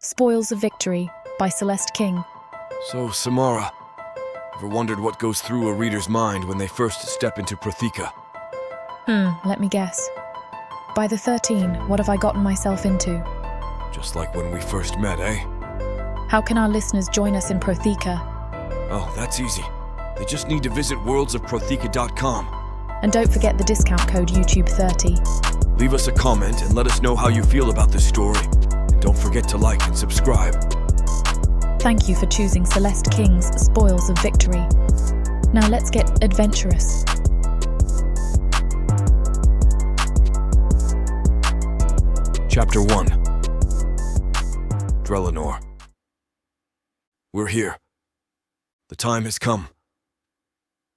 Spoils of Victory by Celeste King. So, Samara, ever wondered what goes through a reader's mind when they first step into Prothika? Let me guess. By the 13, what have I gotten myself into? Just like when we first met, eh? How can our listeners join us in Prothika? Oh, that's easy. They just need to visit worldsofprothika.com. And don't forget the discount code YouTube30. Leave us a comment and let us know how you feel about this story. And don't forget to like and subscribe. Thank you for choosing Celeste King's Spoils of Victory. Now let's get adventurous. Chapter 1. Drelenor. We're here. The time has come.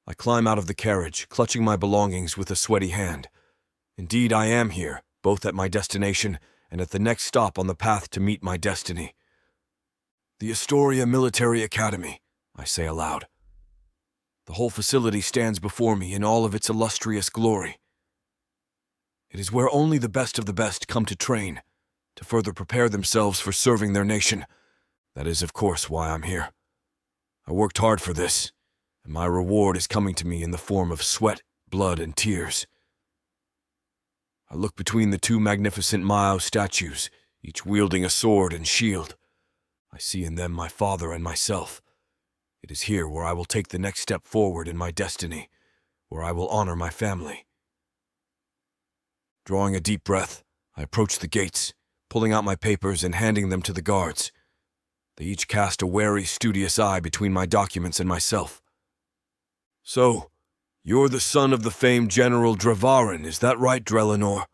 I climb out of the carriage, clutching my belongings with a sweaty hand. Indeed, I am here, both at my destination and at the next stop on the path to meet my destiny. The Astoria Military Academy, I say aloud. The whole facility stands before me in all of its illustrious glory. It is where only the best of the best come to train, to further prepare themselves for serving their nation. That is, of course, why I'm here. I worked hard for this, and my reward is coming to me in the form of sweat, blood, and tears. I look between the two magnificent Mao statues, each wielding a sword and shield. I see in them my father and myself. It is here where I will take the next step forward in my destiny, where I will honor my family. Drawing a deep breath, I approach the gates, pulling out my papers and handing them to the guards. They each cast a wary, studious eye between my documents and myself. So, you're the son of the famed General Dravarin, is that right, Drelenor?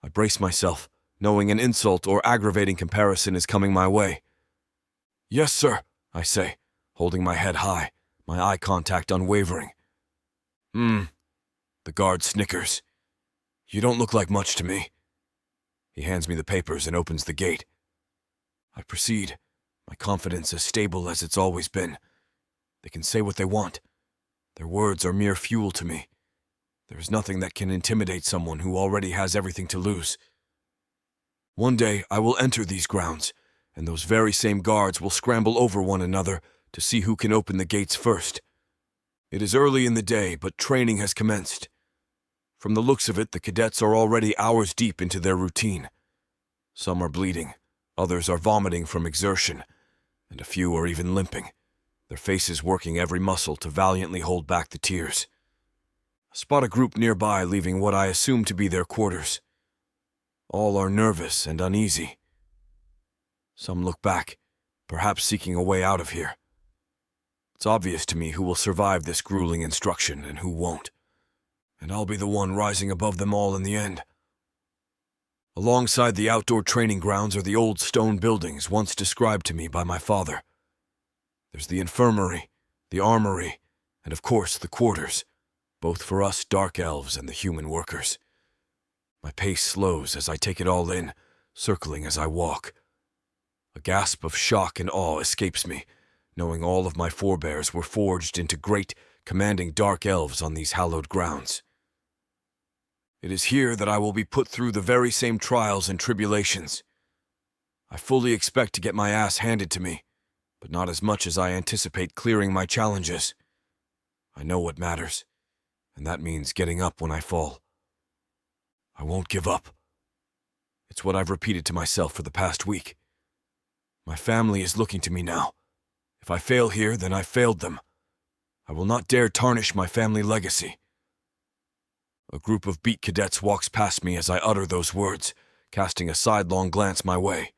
I brace myself, knowing an insult or aggravating comparison is coming my way. Yes, sir, I say, holding my head high, my eye contact unwavering. The guard snickers. You don't look like much to me. He hands me the papers and opens the gate. I proceed, my confidence as stable as it's always been. They can say what they want. Their words are mere fuel to me. There is nothing that can intimidate someone who already has everything to lose. One day I will enter these grounds, and those very same guards will scramble over one another to see who can open the gates first. It is early in the day, but training has commenced. From the looks of it, the cadets are already hours deep into their routine. Some are bleeding, others are vomiting from exertion, and a few are even limping, their faces working every muscle to valiantly hold back the tears. I spot a group nearby leaving what I assume to be their quarters. All are nervous and uneasy. Some look back, perhaps seeking a way out of here. It's obvious to me who will survive this grueling instruction and who won't. And I'll be the one rising above them all in the end. Alongside the outdoor training grounds are the old stone buildings once described to me by my father. There's the infirmary, the armory, and of course the quarters, both for us dark elves and the human workers. My pace slows as I take it all in, circling as I walk. A gasp of shock and awe escapes me, knowing all of my forebears were forged into great, commanding dark elves on these hallowed grounds. It is here that I will be put through the very same trials and tribulations. I fully expect to get my ass handed to me, but not as much as I anticipate clearing my challenges. I know what matters, and that means getting up when I fall. I won't give up. It's what I've repeated to myself for the past week. My family is looking to me now. If I fail here, then I failed them. I will not dare tarnish my family legacy. A group of beat cadets walks past me as I utter those words, casting a sidelong glance my way.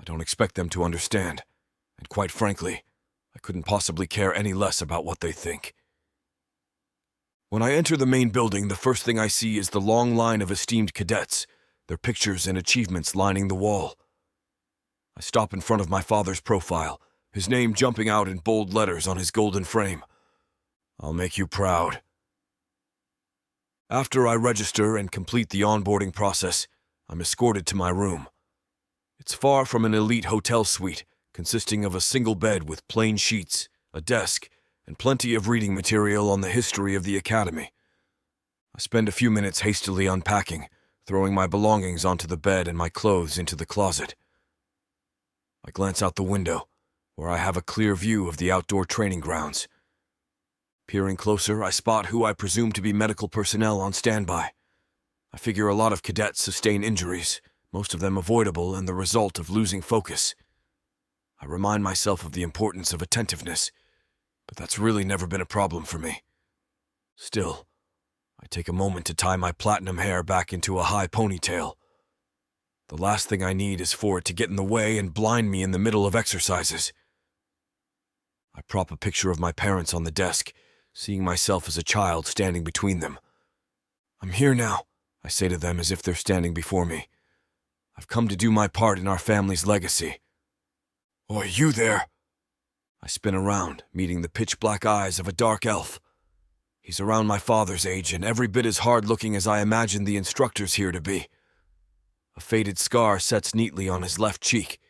I don't expect them to understand, and quite frankly, I couldn't possibly care any less about what they think. When I enter the main building, the first thing I see is the long line of esteemed cadets, their pictures and achievements lining the wall. I stop in front of my father's profile, his name jumping out in bold letters on his golden frame. I'll make you proud. After I register and complete the onboarding process, I'm escorted to my room. It's far from an elite hotel suite, consisting of a single bed with plain sheets, a desk, and plenty of reading material on the history of the academy. I spend a few minutes hastily unpacking, throwing my belongings onto the bed and my clothes into the closet. I glance out the window, where I have a clear view of the outdoor training grounds. Peering closer, I spot who I presume to be medical personnel on standby. I figure a lot of cadets sustain injuries, most of them avoidable and the result of losing focus. I remind myself of the importance of attentiveness, but that's really never been a problem for me. Still, I take a moment to tie my platinum hair back into a high ponytail. The last thing I need is for it to get in the way and blind me in the middle of exercises. I prop a picture of my parents on the desk, seeing myself as a child standing between them. "I'm here now," I say to them as if they're standing before me. "I've come to do my part in our family's legacy." "Oi, you there!" I spin around, meeting the pitch-black eyes of a dark elf. He's around my father's age and every bit as hard-looking as I imagined the instructors here to be. A faded scar sets neatly on his left cheek.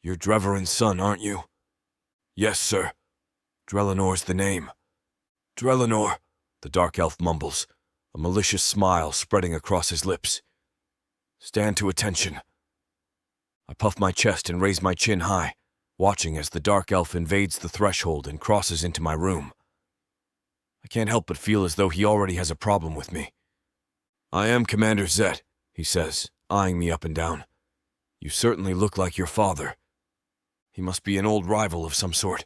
"You're Dreveren's son, aren't you?" "Yes, sir. Drelenor's the name." "Drelenor," the dark elf mumbles, a malicious smile spreading across his lips. "Stand to attention." I puff my chest and raise my chin high, watching as the dark elf invades the threshold and crosses into my room. I can't help but feel as though he already has a problem with me. "I am Commander Zet," he says, eyeing me up and down. "You certainly look like your father. He must be an old rival of some sort.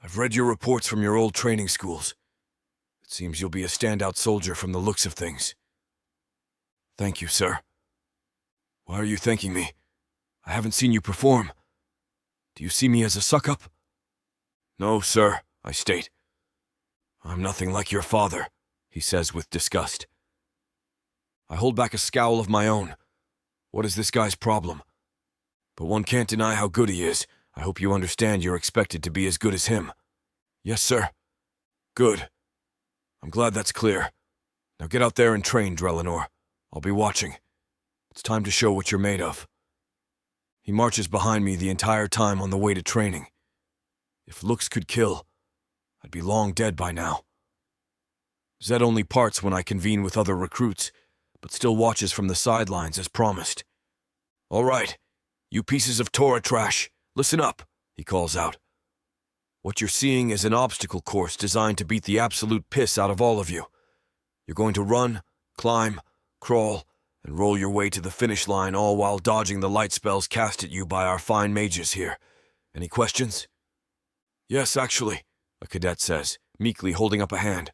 I've read your reports from your old training schools. It seems you'll be a standout soldier from the looks of things." "Thank you, sir." "Why are you thanking me? I haven't seen you perform. Do you see me as a suck-up?" "No, sir," I state. "I'm nothing like your father," he says with disgust. I hold back a scowl of my own. What is this guy's problem? But one can't deny how good he is. I hope you understand you're expected to be as good as him. "Yes, sir." "Good. I'm glad that's clear. Now get out there and train, Drelenor. I'll be watching. It's time to show what you're made of." He marches behind me the entire time on the way to training. If looks could kill, I'd be long dead by now. Zed only parts when I convene with other recruits, but still watches from the sidelines as promised. "All right, you pieces of Torah trash, listen up," he calls out. "What you're seeing is an obstacle course designed to beat the absolute piss out of all of you. You're going to run, climb, crawl, and roll your way to the finish line, all while dodging the light spells cast at you by our fine mages here. Any questions?" "Yes, actually," a cadet says, meekly holding up a hand.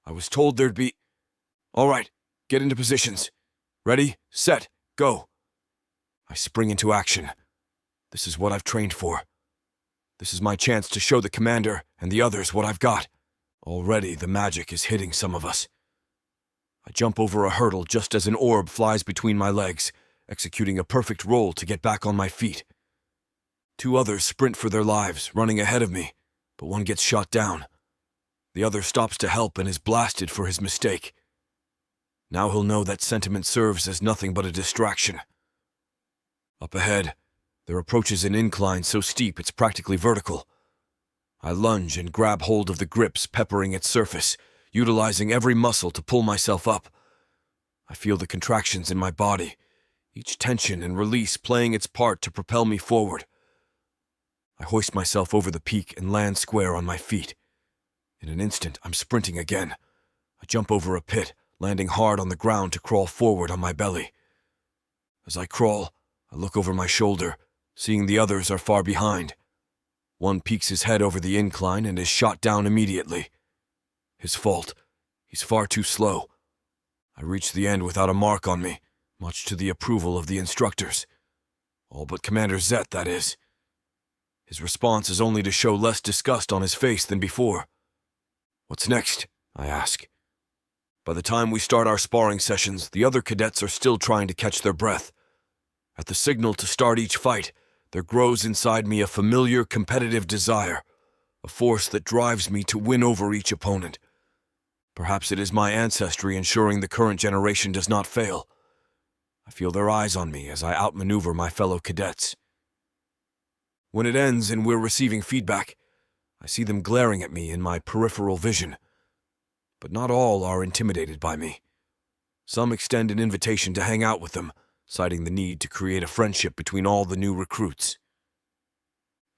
"I was told there'd be—" "All right, get into positions. Ready, set, go." I spring into action. This is what I've trained for. This is my chance to show the commander and the others what I've got. Already the magic is hitting some of us. I jump over a hurdle just as an orb flies between my legs, executing a perfect roll to get back on my feet. Two others sprint for their lives, running ahead of me, but one gets shot down. The other stops to help and is blasted for his mistake. Now he'll know that sentiment serves as nothing but a distraction. Up ahead, there approaches an incline so steep it's practically vertical. I lunge and grab hold of the grips peppering its surface, utilizing every muscle to pull myself up. I feel the contractions in my body, each tension and release playing its part to propel me forward. I hoist myself over the peak and land square on my feet. In an instant, I'm sprinting again. I jump over a pit, landing hard on the ground to crawl forward on my belly. As I crawl, I look over my shoulder, seeing the others are far behind. One peeks his head over the incline and is shot down immediately. His fault. He's far too slow. I reach the end without a mark on me, much to the approval of the instructors. All but Commander Zet, that is. His response is only to show less disgust on his face than before. "What's next?" I ask. By the time we start our sparring sessions, the other cadets are still trying to catch their breath. At the signal to start each fight, there grows inside me a familiar competitive desire, a force that drives me to win over each opponent. Perhaps it is my ancestry ensuring the current generation does not fail. I feel their eyes on me as I outmaneuver my fellow cadets. When it ends and we're receiving feedback, I see them glaring at me in my peripheral vision. But not all are intimidated by me. Some extend an invitation to hang out with them, citing the need to create a friendship between all the new recruits.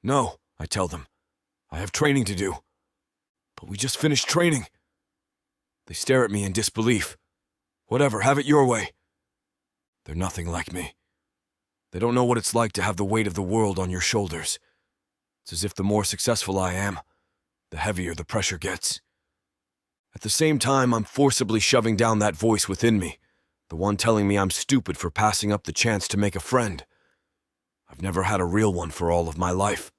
No, I tell them. I have training to do. But we just finished training. They stare at me in disbelief. Whatever, have it your way. They're nothing like me. They don't know what it's like to have the weight of the world on your shoulders. It's as if the more successful I am, the heavier the pressure gets. At the same time, I'm forcibly shoving down that voice within me, the one telling me I'm stupid for passing up the chance to make a friend. I've never had a real one for all of my life.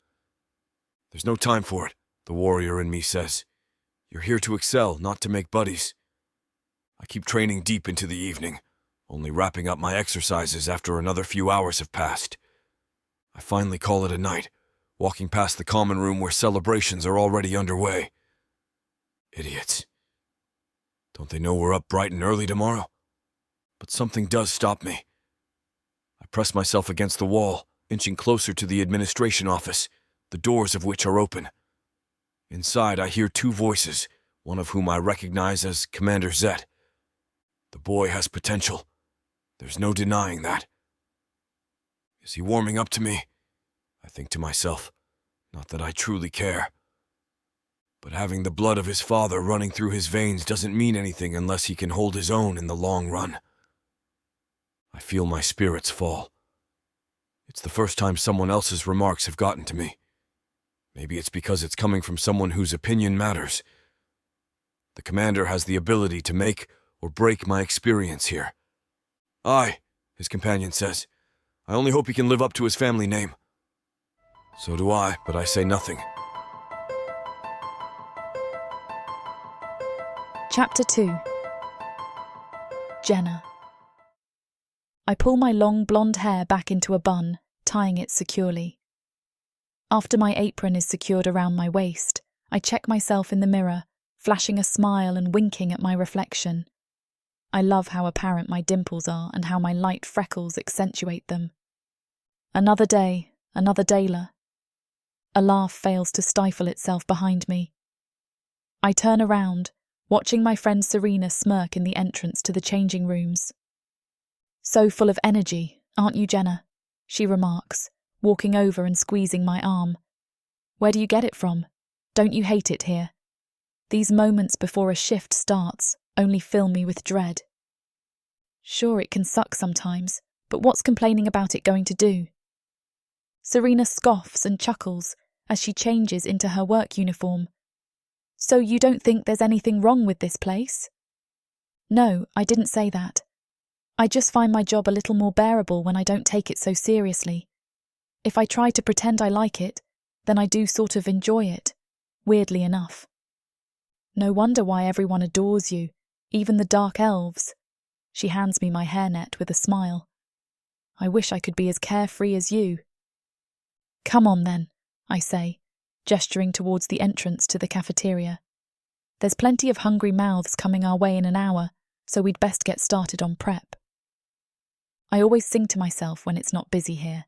There's no time for it, the warrior in me says. You're here to excel, not to make buddies. I keep training deep into the evening, only wrapping up my exercises after another few hours have passed. I finally call it a night, walking past the common room where celebrations are already underway. Idiots. Don't they know we're up bright and early tomorrow? But something does stop me. I press myself against the wall, inching closer to the administration office, the doors of which are open. Inside, I hear two voices, one of whom I recognize as Commander Zet. The boy has potential. There's no denying that. Is he warming up to me? I think to myself, not that I truly care. But having the blood of his father running through his veins doesn't mean anything unless he can hold his own in the long run. I feel my spirits fall. It's the first time someone else's remarks have gotten to me. Maybe it's because it's coming from someone whose opinion matters. The commander has the ability to make or break my experience here. Aye, his companion says. I only hope he can live up to his family name. So do I, but I say nothing. Chapter 2. Jenna. I pull my long blonde hair back into a bun, tying it securely. After my apron is secured around my waist, I check myself in the mirror, flashing a smile and winking at my reflection. I love how apparent my dimples are and how my light freckles accentuate them. Another day, another Dayla. A laugh fails to stifle itself behind me. I turn around, watching my friend Serena smirk in the entrance to the changing rooms. So full of energy, aren't you, Jenna? She remarks, walking over and squeezing my arm. Where do you get it from? Don't you hate it here? These moments before a shift starts only fill me with dread. Sure, it can suck sometimes, but what's complaining about it going to do? Serena scoffs and chuckles as she changes into her work uniform. So you don't think there's anything wrong with this place? No, I didn't say that. I just find my job a little more bearable when I don't take it so seriously. If I try to pretend I like it, then I do sort of enjoy it, weirdly enough. No wonder why everyone adores you, even the dark elves. She hands me my hairnet with a smile. I wish I could be as carefree as you. Come on then, I say, gesturing towards the entrance to the cafeteria. There's plenty of hungry mouths coming our way in an hour, so we'd best get started on prep. I always sing to myself when it's not busy here.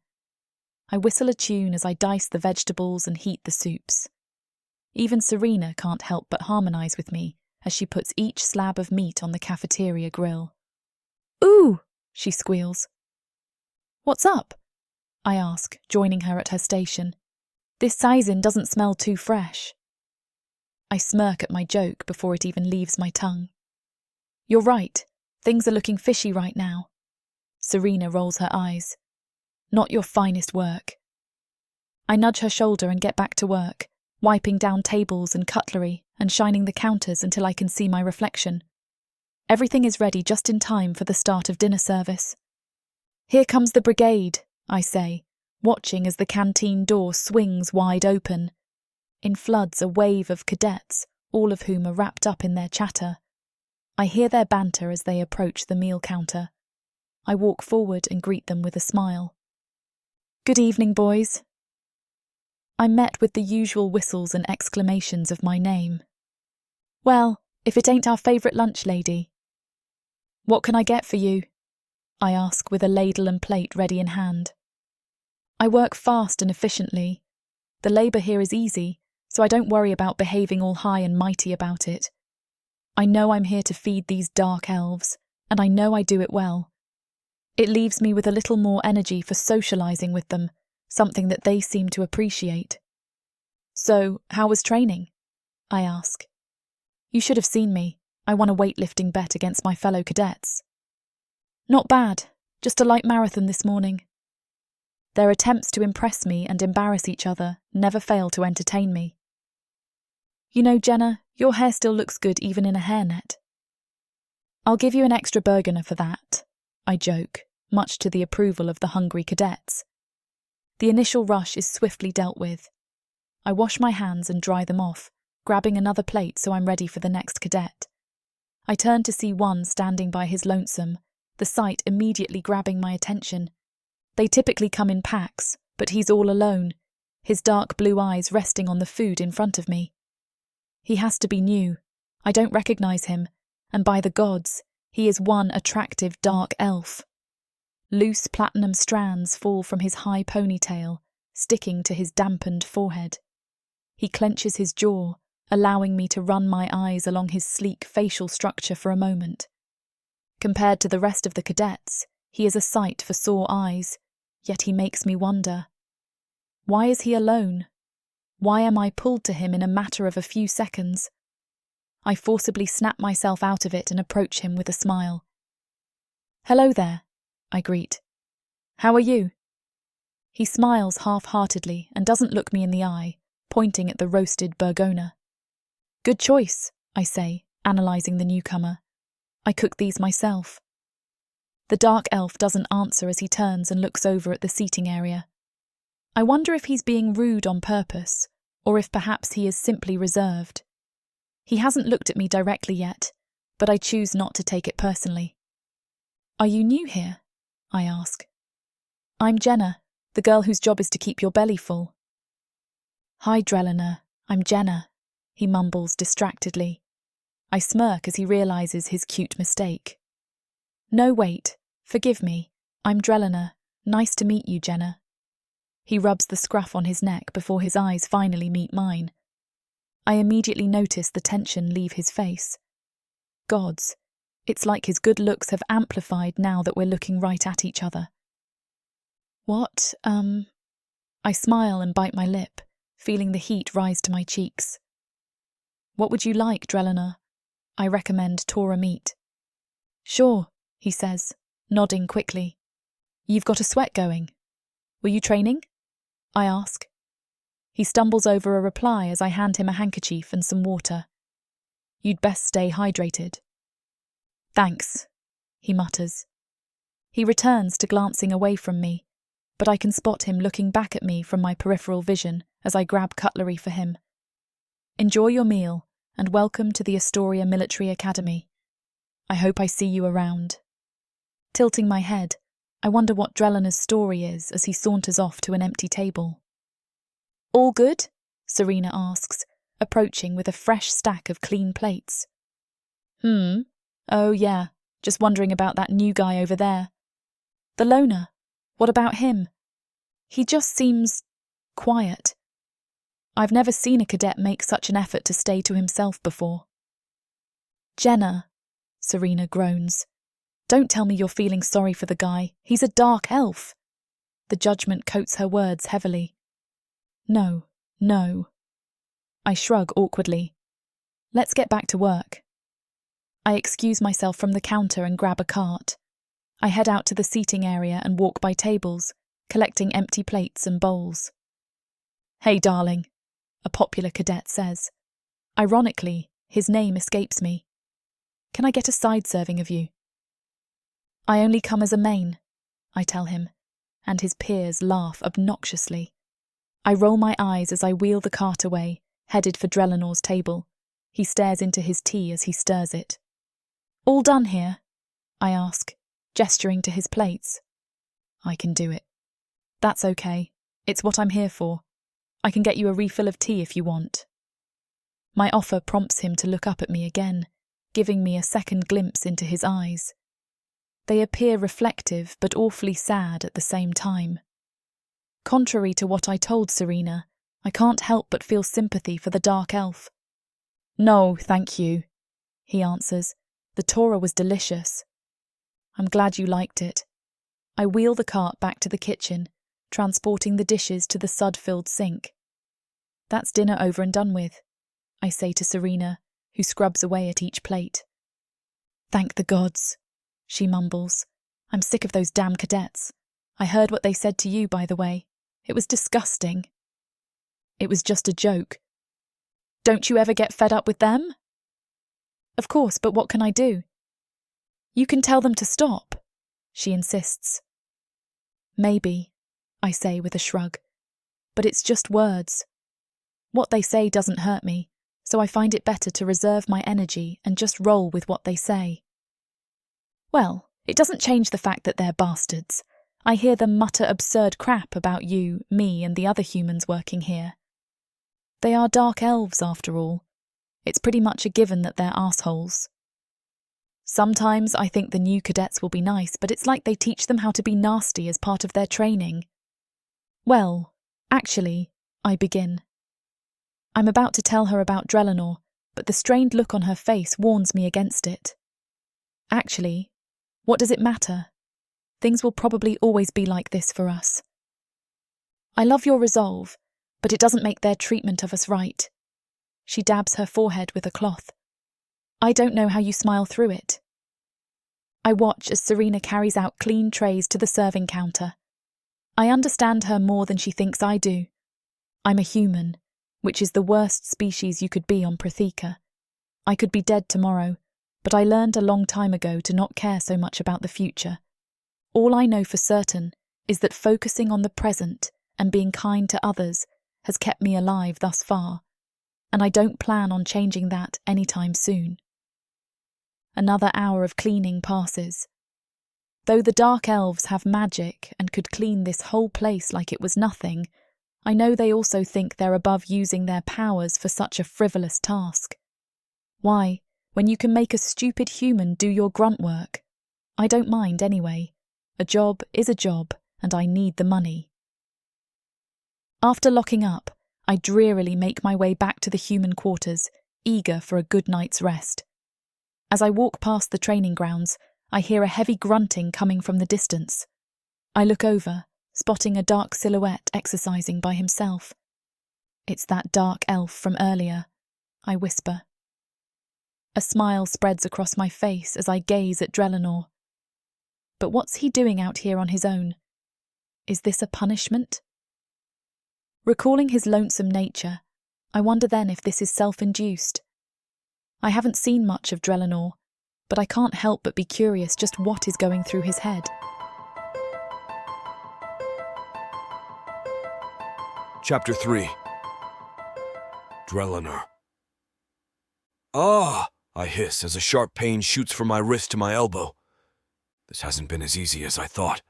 I whistle a tune as I dice the vegetables and heat the soups. Even Serena can't help but harmonise with me as she puts each slab of meat on the cafeteria grill. Ooh, she squeals. What's up? I ask, joining her at her station. This saizen doesn't smell too fresh. I smirk at my joke before it even leaves my tongue. You're right, things are looking fishy right now. Serena rolls her eyes. Not your finest work. I nudge her shoulder and get back to work, wiping down tables and cutlery and shining the counters until I can see my reflection. Everything is ready just in time for the start of dinner service. Here comes the brigade, I say, watching as the canteen door swings wide open. In floods a wave of cadets, all of whom are wrapped up in their chatter. I hear their banter as they approach the meal counter. I walk forward and greet them with a smile. Good evening, boys. I'm met with the usual whistles and exclamations of my name. Well, if it ain't our favourite lunch lady. What can I get for you? I ask with a ladle and plate ready in hand. I work fast and efficiently. The labour here is easy, so I don't worry about behaving all high and mighty about it. I know I'm here to feed these dark elves, and I know I do it well. It leaves me with a little more energy for socializing with them, something that they seem to appreciate. So, how was training? I ask. You should have seen me. I won a weightlifting bet against my fellow cadets. Not bad, just a light marathon this morning. Their attempts to impress me and embarrass each other never fail to entertain me. You know, Jenna, your hair still looks good even in a hairnet. I'll give you an extra burgener for that, I joke, much to the approval of the hungry cadets. The initial rush is swiftly dealt with. I wash my hands and dry them off, grabbing another plate so I'm ready for the next cadet. I turn to see one standing by his lonesome, the sight immediately grabbing my attention. They typically come in packs, but he's all alone, his dark blue eyes resting on the food in front of me. He has to be new. I don't recognize him, and by the gods, he is one attractive dark elf. Loose platinum strands fall from his high ponytail, sticking to his dampened forehead. He clenches his jaw, allowing me to run my eyes along his sleek facial structure for a moment. Compared to the rest of the cadets, he is a sight for sore eyes, yet he makes me wonder. Why is he alone? Why am I pulled to him in a matter of a few seconds? I forcibly snap myself out of it and approach him with a smile. Hello there, I greet. How are you? He smiles half-heartedly and doesn't look me in the eye, pointing at the roasted burgoner. Good choice, I say, analysing the newcomer. I cooked these myself. The dark elf doesn't answer as he turns and looks over at the seating area. I wonder if he's being rude on purpose, or if perhaps he is simply reserved. He hasn't looked at me directly yet, but I choose not to take it personally. Are you new here? I ask. I'm Jenna, the girl whose job is to keep your belly full. Hi, Drelliner, I'm Jenna, he mumbles distractedly. I smirk as he realises his cute mistake. No, wait, forgive me, I'm Drelliner. Nice to meet you, Jenna. He rubs the scruff on his neck before his eyes finally meet mine. I immediately notice the tension leave his face. Gods, it's like his good looks have amplified now that we're looking right at each other. What, I smile and bite my lip, feeling the heat rise to my cheeks. What would you like, Drelliner? I recommend Tora meat. Sure, he says, nodding quickly. You've got a sweat going. Were you training? I ask. He stumbles over a reply as I hand him a handkerchief and some water. You'd best stay hydrated. Thanks, he mutters. He returns to glancing away from me, but I can spot him looking back at me from my peripheral vision as I grab cutlery for him. Enjoy your meal and welcome to the Astoria Military Academy. I hope I see you around. Tilting my head, I wonder what Drelliner's story is as he saunters off to an empty table. All good? Serena asks, approaching with a fresh stack of clean plates. Oh yeah, just wondering about that new guy over there. The loner, what about him? He just seems quiet. I've never seen a cadet make such an effort to stay to himself before. Jenna, Serena groans. Don't tell me you're feeling sorry for the guy. He's a dark elf. The judgment coats her words heavily. No. I shrug awkwardly. Let's get back to work. I excuse myself from the counter and grab a cart. I head out to the seating area and walk by tables, collecting empty plates and bowls. Hey, darling, a popular cadet says. Ironically, his name escapes me. Can I get a side serving of you? I only come as a main, I tell him, and his peers laugh obnoxiously. I roll my eyes as I wheel the cart away, headed for Drellinor's table. He stares into his tea as he stirs it. All done here? I ask, gesturing to his plates. I can do it. That's okay. It's what I'm here for. I can get you a refill of tea if you want. My offer prompts him to look up at me again, giving me a second glimpse into his eyes. They appear reflective but awfully sad at the same time. Contrary to what I told Serena, I can't help but feel sympathy for the dark elf. No, thank you, he answers. The Tora was delicious. I'm glad you liked it. I wheel the cart back to the kitchen, transporting the dishes to the sud-filled sink. That's dinner over and done with, I say to Serena, who scrubs away at each plate. Thank the gods, she mumbles. I'm sick of those damn cadets. I heard what they said to you, by the way. It was disgusting. It was just a joke. Don't you ever get fed up with them? Of course, but what can I do? You can tell them to stop, she insists. Maybe, I say with a shrug. But it's just words. What they say doesn't hurt me, so I find it better to reserve my energy and just roll with what they say. Well, it doesn't change the fact that they're bastards. I hear them mutter absurd crap about you, me, and the other humans working here. They are dark elves, after all. It's pretty much a given that they're assholes. Sometimes I think the new cadets will be nice, but it's like they teach them how to be nasty as part of their training. Well, actually, I begin. I'm about to tell her about Drelenor, but the strained look on her face warns me against it. Actually, what does it matter? Things will probably always be like this for us. I love your resolve, but it doesn't make their treatment of us right. She dabs her forehead with a cloth. I don't know how you smile through it. I watch as Serena carries out clean trays to the serving counter. I understand her more than she thinks I do. I'm a human, which is the worst species you could be on Prathika. I could be dead tomorrow, but I learned a long time ago to not care so much about the future. All I know for certain is that focusing on the present and being kind to others has kept me alive thus far, and I don't plan on changing that anytime soon. Another hour of cleaning passes. Though the dark elves have magic and could clean this whole place like it was nothing, I know they also think they're above using their powers for such a frivolous task. Why, when you can make a stupid human do your grunt work? I don't mind anyway. A job is a job, and I need the money. After locking up, I drearily make my way back to the human quarters, eager for a good night's rest. As I walk past the training grounds, I hear a heavy grunting coming from the distance. I look over, spotting a dark silhouette exercising by himself. It's that dark elf from earlier, I whisper. A smile spreads across my face as I gaze at Drelenor. But what's he doing out here on his own? Is this a punishment? Recalling his lonesome nature, I wonder then if this is self-induced. I haven't seen much of Drelenor, but I can't help but be curious just what is going through his head. Chapter 3. Drelenor. Ah! I hiss as a sharp pain shoots from my wrist to my elbow. This hasn't been as easy as I thought.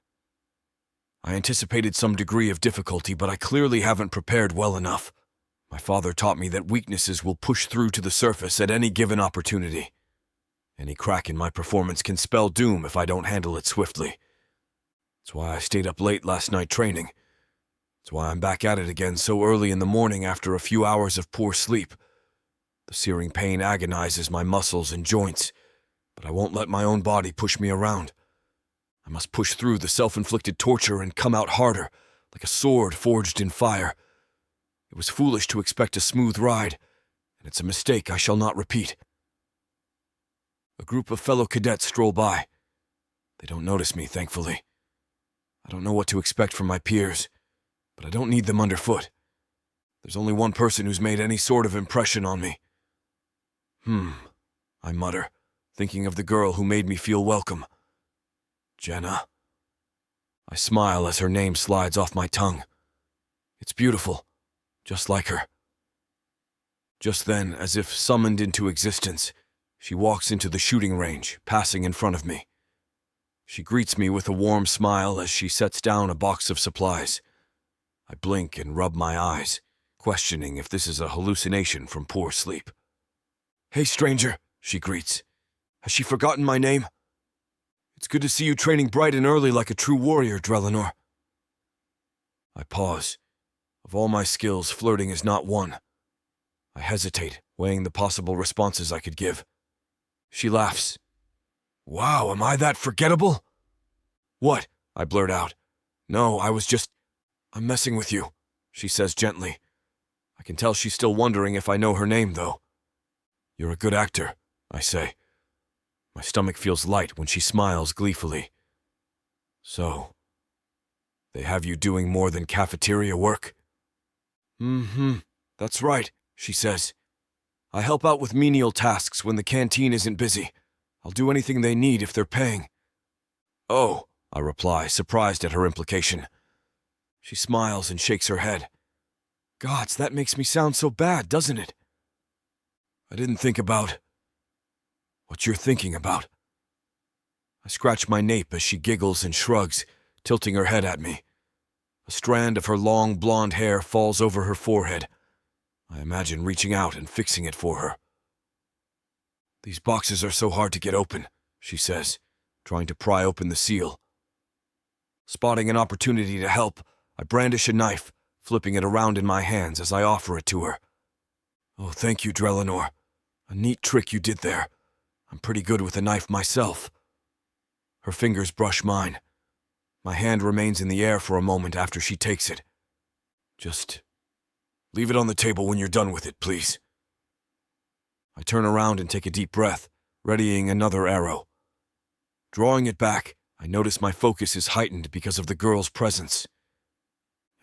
I anticipated some degree of difficulty, but I clearly haven't prepared well enough. My father taught me that weaknesses will push through to the surface at any given opportunity. Any crack in my performance can spell doom if I don't handle it swiftly. That's why I stayed up late last night training. That's why I'm back at it again so early in the morning after a few hours of poor sleep. The searing pain agonizes my muscles and joints, but I won't let my own body push me around. I must push through the self-inflicted torture and come out harder, like a sword forged in fire. It was foolish to expect a smooth ride, and it's a mistake I shall not repeat. A group of fellow cadets stroll by. They don't notice me, thankfully. I don't know what to expect from my peers, but I don't need them underfoot. There's only one person who's made any sort of impression on me. I mutter, thinking of the girl who made me feel welcome. Jenna. I smile as her name slides off my tongue. It's beautiful, just like her. Just then, as if summoned into existence, she walks into the shooting range, passing in front of me. She greets me with a warm smile as she sets down a box of supplies. I blink and rub my eyes, questioning if this is a hallucination from poor sleep. "Hey, stranger," she greets. "Has she forgotten my name? It's good to see you training bright and early like a true warrior, Drelenor." I pause. Of all my skills, flirting is not one. I hesitate, weighing the possible responses I could give. She laughs. "Wow, am I that forgettable?" "What? I blurt out. No, I'm messing with you, she says gently. I can tell she's still wondering if I know her name, though. You're a good actor, I say. My stomach feels light when she smiles gleefully. So, they have you doing more than cafeteria work? That's right, she says. I help out with menial tasks when the canteen isn't busy. I'll do anything they need if they're paying. Oh, I reply, surprised at her implication. She smiles and shakes her head. Gods, that makes me sound so bad, doesn't it? I didn't think about what you're thinking about. I scratch my nape as she giggles and shrugs, tilting her head at me. A strand of her long blonde hair falls over her forehead. I imagine reaching out and fixing it for her. These boxes are so hard to get open, she says, trying to pry open the seal. Spotting an opportunity to help, I brandish a knife, flipping it around in my hands as I offer it to her. Oh, thank you, Drelinor. A neat trick you did there. I'm pretty good with a knife myself. Her fingers brush mine. My hand remains in the air for a moment after she takes it. Just leave it on the table when you're done with it, please. I turn around and take a deep breath, readying another arrow. Drawing it back, I notice my focus is heightened because of the girl's presence.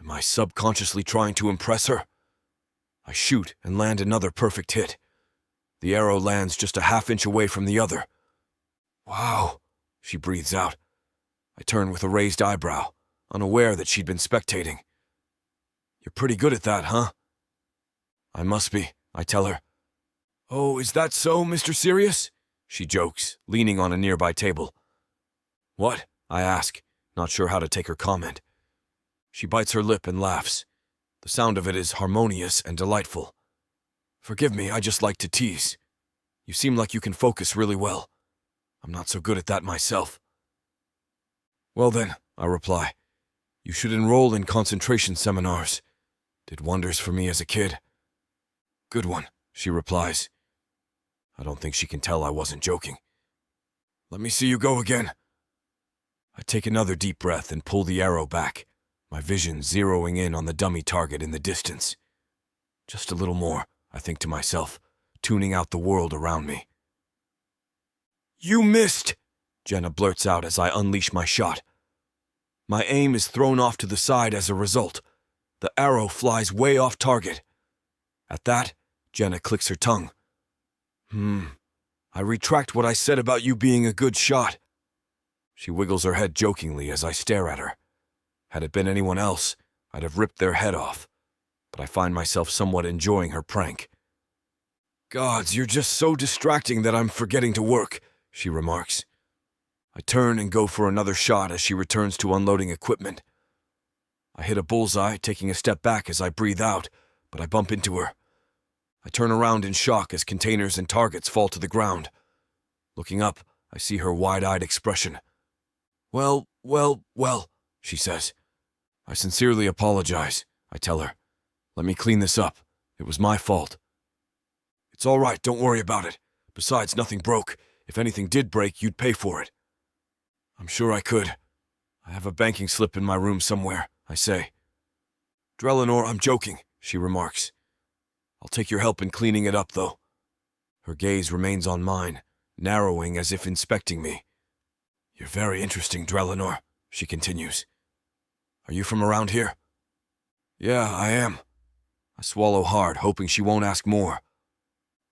Am I subconsciously trying to impress her? I shoot and land another perfect hit. The arrow lands just a half-inch away from the other. Wow, she breathes out. I turn with a raised eyebrow, unaware that she'd been spectating. You're pretty good at that, huh? I must be, I tell her. Oh, is that so, Mr. Sirius? She jokes, leaning on a nearby table. What? I ask, not sure how to take her comment. She bites her lip and laughs. The sound of it is harmonious and delightful. Forgive me, I just like to tease. You seem like you can focus really well. I'm not so good at that myself. Well then, I reply, you should enroll in concentration seminars. Did wonders for me as a kid. Good one, she replies. I don't think she can tell I wasn't joking. Let me see you go again. I take another deep breath and pull the arrow back, my vision zeroing in on the dummy target in the distance. Just a little more, I think to myself, tuning out the world around me. You missed, Jenna blurts out as I unleash my shot. My aim is thrown off to the side as a result. The arrow flies way off target. At that, Jenna clicks her tongue. I retract what I said about you being a good shot. She wiggles her head jokingly as I stare at her. Had it been anyone else, I'd have ripped their head off, but I find myself somewhat enjoying her prank. Gods, you're just so distracting that I'm forgetting to work, she remarks. I turn and go for another shot as she returns to unloading equipment. I hit a bullseye, taking a step back as I breathe out, but I bump into her. I turn around in shock as containers and targets fall to the ground. Looking up, I see her wide-eyed expression. Well, she says. I sincerely apologize, I tell her. Let me clean this up. It was my fault. It's all right, don't worry about it. Besides, nothing broke. If anything did break, you'd pay for it. I'm sure I could. I have a banking slip in my room somewhere, I say. Drelinor, I'm joking, she remarks. I'll take your help in cleaning it up, though. Her gaze remains on mine, narrowing as if inspecting me. You're very interesting, Drelinor, she continues. Are you from around here? Yeah, I am. I swallow hard, hoping she won't ask more.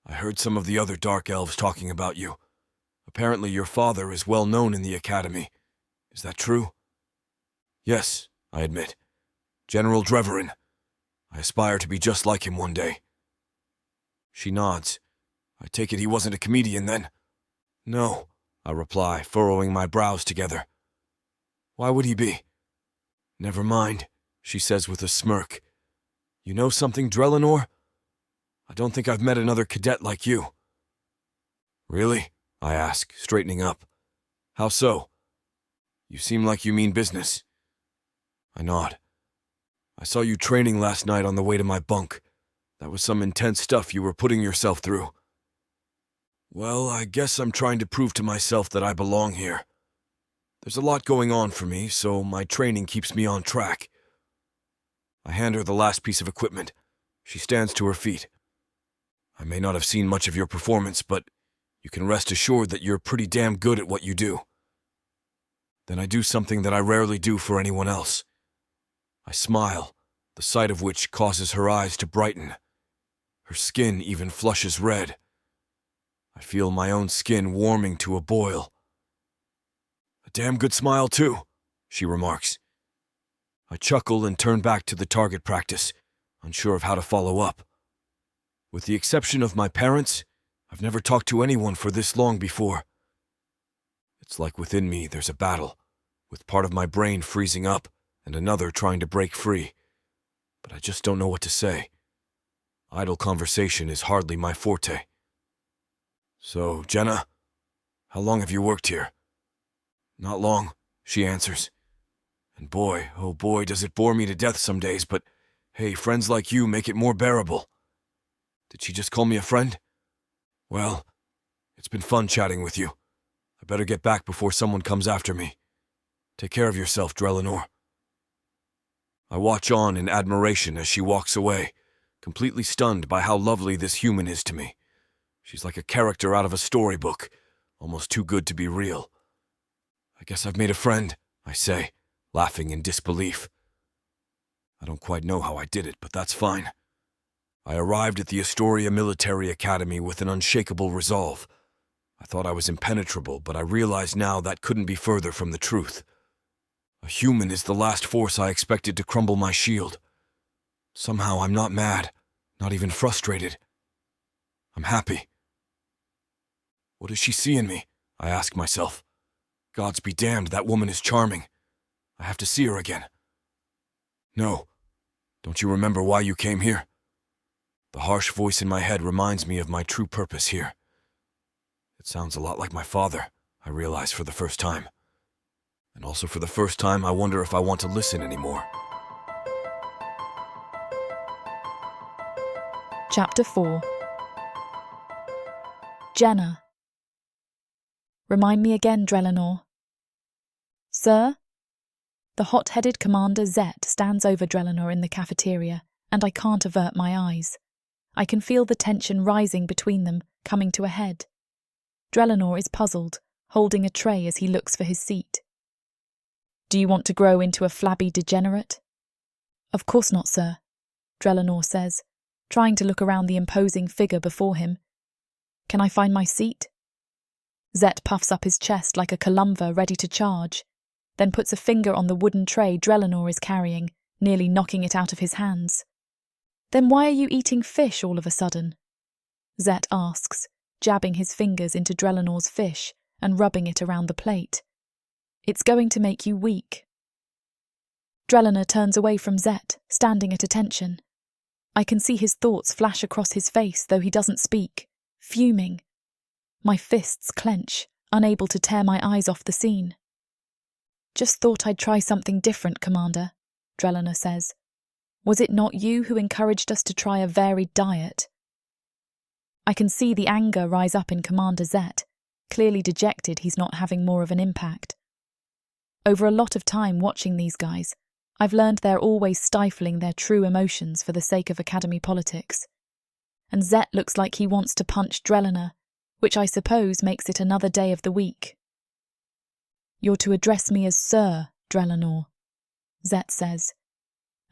I heard some of the other dark elves talking about you. Apparently your father is well known in the academy. Is that true? Yes, I admit. General Dreverin. I aspire to be just like him one day. She nods. I take it he wasn't a comedian then? No, I reply, furrowing my brows together. Why would he be? Never mind, she says with a smirk. You know something, Drelinor? I don't think I've met another cadet like you. Really? I ask, straightening up. How so? You seem like you mean business. I nod. I saw you training last night on the way to my bunk. That was some intense stuff you were putting yourself through. Well, I guess I'm trying to prove to myself that I belong here. There's a lot going on for me, so my training keeps me on track. I hand her the last piece of equipment. She stands to her feet. I may not have seen much of your performance, but you can rest assured that you're pretty damn good at what you do. Then I do something that I rarely do for anyone else. I smile, the sight of which causes her eyes to brighten. Her skin even flushes red. I feel my own skin warming to a boil. A damn good smile, too, she remarks. I chuckle and turn back to the target practice, unsure of how to follow up. With the exception of my parents, I've never talked to anyone for this long before. It's like within me there's a battle, with part of my brain freezing up and another trying to break free. But I just don't know what to say. Idle conversation is hardly my forte. So, Jenna, how long have you worked here? Not long, she answers. And boy, oh boy, does it bore me to death some days, but hey, friends like you make it more bearable. Did she just call me a friend? Well, it's been fun chatting with you. I better get back before someone comes after me. Take care of yourself, Drelinor. I watch on in admiration as she walks away, completely stunned by how lovely this human is to me. She's like a character out of a storybook, almost too good to be real. I guess I've made a friend, I say, laughing in disbelief. I don't quite know how I did it, but that's fine. I arrived at the Astoria Military Academy with an unshakable resolve. I thought I was impenetrable, but I realize now that couldn't be further from the truth. A human is the last force I expected to crumble my shield. Somehow I'm not mad, not even frustrated. I'm happy. What does she see in me? I ask myself. Gods be damned, that woman is charming. I have to see her again. No. Don't you remember why you came here? The harsh voice in my head reminds me of my true purpose here. It sounds a lot like my father, I realize for the first time. And also for the first time, I wonder if I want to listen anymore. Chapter 4. Jenna. Remind me again, Drelinor. Sir? The hot-headed Commander Zet stands over Drelinor in the cafeteria, and I can't avert my eyes. I can feel the tension rising between them, coming to a head. Drelinor is puzzled, holding a tray as he looks for his seat. Do you want to grow into a flabby degenerate? Of course not, sir, Drelinor says, trying to look around the imposing figure before him. Can I find my seat? Zet puffs up his chest like a Columba ready to charge, then puts a finger on the wooden tray Drelinor is carrying, nearly knocking it out of his hands. Then why are you eating fish all of a sudden? Zet asks, jabbing his fingers into Drelinor's fish and rubbing it around the plate. It's going to make you weak. Drelinor turns away from Zet, standing at attention. I can see his thoughts flash across his face, though he doesn't speak, fuming. My fists clench, unable to tear my eyes off the scene. Just thought I'd try something different, Commander, Drelinor says. Was it not you who encouraged us to try a varied diet? I can see the anger rise up in Commander Zet, clearly dejected he's not having more of an impact. Over a lot of time watching these guys, I've learned they're always stifling their true emotions for the sake of Academy politics. And Zet looks like he wants to punch Drelinor, which I suppose makes it another day of the week. You're to address me as Sir, Drelinor, Zet says.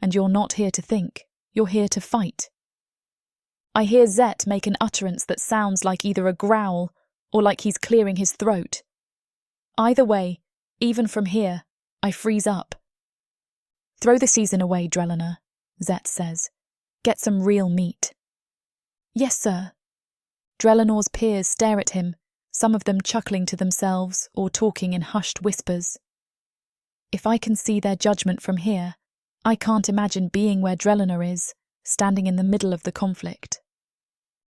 And you're not here to think, you're here to fight. I hear Zet make an utterance that sounds like either a growl or like he's clearing his throat. Either way, even from here, I freeze up. Throw the season away, Drelinor, Zet says. Get some real meat. Yes, sir. Drelinor's peers stare at him, some of them chuckling to themselves or talking in hushed whispers. If I can see their judgment from here, I can't imagine being where Drelinor is, standing in the middle of the conflict.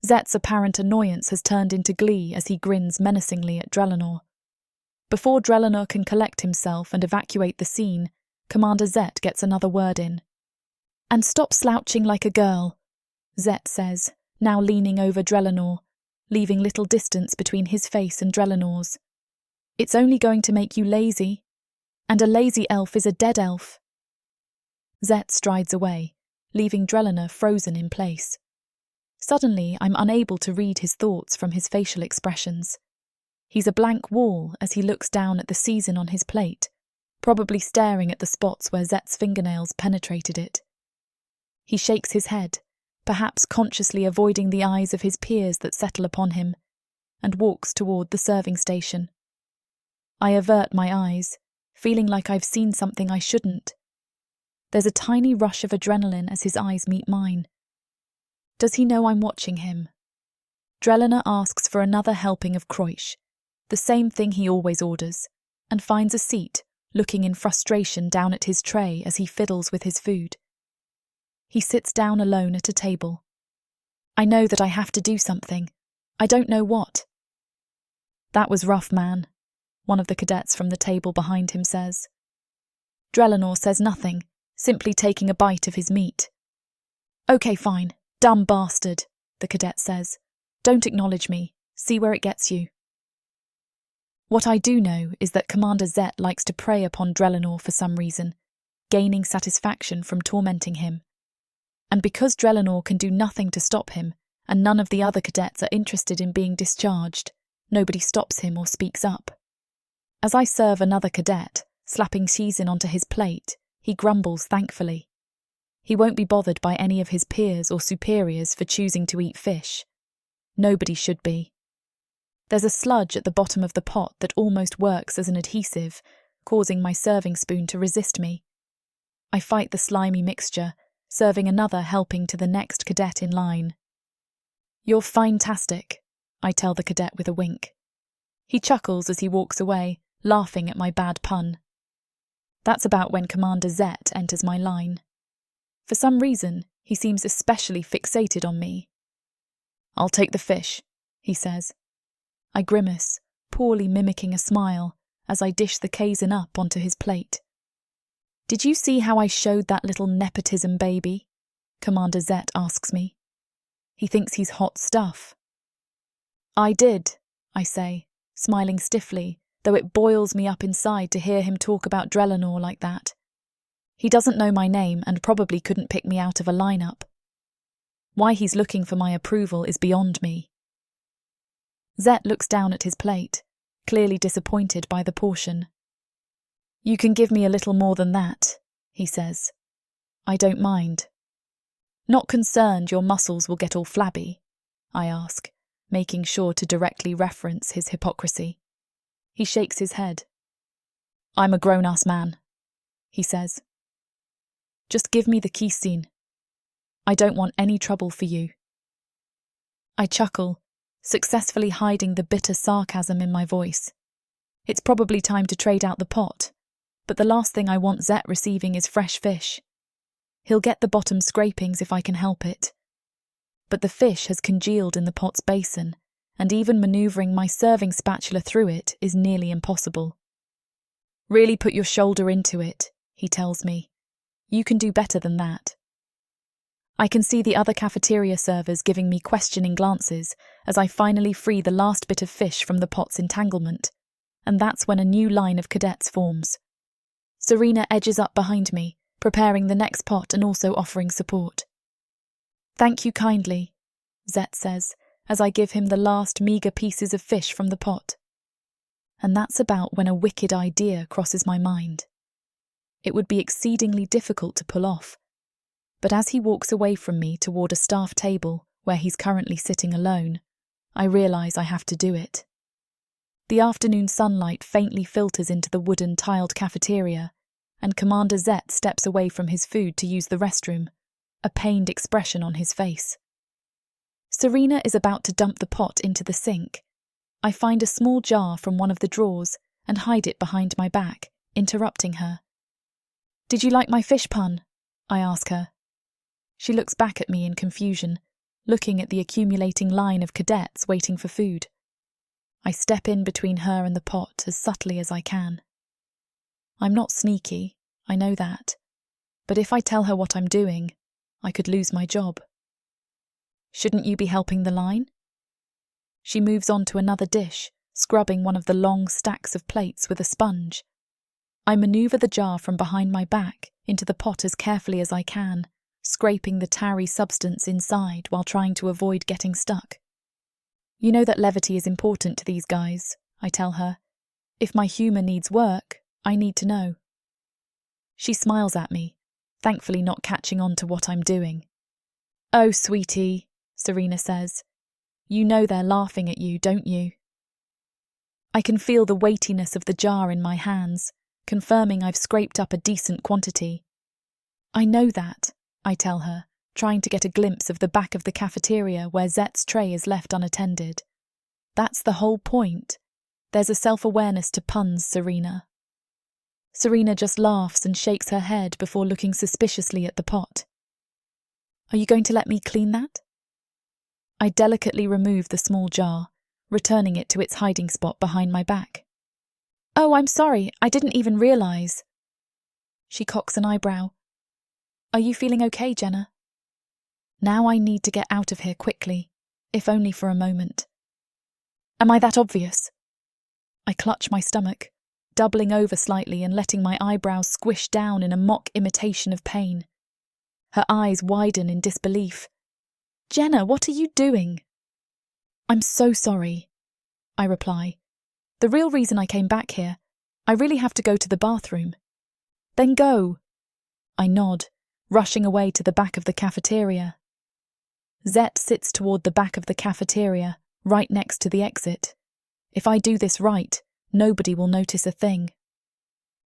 Zet's apparent annoyance has turned into glee as he grins menacingly at Drelinor. Before Drelinor can collect himself and evacuate the scene, Commander Zet gets another word in. And stop slouching like a girl, Zet says, now leaning over Drelinor, leaving little distance between his face and Drelinor's. It's only going to make you lazy, And a lazy elf is a dead elf. Zet strides away, leaving Drelliner frozen in place. Suddenly, I'm unable to read his thoughts from his facial expressions. He's a blank wall as he looks down at the season on his plate, probably staring at the spots where Zet's fingernails penetrated it. He shakes his head, perhaps consciously avoiding the eyes of his peers that settle upon him, and walks toward the serving station. I avert my eyes, feeling like I've seen something I shouldn't. There's a tiny rush of adrenaline as his eyes meet mine. Does he know I'm watching him? Drelliner asks for another helping of Kroish, the same thing he always orders, and finds a seat, looking in frustration down at his tray as he fiddles with his food. He sits down alone at a table. I know that I have to do something. I don't know what. That was rough, man, one of the cadets from the table behind him says. Drelliner says nothing, simply taking a bite of his meat. Okay, fine. Dumb bastard, the cadet says. Don't acknowledge me. See where it gets you. What I do know is that Commander Zet likes to prey upon Drelliner for some reason, gaining satisfaction from tormenting him. And because Drelliner can do nothing to stop him, and none of the other cadets are interested in being discharged, nobody stops him or speaks up. As I serve another cadet, slapping season onto his plate, he grumbles thankfully. He won't be bothered by any of his peers or superiors for choosing to eat fish. Nobody should be. There's a sludge at the bottom of the pot that almost works as an adhesive, causing my serving spoon to resist me. I fight the slimy mixture, serving another helping to the next cadet in line. You're fantastic, I tell the cadet with a wink. He chuckles as he walks away, laughing at my bad pun. That's about when Commander Zet enters my line. For some reason, he seems especially fixated on me. I'll take the fish, he says. I grimace, poorly mimicking a smile, as I dish the kaizen up onto his plate. Did you see how I showed that little nepotism baby? Commander Zet asks me. He thinks he's hot stuff. I did, I say, smiling stiffly, though it boils me up inside to hear him talk about Drelliner like that. He doesn't know my name and probably couldn't pick me out of a lineup. Why he's looking for my approval is beyond me. Zet looks down at his plate, clearly disappointed by the portion. You can give me a little more than that, he says. I don't mind. Not concerned your muscles will get all flabby, I ask, making sure to directly reference his hypocrisy. He shakes his head. I'm a grown-ass man, he says. Just give me the casein. I don't want any trouble for you. I chuckle, successfully hiding the bitter sarcasm in my voice. It's probably time to trade out the pot, but the last thing I want Zet receiving is fresh fish. He'll get the bottom scrapings if I can help it. But the fish has congealed in the pot's basin, and even manoeuvring my serving spatula through it is nearly impossible. Really put your shoulder into it, he tells me. You can do better than that. I can see the other cafeteria servers giving me questioning glances as I finally free the last bit of fish from the pot's entanglement, and that's when a new line of cadets forms. Serena edges up behind me, preparing the next pot and also offering support. Thank you kindly, Zet says, as I give him the last meagre pieces of fish from the pot. And that's about when a wicked idea crosses my mind. It would be exceedingly difficult to pull off, but as he walks away from me toward a staff table where he's currently sitting alone, I realise I have to do it. The afternoon sunlight faintly filters into the wooden tiled cafeteria, and Commander Zet steps away from his food to use the restroom, a pained expression on his face. Serena is about to dump the pot into the sink. I find a small jar from one of the drawers and hide it behind my back, interrupting her. Did you like my fish pun? I ask her. She looks back at me in confusion, looking at the accumulating line of cadets waiting for food. I step in between her and the pot as subtly as I can. I'm not sneaky, I know that, but if I tell her what I'm doing, I could lose my job. Shouldn't you be helping the line? She moves on to another dish, scrubbing one of the long stacks of plates with a sponge. I maneuver the jar from behind my back into the pot as carefully as I can, scraping the tarry substance inside while trying to avoid getting stuck. You know that levity is important to these guys, I tell her. If my humour needs work, I need to know. She smiles at me, thankfully not catching on to what I'm doing. Oh, sweetie, Serena says. You know they're laughing at you, don't you? I can feel the weightiness of the jar in my hands, confirming I've scraped up a decent quantity. I know that, I tell her, trying to get a glimpse of the back of the cafeteria where Zet's tray is left unattended. That's the whole point. There's a self-awareness to puns, Serena. Serena just laughs and shakes her head before looking suspiciously at the pot. Are you going to let me clean that? I delicately remove the small jar, returning it to its hiding spot behind my back. Oh, I'm sorry, I didn't even realise. She cocks an eyebrow. Are you feeling okay, Jenna? Now I need to get out of here quickly, if only for a moment. Am I that obvious? I clutch my stomach, doubling over slightly and letting my eyebrows squish down in a mock imitation of pain. Her eyes widen in disbelief. Jenna, what are you doing? I'm so sorry, I reply. The real reason I came back here, I really have to go to the bathroom. Then go. I nod, rushing away to the back of the cafeteria. Zet sits toward the back of the cafeteria, right next to the exit. If I do this right, nobody will notice a thing.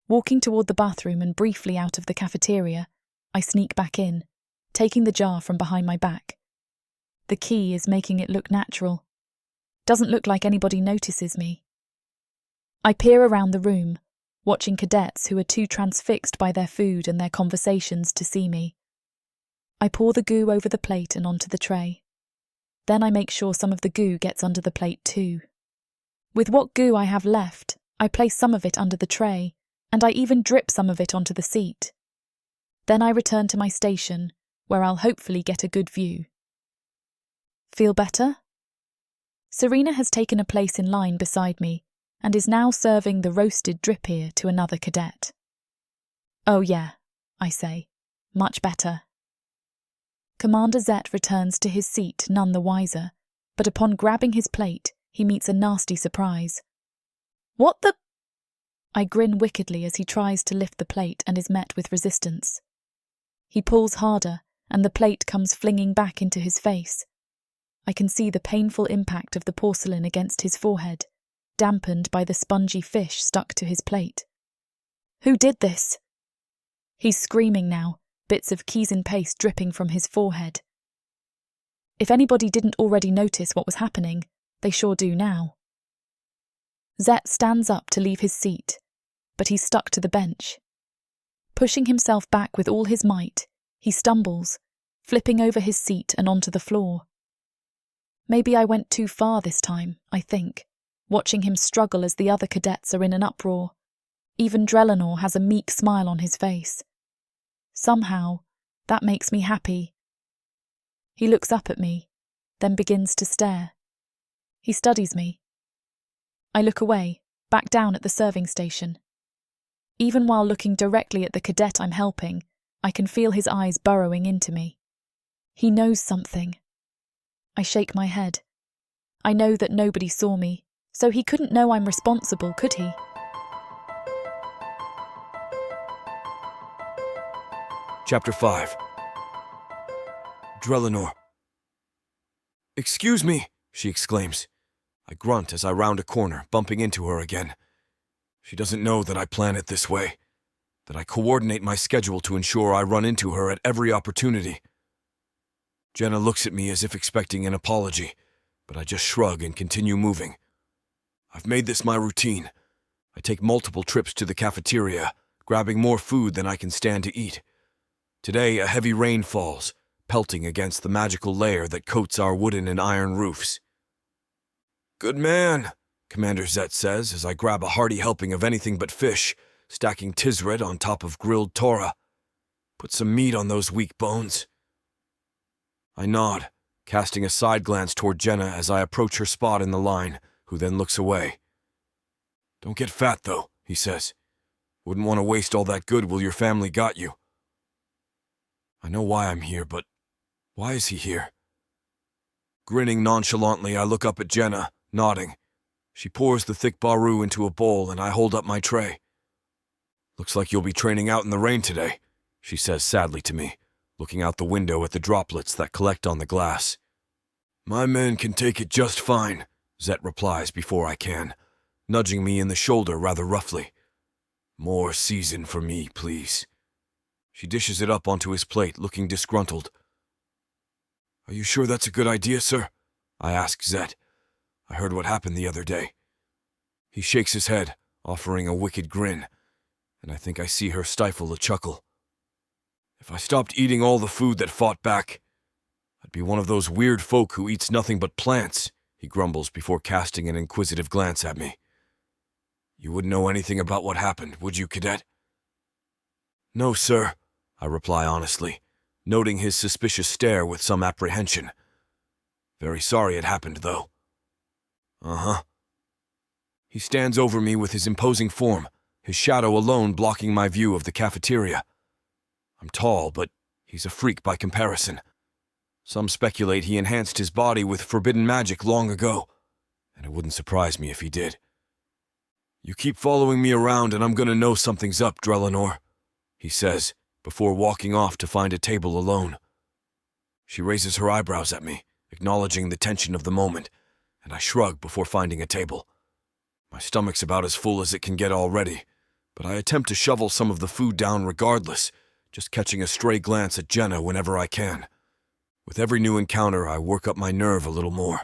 Walking toward the bathroom and briefly out of the cafeteria, I sneak back in, taking the jar from behind my back. The key is making it look natural. Doesn't look like anybody notices me. I peer around the room, watching cadets who are too transfixed by their food and their conversations to see me. I pour the goo over the plate and onto the tray. Then I make sure some of the goo gets under the plate too. With what goo I have left, I place some of it under the tray, and I even drip some of it onto the seat. Then I return to my station, where I'll hopefully get a good view. Feel better? Serena has taken a place in line beside me and is now serving the roasted drip ear to another cadet. Oh yeah, I say, much better. Commander Zet returns to his seat none the wiser, but upon grabbing his plate, he meets a nasty surprise. What the? I grin wickedly as he tries to lift the plate and is met with resistance. He pulls harder, and the plate comes flinging back into his face. I can see the painful impact of the porcelain against his forehead, dampened by the spongy fish stuck to his plate. Who did this? He's screaming now, bits of Kaizen paste dripping from his forehead. If anybody didn't already notice what was happening, they sure do now. Zet stands up to leave his seat, but he's stuck to the bench. Pushing himself back with all his might, he stumbles, flipping over his seat and onto the floor. Maybe I went too far this time, I think, watching him struggle as the other cadets are in an uproar. Even Drelenor has a meek smile on his face. Somehow, that makes me happy. He looks up at me, then begins to stare. He studies me. I look away, back down at the serving station. Even while looking directly at the cadet I'm helping, I can feel his eyes burrowing into me. He knows something. I shake my head. I know that nobody saw me, so he couldn't know I'm responsible, could he? Chapter 5. Drelenor. Excuse me, she exclaims. I grunt as I round a corner, bumping into her again. She doesn't know that I plan it this way, that I coordinate my schedule to ensure I run into her at every opportunity. Jenna looks at me as if expecting an apology, but I just shrug and continue moving. I've made this my routine. I take multiple trips to the cafeteria, grabbing more food than I can stand to eat. Today, a heavy rain falls, pelting against the magical layer that coats our wooden and iron roofs. Good man, Commander Zet says as I grab a hearty helping of anything but fish, stacking Tisret on top of grilled Torah. Put some meat on those weak bones. I nod, casting a side glance toward Jenna as I approach her spot in the line, who then looks away. Don't get fat, though, he says. Wouldn't want to waste all that goodwill your family got you. I know why I'm here, but why is he here? Grinning nonchalantly, I look up at Jenna, nodding. She pours the thick baru into a bowl, and I hold up my tray. Looks like you'll be training out in the rain today, she says sadly to me, looking out the window at the droplets that collect on the glass. My men can take it just fine, Zet replies before I can, nudging me in the shoulder rather roughly. More season for me, please. She dishes it up onto his plate, looking disgruntled. Are you sure that's a good idea, sir? I ask Zet. I heard what happened the other day. He shakes his head, offering a wicked grin, and I think I see her stifle a chuckle. If I stopped eating all the food that fought back, I'd be one of those weird folk who eats nothing but plants, he grumbles before casting an inquisitive glance at me. You wouldn't know anything about what happened, would you, cadet? No, sir, I reply honestly, noting his suspicious stare with some apprehension. Very sorry it happened, though. Uh-huh. He stands over me with his imposing form, his shadow alone blocking my view of the cafeteria. I'm tall, but he's a freak by comparison. Some speculate he enhanced his body with forbidden magic long ago, and it wouldn't surprise me if he did. You keep following me around and I'm gonna know something's up, Drelinor, he says, before walking off to find a table alone. She raises her eyebrows at me, acknowledging the tension of the moment, and I shrug before finding a table. My stomach's about as full as it can get already, but I attempt to shovel some of the food down regardless, just catching a stray glance at Jenna whenever I can. With every new encounter, I work up my nerve a little more.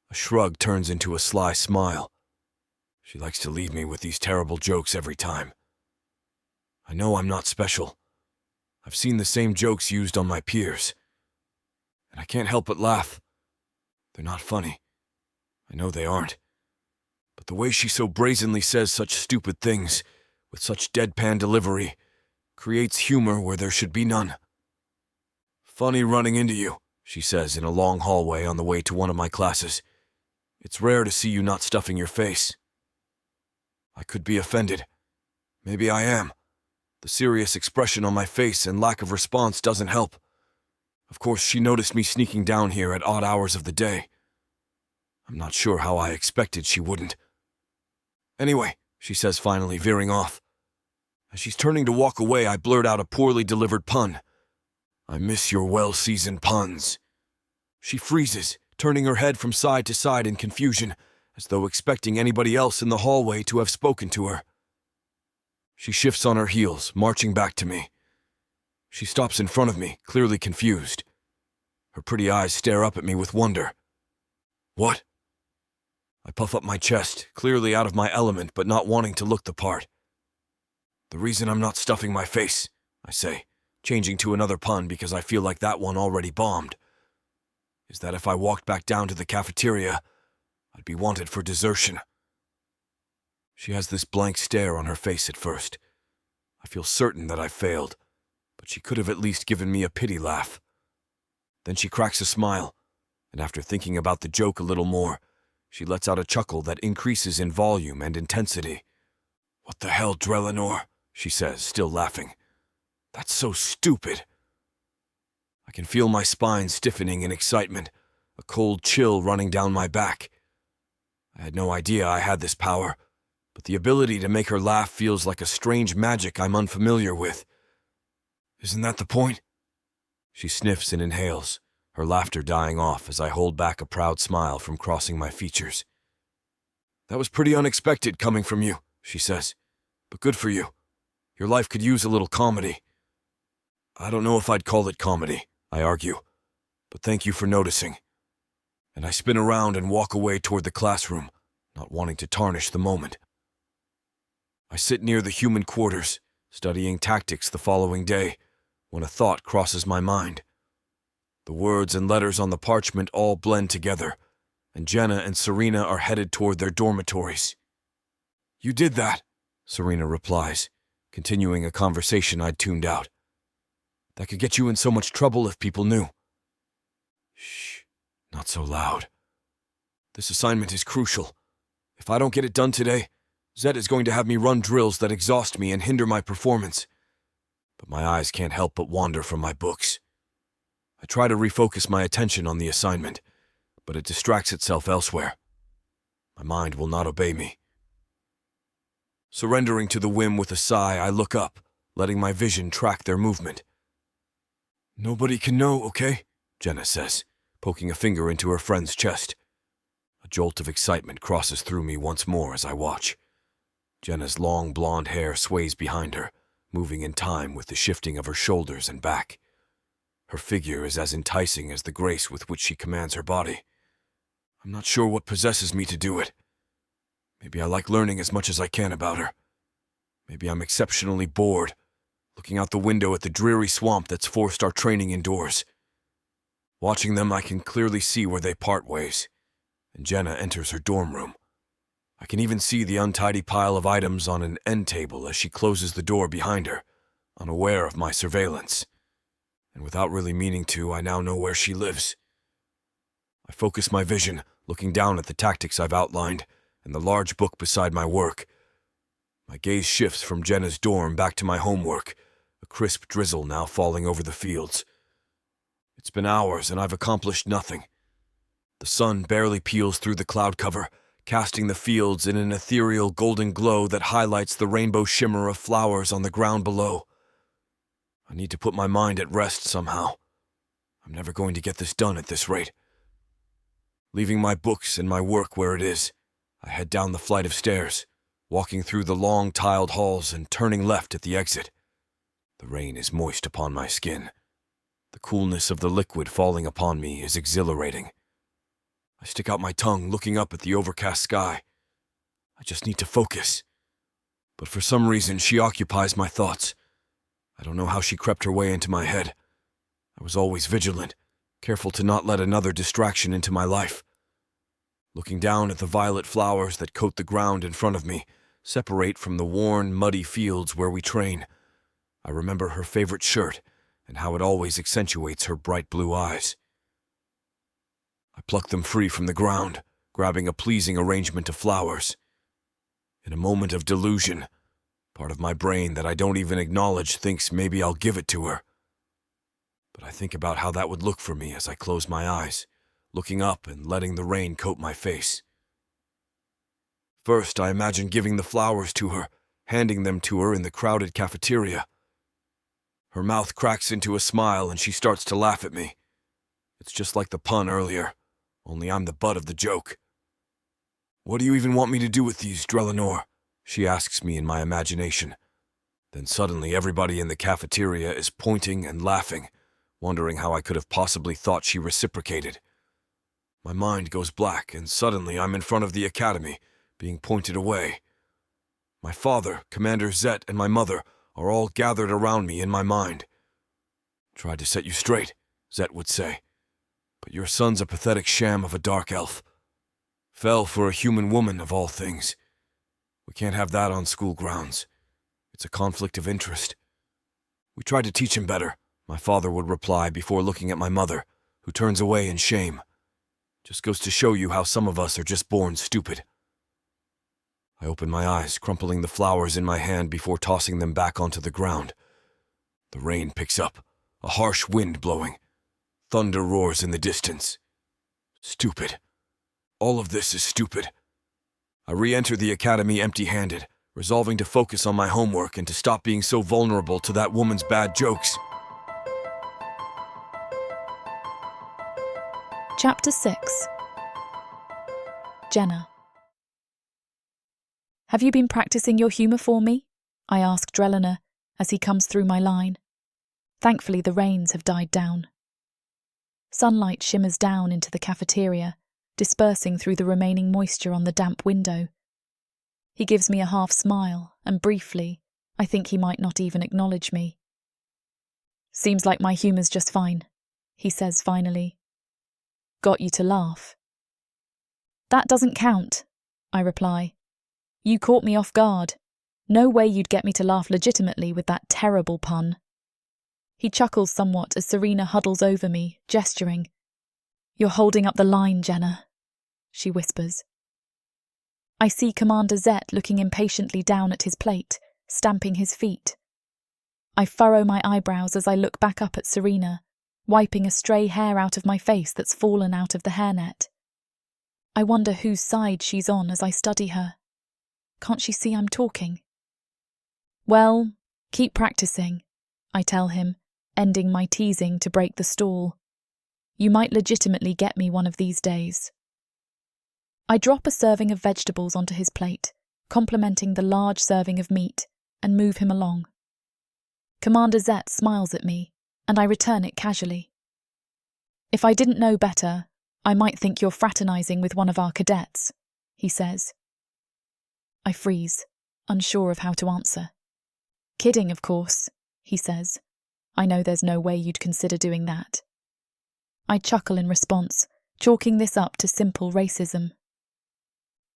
A shrug turns into a sly smile. She likes to leave me with these terrible jokes every time. I know I'm not special. I've seen the same jokes used on my peers, and I can't help but laugh. They're not funny. I know they aren't. But the way she so brazenly says such stupid things, with such deadpan delivery, creates humor where there should be none. Funny running into you, she says in a long hallway on the way to one of my classes. It's rare to see you not stuffing your face. I could be offended. Maybe I am. The serious expression on my face and lack of response doesn't help. Of course, she noticed me sneaking down here at odd hours of the day. I'm not sure how I expected she wouldn't. Anyway, she says finally, veering off. As she's turning to walk away, I blurt out a poorly delivered pun. I miss your well-seasoned puns. She freezes, turning her head from side to side in confusion, as though expecting anybody else in the hallway to have spoken to her. She shifts on her heels, marching back to me. She stops in front of me, clearly confused. Her pretty eyes stare up at me with wonder. What? I puff up my chest, clearly out of my element but not wanting to look the part. The reason I'm not stuffing my face, I say, changing to another pun because I feel like that one already bombed, is that if I walked back down to the cafeteria, I'd be wanted for desertion. She has this blank stare on her face at first. I feel certain that I failed, but she could have at least given me a pity laugh. Then she cracks a smile, and after thinking about the joke a little more, she lets out a chuckle that increases in volume and intensity. What the hell, Drelinor? She says, still laughing. That's so stupid. I can feel my spine stiffening in excitement, a cold chill running down my back. I had no idea I had this power, but the ability to make her laugh feels like a strange magic I'm unfamiliar with. Isn't that the point? She sniffs and inhales, her laughter dying off as I hold back a proud smile from crossing my features. That was pretty unexpected coming from you, she says, but good for you. Your life could use a little comedy. I don't know if I'd call it comedy, I argue, but thank you for noticing. And I spin around and walk away toward the classroom, not wanting to tarnish the moment. I sit near the human quarters, studying tactics the following day, when a thought crosses my mind. The words and letters on the parchment all blend together, and Jenna and Serena are headed toward their dormitories. You did that, Serena replies, continuing a conversation I'd tuned out. That could get you in so much trouble if people knew. Shh, not so loud. This assignment is crucial. If I don't get it done today, Zed is going to have me run drills that exhaust me and hinder my performance. But my eyes can't help but wander from my books. I try to refocus my attention on the assignment, but it distracts itself elsewhere. My mind will not obey me. Surrendering to the whim with a sigh, I look up, letting my vision track their movement. "Nobody can know, okay?" Jenna says, poking a finger into her friend's chest. A jolt of excitement crosses through me once more as I watch. Jenna's long blonde hair sways behind her, moving in time with the shifting of her shoulders and back. Her figure is as enticing as the grace with which she commands her body. I'm not sure what possesses me to do it. Maybe I like learning as much as I can about her. Maybe I'm exceptionally bored, looking out the window at the dreary swamp that's forced our training indoors. Watching them, I can clearly see where they part ways, and Jenna enters her dorm room. I can even see the untidy pile of items on an end table as she closes the door behind her, unaware of my surveillance. And without really meaning to, I now know where she lives. I focus my vision, looking down at the tactics I've outlined and the large book beside my work. My gaze shifts from Jenna's dorm back to my homework, a crisp drizzle now falling over the fields. It's been hours and I've accomplished nothing. The sun barely peels through the cloud cover, casting the fields in an ethereal golden glow that highlights the rainbow shimmer of flowers on the ground below. I need to put my mind at rest somehow. I'm never going to get this done at this rate. Leaving my books and my work where it is, I head down the flight of stairs, walking through the long tiled halls and turning left at the exit. The rain is moist upon my skin. The coolness of the liquid falling upon me is exhilarating. I stick out my tongue, looking up at the overcast sky. I just need to focus. But for some reason, she occupies my thoughts. I don't know how she crept her way into my head. I was always vigilant, careful to not let another distraction into my life. Looking down at the violet flowers that coat the ground in front of me, separate from the worn, muddy fields where we train, I remember her favorite shirt and how it always accentuates her bright blue eyes. I pluck them free from the ground, grabbing a pleasing arrangement of flowers. In a moment of delusion, part of my brain that I don't even acknowledge thinks maybe I'll give it to her. But I think about how that would look for me as I close my eyes, looking up and letting the rain coat my face. First, I imagine giving the flowers to her, handing them to her in the crowded cafeteria. Her mouth cracks into a smile and she starts to laugh at me. It's just like the pun earlier, only I'm the butt of the joke. "What do you even want me to do with these, Drelinor?" she asks me in my imagination. Then suddenly everybody in the cafeteria is pointing and laughing, wondering how I could have possibly thought she reciprocated. My mind goes black, and suddenly I'm in front of the academy, being pointed away. My father, Commander Zet, and my mother are all gathered around me in my mind. "Tried to set you straight," Zet would say. "But your son's a pathetic sham of a dark elf. Fell for a human woman, of all things. We can't have that on school grounds. It's a conflict of interest." "We tried to teach him better," my father would reply before looking at my mother, who turns away in shame. "Just goes to show you how some of us are just born stupid." I open my eyes, crumpling the flowers in my hand before tossing them back onto the ground. The rain picks up, a harsh wind blowing. Thunder roars in the distance. Stupid. All of this is stupid. I re-enter the academy empty-handed, resolving to focus on my homework and to stop being so vulnerable to that woman's bad jokes. Chapter 6. Jenna. "Have you been practicing your humour for me?" I ask Drelliner as he comes through my line. Thankfully, the rains have died down. Sunlight shimmers down into the cafeteria, dispersing through the remaining moisture on the damp window. He gives me a half smile, and briefly, I think he might not even acknowledge me. "Seems like my humour's just fine," he says finally. "Got you to laugh." "That doesn't count," I reply. "You caught me off guard. No way you'd get me to laugh legitimately with that terrible pun." He chuckles somewhat as Serena huddles over me, gesturing. "You're holding up the line, Jenna," she whispers. I see Commander Zet looking impatiently down at his plate, stamping his feet. I furrow my eyebrows as I look back up at Serena, wiping a stray hair out of my face that's fallen out of the hairnet. I wonder whose side she's on as I study her. Can't she see I'm talking? Well, keep practicing, I tell him, ending my teasing to break the stall. You might legitimately get me one of these days. I drop a serving of vegetables onto his plate, complimenting the large serving of meat, and move him along. Commander Zet smiles at me, and I return it casually. If I didn't know better, I might think you're fraternizing with one of our cadets, he says. I freeze, unsure of how to answer. Kidding, of course, he says. I know there's no way you'd consider doing that. I chuckle in response, chalking this up to simple racism.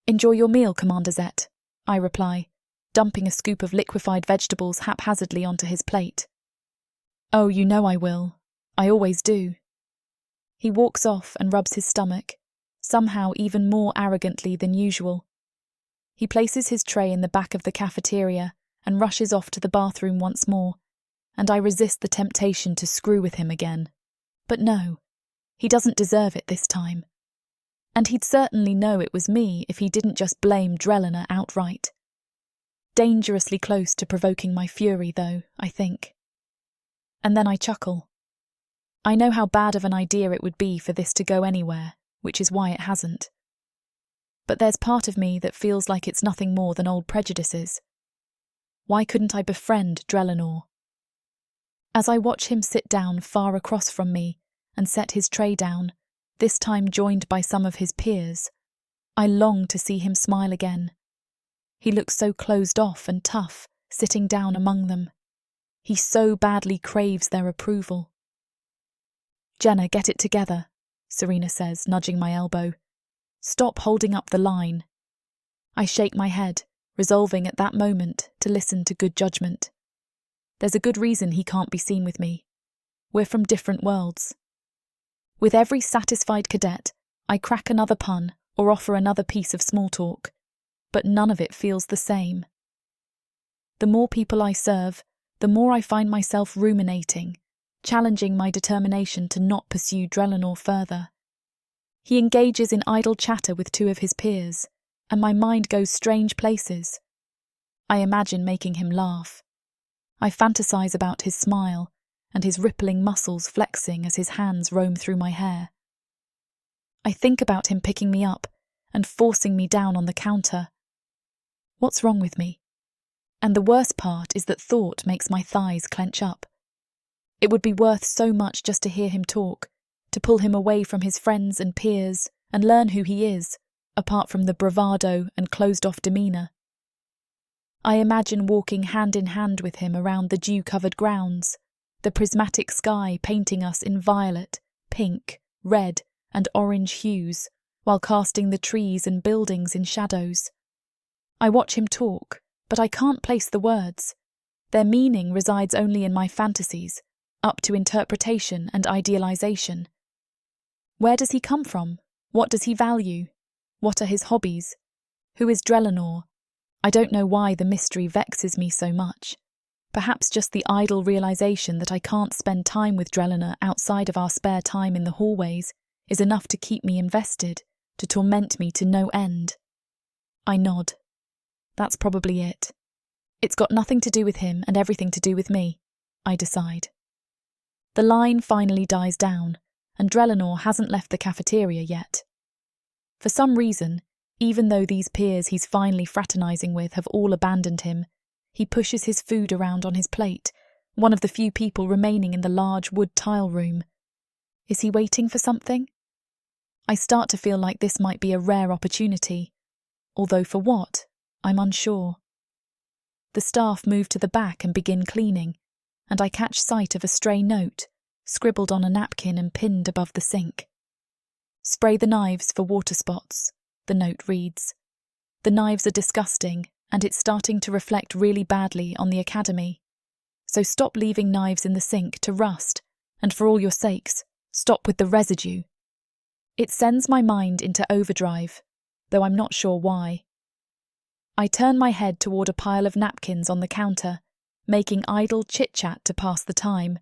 Enjoy your meal, Commander Zet, I reply, dumping a scoop of liquefied vegetables haphazardly onto his plate. Oh, you know I will. I always do. He walks off and rubs his stomach, somehow even more arrogantly than usual. He places his tray in the back of the cafeteria and rushes off to the bathroom once more, and I resist the temptation to screw with him again. But no, he doesn't deserve it this time. And he'd certainly know it was me if he didn't just blame Drelliner outright. Dangerously close to provoking my fury, though, I think. And then I chuckle. I know how bad of an idea it would be for this to go anywhere, which is why it hasn't. But there's part of me that feels like it's nothing more than old prejudices. Why couldn't I befriend Drelliner? As I watch him sit down far across from me and set his tray down, this time joined by some of his peers, I long to see him smile again. He looks so closed off and tough, sitting down among them. He so badly craves their approval. Jenna, get it together, Serena says, nudging my elbow. Stop holding up the line. I shake my head, resolving at that moment to listen to good judgment. There's a good reason he can't be seen with me. We're from different worlds. With every satisfied cadet, I crack another pun or offer another piece of small talk, but none of it feels the same. The more people I serve, the more I find myself ruminating, challenging my determination to not pursue Drelliner further. He engages in idle chatter with two of his peers, and my mind goes strange places. I imagine making him laugh. I fantasize about his smile and his rippling muscles flexing as his hands roam through my hair. I think about him picking me up and forcing me down on the counter. What's wrong with me? And the worst part is that thought makes my thighs clench up. It would be worth so much just to hear him talk, to pull him away from his friends and peers and learn who he is, apart from the bravado and closed-off demeanour. I imagine walking hand in hand with him around the dew-covered grounds, the prismatic sky painting us in violet, pink, red and orange hues, while casting the trees and buildings in shadows. I watch him talk, but I can't place the words. Their meaning resides only in my fantasies, up to interpretation and idealization. Where does he come from? What does he value? What are his hobbies? Who is Drelliner? I don't know why the mystery vexes me so much. Perhaps just the idle realization that I can't spend time with Drelliner outside of our spare time in the hallways is enough to keep me invested, to torment me to no end. I nod. That's probably it. It's got nothing to do with him and everything to do with me, I decide. The line finally dies down, and Drelliner hasn't left the cafeteria yet. For some reason, even though these peers he's finally fraternizing with have all abandoned him, he pushes his food around on his plate, one of the few people remaining in the large wood tile room. Is he waiting for something? I start to feel like this might be a rare opportunity, although for what, I'm unsure. The staff move to the back and begin cleaning, and I catch sight of a stray note, scribbled on a napkin and pinned above the sink. Spray the knives for water spots, the note reads. The knives are disgusting, and it's starting to reflect really badly on the academy. So stop leaving knives in the sink to rust, and for all your sakes, stop with the residue. It sends my mind into overdrive, though I'm not sure why. I turn my head toward a pile of napkins on the counter, making idle chit-chat to pass the time.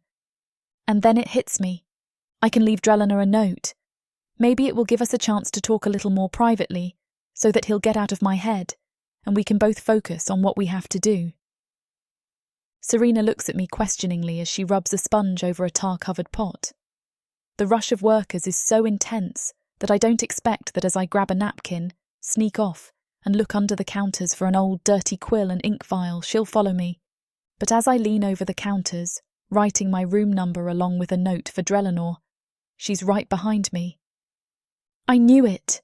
And then it hits me. I can leave Drelliner a note. Maybe it will give us a chance to talk a little more privately, so that he'll get out of my head, and we can both focus on what we have to do. Serena looks at me questioningly as she rubs a sponge over a tar-covered pot. The rush of workers is so intense that I don't expect that as I grab a napkin, sneak off, and look under the counters for an old dirty quill and ink vial, she'll follow me. But as I lean over the counters, writing my room number along with a note for Drelliner, she's right behind me. I knew it!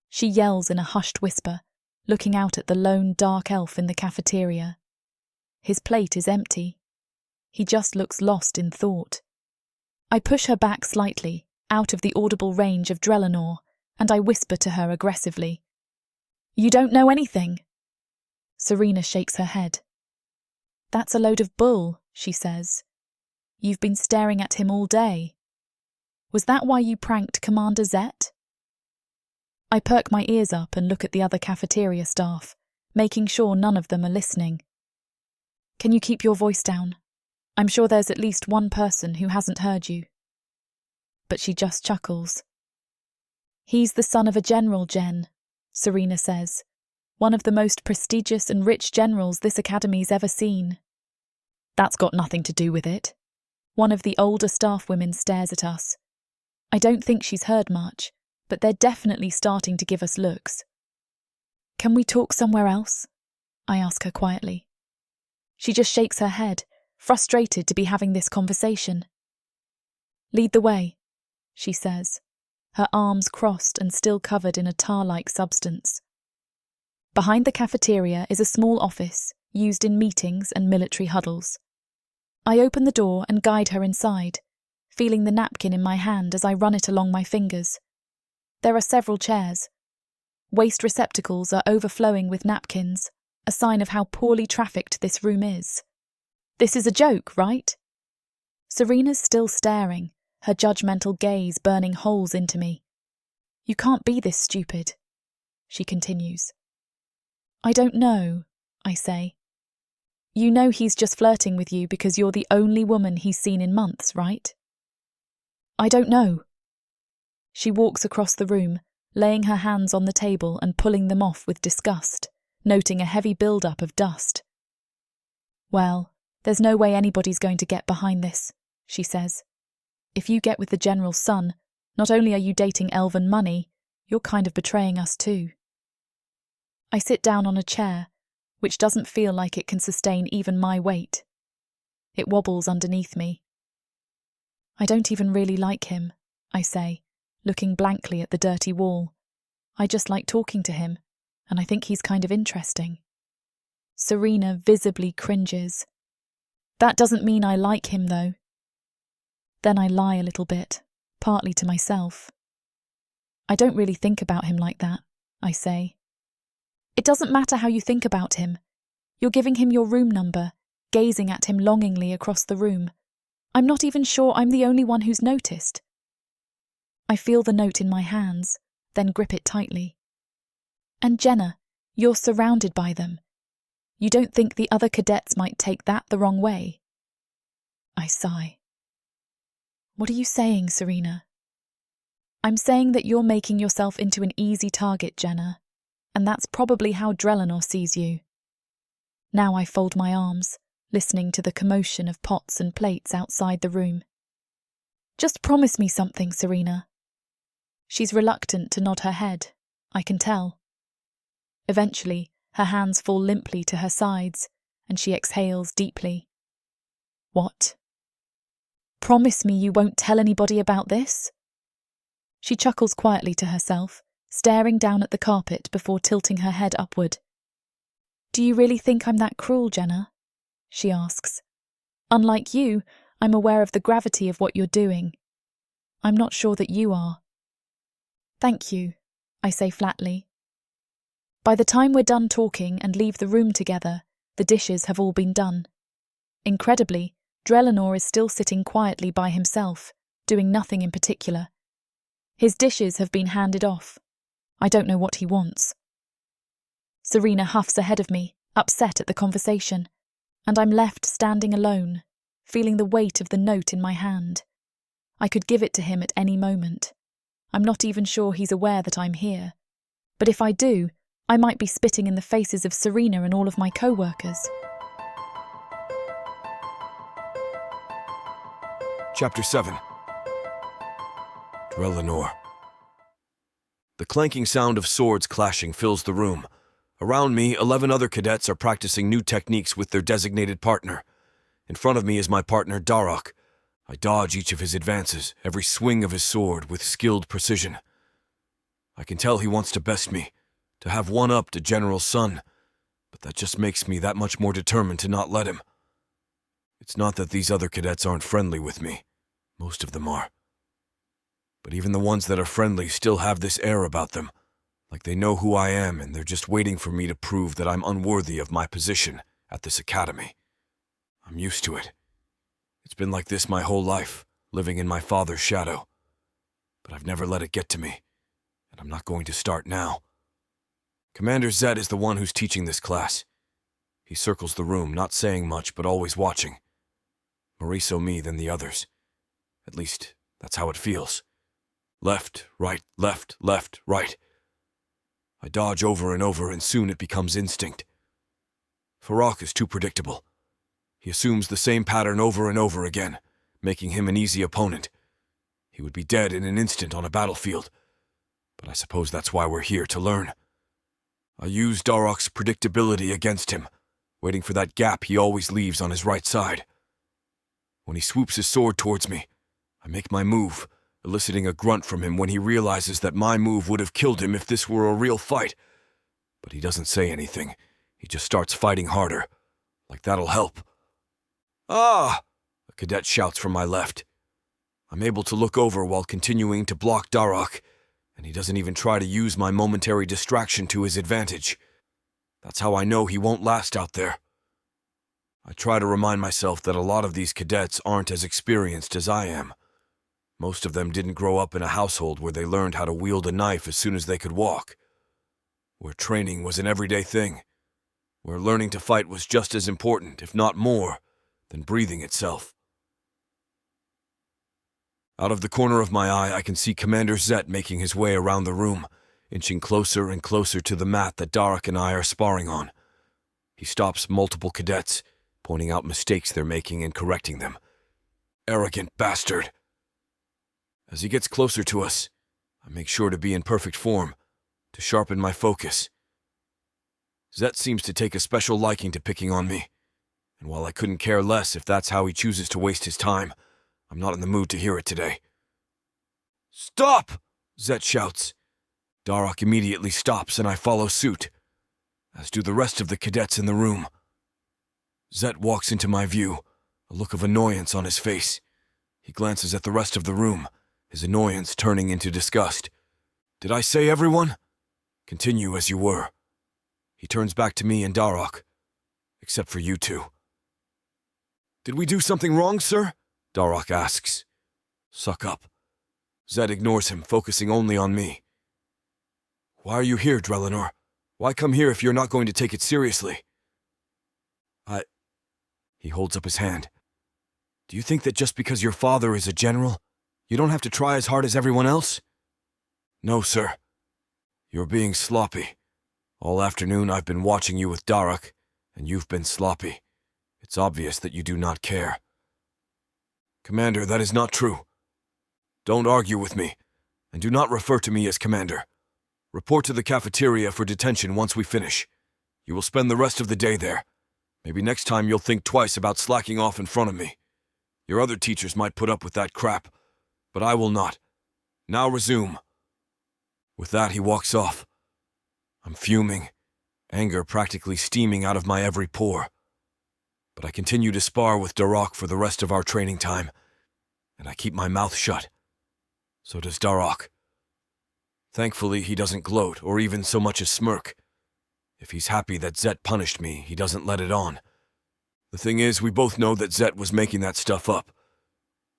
She yells in a hushed whisper, looking out at the lone dark elf in the cafeteria. His plate is empty. He just looks lost in thought. I push her back slightly, out of the audible range of Drelliner, and I whisper to her aggressively. You don't know anything. Serena shakes her head. That's a load of bull, she says. You've been staring at him all day. Was that why you pranked Commander Zet? I perk my ears up and look at the other cafeteria staff, making sure none of them are listening. Can you keep your voice down? I'm sure there's at least one person who hasn't heard you. But she just chuckles. He's the son of a general, Jen, Serena says. One of the most prestigious and rich generals this academy's ever seen. That's got nothing to do with it. One of the older staff women stares at us. I don't think she's heard much, but they're definitely starting to give us looks. Can we talk somewhere else? I ask her quietly. She just shakes her head, frustrated to be having this conversation. Lead the way, she says, her arms crossed and still covered in a tar-like substance. Behind the cafeteria is a small office used in meetings and military huddles. I open the door and guide her inside, feeling the napkin in my hand as I run it along my fingers. There are several chairs. Waste receptacles are overflowing with napkins, a sign of how poorly trafficked this room is. This is a joke, right? Serena's still staring, her judgmental gaze burning holes into me. You can't be this stupid, she continues. I don't know, I say. You know he's just flirting with you because you're the only woman he's seen in months, right? I don't know. She walks across the room, laying her hands on the table and pulling them off with disgust, noting a heavy build-up of dust. Well, there's no way anybody's going to get behind this, she says. If you get with the general's son, not only are you dating elven money, you're kind of betraying us too. I sit down on a chair, which doesn't feel like it can sustain even my weight. It wobbles underneath me. I don't even really like him, I say, looking blankly at the dirty wall. I just like talking to him, and I think he's kind of interesting. Serena visibly cringes. That doesn't mean I like him, though. Then I lie a little bit, partly to myself. I don't really think about him like that, I say. It doesn't matter how you think about him. You're giving him your room number, gazing at him longingly across the room. I'm not even sure I'm the only one who's noticed. I feel the note in my hands, then grip it tightly. And Jenna, you're surrounded by them. You don't think the other cadets might take that the wrong way? I sigh. What are you saying, Serena? I'm saying that you're making yourself into an easy target, Jenna, and that's probably how Drelliner sees you. Now I fold my arms, listening to the commotion of pots and plates outside the room. Just promise me something, Serena. She's reluctant to nod her head, I can tell. Eventually, her hands fall limply to her sides, and she exhales deeply. What? Promise me you won't tell anybody about this? She chuckles quietly to herself, staring down at the carpet before tilting her head upward. Do you really think I'm that cruel, Jenna? She asks. Unlike you, I'm aware of the gravity of what you're doing. I'm not sure that you are. Thank you, I say flatly. By the time we're done talking and leave the room together, the dishes have all been done. Incredibly, Drelliner is still sitting quietly by himself, doing nothing in particular. His dishes have been handed off. I don't know what he wants. Serena huffs ahead of me, upset at the conversation, and I'm left standing alone, feeling the weight of the note in my hand. I could give it to him at any moment. I'm not even sure he's aware that I'm here. But if I do, I might be spitting in the faces of Serena and all of my co-workers. Chapter 7. Eleanor. The clanking sound of swords clashing fills the room. Around me, 11 other cadets are practicing new techniques with their designated partner. In front of me is my partner, Darok. I dodge each of his advances, every swing of his sword with skilled precision. I can tell he wants to best me, to have one up to General's son, but that just makes me that much more determined to not let him. It's not that these other cadets aren't friendly with me. Most of them are. But even the ones that are friendly still have this air about them, like they know who I am and they're just waiting for me to prove that I'm unworthy of my position at this academy. I'm used to it. It's been like this my whole life, living in my father's shadow. But I've never let it get to me, and I'm not going to start now. Commander Zed is the one who's teaching this class. He circles the room, not saying much, but always watching. More so me than the others. At least, that's how it feels. Left, right, right. I dodge over and over, and soon it becomes instinct. Farrakh is too predictable. He assumes the same pattern over and over again, making him an easy opponent. He would be dead in an instant on a battlefield. But I suppose that's why we're here, to learn. I use Darok's predictability against him, waiting for that gap he always leaves on his right side. When he swoops his sword towards me, I make my move, eliciting a grunt from him when he realizes that my move would have killed him if this were a real fight. But he doesn't say anything. He just starts fighting harder. Like that'll help. Ah! A cadet shouts from my left. I'm able to look over while continuing to block Darok, and he doesn't even try to use my momentary distraction to his advantage. That's how I know he won't last out there. I try to remind myself that a lot of these cadets aren't as experienced as I am. Most of them didn't grow up in a household where they learned how to wield a knife as soon as they could walk. Where training was an everyday thing. Where learning to fight was just as important, if not more, than breathing itself. Out of the corner of my eye, I can see Commander Zet making his way around the room, inching closer and closer to the mat that Darok and I are sparring on. He stops multiple cadets, pointing out mistakes they're making and correcting them. Arrogant bastard! As he gets closer to us, I make sure to be in perfect form, to sharpen my focus. Zet seems to take a special liking to picking on me, and while I couldn't care less if that's how he chooses to waste his time, I'm not in the mood to hear it today. Stop! Zet shouts. Darok immediately stops and I follow suit, as do the rest of the cadets in the room. Zet walks into my view, a look of annoyance on his face. He glances at the rest of the room, his annoyance turning into disgust. Did I say everyone? Continue as you were. He turns back to me and Darok, except for you two. Did we do something wrong, sir? Darok asks. Suck up. Zed ignores him, focusing only on me. Why are you here, Eleanor? Why come here if you're not going to take it seriously? He holds up his hand. Do you think that just because your father is a general, you don't have to try as hard as everyone else? No, sir. You're being sloppy. All afternoon I've been watching you with Darok, and you've been sloppy. It's obvious that you do not care. Commander, that is not true. Don't argue with me, and do not refer to me as Commander. Report to the cafeteria for detention once we finish. You will spend the rest of the day there. Maybe next time you'll think twice about slacking off in front of me. Your other teachers might put up with that crap, but I will not. Now resume. With that, he walks off. I'm fuming, anger practically steaming out of my every pore. But I continue to spar with Darok for the rest of our training time, and I keep my mouth shut. So does Darok. Thankfully, he doesn't gloat or even so much as smirk. If he's happy that Zet punished me, he doesn't let it on. The thing is, we both know that Zet was making that stuff up.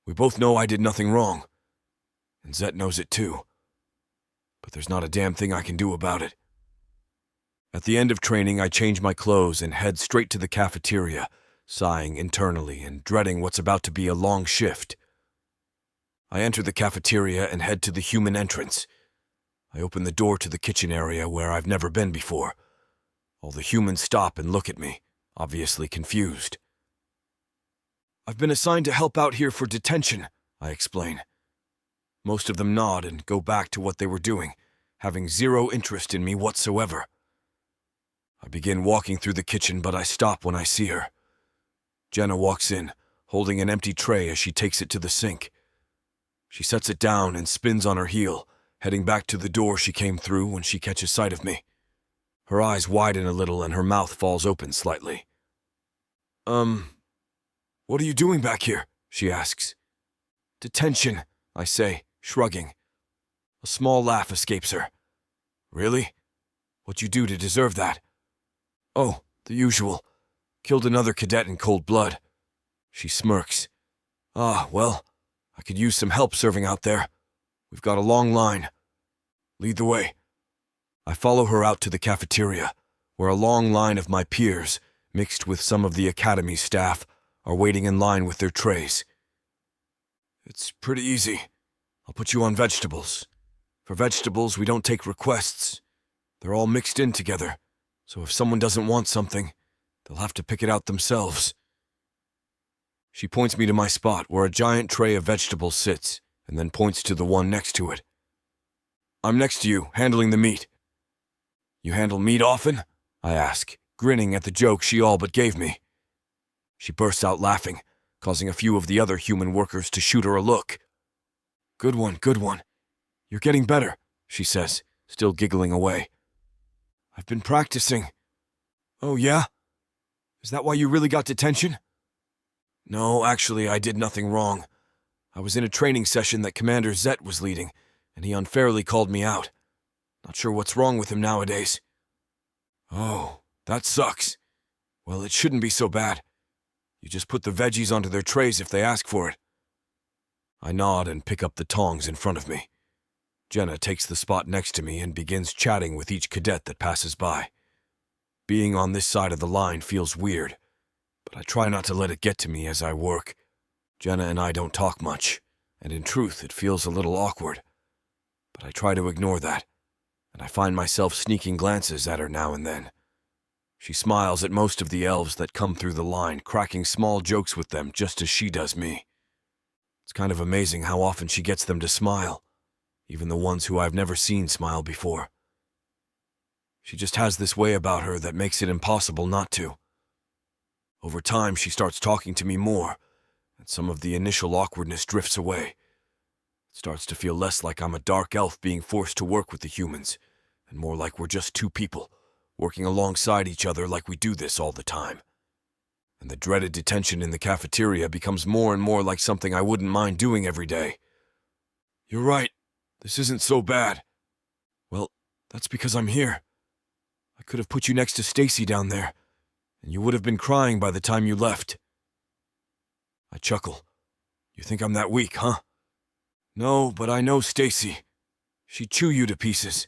We both know I did nothing wrong. And Zet knows it too. But there's not a damn thing I can do about it. At the end of training, I change my clothes and head straight to the cafeteria, sighing internally and dreading what's about to be a long shift. I enter the cafeteria and head to the human entrance. I open the door to the kitchen area where I've never been before. All the humans stop and look at me, obviously confused. "I've been assigned to help out here for detention," I explain. Most of them nod and go back to what they were doing, having zero interest in me whatsoever. I begin walking through the kitchen, but I stop when I see her. Jenna walks in, holding an empty tray as she takes it to the sink. She sets it down and spins on her heel, heading back to the door she came through when she catches sight of me. Her eyes widen a little and her mouth falls open slightly. What are you doing back here?" she asks. "Detention," I say, shrugging. A small laugh escapes her. "Really? What'd you do to deserve that?" "Oh, the usual. Killed another cadet in cold blood." She smirks. "Ah, well, I could use some help serving out there. We've got a long line. Lead the way." I follow her out to the cafeteria, where a long line of my peers, mixed with some of the academy staff, are waiting in line with their trays. "It's pretty easy. I'll put you on vegetables. For vegetables, we don't take requests. They're all mixed in together, so if someone doesn't want something, they'll have to pick it out themselves." She points me to my spot where a giant tray of vegetables sits, and then points to the one next to it. "I'm next to you, handling the meat." "You handle meat often?" I ask, grinning at the joke she all but gave me. She bursts out laughing, causing a few of the other human workers to shoot her a look. Good one. You're getting better," she says, still giggling away. "I've been practicing." "Oh, yeah? Is that why you really got detention?" "No, actually, I did nothing wrong. I was in a training session that Commander Zet was leading, and he unfairly called me out. Not sure what's wrong with him nowadays." "Oh, that sucks. Well, it shouldn't be so bad. You just put the veggies onto their trays if they ask for it." I nod and pick up the tongs in front of me. Jenna takes the spot next to me and begins chatting with each cadet that passes by. Being on this side of the line feels weird, but I try not to let it get to me as I work. Jenna and I don't talk much, and in truth, it feels a little awkward. But I try to ignore that, and I find myself sneaking glances at her now and then. She smiles at most of the elves that come through the line, cracking small jokes with them just as she does me. It's kind of amazing how often she gets them to smile, even the ones who I've never seen smile before. She just has this way about her that makes it impossible not to. Over time, she starts talking to me more, and some of the initial awkwardness drifts away. It starts to feel less like I'm a dark elf being forced to work with the humans, and more like we're just two people, working alongside each other like we do this all the time. And the dreaded detention in the cafeteria becomes more and more like something I wouldn't mind doing every day. "You're right. This isn't so bad." "Well, that's because I'm here. I could have put you next to Stacy down there, and you would have been crying by the time you left." I chuckle. "You think I'm that weak, huh?" "No, but I know Stacy. She'd chew you to pieces.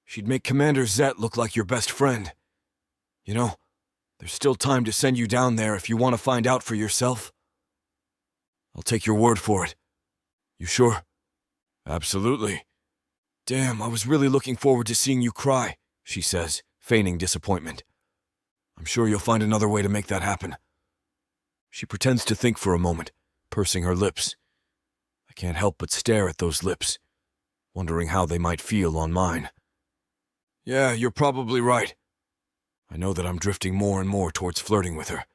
She'd make Commander Zet look like your best friend. You know, there's still time to send you down there if you want to find out for yourself." "I'll take your word for it." "You sure?" "Absolutely." "Damn, I was really looking forward to seeing you cry," she says, feigning disappointment. "I'm sure you'll find another way to make that happen." She pretends to think for a moment, pursing her lips. I can't help but stare at those lips, wondering how they might feel on mine. "Yeah, you're probably right." I know that I'm drifting more and more towards flirting with her,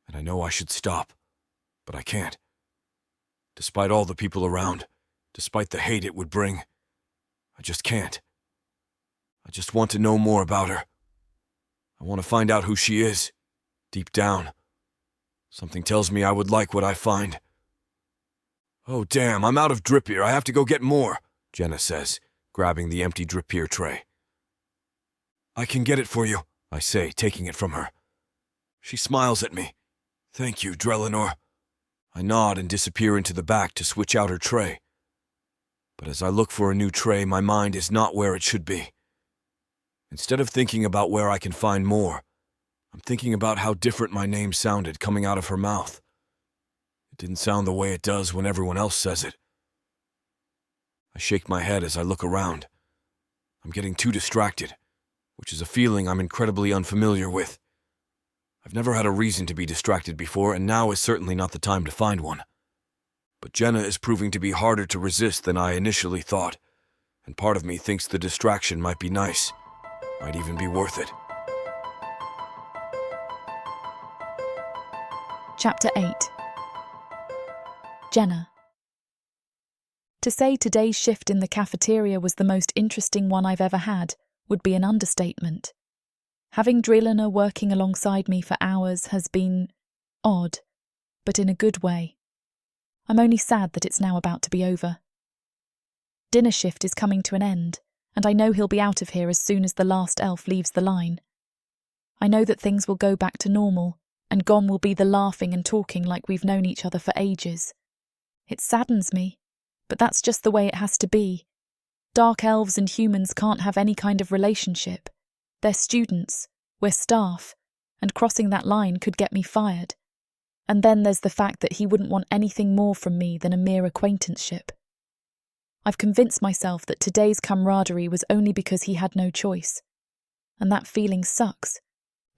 and I know I should stop, but I can't. Despite all the people around, despite the hate it would bring, I just can't. I just want to know more about her. I want to find out who she is, deep down. Something tells me I would like what I find. "Oh, damn, I'm out of drip here. I have to go get more," Jenna says, grabbing the empty drip beer tray. "I can get it for you," I say, taking it from her. She smiles at me. "Thank you, Drelinor." I nod and disappear into the back to switch out her tray. But as I look for a new tray, my mind is not where it should be. Instead of thinking about where I can find more, I'm thinking about how different my name sounded coming out of her mouth. It didn't sound the way it does when everyone else says it. I shake my head as I look around. I'm getting too distracted, which is a feeling I'm incredibly unfamiliar with. I've never had a reason to be distracted before, and now is certainly not the time to find one. But Jenna is proving to be harder to resist than I initially thought, and part of me thinks the distraction might be nice, might even be worth it. Chapter 8. Jenna. To say today's shift in the cafeteria was the most interesting one I've ever had would be an understatement. Having Drilliner working alongside me for hours has been odd, but in a good way. I'm only sad that it's now about to be over. Dinner shift is coming to an end, and I know he'll be out of here as soon as the last elf leaves the line. I know that things will go back to normal, and gone will be the laughing and talking like we've known each other for ages. It saddens me, but that's just the way it has to be. Dark elves and humans can't have any kind of relationship. They're students, we're staff, and crossing that line could get me fired. And then there's the fact that he wouldn't want anything more from me than a mere acquaintanceship. I've convinced myself that today's camaraderie was only because he had no choice. And that feeling sucks.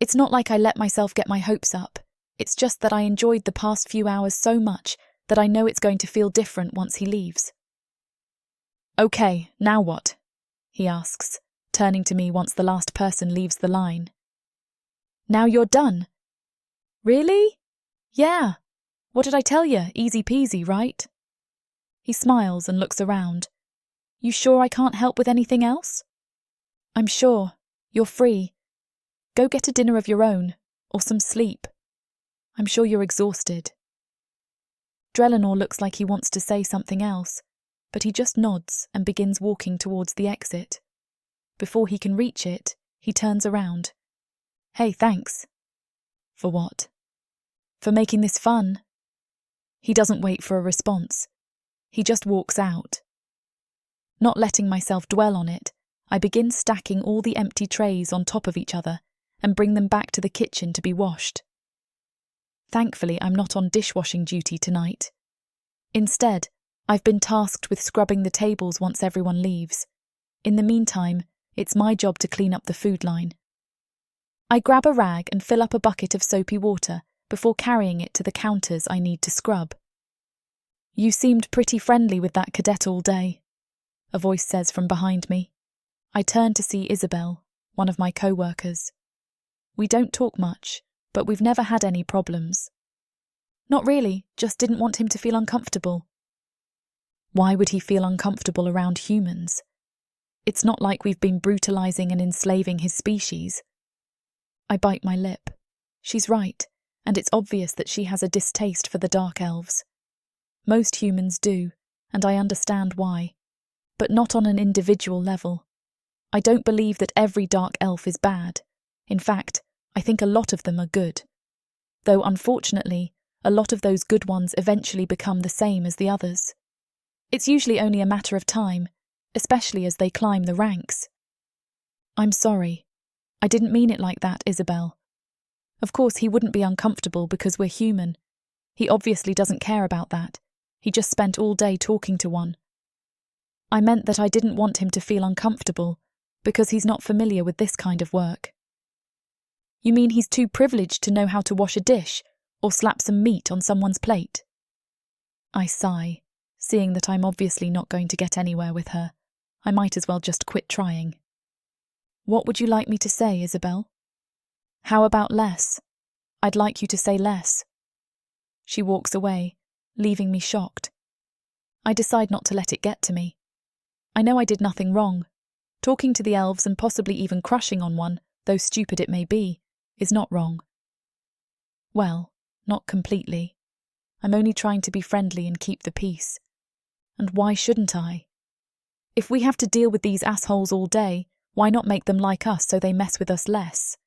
It's not like I let myself get my hopes up. It's just that I enjoyed the past few hours so much that I know it's going to feel different once he leaves. "Okay, now what?" he asks, turning to me once the last person leaves the line. "Now you're done." "Really?" "Yeah. What did I tell you? Easy peasy, right?" He smiles and looks around. "You sure I can't help with anything else?" "I'm sure. You're free. Go get a dinner of your own, or some sleep. I'm sure you're exhausted." Drellnor looks like he wants to say something else, but he just nods and begins walking towards the exit. Before he can reach it, he turns around. "Hey, thanks." "For what?" "For making this fun." He doesn't wait for a response. He just walks out. Not letting myself dwell on it, I begin stacking all the empty trays on top of each other and bring them back to the kitchen to be washed. Thankfully, I'm not on dishwashing duty tonight. Instead, I've been tasked with scrubbing the tables once everyone leaves. In the meantime, it's my job to clean up the food line. I grab a rag and fill up a bucket of soapy water before carrying it to the counters I need to scrub. "You seemed pretty friendly with that cadet all day," a voice says from behind me. I turn to see Isabel, one of my co-workers. We don't talk much, but we've never had any problems. "Not really, just didn't want him to feel uncomfortable." Why would he feel uncomfortable around humans? It's not like we've been brutalizing and enslaving his species. I bite my lip. She's right, and it's obvious that she has a distaste for the dark elves. Most humans do, and I understand why, but not on an individual level. I don't believe that every dark elf is bad. In fact, I think a lot of them are good. Though unfortunately, a lot of those good ones eventually become the same as the others. It's usually only a matter of time, especially as they climb the ranks. "I'm sorry. I didn't mean it like that, Isabel. Of course he wouldn't be uncomfortable because we're human. He obviously doesn't care about that. He just spent all day talking to one. I meant that I didn't want him to feel uncomfortable because he's not familiar with this kind of work." "You mean he's too privileged to know how to wash a dish or slap some meat on someone's plate?" I sigh, seeing that I'm obviously not going to get anywhere with her. I might as well just quit trying. "What would you like me to say, Isabel?" "How about less? I'd like you to say less." She walks away, leaving me shocked. I decide not to let it get to me. I know I did nothing wrong. Talking to the elves and possibly even crushing on one, though stupid it may be, is not wrong. Well, not completely. I'm only trying to be friendly and keep the peace. And why shouldn't I? If we have to deal with these assholes all day, why not make them like us so they mess with us less?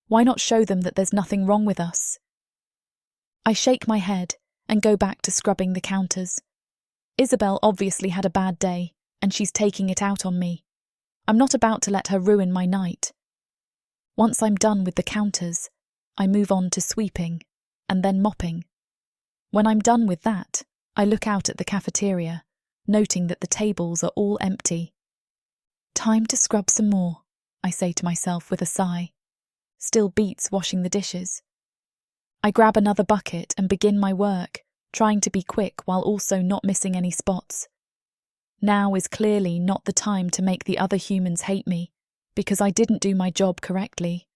Why not show them that there's nothing wrong with us? I shake my head and go back to scrubbing the counters. Isabel obviously had a bad day, and she's taking it out on me. I'm not about to let her ruin my night. Once I'm done with the counters, I move on to sweeping and then mopping. When I'm done with that, I look out at the cafeteria, noting that the tables are all empty. Time to scrub some more, I say to myself with a sigh. Still beats washing the dishes. I grab another bucket and begin my work, trying to be quick while also not missing any spots. Now is clearly not the time to make the other humans hate me, because I didn't do my job correctly.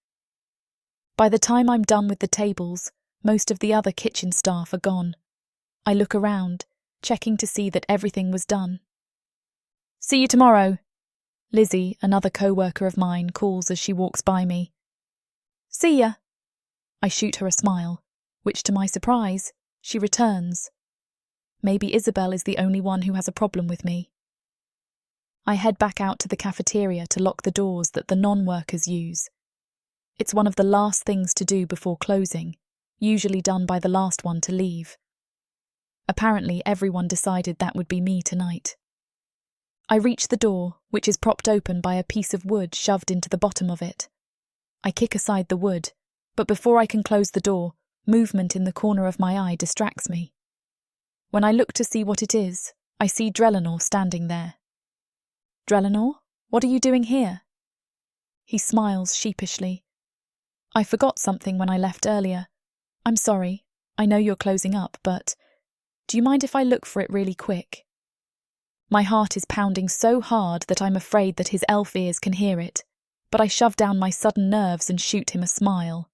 By the time I'm done with the tables, most of the other kitchen staff are gone. I look around, checking to see that everything was done. "See you tomorrow," Lizzie, another co-worker of mine, calls as she walks by me. "See ya." I shoot her a smile, which to my surprise, she returns. Maybe Isabel is the only one who has a problem with me. I head back out to the cafeteria to lock the doors that the non-workers use. It's one of the last things to do before closing, usually done by the last one to leave. Apparently everyone decided that would be me tonight. I reach the door, which is propped open by a piece of wood shoved into the bottom of it. I kick aside the wood, but before I can close the door, movement in the corner of my eye distracts me. When I look to see what it is, I see Drelinor standing there. "Drelinor, what are you doing here?" He smiles sheepishly. "I forgot something when I left earlier. I'm sorry, I know you're closing up, but do you mind if I look for it really quick?" My heart is pounding so hard that I'm afraid that his elf ears can hear it, but I shove down my sudden nerves and shoot him a smile.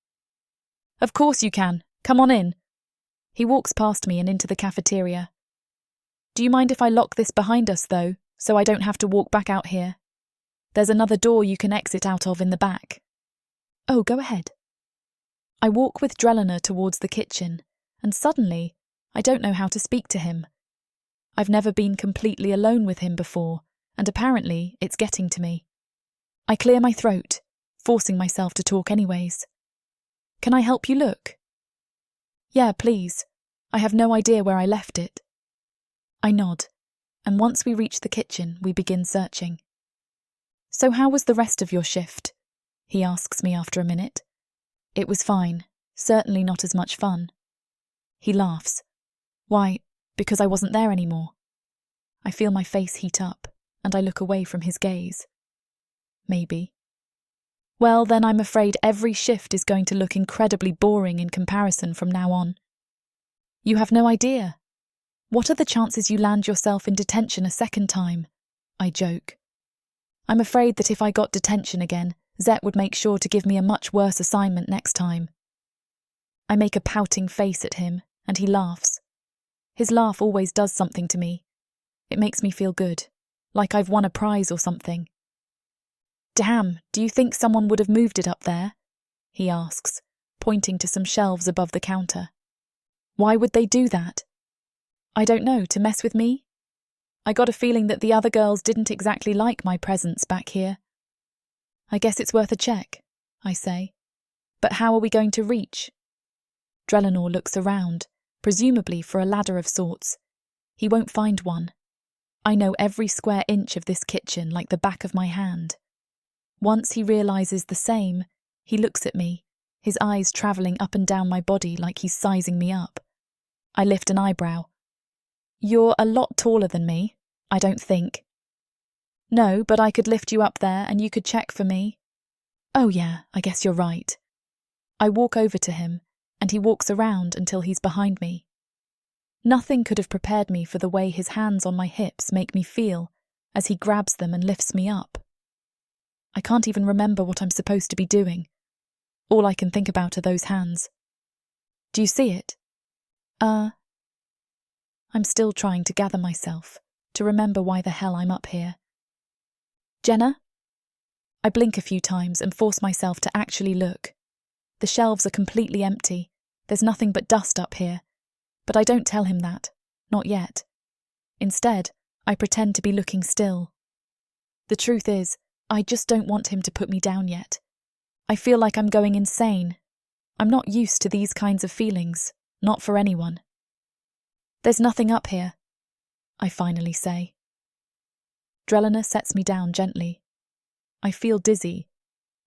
"Of course you can. Come on in." He walks past me and into the cafeteria. "Do you mind if I lock this behind us, though, so I don't have to walk back out here? There's another door you can exit out of in the back." "Oh, go ahead." I walk with Drelinor towards the kitchen, and suddenly, I don't know how to speak to him. I've never been completely alone with him before, and apparently it's getting to me. I clear my throat, forcing myself to talk anyways. "Can I help you look?" "Yeah, please. I have no idea where I left it." I nod, and once we reach the kitchen, we begin searching. "So how was the rest of your shift?" he asks me after a minute. "It was fine, certainly not as much fun." He laughs. "Why, because I wasn't there anymore." I feel my face heat up, and I look away from his gaze. Maybe. "Well, then I'm afraid every shift is going to look incredibly boring in comparison from now on." "You have no idea. What are the chances you land yourself in detention a second time?" I joke. "I'm afraid that if I got detention again, Zet would make sure to give me a much worse assignment next time." I make a pouting face at him, and he laughs. His laugh always does something to me. It makes me feel good, like I've won a prize or something. "Damn, do you think someone would have moved it up there?" he asks, pointing to some shelves above the counter. "Why would they do that?" "I don't know, to mess with me? I got a feeling that the other girls didn't exactly like my presence back here." "I guess it's worth a check," I say. "But how are we going to reach?" Drelinor looks around, presumably for a ladder of sorts. He won't find one. I know every square inch of this kitchen like the back of my hand. Once he realises the same, he looks at me, his eyes travelling up and down my body like he's sizing me up. I lift an eyebrow. "You're a lot taller than me, I don't think." "No, but I could lift you up there and you could check for me." "Oh yeah, I guess you're right." I walk over to him, and he walks around until he's behind me. Nothing could have prepared me for the way his hands on my hips make me feel as he grabs them and lifts me up. I can't even remember what I'm supposed to be doing. All I can think about are those hands. "Do you see it?" I'm still trying to gather myself, to remember why the hell I'm up here. "Jenna?" I blink a few times and force myself to actually look. The shelves are completely empty. There's nothing but dust up here. But I don't tell him that. Not yet. Instead, I pretend to be looking still. The truth is, I just don't want him to put me down yet. I feel like I'm going insane. I'm not used to these kinds of feelings, not for anyone. "There's nothing up here," I finally say. Drelinor sets me down gently. I feel dizzy,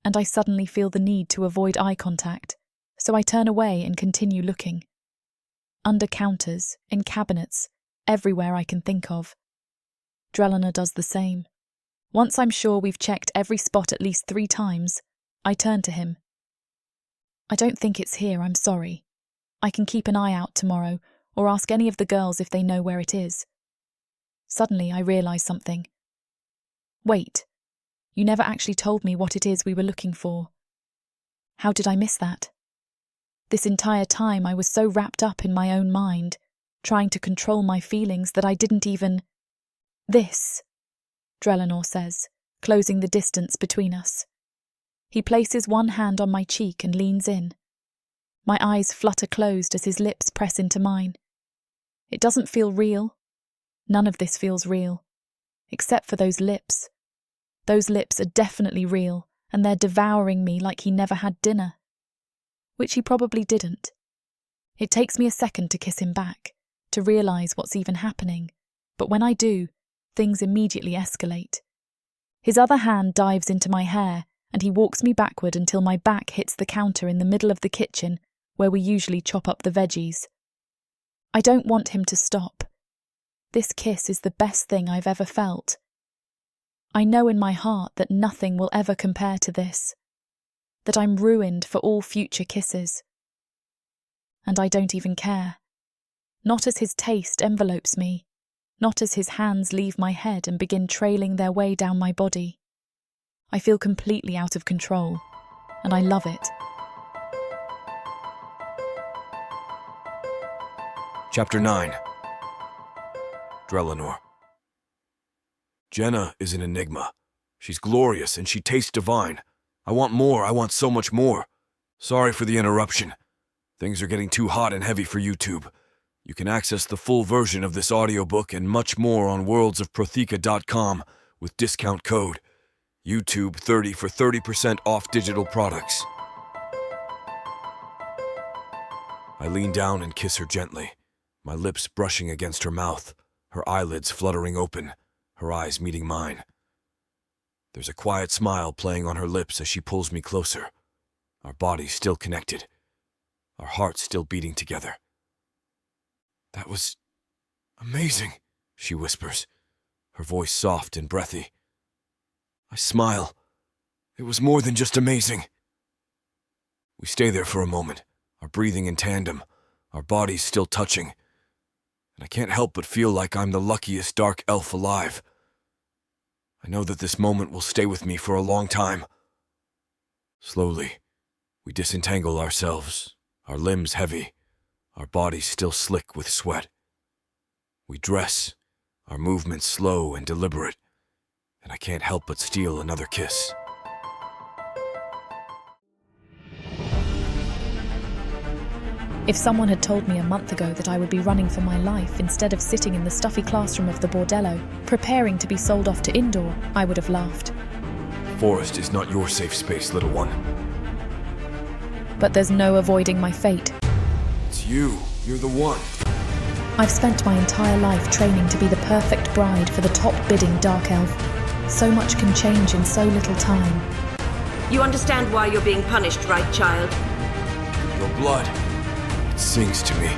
and I suddenly feel the need to avoid eye contact, so I turn away and continue looking. Under counters, in cabinets, everywhere I can think of. Drellner does the same. Once I'm sure we've checked every spot at least 3 times, I turn to him. I don't think it's here, I'm sorry. I can keep an eye out tomorrow, or ask any of the girls if they know where it is. Suddenly I realise something. Wait, you never actually told me what it is we were looking for. How did I miss that? This entire time I was so wrapped up in my own mind, trying to control my feelings that I didn't even... This, Drellner says, closing the distance between us. He places one hand on my cheek and leans in. My eyes flutter closed as his lips press into mine. It doesn't feel real. None of this feels real. Except for those lips. Those lips are definitely real, and they're devouring me like he never had dinner. Which he probably didn't. It takes me a second to kiss him back, to realise what's even happening, but when I do, things immediately escalate. His other hand dives into my hair, and he walks me backward until my back hits the counter in the middle of the kitchen, where we usually chop up the veggies. I don't want him to stop. This kiss is the best thing I've ever felt. I know in my heart that nothing will ever compare to this, that I'm ruined for all future kisses. And I don't even care. Not as his taste envelopes me, not as his hands leave my head and begin trailing their way down my body. I feel completely out of control, and I love it. Chapter 9. Drellner. Jenna is an enigma. She's glorious and she tastes divine. I want more, I want so much more. Sorry for the interruption. Things are getting too hot and heavy for YouTube. You can access the full version of this audiobook and much more on worldsofprothika.com with discount code YouTube30 for 30% off digital products. I lean down and kiss her gently, my lips brushing against her mouth, her eyelids fluttering open, her eyes meeting mine. There's a quiet smile playing on her lips as she pulls me closer, our bodies still connected, our hearts still beating together. "That was amazing," she whispers, her voice soft and breathy. I smile. It was more than just amazing. We stay there for a moment, our breathing in tandem, our bodies still touching, and I can't help but feel like I'm the luckiest dark elf alive. I know that this moment will stay with me for a long time. Slowly, we disentangle ourselves, our limbs heavy, our bodies still slick with sweat. We dress, our movements slow and deliberate, and I can't help but steal another kiss. If someone had told me a month ago that I would be running for my life instead of sitting in the stuffy classroom of the bordello, preparing to be sold off to indoor, I would have laughed. Forest is not your safe space, little one. But there's no avoiding my fate. It's you. You're the one. I've spent my entire life training to be the perfect bride for the top bidding dark elf. So much can change in so little time. You understand why you're being punished, right, child? Your blood. It sings to me.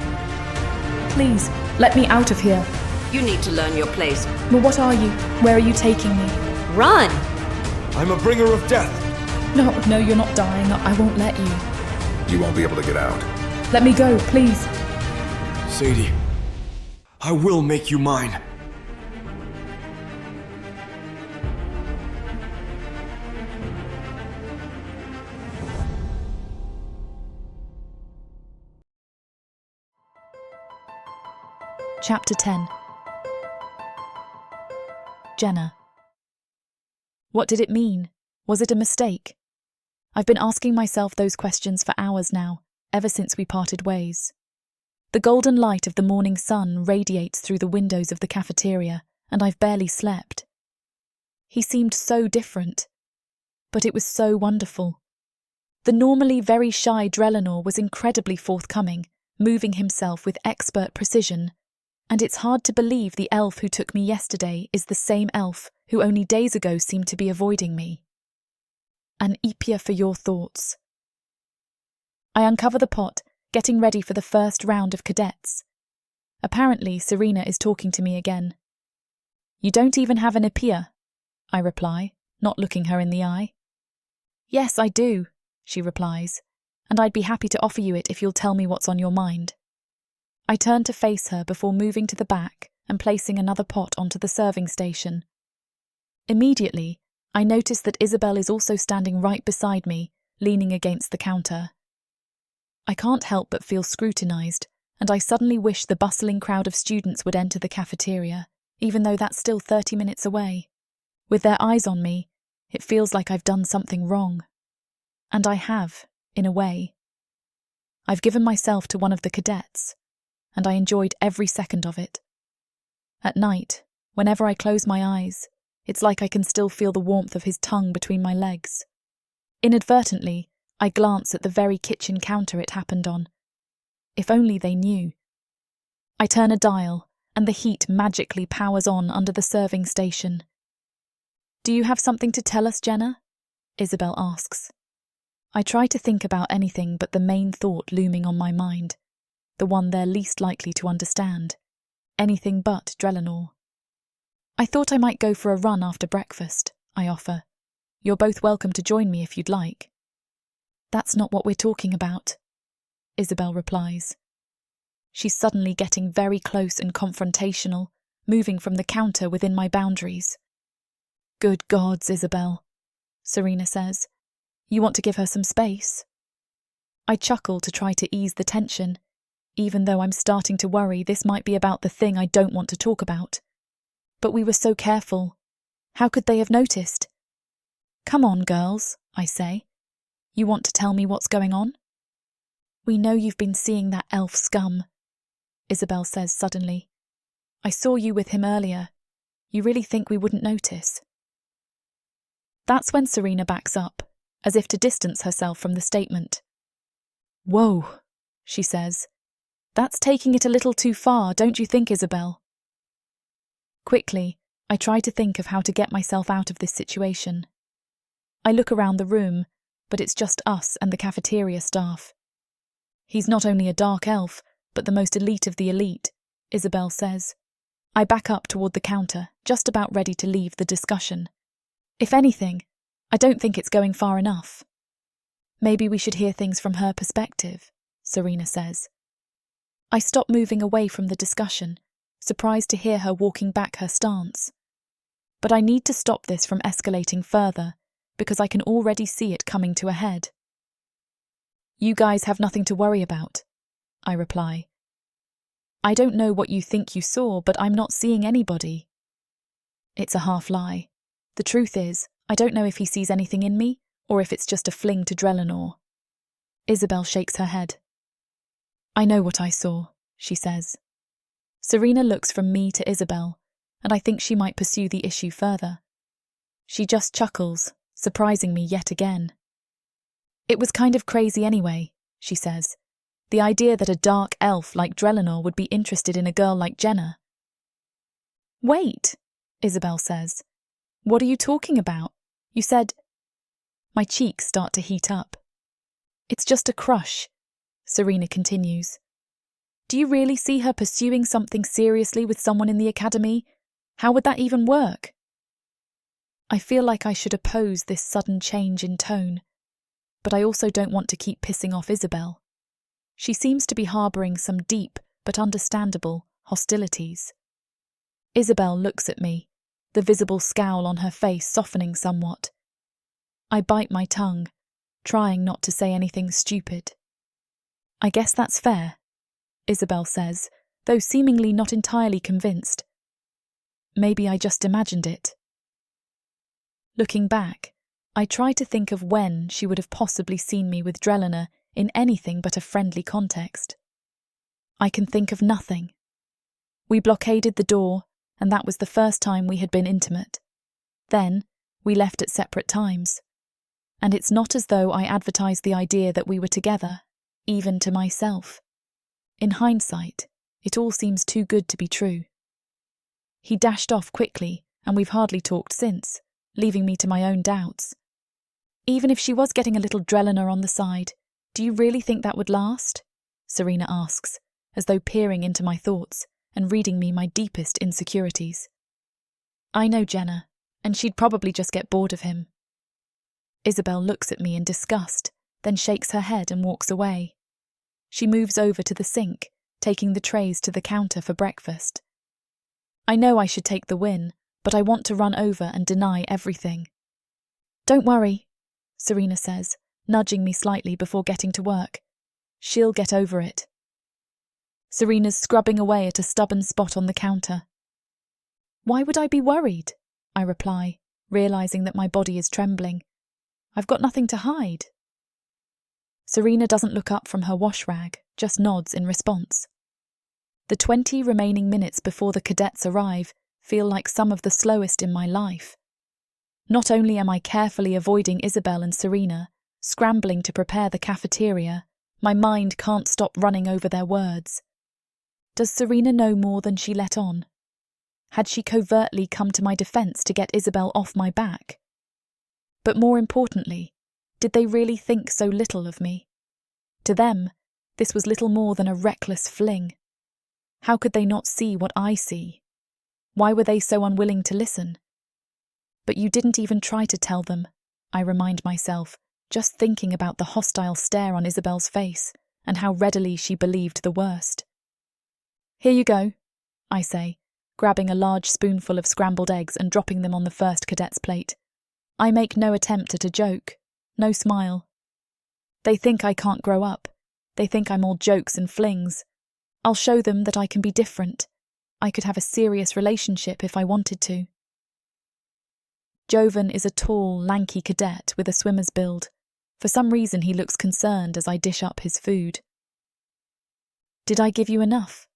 Please, let me out of here. You need to learn your place. But what are you? Where are you taking me? Run! I'm a bringer of death. No, you're not dying. I won't let you. You won't be able to get out. Let me go, please. Sadie, I will make you mine. Chapter 10. Jenna. What did it mean? Was it a mistake? I've been asking myself those questions for hours now, ever since we parted ways. The golden light of the morning sun radiates through the windows of the cafeteria, and I've barely slept. He seemed so different, but it was so wonderful. The normally very shy Drellner was incredibly forthcoming, moving himself with expert precision, and it's hard to believe the elf who took me yesterday is the same elf who only days ago seemed to be avoiding me. An epia for your thoughts. I uncover the pot, getting ready for the first round of cadets. Apparently, Serena is talking to me again. You don't even have an epia, I reply, not looking her in the eye. Yes, I do, she replies, and I'd be happy to offer you it if you'll tell me what's on your mind. I turn to face her before moving to the back and placing another pot onto the serving station. Immediately, I notice that Isabel is also standing right beside me, leaning against the counter. I can't help but feel scrutinized, and I suddenly wish the bustling crowd of students would enter the cafeteria, even though that's still 30 minutes away. With their eyes on me, it feels like I've done something wrong. And I have, in a way. I've given myself to one of the cadets, and I enjoyed every second of it. At night, whenever I close my eyes, it's like I can still feel the warmth of his tongue between my legs. Inadvertently, I glance at the very kitchen counter it happened on. If only they knew. I turn a dial, and the heat magically powers on under the serving station. Do you have something to tell us, Jenna? Isabel asks. I try to think about anything but the main thought looming on my mind, the one they're least likely to understand. Anything but Drelinor. I thought I might go for a run after breakfast, I offer. You're both welcome to join me if you'd like. That's not what we're talking about, Isabel replies. She's suddenly getting very close and confrontational, moving from the counter within my boundaries. Good gods, Isabel, Serena says. You want to give her some space? I chuckle to try to ease the tension, even though I'm starting to worry this might be about the thing I don't want to talk about. But we were so careful. How could they have noticed? Come on, girls, I say. You want to tell me what's going on? We know you've been seeing that elf scum, Isabel says suddenly. I saw you with him earlier. You really think we wouldn't notice? That's when Serena backs up, as if to distance herself from the statement. Whoa, she says. That's taking it a little too far, don't you think, Isabel? Quickly, I try to think of how to get myself out of this situation. I look around the room, but it's just us and the cafeteria staff. He's not only a dark elf, but the most elite of the elite, Isabel says. I back up toward the counter, just about ready to leave the discussion. If anything, I don't think it's going far enough. Maybe we should hear things from her perspective, Serena says. I stop moving away from the discussion, surprised to hear her walking back her stance. But I need to stop this from escalating further, because I can already see it coming to a head. You guys have nothing to worry about, I reply. I don't know what you think you saw, but I'm not seeing anybody. It's a half lie. The truth is, I don't know if he sees anything in me, or if it's just a fling to Drelinor. Isabel shakes her head. I know what I saw, she says. Serena looks from me to Isabel, and I think she might pursue the issue further. She just chuckles, surprising me yet again. It was kind of crazy anyway, she says. The idea that a dark elf like Drelinor would be interested in a girl like Jenna. Wait, Isabel says. What are you talking about? You said... My cheeks start to heat up. It's just a crush, Serena continues. Do you really see her pursuing something seriously with someone in the academy? How would that even work? I feel like I should oppose this sudden change in tone, but I also don't want to keep pissing off Isabel. She seems to be harbouring some deep, but understandable, hostilities. Isabel looks at me, the visible scowl on her face softening somewhat. I bite my tongue, trying not to say anything stupid. I guess that's fair, Isabel says, though seemingly not entirely convinced. Maybe I just imagined it. Looking back, I try to think of when she would have possibly seen me with Drelinor in anything but a friendly context. I can think of nothing. We blockaded the door, and that was the first time we had been intimate. Then, we left at separate times. And it's not as though I advertised the idea that we were together, even to myself. In hindsight, it all seems too good to be true. He dashed off quickly, and we've hardly talked since, leaving me to my own doubts. Even if she was getting a little Drelliner on the side, do you really think that would last? Serena asks, as though peering into my thoughts and reading me my deepest insecurities. I know Jenna, and she'd probably just get bored of him. Isabel looks at me in disgust, then shakes her head and walks away. She moves over to the sink, taking the trays to the counter for breakfast. I know I should take the win, but I want to run over and deny everything. Don't worry, Serena says, nudging me slightly before getting to work. She'll get over it. Serena's scrubbing away at a stubborn spot on the counter. Why would I be worried? I reply, realizing that my body is trembling. I've got nothing to hide. Serena doesn't look up from her wash rag, just nods in response. The 20 remaining minutes before the cadets arrive feel like some of the slowest in my life. Not only am I carefully avoiding Isabel and Serena, scrambling to prepare the cafeteria, my mind can't stop running over their words. Does Serena know more than she let on? Had she covertly come to my defense to get Isabel off my back? But more importantly, did they really think so little of me? To them, this was little more than a reckless fling. How could they not see what I see? Why were they so unwilling to listen? But you didn't even try to tell them, I remind myself, just thinking about the hostile stare on Isabel's face and how readily she believed the worst. Here you go, I say, grabbing a large spoonful of scrambled eggs and dropping them on the first cadet's plate. I make no attempt at a joke, no smile. They think I can't grow up. They think I'm all jokes and flings. I'll show them that I can be different. I could have a serious relationship if I wanted to. Jovan is a tall, lanky cadet with a swimmer's build. For some reason he looks concerned as I dish up his food. Did I give you enough?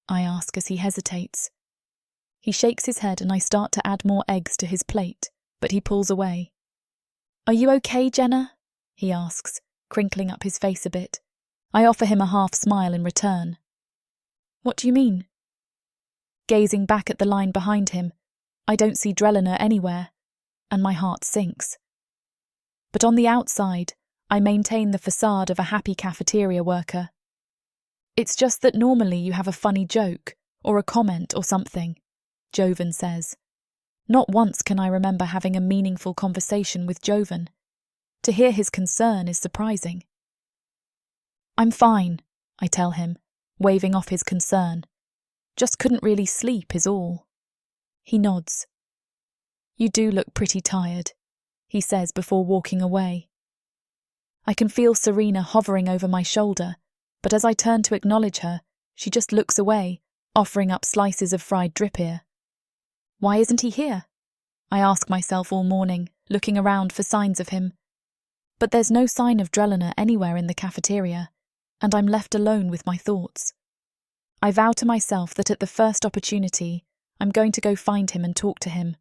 I ask as he hesitates. He shakes his head and I start to add more eggs to his plate, but he pulls away. Are you okay, Jenna? He asks, crinkling up his face a bit. I offer him a half smile in return. What do you mean? Gazing back at the line behind him, I don't see Drelliner anywhere, and my heart sinks. But on the outside, I maintain the facade of a happy cafeteria worker. It's just that normally you have a funny joke, or a comment or something, Jovan says. Not once can I remember having a meaningful conversation with Jovan. To hear his concern is surprising. I'm fine, I tell him, waving off his concern. Just couldn't really sleep is all. He nods. You do look pretty tired, he says before walking away. I can feel Serena hovering over my shoulder, but as I turn to acknowledge her, she just looks away, offering up slices of fried drip ear. Why isn't he here? I ask myself all morning, looking around for signs of him. But there's no sign of Drelliner anywhere in the cafeteria, and I'm left alone with my thoughts. I vow to myself that at the first opportunity, I'm going to go find him and talk to him.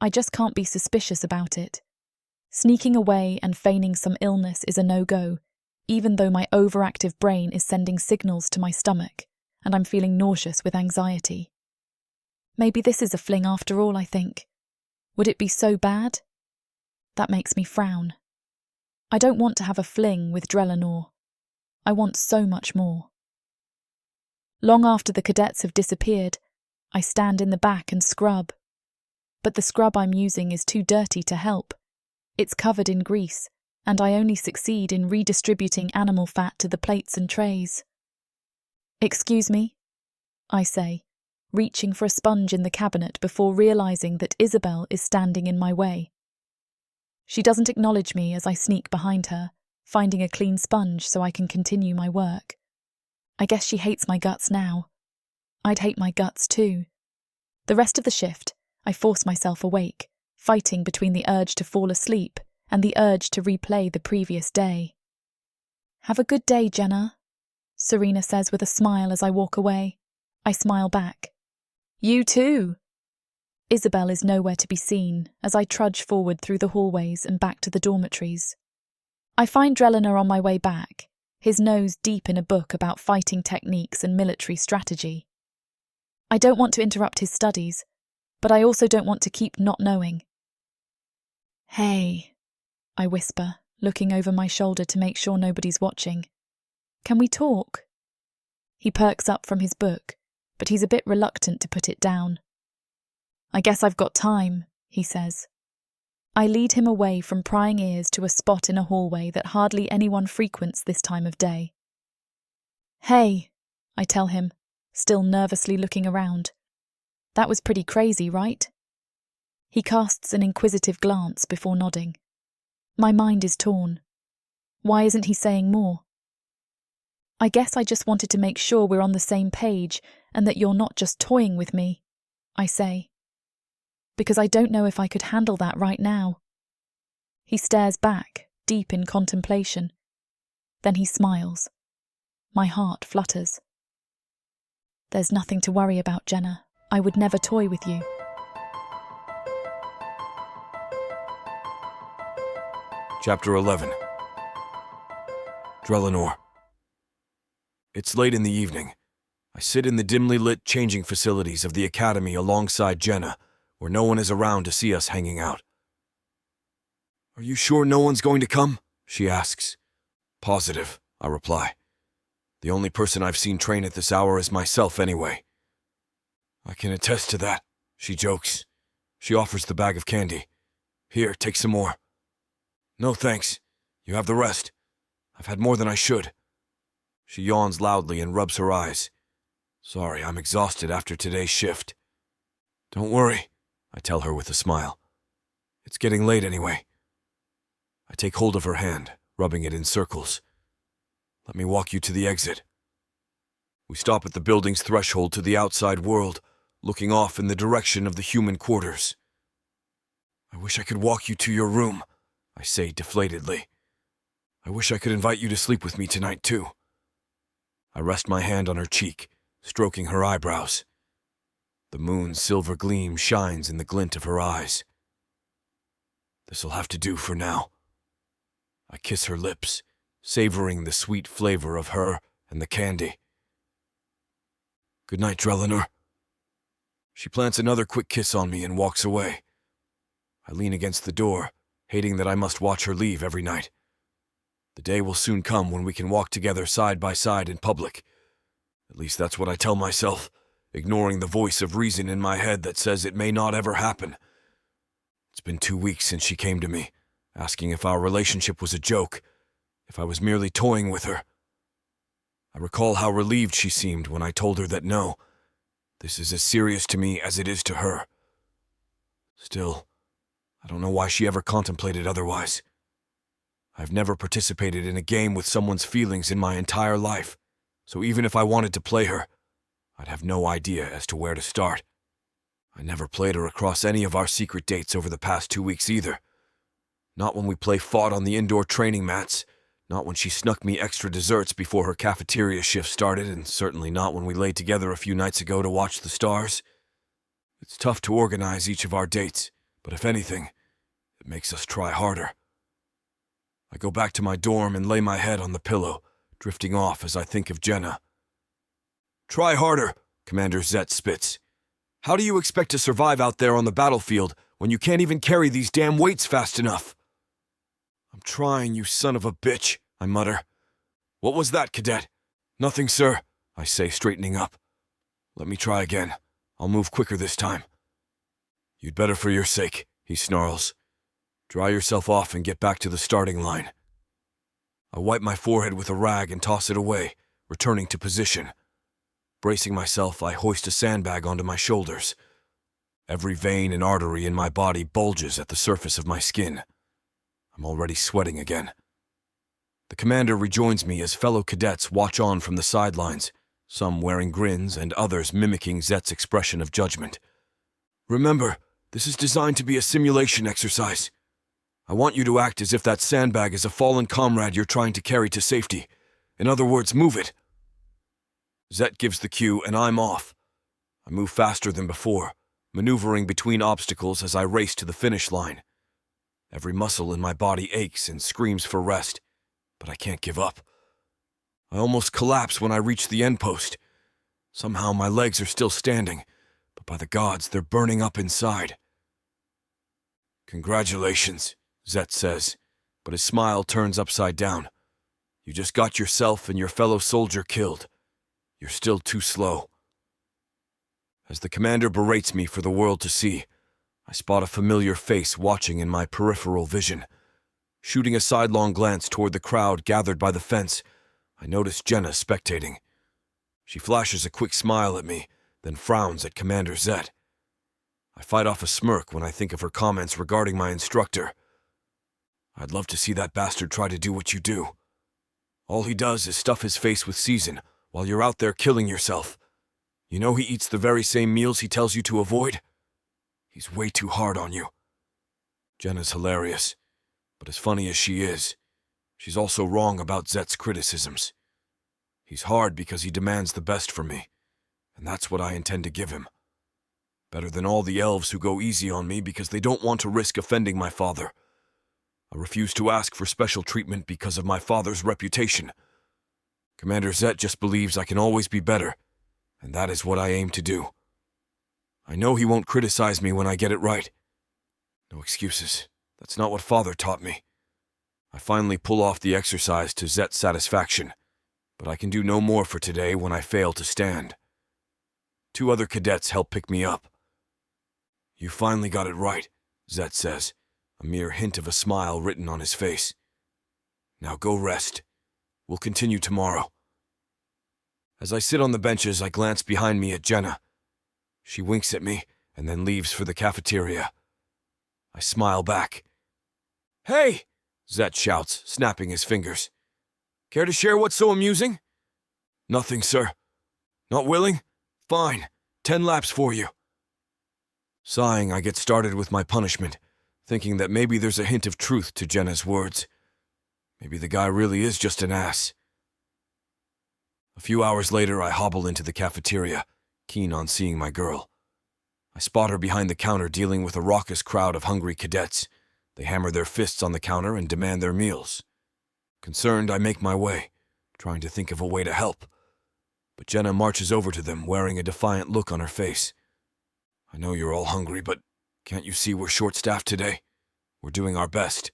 I just can't be suspicious about it. Sneaking away and feigning some illness is a no-go, even though my overactive brain is sending signals to my stomach, and I'm feeling nauseous with anxiety. Maybe this is a fling after all, I think. Would it be so bad? That makes me frown. I don't want to have a fling with Drelliner. I want so much more. Long after the cadets have disappeared, I stand in the back and scrub. But the scrub I'm using is too dirty to help. It's covered in grease, and I only succeed in redistributing animal fat to the plates and trays. Excuse me, I say, reaching for a sponge in the cabinet before realizing that Isabel is standing in my way. She doesn't acknowledge me as I sneak behind her, finding a clean sponge so I can continue my work. I guess she hates my guts now. I'd hate my guts too. The rest of the shift, I force myself awake, fighting between the urge to fall asleep and the urge to replay the previous day. Have a good day, Jenna, Serena says with a smile as I walk away. I smile back. You too. Isabel is nowhere to be seen as I trudge forward through the hallways and back to the dormitories. I find Drelliner on my way back, his nose deep in a book about fighting techniques and military strategy. I don't want to interrupt his studies, but I also don't want to keep not knowing. Hey, I whisper, looking over my shoulder to make sure nobody's watching. Can we talk? He perks up from his book, but he's a bit reluctant to put it down. I guess I've got time, he says. I lead him away from prying ears to a spot in a hallway that hardly anyone frequents this time of day. Hey, I tell him, still nervously looking around. That was pretty crazy, right? He casts an inquisitive glance before nodding. My mind is torn. Why isn't he saying more? I guess I just wanted to make sure we're on the same page and that you're not just toying with me, I say. Because I don't know if I could handle that right now. He stares back, deep in contemplation. Then he smiles. My heart flutters. There's nothing to worry about, Jenna. I would never toy with you. Chapter 11. Drelenor. It's late in the evening. I sit in the dimly lit changing facilities of the academy alongside Jenna, where no one is around to see us hanging out. Are you sure no one's going to come? She asks. Positive, I reply. The only person I've seen train at this hour is myself anyway. I can attest to that, she jokes. She offers the bag of candy. Here, take some more. No thanks. You have the rest. I've had more than I should. She yawns loudly and rubs her eyes. Sorry, I'm exhausted after today's shift. Don't worry, I tell her with a smile. It's getting late anyway. I take hold of her hand, rubbing it in circles. Let me walk you to the exit. We stop at the building's threshold to the outside world, looking off in the direction of the human quarters. I wish I could walk you to your room, I say deflatedly. I wish I could invite you to sleep with me tonight, too. I rest my hand on her cheek, stroking her eyebrows. The moon's silver gleam shines in the glint of her eyes. This'll have to do for now. I kiss her lips, savoring the sweet flavor of her and the candy. Good night, Drelenor. She plants another quick kiss on me and walks away. I lean against the door, hating that I must watch her leave every night. The day will soon come when we can walk together side by side in public. At least that's what I tell myself, ignoring the voice of reason in my head that says it may not ever happen. It's been 2 weeks since she came to me, asking if our relationship was a joke, if I was merely toying with her. I recall how relieved she seemed when I told her that no, this is as serious to me as it is to her. Still, I don't know why she ever contemplated otherwise. I've never participated in a game with someone's feelings in my entire life, so even if I wanted to play her, I'd have no idea as to where to start. I never played her across any of our secret dates over the past 2 weeks either. Not when we fought on the indoor training mats, not when she snuck me extra desserts before her cafeteria shift started, and certainly not when we lay together a few nights ago to watch the stars. It's tough to organize each of our dates, but if anything, it makes us try harder. I go back to my dorm and lay my head on the pillow, drifting off as I think of Jenna. Try harder, Commander Zet spits. How do you expect to survive out there on the battlefield when you can't even carry these damn weights fast enough? I'm trying, you son of a bitch, I mutter. What was that, cadet? Nothing, sir, I say, straightening up. Let me try again. I'll move quicker this time. You'd better for your sake, he snarls. Dry yourself off and get back to the starting line. I wipe my forehead with a rag and toss it away, returning to position. Bracing myself, I hoist a sandbag onto my shoulders. Every vein and artery in my body bulges at the surface of my skin. I'm already sweating again. The commander rejoins me as fellow cadets watch on from the sidelines, some wearing grins and others mimicking Zet's expression of judgment. Remember, this is designed to be a simulation exercise. I want you to act as if that sandbag is a fallen comrade you're trying to carry to safety. In other words, move it. Zet gives the cue and I'm off. I move faster than before, maneuvering between obstacles as I race to the finish line. Every muscle in my body aches and screams for rest, but I can't give up. I almost collapse when I reach the end post. Somehow my legs are still standing, but by the gods, they're burning up inside. Congratulations, Zet says, but his smile turns upside down. You just got yourself and your fellow soldier killed. You're still too slow. As the commander berates me for the world to see, I spot a familiar face watching in my peripheral vision. Shooting a sidelong glance toward the crowd gathered by the fence, I notice Jenna spectating. She flashes a quick smile at me, then frowns at Commander Zet. I fight off a smirk when I think of her comments regarding my instructor. I'd love to see that bastard try to do what you do. All he does is stuff his face with season while you're out there killing yourself. You know he eats the very same meals he tells you to avoid? He's way too hard on you. Jenna's hilarious, but as funny as she is, she's also wrong about Zet's criticisms. He's hard because he demands the best from me, and that's what I intend to give him. Better than all the elves who go easy on me because they don't want to risk offending my father. I refuse to ask for special treatment because of my father's reputation. Commander Zet just believes I can always be better, and that is what I aim to do. I know he won't criticize me when I get it right. No excuses. That's not what Father taught me. I finally pull off the exercise to Zet's satisfaction, but I can do no more for today when I fail to stand. 2 other cadets help pick me up. You finally got it right, Zet says, a mere hint of a smile written on his face. Now go rest. We'll continue tomorrow. As I sit on the benches, I glance behind me at Jenna. She winks at me and then leaves for the cafeteria. I smile back. Hey! Zet shouts, snapping his fingers. Care to share what's so amusing? Nothing, sir. Not willing? Fine. 10 laps for you. Sighing, I get started with my punishment, thinking that maybe there's a hint of truth to Jenna's words. Maybe the guy really is just an ass. A few hours later, I hobble into the cafeteria, keen on seeing my girl. I spot her behind the counter dealing with a raucous crowd of hungry cadets. They hammer their fists on the counter and demand their meals. Concerned, I make my way, trying to think of a way to help. But Jenna marches over to them, wearing a defiant look on her face. I know you're all hungry, but can't you see we're short-staffed today? We're doing our best.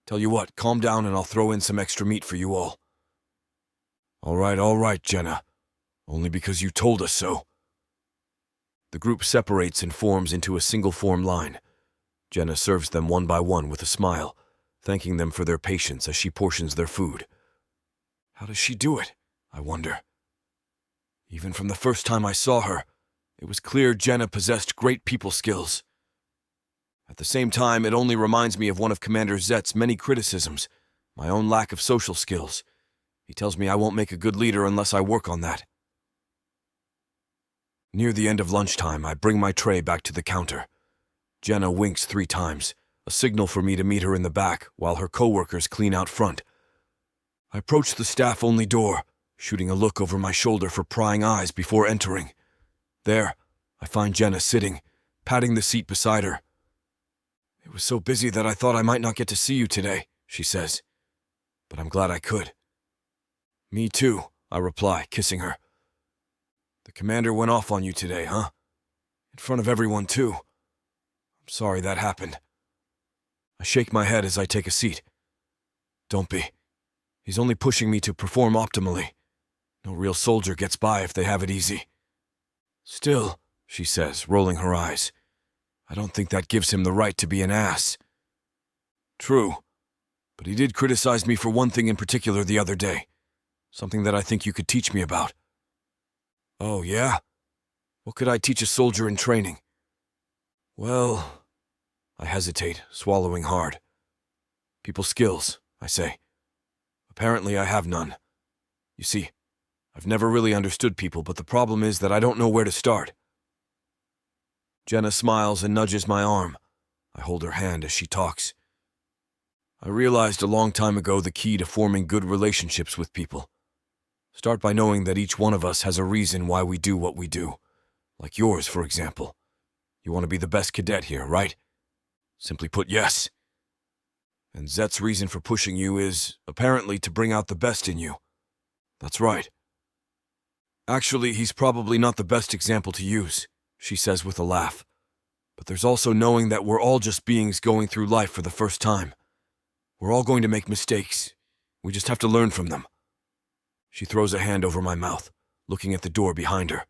Tell you what, calm down and I'll throw in some extra meat for you all. All right, Jenna. Only because you told us so. The group separates and forms into a single-form line. Jenna serves them one by one with a smile, thanking them for their patience as she portions their food. How does she do it, I wonder? Even from the first time I saw her, it was clear Jenna possessed great people skills. At the same time, it only reminds me of one of Commander Zet's many criticisms, my own lack of social skills. He tells me I won't make a good leader unless I work on that. Near the end of lunchtime, I bring my tray back to the counter. Jenna winks 3 times, a signal for me to meet her in the back while her coworkers clean out front. I approach the staff-only door, shooting a look over my shoulder for prying eyes before entering. There, I find Jenna sitting, patting the seat beside her. It was so busy that I thought I might not get to see you today, she says. But I'm glad I could. Me too, I reply, kissing her. The commander went off on you today, huh? In front of everyone, too. I'm sorry that happened. I shake my head as I take a seat. Don't be. He's only pushing me to perform optimally. No real soldier gets by if they have it easy. Still, she says, rolling her eyes, I don't think that gives him the right to be an ass. True, but he did criticize me for one thing in particular the other day. Something that I think you could teach me about. Oh, yeah? What could I teach a soldier in training? Well, I hesitate, swallowing hard. People skills, I say. Apparently I have none. You see, I've never really understood people, but the problem is that I don't know where to start. Jenna smiles and nudges my arm. I hold her hand as she talks. I realized a long time ago the key to forming good relationships with people. Start by knowing that each one of us has a reason why we do what we do. Like yours, for example. You want to be the best cadet here, right? Simply put, yes. And Zet's reason for pushing you is, apparently, to bring out the best in you. That's right. Actually, he's probably not the best example to use, she says with a laugh. But there's also knowing that we're all just beings going through life for the first time. We're all going to make mistakes. We just have to learn from them. She throws a hand over my mouth, looking at the door behind her.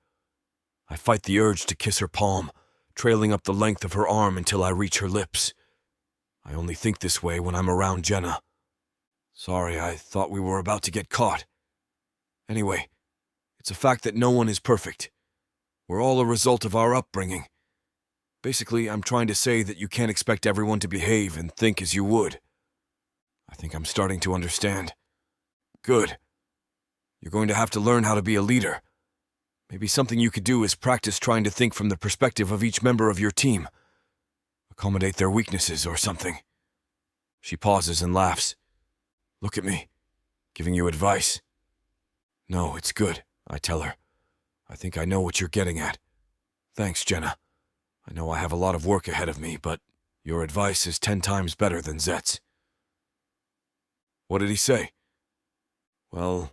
I fight the urge to kiss her palm, trailing up the length of her arm until I reach her lips. I only think this way when I'm around Jenna. Sorry, I thought we were about to get caught. Anyway, it's a fact that no one is perfect. We're all a result of our upbringing. Basically, I'm trying to say that you can't expect everyone to behave and think as you would. I think I'm starting to understand. Good. You're going to have to learn how to be a leader. Maybe something you could do is practice trying to think from the perspective of each member of your team. Accommodate their weaknesses or something. She pauses and laughs. Look at me. Giving you advice. No, it's good, I tell her. I think I know what you're getting at. Thanks, Jenna. I know I have a lot of work ahead of me, but your advice is 10 times better than Zet's. What did he say? Well,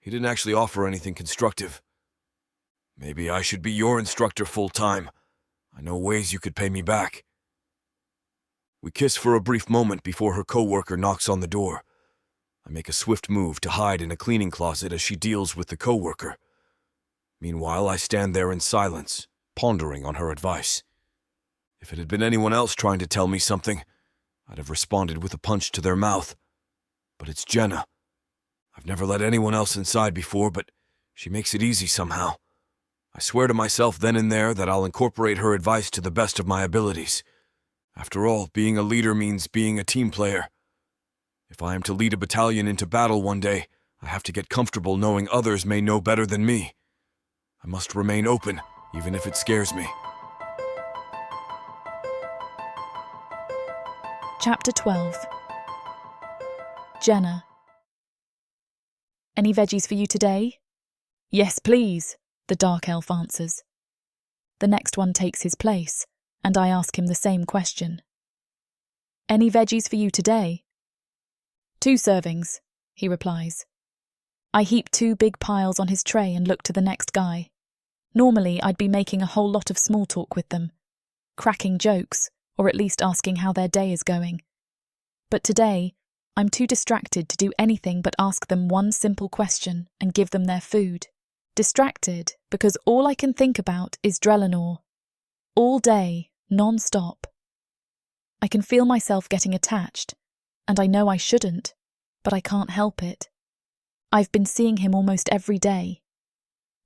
he didn't actually offer anything constructive. Maybe I should be your instructor full-time. I know ways you could pay me back. We kiss for a brief moment before her co-worker knocks on the door. I make a swift move to hide in a cleaning closet as she deals with the co-worker. Meanwhile, I stand there in silence, pondering on her advice. If it had been anyone else trying to tell me something, I'd have responded with a punch to their mouth. But it's Jenna. I've never let anyone else inside before, but she makes it easy somehow. I swear to myself then and there that I'll incorporate her advice to the best of my abilities. After all, being a leader means being a team player. If I am to lead a battalion into battle one day, I have to get comfortable knowing others may know better than me. I must remain open, even if it scares me. Chapter 12. Jenna. Any veggies for you today? Yes, please, the dark elf answers. The next one takes his place, and I ask him the same question. Any veggies for you today? 2 servings, he replies. I heap 2 big piles on his tray and look to the next guy. Normally, I'd be making a whole lot of small talk with them, cracking jokes, or at least asking how their day is going. But today, I'm too distracted to do anything but ask them one simple question and give them their food. Distracted because all I can think about is Drelenor. All day, non-stop. I can feel myself getting attached, and I know I shouldn't, but I can't help it. I've been seeing him almost every day.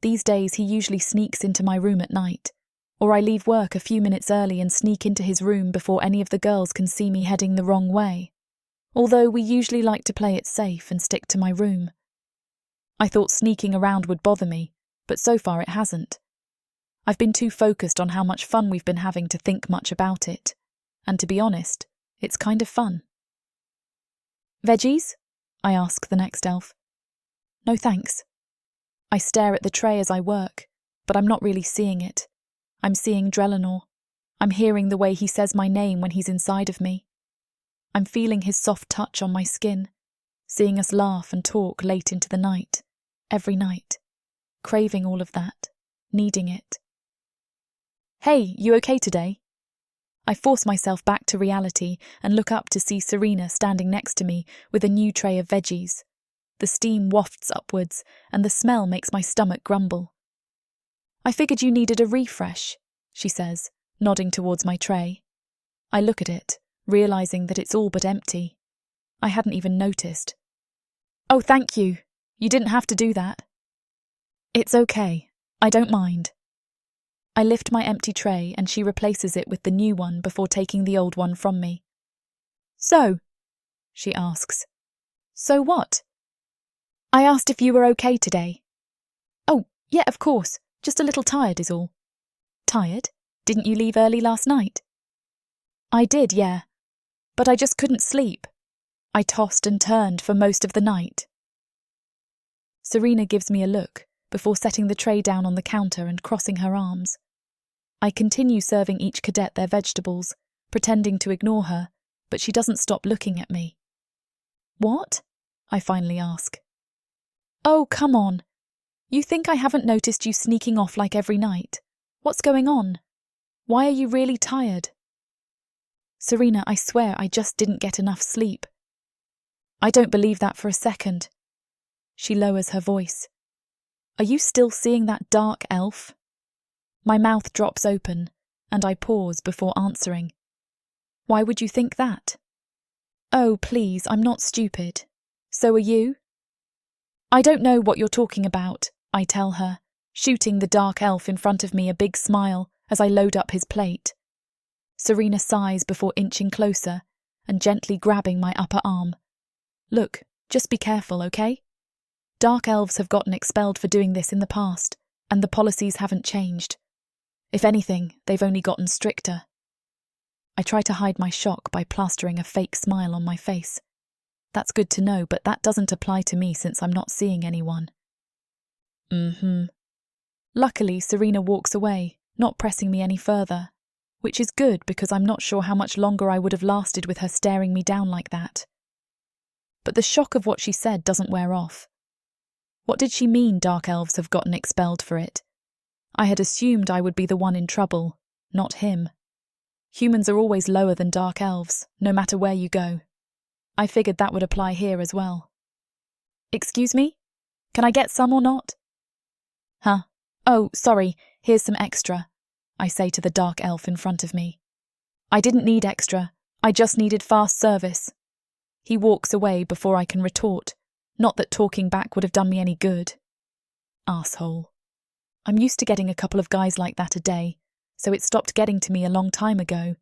These days he usually sneaks into my room at night, or I leave work a few minutes early and sneak into his room before any of the girls can see me heading the wrong way, although we usually like to play it safe and stick to my room. I thought sneaking around would bother me, but so far it hasn't. I've been too focused on how much fun we've been having to think much about it, and to be honest, it's kind of fun. Veggies? I ask the next elf. No thanks. I stare at the tray as I work, but I'm not really seeing it. I'm seeing Drelenor. I'm hearing the way he says my name when he's inside of me. I'm feeling his soft touch on my skin, seeing us laugh and talk late into the night, every night, craving all of that, needing it. Hey, you okay today? I force myself back to reality and look up to see Serena standing next to me with a new tray of veggies. The steam wafts upwards and the smell makes my stomach grumble. I figured you needed a refresh, she says, nodding towards my tray. I look at it, realizing that it's all but empty. I hadn't even noticed. Oh, thank you. You didn't have to do that. It's okay. I don't mind. I lift my empty tray and she replaces it with the new one before taking the old one from me. So? She asks. So what? I asked if you were okay today. Oh, yeah, of course. Just a little tired is all. Tired? Didn't you leave early last night? I did, yeah. But I just couldn't sleep. I tossed and turned for most of the night. Serena gives me a look before setting the tray down on the counter and crossing her arms. I continue serving each cadet their vegetables, pretending to ignore her, but she doesn't stop looking at me. What? I finally ask. Oh, come on. You think I haven't noticed you sneaking off like every night? What's going on? Why are you really tired? Serena, I swear I just didn't get enough sleep. I don't believe that for a second. She lowers her voice. Are you still seeing that dark elf? My mouth drops open, and I pause before answering. Why would you think that? Oh, please, I'm not stupid. So are you? I don't know what you're talking about, I tell her, shooting the dark elf in front of me a big smile as I load up his plate. Serena sighs before inching closer and gently grabbing my upper arm. Look, just be careful, okay? Dark elves have gotten expelled for doing this in the past, and the policies haven't changed. If anything, they've only gotten stricter. I try to hide my shock by plastering a fake smile on my face. That's good to know, but that doesn't apply to me since I'm not seeing anyone. Luckily, Serena walks away, not pressing me any further, which is good because I'm not sure how much longer I would have lasted with her staring me down like that. But the shock of what she said doesn't wear off. What did she mean dark elves have gotten expelled for it? I had assumed I would be the one in trouble, not him. Humans are always lower than dark elves, no matter where you go. I figured that would apply here as well. Excuse me? Can I get some or not? Huh? Oh, sorry, here's some extra, I say to the dark elf in front of me. I didn't need extra, I just needed fast service. He walks away before I can retort, not that talking back would have done me any good. Arsehole. I'm used to getting a couple of guys like that a day, so it stopped getting to me a long time ago,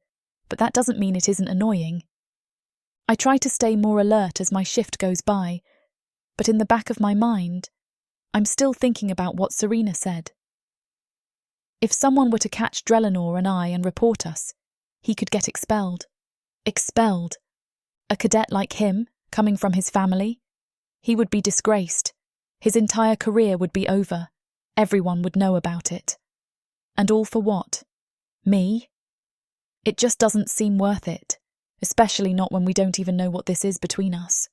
but that doesn't mean it isn't annoying. I try to stay more alert as my shift goes by, but in the back of my mind, I'm still thinking about what Serena said. If someone were to catch Drelenor and I and report us, he could get expelled. Expelled. A cadet like him, coming from his family, he would be disgraced. His entire career would be over. Everyone would know about it. And all for what? Me? It just doesn't seem worth it, especially not when we don't even know what this is between us.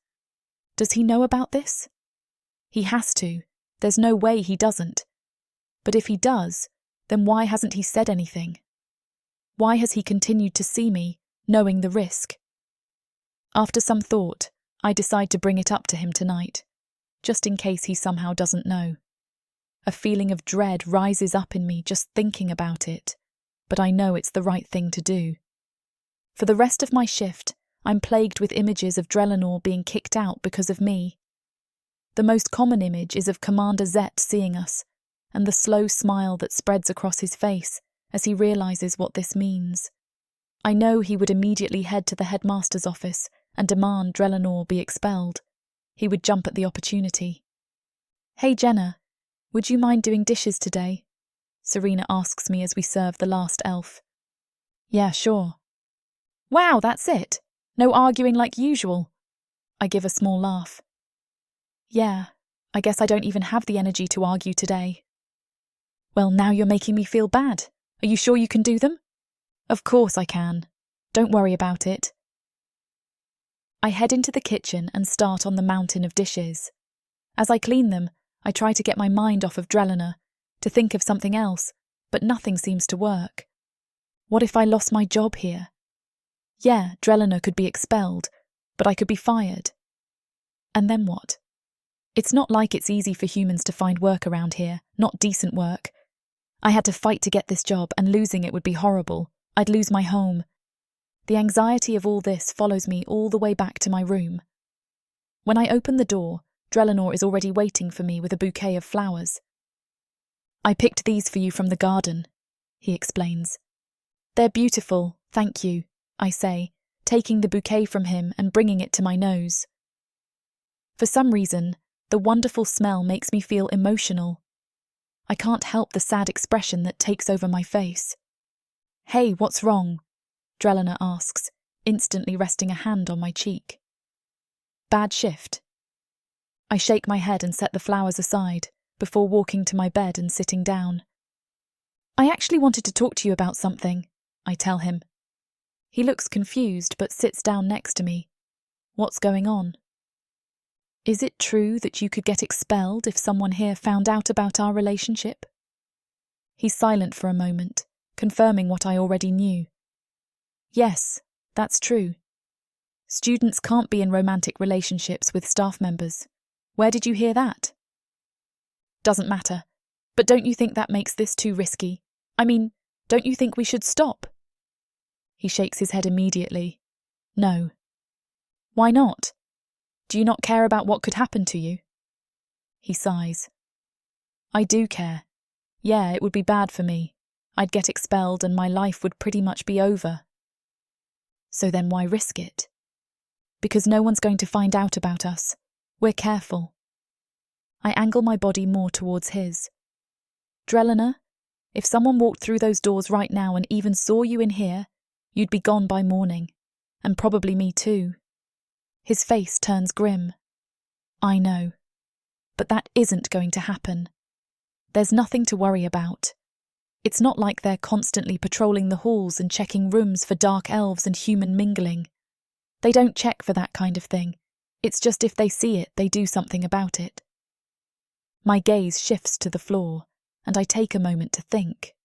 Does he know about this? He has to. There's no way he doesn't. But if he does, then why hasn't he said anything? Why has he continued to see me, knowing the risk? After some thought, I decide to bring it up to him tonight, just in case he somehow doesn't know. A feeling of dread rises up in me just thinking about it, but I know it's the right thing to do. For the rest of my shift, I'm plagued with images of Drelenor being kicked out because of me. The most common image is of Commander Zet seeing us, and the slow smile that spreads across his face as he realises what this means. I know he would immediately head to the headmaster's office and demand Drelenor be expelled. He would jump at the opportunity. Hey Jenna, would you mind doing dishes today? Serena asks me as we serve the last elf. Yeah, sure. Wow, that's it? No arguing like usual? I give a small laugh. Yeah, I guess I don't even have the energy to argue today. Well, now you're making me feel bad. Are you sure you can do them? Of course I can. Don't worry about it. I head into the kitchen and start on the mountain of dishes. As I clean them, I try to get my mind off of Drelenor, to think of something else, but nothing seems to work. What if I lost my job here? Yeah, Drelenor could be expelled, but I could be fired. And then what? It's not like it's easy for humans to find work around here, not decent work. I had to fight to get this job, and losing it would be horrible. I'd lose my home. The anxiety of all this follows me all the way back to my room. When I open the door, Drelenor is already waiting for me with a bouquet of flowers. I picked these for you from the garden, he explains. They're beautiful, thank you, I say, taking the bouquet from him and bringing it to my nose. For some reason, the wonderful smell makes me feel emotional. I can't help the sad expression that takes over my face. Hey, what's wrong? Drelenor asks, instantly resting a hand on my cheek. Bad shift. I shake my head and set the flowers aside, before walking to my bed and sitting down. I actually wanted to talk to you about something, I tell him. He looks confused but sits down next to me. What's going on? Is it true that you could get expelled if someone here found out about our relationship? He's silent for a moment, confirming what I already knew. Yes, that's true. Students can't be in romantic relationships with staff members. Where did you hear that? Doesn't matter. But don't you think that makes this too risky? I mean, don't you think we should stop? He shakes his head immediately. No. Why not? Do you not care about what could happen to you? He sighs. I do care. Yeah, it would be bad for me. I'd get expelled and my life would pretty much be over. So then why risk it? Because no one's going to find out about us. We're careful. I angle my body more towards his. Drelliner, if someone walked through those doors right now and even saw you in here, you'd be gone by morning. And probably me too. His face turns grim. I know. But that isn't going to happen. There's nothing to worry about. It's not like they're constantly patrolling the halls and checking rooms for dark elves and human mingling. They don't check for that kind of thing. It's just if they see it, they do something about it. My gaze shifts to the floor, and I take a moment to think.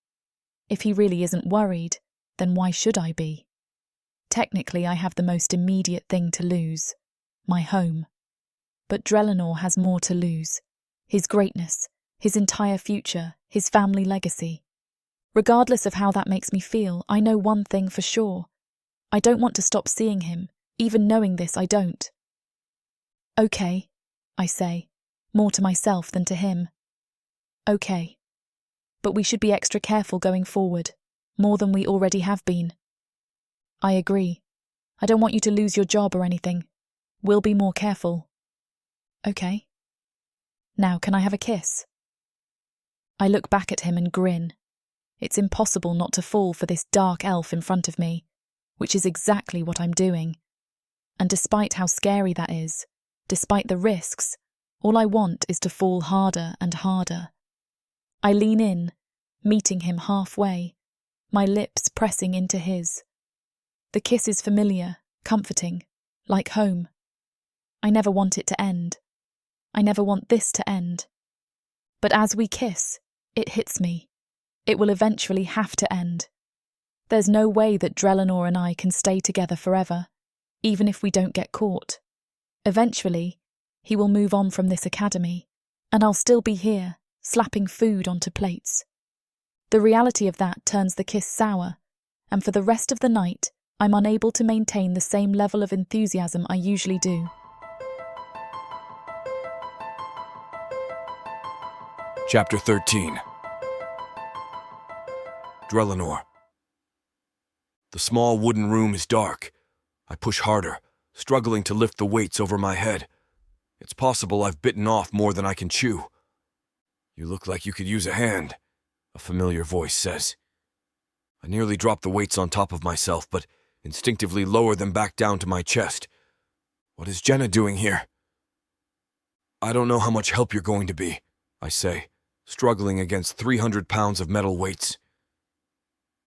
If he really isn't worried, then why should I be? Technically, I have the most immediate thing to lose, my home. But Drellinor has more to lose. His greatness, his entire future, his family legacy. Regardless of how that makes me feel, I know one thing for sure. I don't want to stop seeing him, even knowing this I don't. Okay, I say, more to myself than to him. Okay. But we should be extra careful going forward, more than we already have been. I agree. I don't want you to lose your job or anything. We'll be more careful. Okay. Now, can I have a kiss? I look back at him and grin. It's impossible not to fall for this dark elf in front of me, which is exactly what I'm doing. And despite how scary that is, despite the risks, all I want is to fall harder and harder. I lean in, meeting him halfway, my lips pressing into his. The kiss is familiar, comforting, like home. I never want it to end. I never want this to end. But as we kiss, it hits me. It will eventually have to end. There's no way that Drellinor and I can stay together forever, even if we don't get caught. Eventually, he will move on from this academy, and I'll still be here, slapping food onto plates. The reality of that turns the kiss sour, and for the rest of the night, I'm unable to maintain the same level of enthusiasm I usually do. Chapter 13. Drellinor. The small wooden room is dark. I push harder, struggling to lift the weights over my head. It's possible I've bitten off more than I can chew. You look like you could use a hand, a familiar voice says. I nearly drop the weights on top of myself, but instinctively lower them back down to my chest. What is Jenna doing here? I don't know how much help you're going to be, I say, struggling against 300 pounds of metal weights.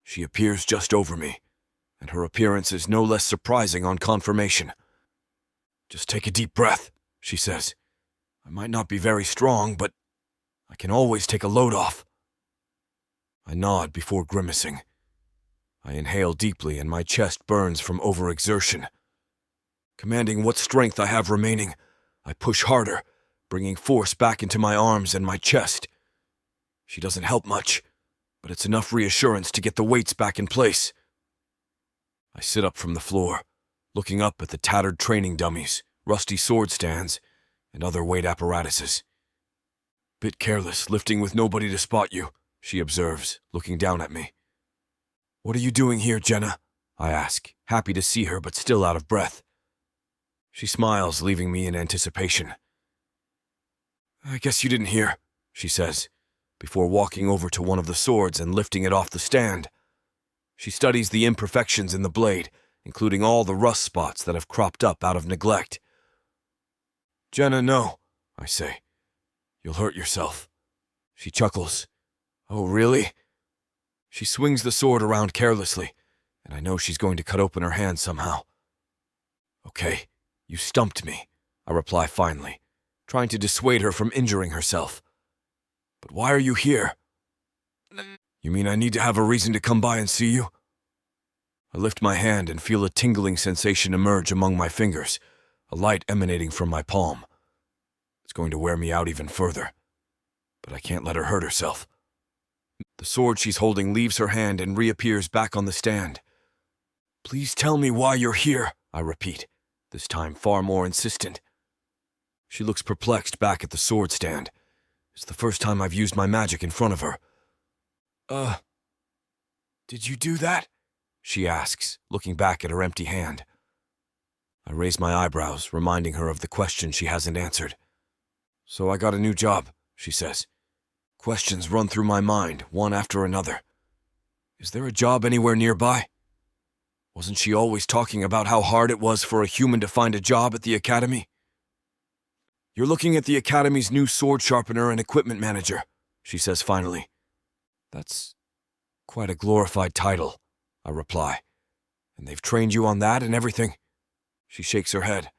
She appears just over me, and her appearance is no less surprising on confirmation. Just take a deep breath, she says. I might not be very strong, but I can always take a load off. I nod before grimacing. I inhale deeply and my chest burns from overexertion. Commanding what strength I have remaining, I push harder, bringing force back into my arms and my chest. She doesn't help much, but it's enough reassurance to get the weights back in place. I sit up from the floor, looking up at the tattered training dummies, rusty sword stands, and other weight apparatuses. Bit careless, lifting with nobody to spot you, she observes, looking down at me. What are you doing here, Jenna? I ask, happy to see her but still out of breath. She smiles, leaving me in anticipation. I guess you didn't hear, she says, before walking over to one of the swords and lifting it off the stand. She studies the imperfections in the blade, including all the rust spots that have cropped up out of neglect. Jenna, no, I say. You'll hurt yourself. She chuckles. Oh, really? She swings the sword around carelessly, and I know she's going to cut open her hand somehow. Okay, you stumped me, I reply finally, trying to dissuade her from injuring herself. But why are you here? You mean I need to have a reason to come by and see you? I lift my hand and feel a tingling sensation emerge among my fingers, a light emanating from my palm. It's going to wear me out even further, but I can't let her hurt herself. The sword she's holding leaves her hand and reappears back on the stand. "Please tell me why you're here," I repeat, this time far more insistent. She looks perplexed back at the sword stand. It's the first time I've used my magic in front of her. Did you do that?" she asks, looking back at her empty hand. I raise my eyebrows, reminding her of the question she hasn't answered. "So I got a new job," she says. Questions run through my mind, one after another. Is there a job anywhere nearby? Wasn't she always talking about how hard it was for a human to find a job at the academy? "You're looking at the academy's new sword sharpener and equipment manager," she says finally. "That's quite a glorified title," I reply. "And they've trained you on that and everything?" She shakes her head.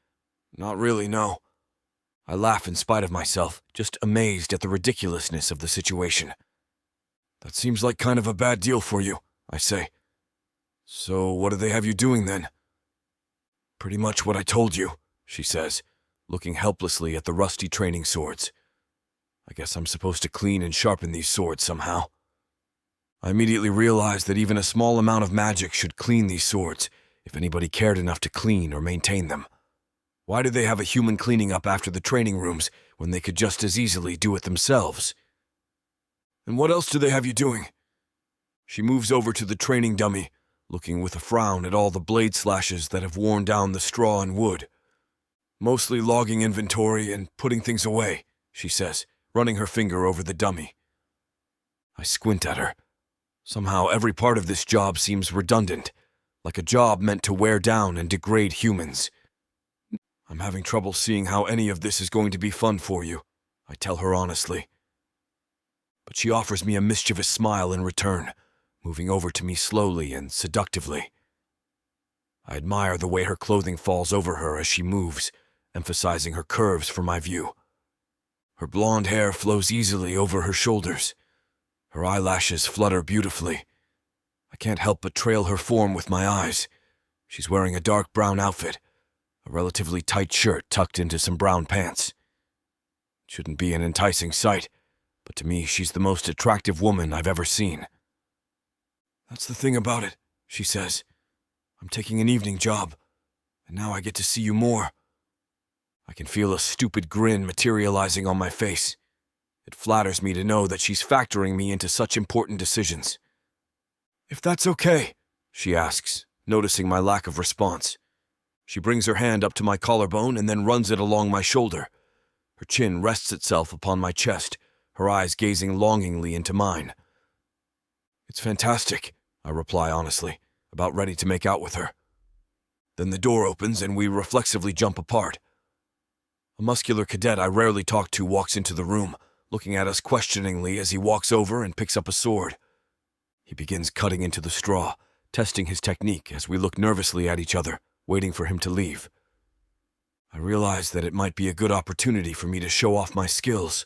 "Not really, no." I laugh in spite of myself, just amazed at the ridiculousness of the situation. "That seems like kind of a bad deal for you," I say. "So what do they have you doing then?" "Pretty much what I told you," she says, looking helplessly at the rusty training swords. I guess I'm supposed to clean and sharpen these swords somehow. I immediately realize that even a small amount of magic should clean these swords, if anybody cared enough to clean or maintain them. Why do they have a human cleaning up after the training rooms when they could just as easily do it themselves? "And what else do they have you doing?" She moves over to the training dummy, looking with a frown at all the blade slashes that have worn down the straw and wood. "Mostly logging inventory and putting things away," she says, running her finger over the dummy. I squint at her. Somehow every part of this job seems redundant, like a job meant to wear down and degrade humans. "I'm having trouble seeing how any of this is going to be fun for you," I tell her honestly. But she offers me a mischievous smile in return, moving over to me slowly and seductively. I admire the way her clothing falls over her as she moves, emphasizing her curves for my view. Her blonde hair flows easily over her shoulders. Her eyelashes flutter beautifully. I can't help but trail her form with my eyes. She's wearing a dark brown outfit, a relatively tight shirt tucked into some brown pants. It shouldn't be an enticing sight, but to me she's the most attractive woman I've ever seen. "That's the thing about it," she says. "I'm taking an evening job, and now I get to see you more." I can feel a stupid grin materializing on my face. It flatters me to know that she's factoring me into such important decisions. "If that's okay," she asks, noticing my lack of response. She brings her hand up to my collarbone and then runs it along my shoulder. Her chin rests itself upon my chest, her eyes gazing longingly into mine. "It's fantastic," I reply honestly, about ready to make out with her. Then the door opens and we reflexively jump apart. A muscular cadet I rarely talk to walks into the room, looking at us questioningly as he walks over and picks up a sword. He begins cutting into the straw, testing his technique as we look nervously at each other, waiting for him to leave. I realize that it might be a good opportunity for me to show off my skills.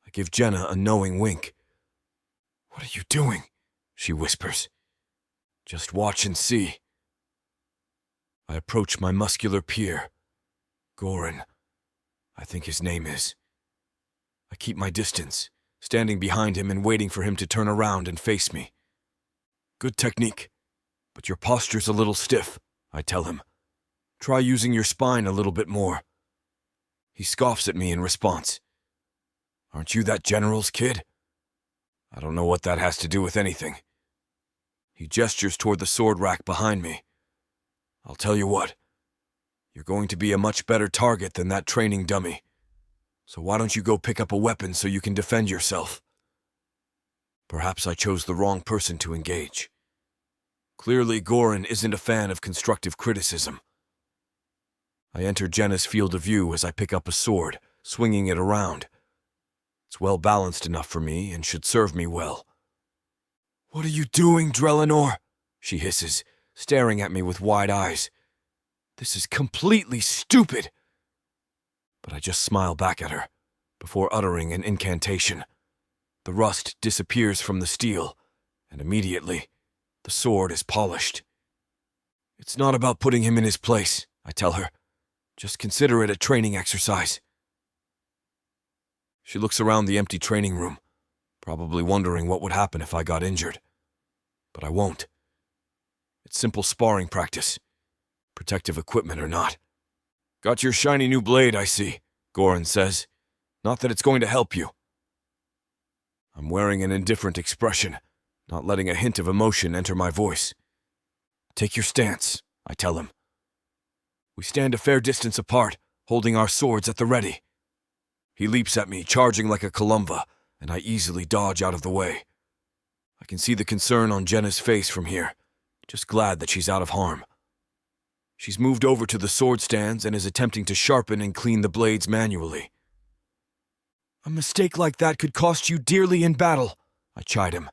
I give Jenna a knowing wink. "What are you doing?" she whispers. "Just watch and see." I approach my muscular peer, Goran, I think his name is. I keep my distance, standing behind him and waiting for him to turn around and face me. "Good technique, but your posture's a little stiff," I tell him. "Try using your spine a little bit more." He scoffs at me in response. "Aren't you that general's kid?" I don't know what that has to do with anything. He gestures toward the sword rack behind me. "I'll tell you what, you're going to be a much better target than that training dummy. So why don't you go pick up a weapon so you can defend yourself?" Perhaps I chose the wrong person to engage. Clearly, Goran isn't a fan of constructive criticism. I enter Jenna's field of view as I pick up a sword, swinging it around. It's well balanced enough for me and should serve me well. "What are you doing, Drelinor?" she hisses, staring at me with wide eyes. "This is completely stupid." But I just smile back at her, before uttering an incantation. The rust disappears from the steel, and immediately, The sword is polished. It's not about putting him in his place, I tell her. Just consider it a training exercise. She looks around the empty training room, probably wondering what would happen if I got injured. But I won't. It's simple sparring practice, protective equipment or not. Got your shiny new blade, I see, Goran says. Not that it's going to help you. I'm wearing an indifferent expression, not letting a hint of emotion enter my voice. Take your stance, I tell him. We stand a fair distance apart, holding our swords at the ready. He leaps at me, charging like a Columba, and I easily dodge out of the way. I can see the concern on Jenna's face from here, just glad that she's out of harm. She's moved over to the sword stands and is attempting to sharpen and clean the blades manually. A mistake like that could cost you dearly in battle, I chide him.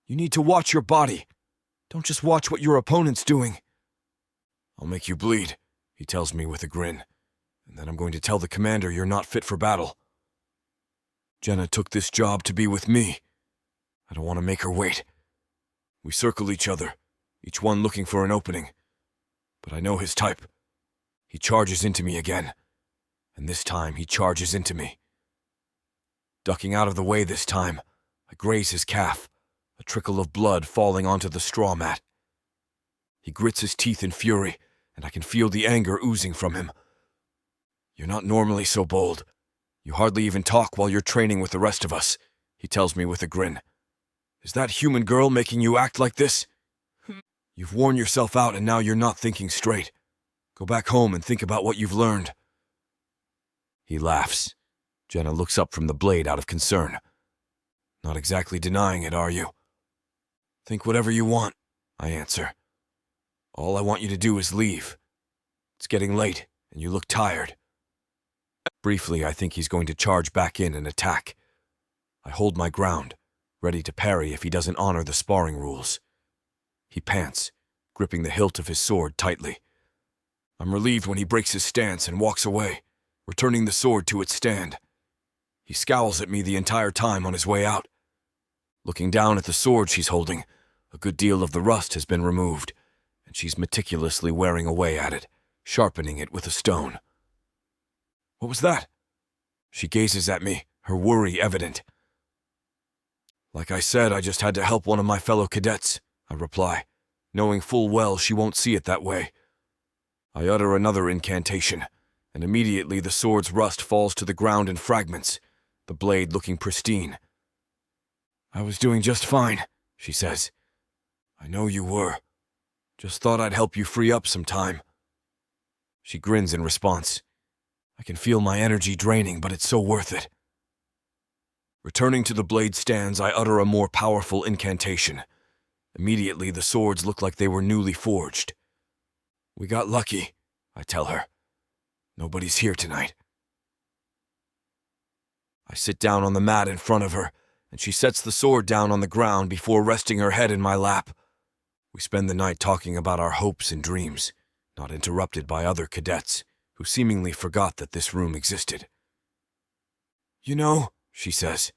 You need to watch your body. Don't just watch what your opponent's doing. I'll make you bleed, he tells me with a grin, and then I'm going to tell the commander you're not fit for battle. Jenna took this job to be with me. I don't want to make her wait. We circle each other, each one looking for an opening. But I know his type. He charges into me again, and this time he charges into me. Ducking out of the way this time, I graze his calf, a trickle of blood falling onto the straw mat. He grits his teeth in fury, and I can feel the anger oozing from him. You're not normally so bold. You hardly even talk while you're training with the rest of us, he tells me with a grin. Is that human girl making you act like this? You've worn yourself out and now you're not thinking straight. Go back home and think about what you've learned. He laughs. Jenna looks up from the blade out of concern. Not exactly denying it, are you? Think whatever you want, I answer. All I want you to do is leave. It's getting late, and you look tired. Briefly, I think he's going to charge back in and attack. I hold my ground, ready to parry if he doesn't honor the sparring rules. He pants, gripping the hilt of his sword tightly. I'm relieved when he breaks his stance and walks away, returning the sword to its stand. He scowls at me the entire time on his way out. Looking down at the sword she's holding, a good deal of the rust has been removed, and she's meticulously wearing away at it, sharpening it with a stone. What was that? She gazes at me, her worry evident. Like I said, I just had to help one of my fellow cadets, I reply, knowing full well she won't see it that way. I utter another incantation, and immediately the sword's rust falls to the ground in fragments, the blade looking pristine. I was doing just fine, she says. I know you were. Just thought I'd help you free up some time. She grins in response. I can feel my energy draining, but it's so worth it. Returning to the blade stands, I utter a more powerful incantation. Immediately, the swords look like they were newly forged. We got lucky, I tell her. Nobody's here tonight. I sit down on the mat in front of her, and she sets the sword down on the ground before resting her head in my lap. We spend the night talking about our hopes and dreams, not interrupted by other cadets, who seemingly forgot that this room existed. You know, she says,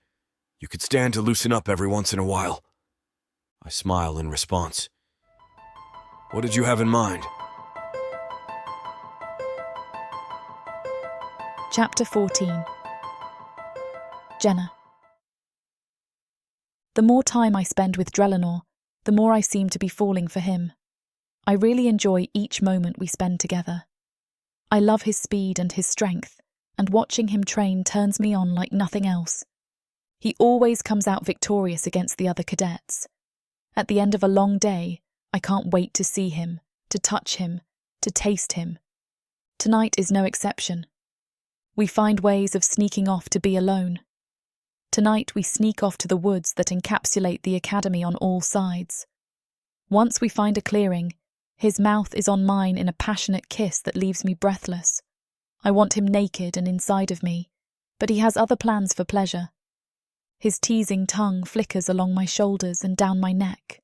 you could stand to loosen up every once in a while. I smile in response. What did you have in mind? Chapter 14. Jenna. The more time I spend with Drelinor, the more I seem to be falling for him. I really enjoy each moment we spend together. I love his speed and his strength, and watching him train turns me on like nothing else. He always comes out victorious against the other cadets. At the end of a long day, I can't wait to see him, to touch him, to taste him. Tonight is no exception. We find ways of sneaking off to be alone. Tonight we sneak off to the woods that encapsulate the academy on all sides. Once we find a clearing, his mouth is on mine in a passionate kiss that leaves me breathless. I want him naked and inside of me, but he has other plans for pleasure. His teasing tongue flickers along my shoulders and down my neck,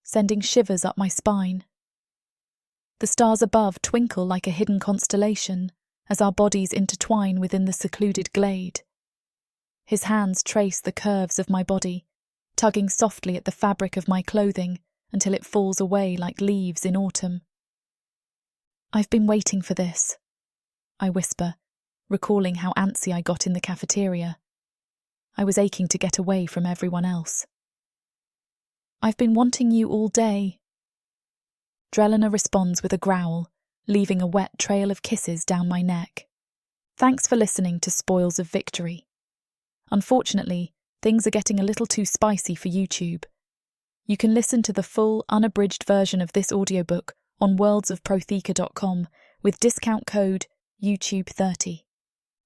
sending shivers up my spine. The stars above twinkle like a hidden constellation as our bodies intertwine within the secluded glade. His hands trace the curves of my body, tugging softly at the fabric of my clothing until it falls away like leaves in autumn. "I've been waiting for this," I whisper, recalling how antsy I got in the cafeteria. I was aching to get away from everyone else. "I've been wanting you all day." Drellina responds with a growl, leaving a wet trail of kisses down my neck. Thanks for listening to Spoils of Victory. Unfortunately, things are getting a little too spicy for YouTube. You can listen to the full, unabridged version of this audiobook on worldsofprotheka.com with discount code YouTube30.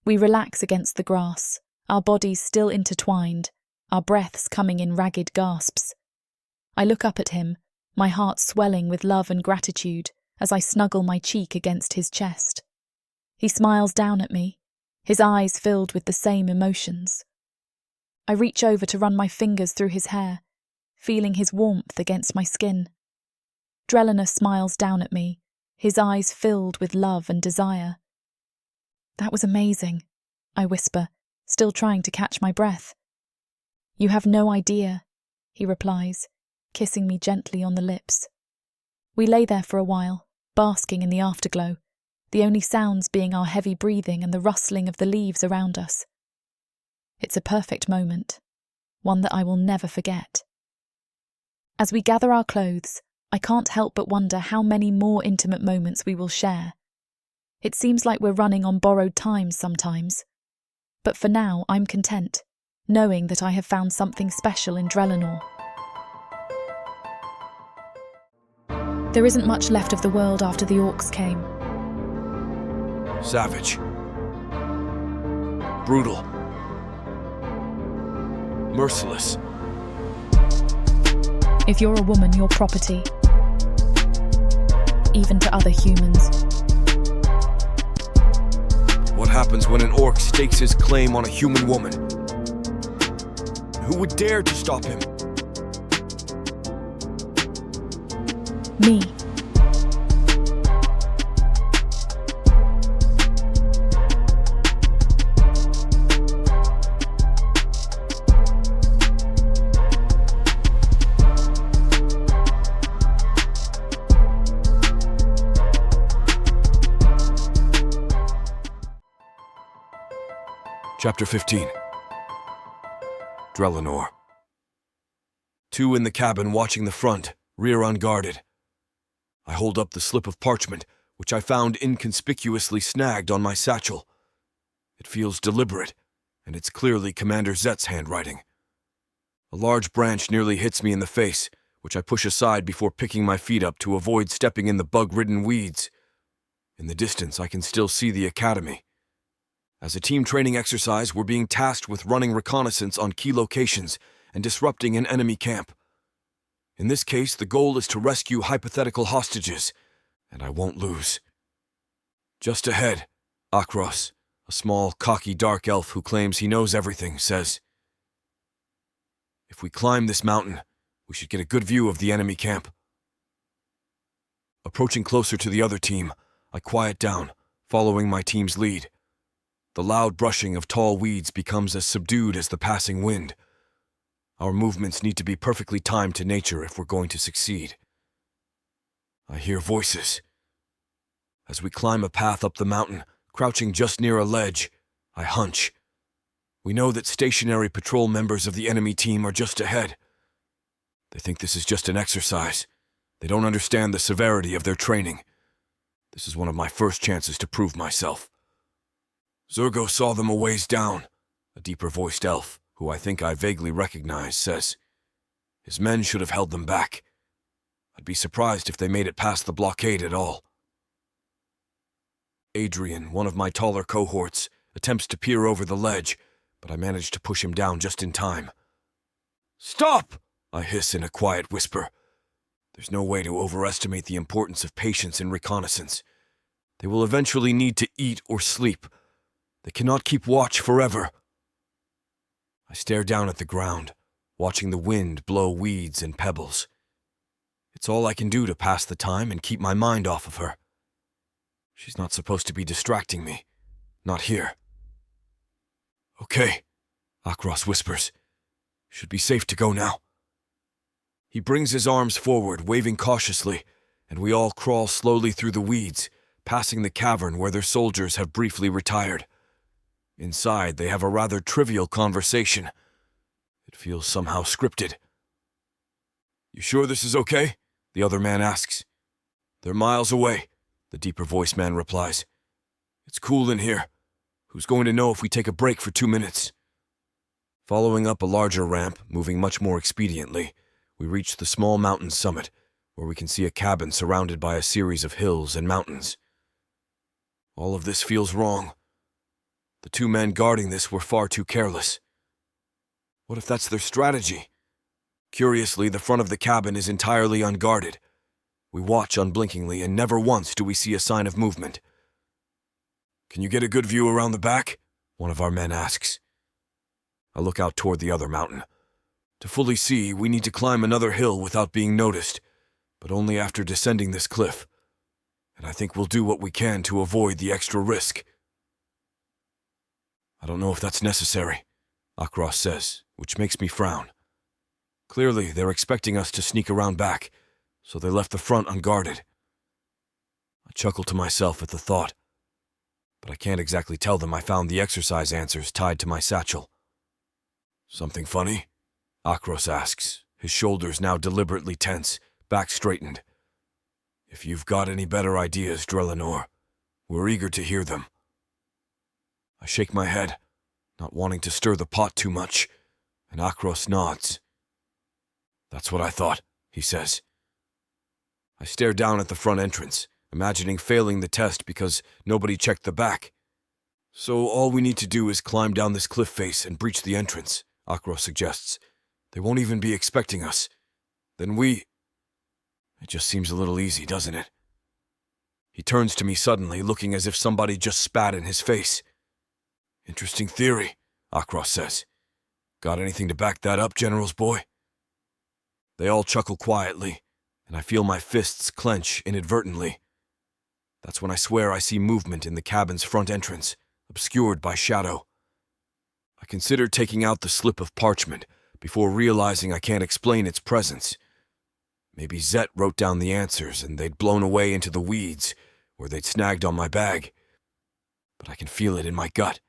We relax against the grass, our bodies still intertwined, our breaths coming in ragged gasps. I look up at him, my heart swelling with love and gratitude as I snuggle my cheek against his chest. He smiles down at me, his eyes filled with the same emotions. I reach over to run my fingers through his hair, feeling his warmth against my skin. Drellina smiles down at me, his eyes filled with love and desire. "That was amazing," I whisper, still trying to catch my breath. "You have no idea," he replies, kissing me gently on the lips. We lay there for a while, basking in the afterglow, the only sounds being our heavy breathing and the rustling of the leaves around us. It's a perfect moment, one that I will never forget. As we gather our clothes, I can't help but wonder how many more intimate moments we will share. It seems like we're running on borrowed time sometimes. But for now, I'm content, knowing that I have found something special in Drellinor. There isn't much left of the world after the orcs came. Savage. Brutal. Merciless. If you're a woman, you're property. Even to other humans. What happens when an orc stakes his claim on a human woman? Who would dare to stop him? Me. Chapter 15. Drellinor. 2 in the cabin watching the front, rear unguarded. I hold up the slip of parchment, which I found inconspicuously snagged on my satchel. It feels deliberate, and it's clearly Commander Zet's handwriting. A large branch nearly hits me in the face, which I push aside before picking my feet up to avoid stepping in the bug-ridden weeds. In the distance, I can still see the academy. As a team training exercise, we're being tasked with running reconnaissance on key locations and disrupting an enemy camp. In this case, the goal is to rescue hypothetical hostages, and I won't lose. Just ahead, Akros, a small, cocky dark elf who claims he knows everything, says, "If we climb this mountain, we should get a good view of the enemy camp." Approaching closer to the other team, I quiet down, following my team's lead. The loud brushing of tall weeds becomes as subdued as the passing wind. Our movements need to be perfectly timed to nature if we're going to succeed. I hear voices. As we climb a path up the mountain, crouching just near a ledge, I hunch. We know that stationary patrol members of the enemy team are just ahead. They think this is just an exercise. They don't understand the severity of their training. This is one of my first chances to prove myself. Zurgo saw them a ways down, a deeper-voiced elf, who I think I vaguely recognize, says. His men should have held them back. I'd be surprised if they made it past the blockade at all. Adrian, one of my taller cohorts, attempts to peer over the ledge, but I manage to push him down just in time. "Stop!" I hiss in a quiet whisper. There's no way to overestimate the importance of patience in reconnaissance. They will eventually need to eat or sleep. They cannot keep watch forever. I stare down at the ground, watching the wind blow weeds and pebbles. It's all I can do to pass the time and keep my mind off of her. She's not supposed to be distracting me. Not here. "Okay," Akros whispers. "Should be safe to go now." He brings his arms forward, waving cautiously, and we all crawl slowly through the weeds, passing the cavern where their soldiers have briefly retired. Inside, they have a rather trivial conversation. It feels somehow scripted. "You sure this is okay?" the other man asks. "They're miles away," the deeper voice man replies. "It's cool in here. Who's going to know if we take a break for 2 minutes?" Following up a larger ramp, moving much more expediently, we reach the small mountain summit, where we can see a cabin surrounded by a series of hills and mountains. All of this feels wrong. The 2 men guarding this were far too careless. What if that's their strategy? Curiously, the front of the cabin is entirely unguarded. We watch unblinkingly, and never once do we see a sign of movement. "Can you get a good view around the back?" one of our men asks. I look out toward the other mountain. To fully see, we need to climb another hill without being noticed, but only after descending this cliff. And I think we'll do what we can to avoid the extra risk. "I don't know if that's necessary," Akros says, which makes me frown. Clearly, they're expecting us to sneak around back, so they left the front unguarded. I chuckle to myself at the thought, but I can't exactly tell them I found the exercise answers tied to my satchel. "Something funny?" Akros asks, his shoulders now deliberately tense, back straightened. "If you've got any better ideas, Drelinor, we're eager to hear them." I shake my head, not wanting to stir the pot too much, and Akros nods. "That's what I thought," he says. I stare down at the front entrance, imagining failing the test because nobody checked the back. "So all we need to do is climb down this cliff face and breach the entrance," Akros suggests. "They won't even be expecting us. Then we—" It just seems a little easy, doesn't it? He turns to me suddenly, looking as if somebody just spat in his face. "Interesting theory," Akros says. "Got anything to back that up, General's boy?" They all chuckle quietly, and I feel my fists clench inadvertently. That's when I swear I see movement in the cabin's front entrance, obscured by shadow. I consider taking out the slip of parchment before realizing I can't explain its presence. Maybe Zet wrote down the answers and they'd blown away into the weeds, or they'd snagged on my bag. But I can feel it in my gut.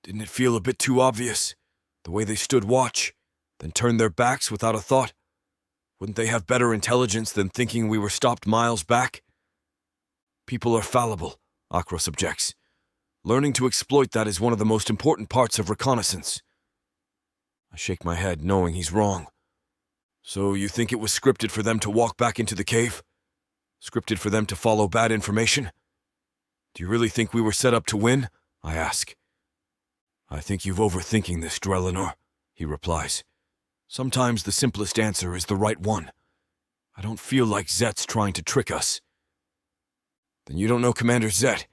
Didn't it feel a bit too obvious? The way they stood watch, then turned their backs without a thought? Wouldn't they have better intelligence than thinking we were stopped miles back? "People are fallible," Akros objects. "Learning to exploit that is one of the most important parts of reconnaissance." I shake my head, knowing he's wrong. "So you think it was scripted for them to walk back into the cave? Scripted for them to follow bad information? Do you really think we were set up to win?" I ask. "I think you've overthinking this, Drelinor," he replies. "Sometimes the simplest answer is the right one. I don't feel like Zet's trying to trick us." "Then you don't know Commander Zet.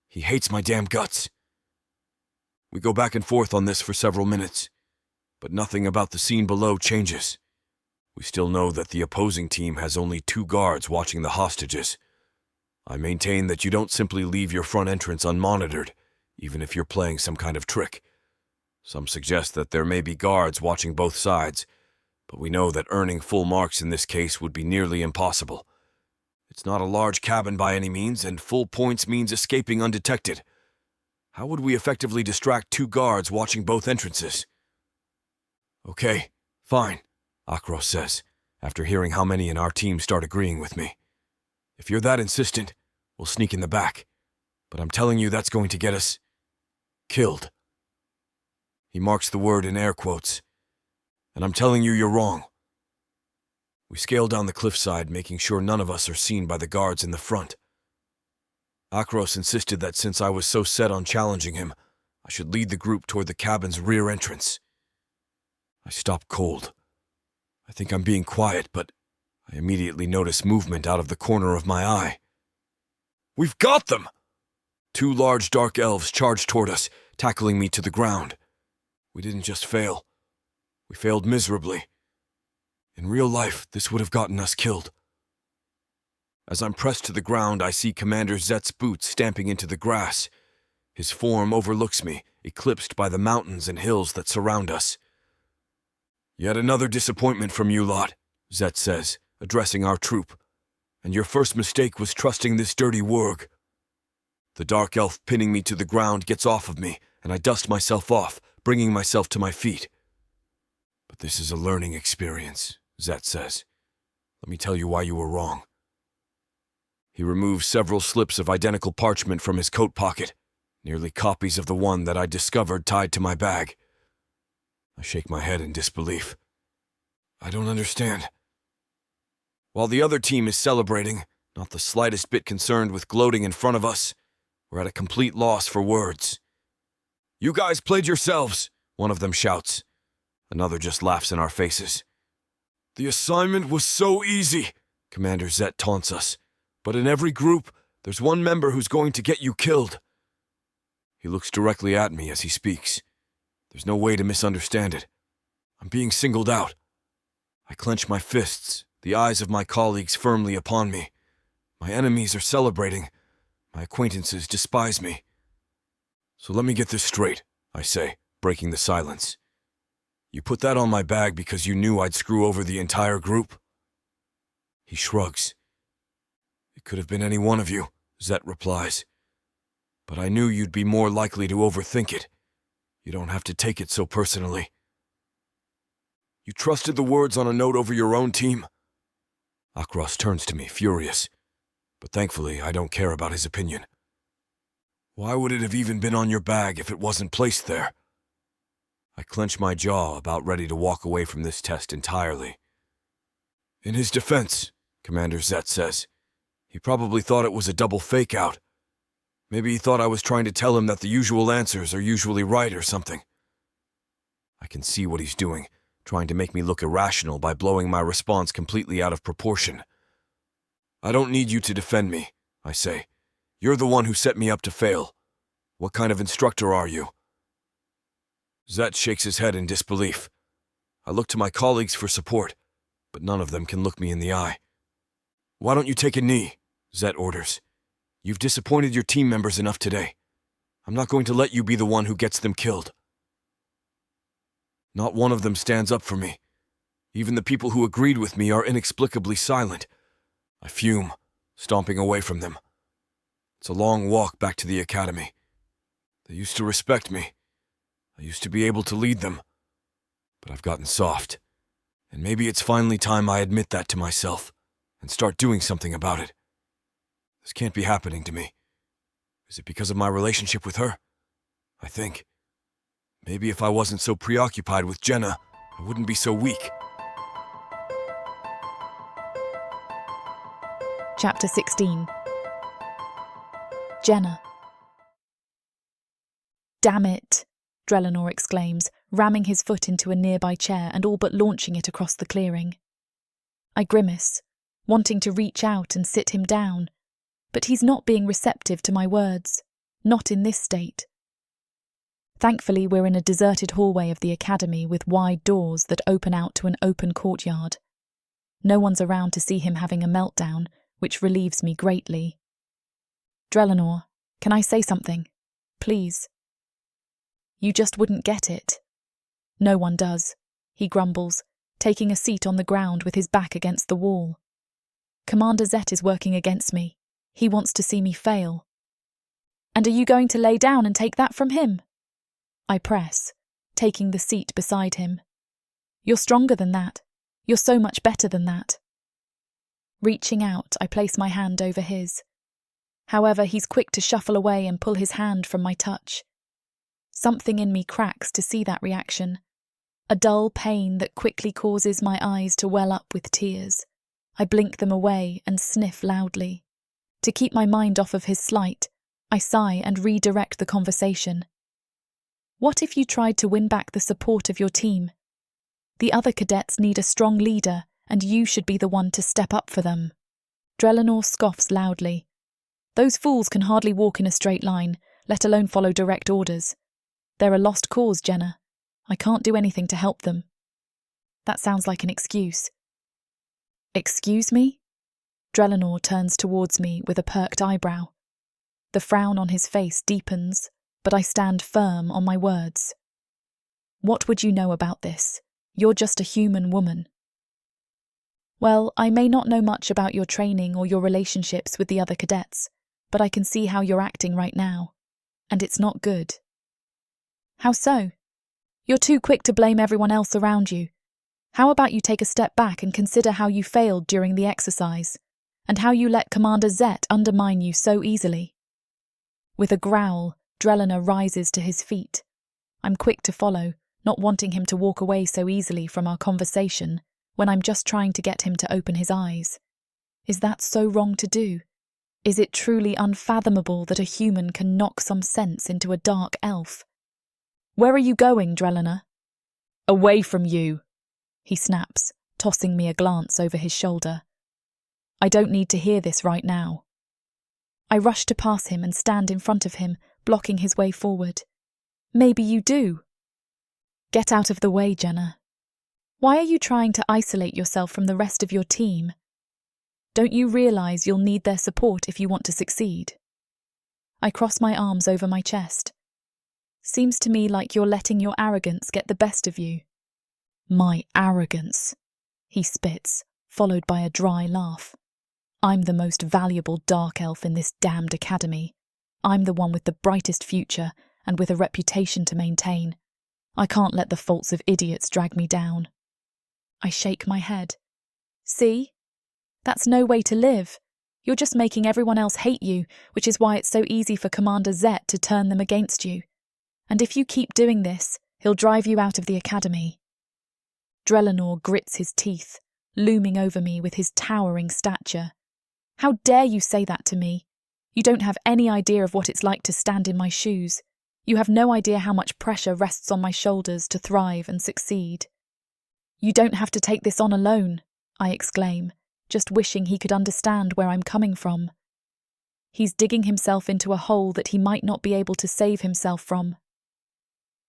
He hates my damn guts." We go back and forth on this for several minutes, but nothing about the scene below changes. We still know that the opposing team has only 2 guards watching the hostages. I maintain that you don't simply leave your front entrance unmonitored, even if you're playing some kind of trick. Some suggest that there may be guards watching both sides, but we know that earning full marks in this case would be nearly impossible. It's not a large cabin by any means, and full points means escaping undetected. How would we effectively distract 2 guards watching both entrances? "Okay, fine," Akros says, after hearing how many in our team start agreeing with me. "If you're that insistent, we'll sneak in the back. But I'm telling you that's going to get us killed." He marks the word in air quotes. "And I'm telling you you're wrong." We scale down the cliffside, making sure none of us are seen by the guards in the front. Akros insisted that since I was so set on challenging him, I should lead the group toward the cabin's rear entrance. I stop cold. I think I'm being quiet, but I immediately notice movement out of the corner of my eye. "We've got them!" 2 large dark elves charged toward us, tackling me to the ground. We didn't just fail. We failed miserably. In real life, this would have gotten us killed. As I'm pressed to the ground, I see Commander Zet's boots stamping into the grass. His form overlooks me, eclipsed by the mountains and hills that surround us. Yet another disappointment from you lot, Zet says, addressing our troop. And your first mistake was trusting this dirty warg. The dark elf pinning me to the ground gets off of me, and I dust myself off, bringing myself to my feet. But this is a learning experience, Zet says. Let me tell you why you were wrong. He removes several slips of identical parchment from his coat pocket, nearly copies of the one that I discovered tied to my bag. I shake my head in disbelief. I don't understand. While the other team is celebrating, not the slightest bit concerned with gloating in front of us, we're at a complete loss for words. You guys played yourselves, one of them shouts. Another just laughs in our faces. The assignment was so easy, Commander Zet taunts us. But in every group, there's one member who's going to get you killed. He looks directly at me as he speaks. There's no way to misunderstand it. I'm being singled out. I clench my fists, the eyes of my colleagues firmly upon me. My enemies are celebrating. My acquaintances despise me. So let me get this straight, I say, breaking the silence. You put that on my bag because you knew I'd screw over the entire group? He shrugs. It could have been any one of you, Zet replies. But I knew you'd be more likely to overthink it. You don't have to take it so personally. You trusted the words on a note over your own team? Akros turns to me, furious. But thankfully, I don't care about his opinion. Why would it have even been on your bag if it wasn't placed there? I clench my jaw, about ready to walk away from this test entirely. In his defense, Commander Zet says, he probably thought it was a double fake-out. Maybe he thought I was trying to tell him that the usual answers are usually right or something. I can see what he's doing, trying to make me look irrational by blowing my response completely out of proportion. I don't need you to defend me, I say. You're the one who set me up to fail. What kind of instructor are you? Zet shakes his head in disbelief. I look to my colleagues for support, but none of them can look me in the eye. Why don't you take a knee? Zet orders. You've disappointed your team members enough today. I'm not going to let you be the one who gets them killed. Not one of them stands up for me. Even the people who agreed with me are inexplicably silent. I fume, stomping away from them. It's a long walk back to the academy. They used to respect me. I used to be able to lead them. But I've gotten soft. And maybe it's finally time I admit that to myself and start doing something about it. This can't be happening to me. Is it because of my relationship with her? I think. Maybe if I wasn't so preoccupied with Jenna, I wouldn't be so weak. Chapter 16. Jenna. Damn it, Drelinor exclaims, ramming his foot into a nearby chair and all but launching it across the clearing. I grimace, wanting to reach out and sit him down, but he's not being receptive to my words, not in this state. Thankfully, we're in a deserted hallway of the academy with wide doors that open out to an open courtyard. No one's around to see him having a meltdown, which relieves me greatly. Drelinor, can I say something? Please. You just wouldn't get it. No one does, he grumbles, taking a seat on the ground with his back against the wall. Commander Zet is working against me. He wants to see me fail. And are you going to lay down and take that from him? I press, taking the seat beside him. You're stronger than that. You're so much better than that. Reaching out, I place my hand over his. However, he's quick to shuffle away and pull his hand from my touch. Something in me cracks to see that reaction. A dull pain that quickly causes my eyes to well up with tears. I blink them away and sniff loudly. To keep my mind off of his slight, I sigh and redirect the conversation. What if you tried to win back the support of your team? The other cadets need a strong leader, and you should be the one to step up for them. Drelinor scoffs loudly. Those fools can hardly walk in a straight line, let alone follow direct orders. They're a lost cause, Jenna. I can't do anything to help them. That sounds like an excuse. Excuse me? Drelinor turns towards me with a perked eyebrow. The frown on his face deepens, but I stand firm on my words. What would you know about this? You're just a human woman. Well, I may not know much about your training or your relationships with the other cadets, but I can see how you're acting right now, and it's not good. How so? You're too quick to blame everyone else around you. How about you take a step back and consider how you failed during the exercise, and how you let Commander Zet undermine you so easily? With a growl, Drelliner rises to his feet. I'm quick to follow, not wanting him to walk away so easily from our conversation when I'm just trying to get him to open his eyes. Is that so wrong to do? Is it truly unfathomable that a human can knock some sense into a dark elf? Where are you going, Drelliner? Away from you, he snaps, tossing me a glance over his shoulder. I don't need to hear this right now. I rush to pass him and stand in front of him, blocking his way forward. Maybe you do. Get out of the way, Jenna. Why are you trying to isolate yourself from the rest of your team? Don't you realise you'll need their support if you want to succeed? I cross my arms over my chest. Seems to me like you're letting your arrogance get the best of you. My arrogance, he spits, followed by a dry laugh. I'm the most valuable dark elf in this damned academy. I'm the one with the brightest future and with a reputation to maintain. I can't let the faults of idiots drag me down. I shake my head. See? That's no way to live. You're just making everyone else hate you, which is why it's so easy for Commander Zet to turn them against you. And if you keep doing this, he'll drive you out of the academy. Drelliner grits his teeth, looming over me with his towering stature. How dare you say that to me? You don't have any idea of what it's like to stand in my shoes. You have no idea how much pressure rests on my shoulders to thrive and succeed. You don't have to take this on alone, I exclaim, just wishing he could understand where I'm coming from. He's digging himself into a hole that he might not be able to save himself from.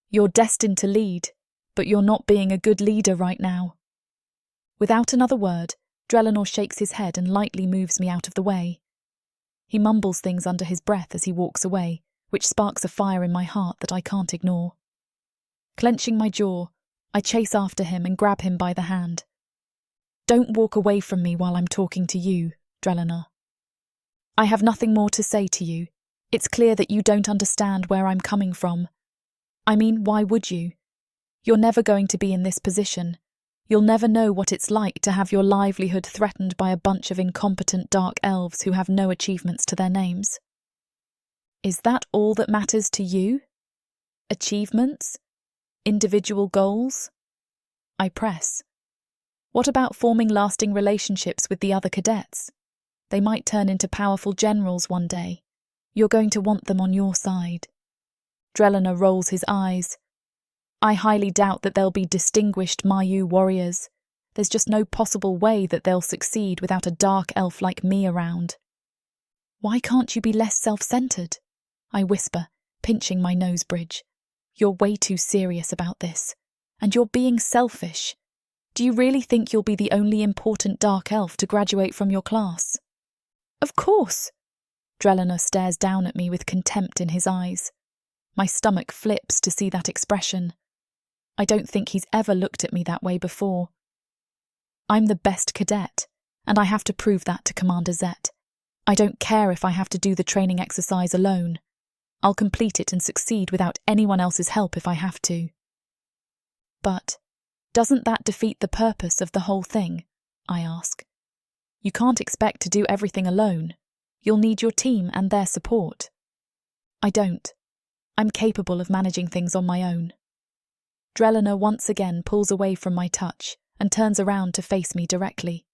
You're destined to lead, but you're not being a good leader right now. Without another word, Drelliner shakes his head and lightly moves me out of the way. He mumbles things under his breath as he walks away, which sparks a fire in my heart that I can't ignore. Clenching my jaw, I chase after him and grab him by the hand. Don't walk away from me while I'm talking to you, Drelliner. I have nothing more to say to you. It's clear that you don't understand where I'm coming from. I mean, why would you? You're never going to be in this position. You'll never know what it's like to have your livelihood threatened by a bunch of incompetent dark elves who have no achievements to their names. Is that all that matters to you? Achievements? Individual goals? I press. What about forming lasting relationships with the other cadets? They might turn into powerful generals one day. You're going to want them on your side. Drelliner rolls his eyes. I highly doubt that they'll be distinguished Mayu warriors. There's just no possible way that they'll succeed without a dark elf like me around. Why can't you be less self-centered? I whisper, pinching my nose bridge. You're way too serious about this. And you're being selfish. Do you really think you'll be the only important dark elf to graduate from your class? Of course. Drelliner stares down at me with contempt in his eyes. My stomach flips to see that expression. I don't think he's ever looked at me that way before. I'm the best cadet, and I have to prove that to Commander Zet. I don't care if I have to do the training exercise alone. I'll complete it and succeed without anyone else's help if I have to. But doesn't that defeat the purpose of the whole thing? I ask. You can't expect to do everything alone. You'll need your team and their support. I don't. I'm capable of managing things on my own. Drelliner once again pulls away from my touch and turns around to face me directly.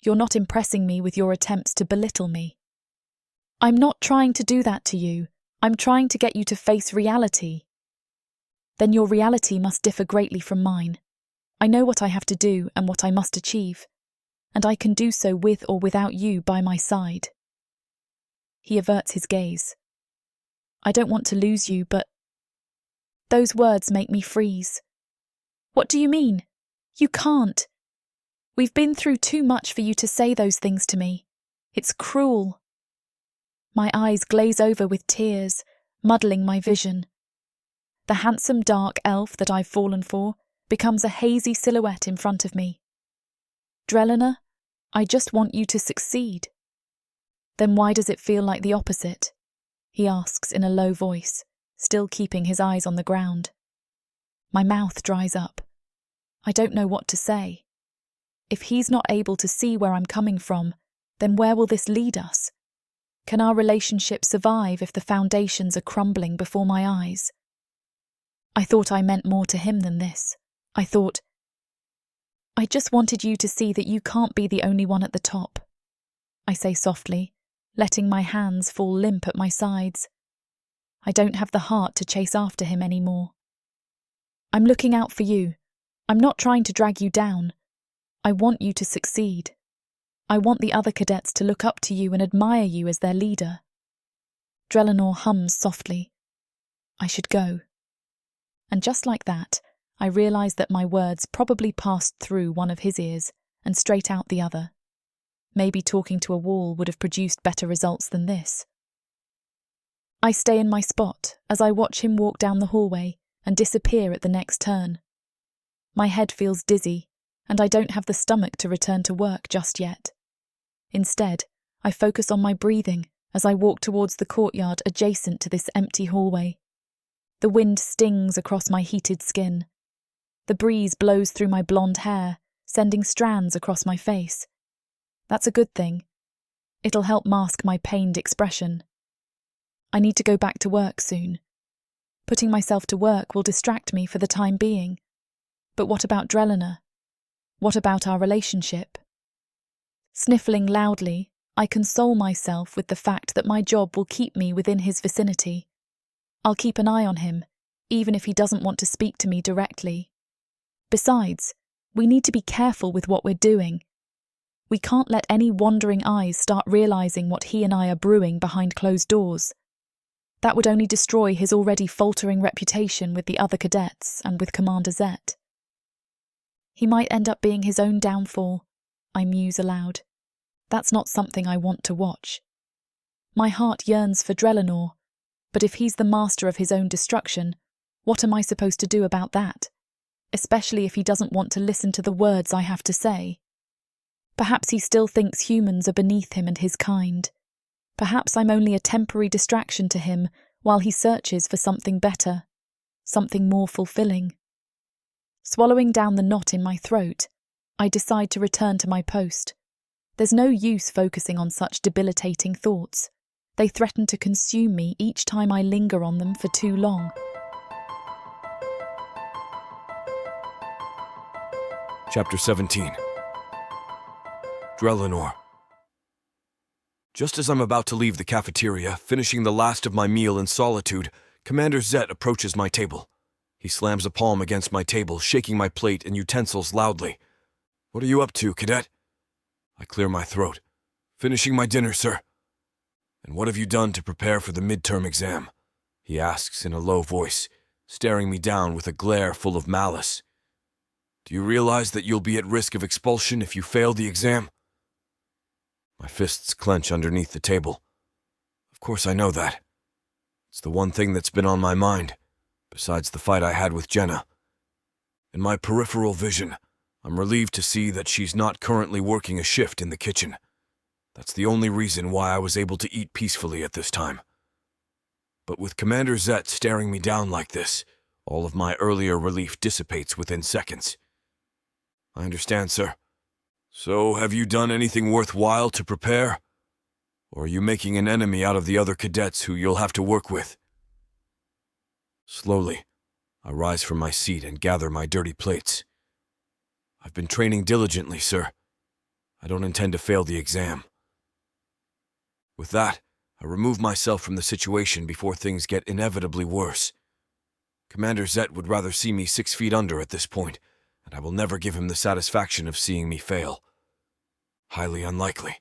You're not impressing me with your attempts to belittle me. I'm not trying to do that to you. I'm trying to get you to face reality. Then your reality must differ greatly from mine. I know what I have to do and what I must achieve, and I can do so with or without you by my side. He averts his gaze. I don't want to lose you, but... Those words make me freeze. What do you mean? You can't. We've been through too much for you to say those things to me. It's cruel. My eyes glaze over with tears, muddling my vision. The handsome dark elf that I've fallen for, becomes a hazy silhouette in front of me. Drelliner, I just want you to succeed. Then why does it feel like the opposite? He asks in a low voice, still keeping his eyes on the ground. My mouth dries up. I don't know what to say. If he's not able to see where I'm coming from, then where will this lead us? Can our relationship survive if the foundations are crumbling before my eyes? I thought I meant more to him than this. I just wanted you to see that you can't be the only one at the top. I say softly, letting my hands fall limp at my sides. I don't have the heart to chase after him anymore. I'm looking out for you. I'm not trying to drag you down. I want you to succeed. I want the other cadets to look up to you and admire you as their leader. Drelliner hums softly. I should go. And just like that, I realised that my words probably passed through one of his ears and straight out the other. Maybe talking to a wall would have produced better results than this. I stay in my spot as I watch him walk down the hallway and disappear at the next turn. My head feels dizzy, and I don't have the stomach to return to work just yet. Instead, I focus on my breathing as I walk towards the courtyard adjacent to this empty hallway. The wind stings across my heated skin. The breeze blows through my blonde hair, sending strands across my face. That's a good thing. It'll help mask my pained expression. I need to go back to work soon. Putting myself to work will distract me for the time being. But what about Drelliner? What about our relationship? Sniffling loudly, I console myself with the fact that my job will keep me within his vicinity. I'll keep an eye on him, even if he doesn't want to speak to me directly. Besides, we need to be careful with what we're doing. We can't let any wandering eyes start realising what he and I are brewing behind closed doors. That would only destroy his already faltering reputation with the other cadets and with Commander Zet. He might end up being his own downfall, I muse aloud. That's not something I want to watch. My heart yearns for Drelliner, but if he's the master of his own destruction, what am I supposed to do about that? Especially if he doesn't want to listen to the words I have to say. Perhaps he still thinks humans are beneath him and his kind. Perhaps I'm only a temporary distraction to him while he searches for something better, something more fulfilling. Swallowing down the knot in my throat, I decide to return to my post. There's no use focusing on such debilitating thoughts. They threaten to consume me each time I linger on them for too long. Chapter 17. Drelliner. Just as I'm about to leave the cafeteria, finishing the last of my meal in solitude, Commander Zet approaches my table. He slams a palm against my table, shaking my plate and utensils loudly. What are you up to, cadet? I clear my throat. Finishing my dinner, sir. And what have you done to prepare for the midterm exam? He asks in a low voice, staring me down with a glare full of malice. Do you realize that you'll be at risk of expulsion if you fail the exam? My fists clench underneath the table. Of course I know that. It's the one thing that's been on my mind, besides the fight I had with Jenna. In my peripheral vision, I'm relieved to see that she's not currently working a shift in the kitchen. That's the only reason why I was able to eat peacefully at this time. But with Commander Zet staring me down like this, all of my earlier relief dissipates within seconds. I understand, sir. So, have you done anything worthwhile to prepare? Or are you making an enemy out of the other cadets who you'll have to work with? Slowly, I rise from my seat and gather my dirty plates. I've been training diligently, sir. I don't intend to fail the exam. With that, I remove myself from the situation before things get inevitably worse. Commander Zet would rather see me 6 feet under at this point, and I will never give him the satisfaction of seeing me fail. Highly unlikely.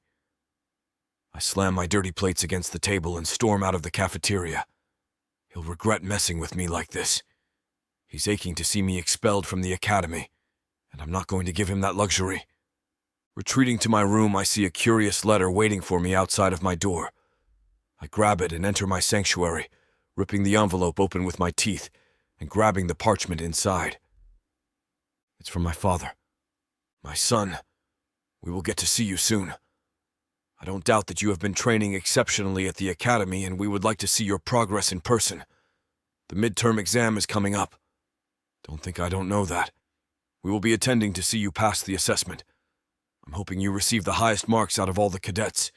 I slam my dirty plates against the table and storm out of the cafeteria. He'll regret messing with me like this. He's aching to see me expelled from the academy, and I'm not going to give him that luxury. Retreating to my room, I see a curious letter waiting for me outside of my door. I grab it and enter my sanctuary, ripping the envelope open with my teeth and grabbing the parchment inside. It's from my father. My son, we will get to see you soon. I don't doubt that you have been training exceptionally at the academy, and we would like to see your progress in person. The midterm exam is coming up. Don't think I don't know that. We will be attending to see you pass the assessment. I'm hoping you receive the highest marks out of all the cadets.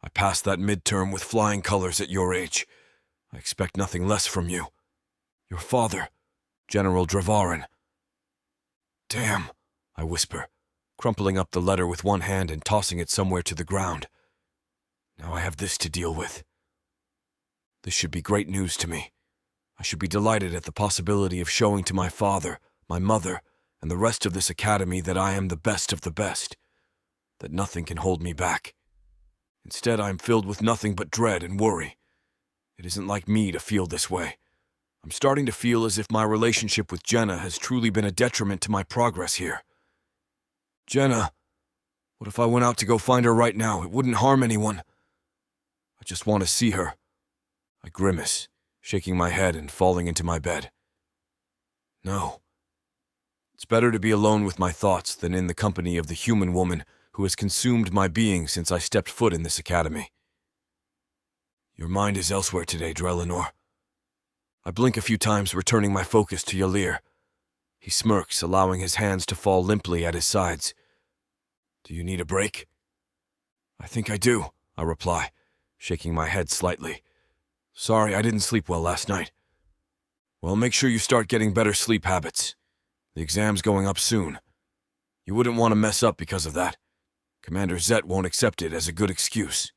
I passed that midterm with flying colors at your age. I expect nothing less from you. Your father, General Dravarin. Damn, I whisper, crumpling up the letter with one hand and tossing it somewhere to the ground. Now I have this to deal with. This should be great news to me. I should be delighted at the possibility of showing to my father, my mother, and the rest of this academy that I am the best of the best, that nothing can hold me back. Instead, I am filled with nothing but dread and worry. It isn't like me to feel this way. I'm starting to feel as if my relationship with Jenna has truly been a detriment to my progress here. Jenna, what if I went out to go find her right now? It wouldn't harm anyone. I just want to see her. I grimace, shaking my head and falling into my bed. No. It's better to be alone with my thoughts than in the company of the human woman who has consumed my being since I stepped foot in this academy. Your mind is elsewhere today, Drellinor. I blink a few times, returning my focus to Yalir. He smirks, allowing his hands to fall limply at his sides. Do you need a break? I think I do, I reply, shaking my head slightly. Sorry, I didn't sleep well last night. Well, make sure you start getting better sleep habits. The exam's going up soon. You wouldn't want to mess up because of that. Commander Zet won't accept it as a good excuse.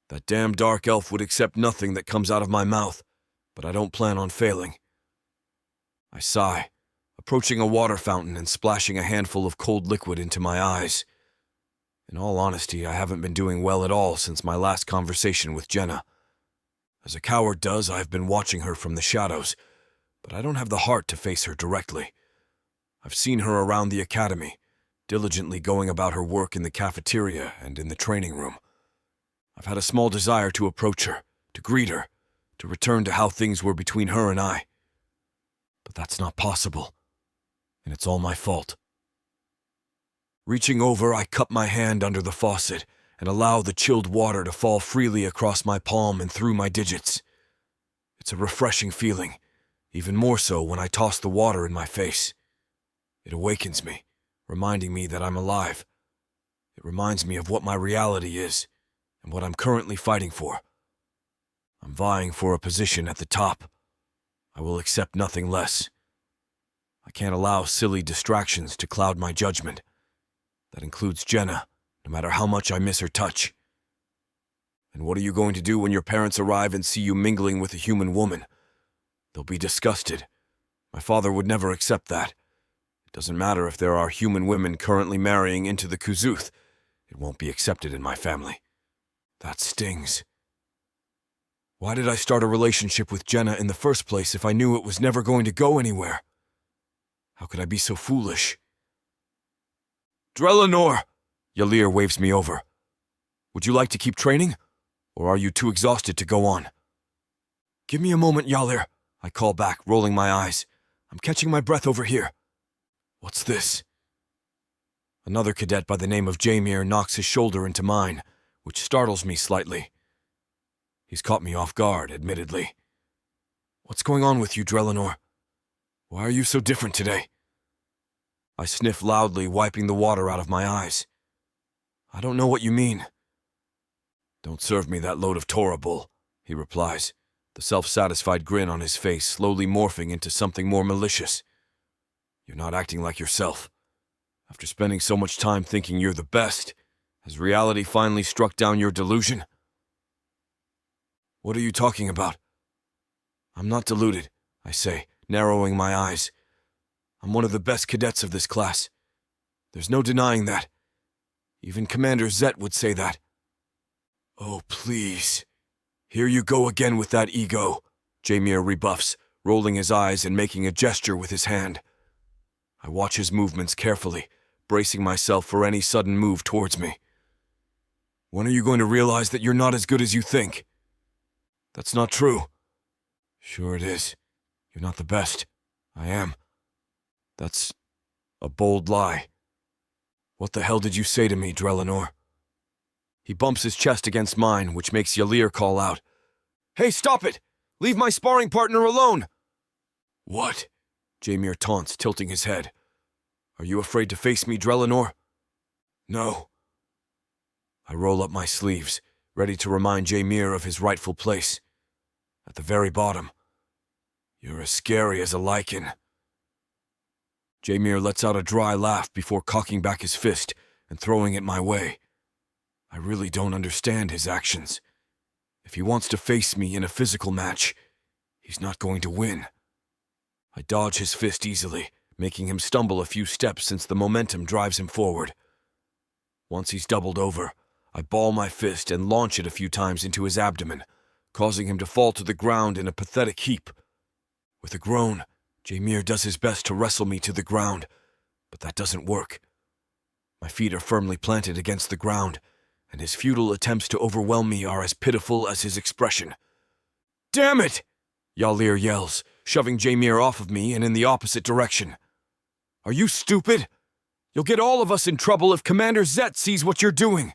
That damn dark elf would accept nothing that comes out of my mouth, but I don't plan on failing. I sigh, approaching a water fountain and splashing a handful of cold liquid into my eyes. In all honesty, I haven't been doing well at all since my last conversation with Jenna. As a coward does, I have been watching her from the shadows, but I don't have the heart to face her directly. I've seen her around the academy, diligently going about her work in the cafeteria and in the training room. I've had a small desire to approach her, to greet her, to return to how things were between her and I. But that's not possible, and it's all my fault. Reaching over, I cup my hand under the faucet and allow the chilled water to fall freely across my palm and through my digits. It's a refreshing feeling, even more so when I toss the water in my face. It awakens me, reminding me that I'm alive. It reminds me of what my reality is and what I'm currently fighting for. I'm vying for a position at the top. I will accept nothing less. I can't allow silly distractions to cloud my judgment. That includes Jenna, no matter how much I miss her touch. And what are you going to do when your parents arrive and see you mingling with a human woman? They'll be disgusted. My father would never accept that. It doesn't matter if there are human women currently marrying into the Kuzuth. It won't be accepted in my family. That stings. Why did I start a relationship with Jenna in the first place if I knew it was never going to go anywhere? How could I be so foolish? Drellinor! Yalir waves me over. Would you like to keep training? Or are you too exhausted to go on? Give me a moment, Yalir, I call back, rolling my eyes. I'm catching my breath over here. What's this? Another cadet by the name of Jaimir knocks his shoulder into mine, which startles me slightly. He's caught me off guard, admittedly. What's going on with you, Drellinor? Why are you so different today? I sniff loudly, wiping the water out of my eyes. I don't know what you mean. Don't serve me that load of Torah bull, he replies, the self-satisfied grin on his face slowly morphing into something more malicious. You're not acting like yourself. After spending so much time thinking you're the best, has reality finally struck down your delusion? What are you talking about? I'm not deluded, I say, narrowing my eyes. I'm one of the best cadets of this class. There's no denying that. Even Commander Zet would say that. Oh, please. Here you go again with that ego, Jaimir rebuffs, rolling his eyes and making a gesture with his hand. I watch his movements carefully, bracing myself for any sudden move towards me. When are you going to realize that you're not as good as you think? That's not true. Sure it is. You're not the best. I am. That's A bold lie. What the hell did you say to me, Drelinor? He bumps his chest against mine, which makes Yalir call out, "Hey, stop it! Leave my sparring partner alone!" What? Jaemir taunts, tilting his head. Are you afraid to face me, Drelinor? No. I roll up my sleeves, ready to remind Jaemir of his rightful place. At the very bottom. You're as scary as a lichen. Jaemir lets out a dry laugh before cocking back his fist and throwing it my way. I really don't understand his actions. If he wants to face me in a physical match, he's not going to win. I dodge his fist easily, making him stumble a few steps since the momentum drives him forward. Once he's doubled over, I ball my fist and launch it a few times into his abdomen, causing him to fall to the ground in a pathetic heap. With a groan, Jaemir does his best to wrestle me to the ground, but that doesn't work. My feet are firmly planted against the ground, and his futile attempts to overwhelm me are as pitiful as his expression. Damn it! Yalir yells, shoving Jaemir off of me and in the opposite direction. Are you stupid? You'll get all of us in trouble if Commander Zet sees what you're doing.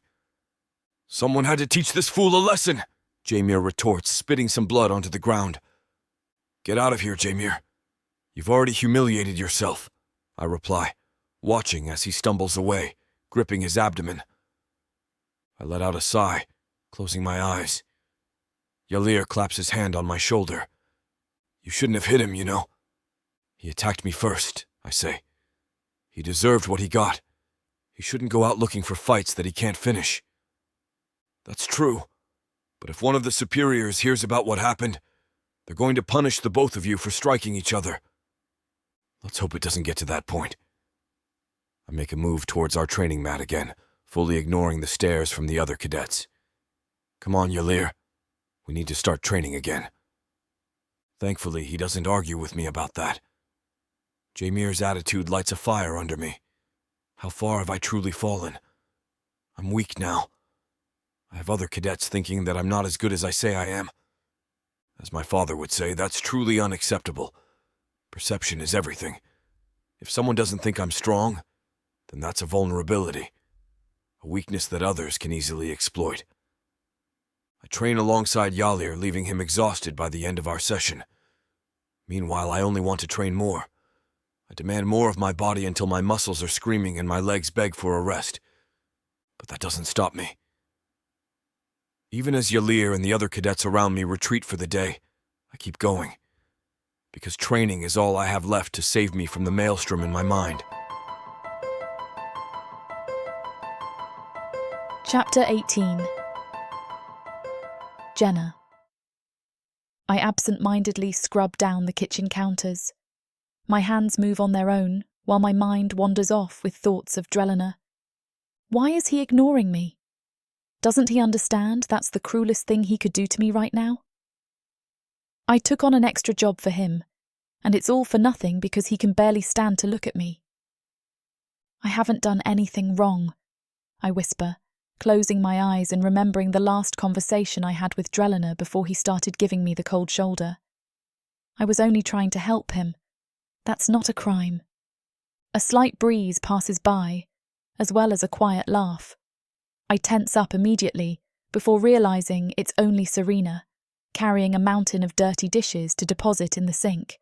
Someone had to teach this fool a lesson, Jaemir retorts, spitting some blood onto the ground. Get out of here, Jaemir. You've already humiliated yourself, I reply, watching as he stumbles away, gripping his abdomen. I let out a sigh, closing my eyes. Yalir claps his hand on my shoulder. You shouldn't have hit him, you know. He attacked me first, I say. He deserved what he got. He shouldn't go out looking for fights that he can't finish. That's true, but if one of the superiors hears about what happened, they're going to punish the both of you for striking each other. Let's hope it doesn't get to that point. I make a move towards our training mat again, fully ignoring the stares from the other cadets. Come on, Yalir. We need to start training again. Thankfully, he doesn't argue with me about that. Jaemir's attitude lights a fire under me. How far have I truly fallen? I'm weak now. I have other cadets thinking that I'm not as good as I say I am. As my father would say, that's truly unacceptable. Perception is everything. If someone doesn't think I'm strong, then that's a vulnerability. A weakness that others can easily exploit. I train alongside Yalir, leaving him exhausted by the end of our session. Meanwhile, I only want to train more. I demand more of my body until my muscles are screaming and my legs beg for a rest. But that doesn't stop me. Even as Yalir and the other cadets around me retreat for the day, I keep going. Because training is all I have left to save me from the maelstrom in my mind. Chapter 18. Jenna. I absent-mindedly scrub down the kitchen counters. My hands move on their own, while my mind wanders off with thoughts of Drelina. Why is he ignoring me? Doesn't he understand that's the cruelest thing he could do to me right now? I took on an extra job for him, and it's all for nothing because he can barely stand to look at me. I haven't done anything wrong, I whisper, closing my eyes and remembering the last conversation I had with Drelina before he started giving me the cold shoulder. I was only trying to help him. That's not a crime. A slight breeze passes by, as well as a quiet laugh. I tense up immediately before realizing it's only Serena, carrying a mountain of dirty dishes to deposit in the sink.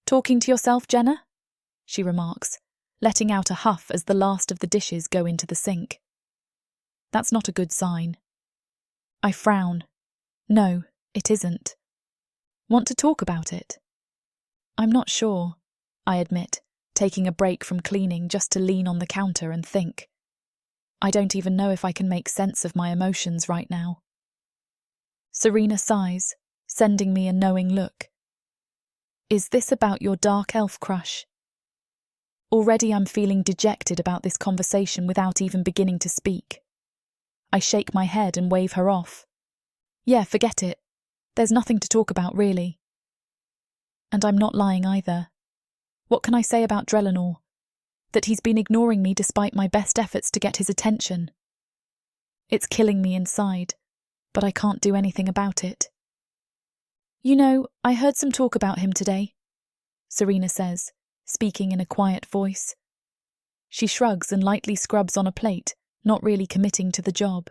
Talking to yourself, Jenna? She remarks, letting out a huff as the last of the dishes go into the sink. That's not a good sign. I frown. No, it isn't. Want to talk about it? I'm not sure, I admit, taking a break from cleaning just to lean on the counter and think. I don't even know if I can make sense of my emotions right now. Serena sighs, sending me a knowing look. Is this about your dark elf crush? Already I'm feeling dejected about this conversation without even beginning to speak. I shake my head and wave her off. Yeah, forget it. There's nothing to talk about, really. And I'm not lying either. What can I say about Drelinor? That he's been ignoring me despite my best efforts to get his attention. It's killing me inside, but I can't do anything about it. You know, I heard some talk about him today, Serena says, speaking in a quiet voice. She shrugs and lightly scrubs on a plate, not really committing to the job.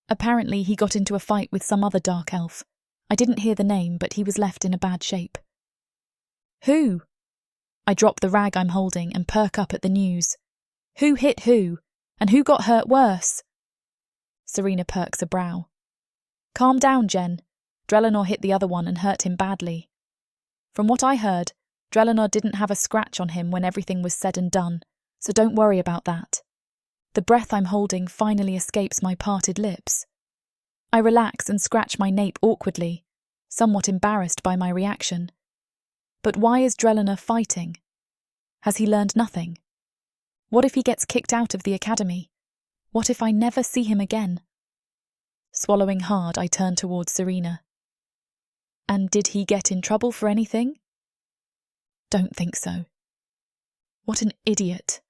Apparently he got into a fight with some other dark elf. I didn't hear the name, but he was left in a bad shape. Who? I drop the rag I'm holding and perk up at the news. Who hit who? And who got hurt worse? Serena perks a brow. Calm down, Jen. Drelenor hit the other one and hurt him badly. From what I heard, Drelenor didn't have a scratch on him when everything was said and done, so don't worry about that. The breath I'm holding finally escapes my parted lips. I relax and scratch my nape awkwardly, somewhat embarrassed by my reaction. But why is Drelenor fighting? Has he learned nothing? What if he gets kicked out of the academy? What if I never see him again? Swallowing hard, I turn towards Serena. And did he get in trouble for anything? Don't think so. What an idiot,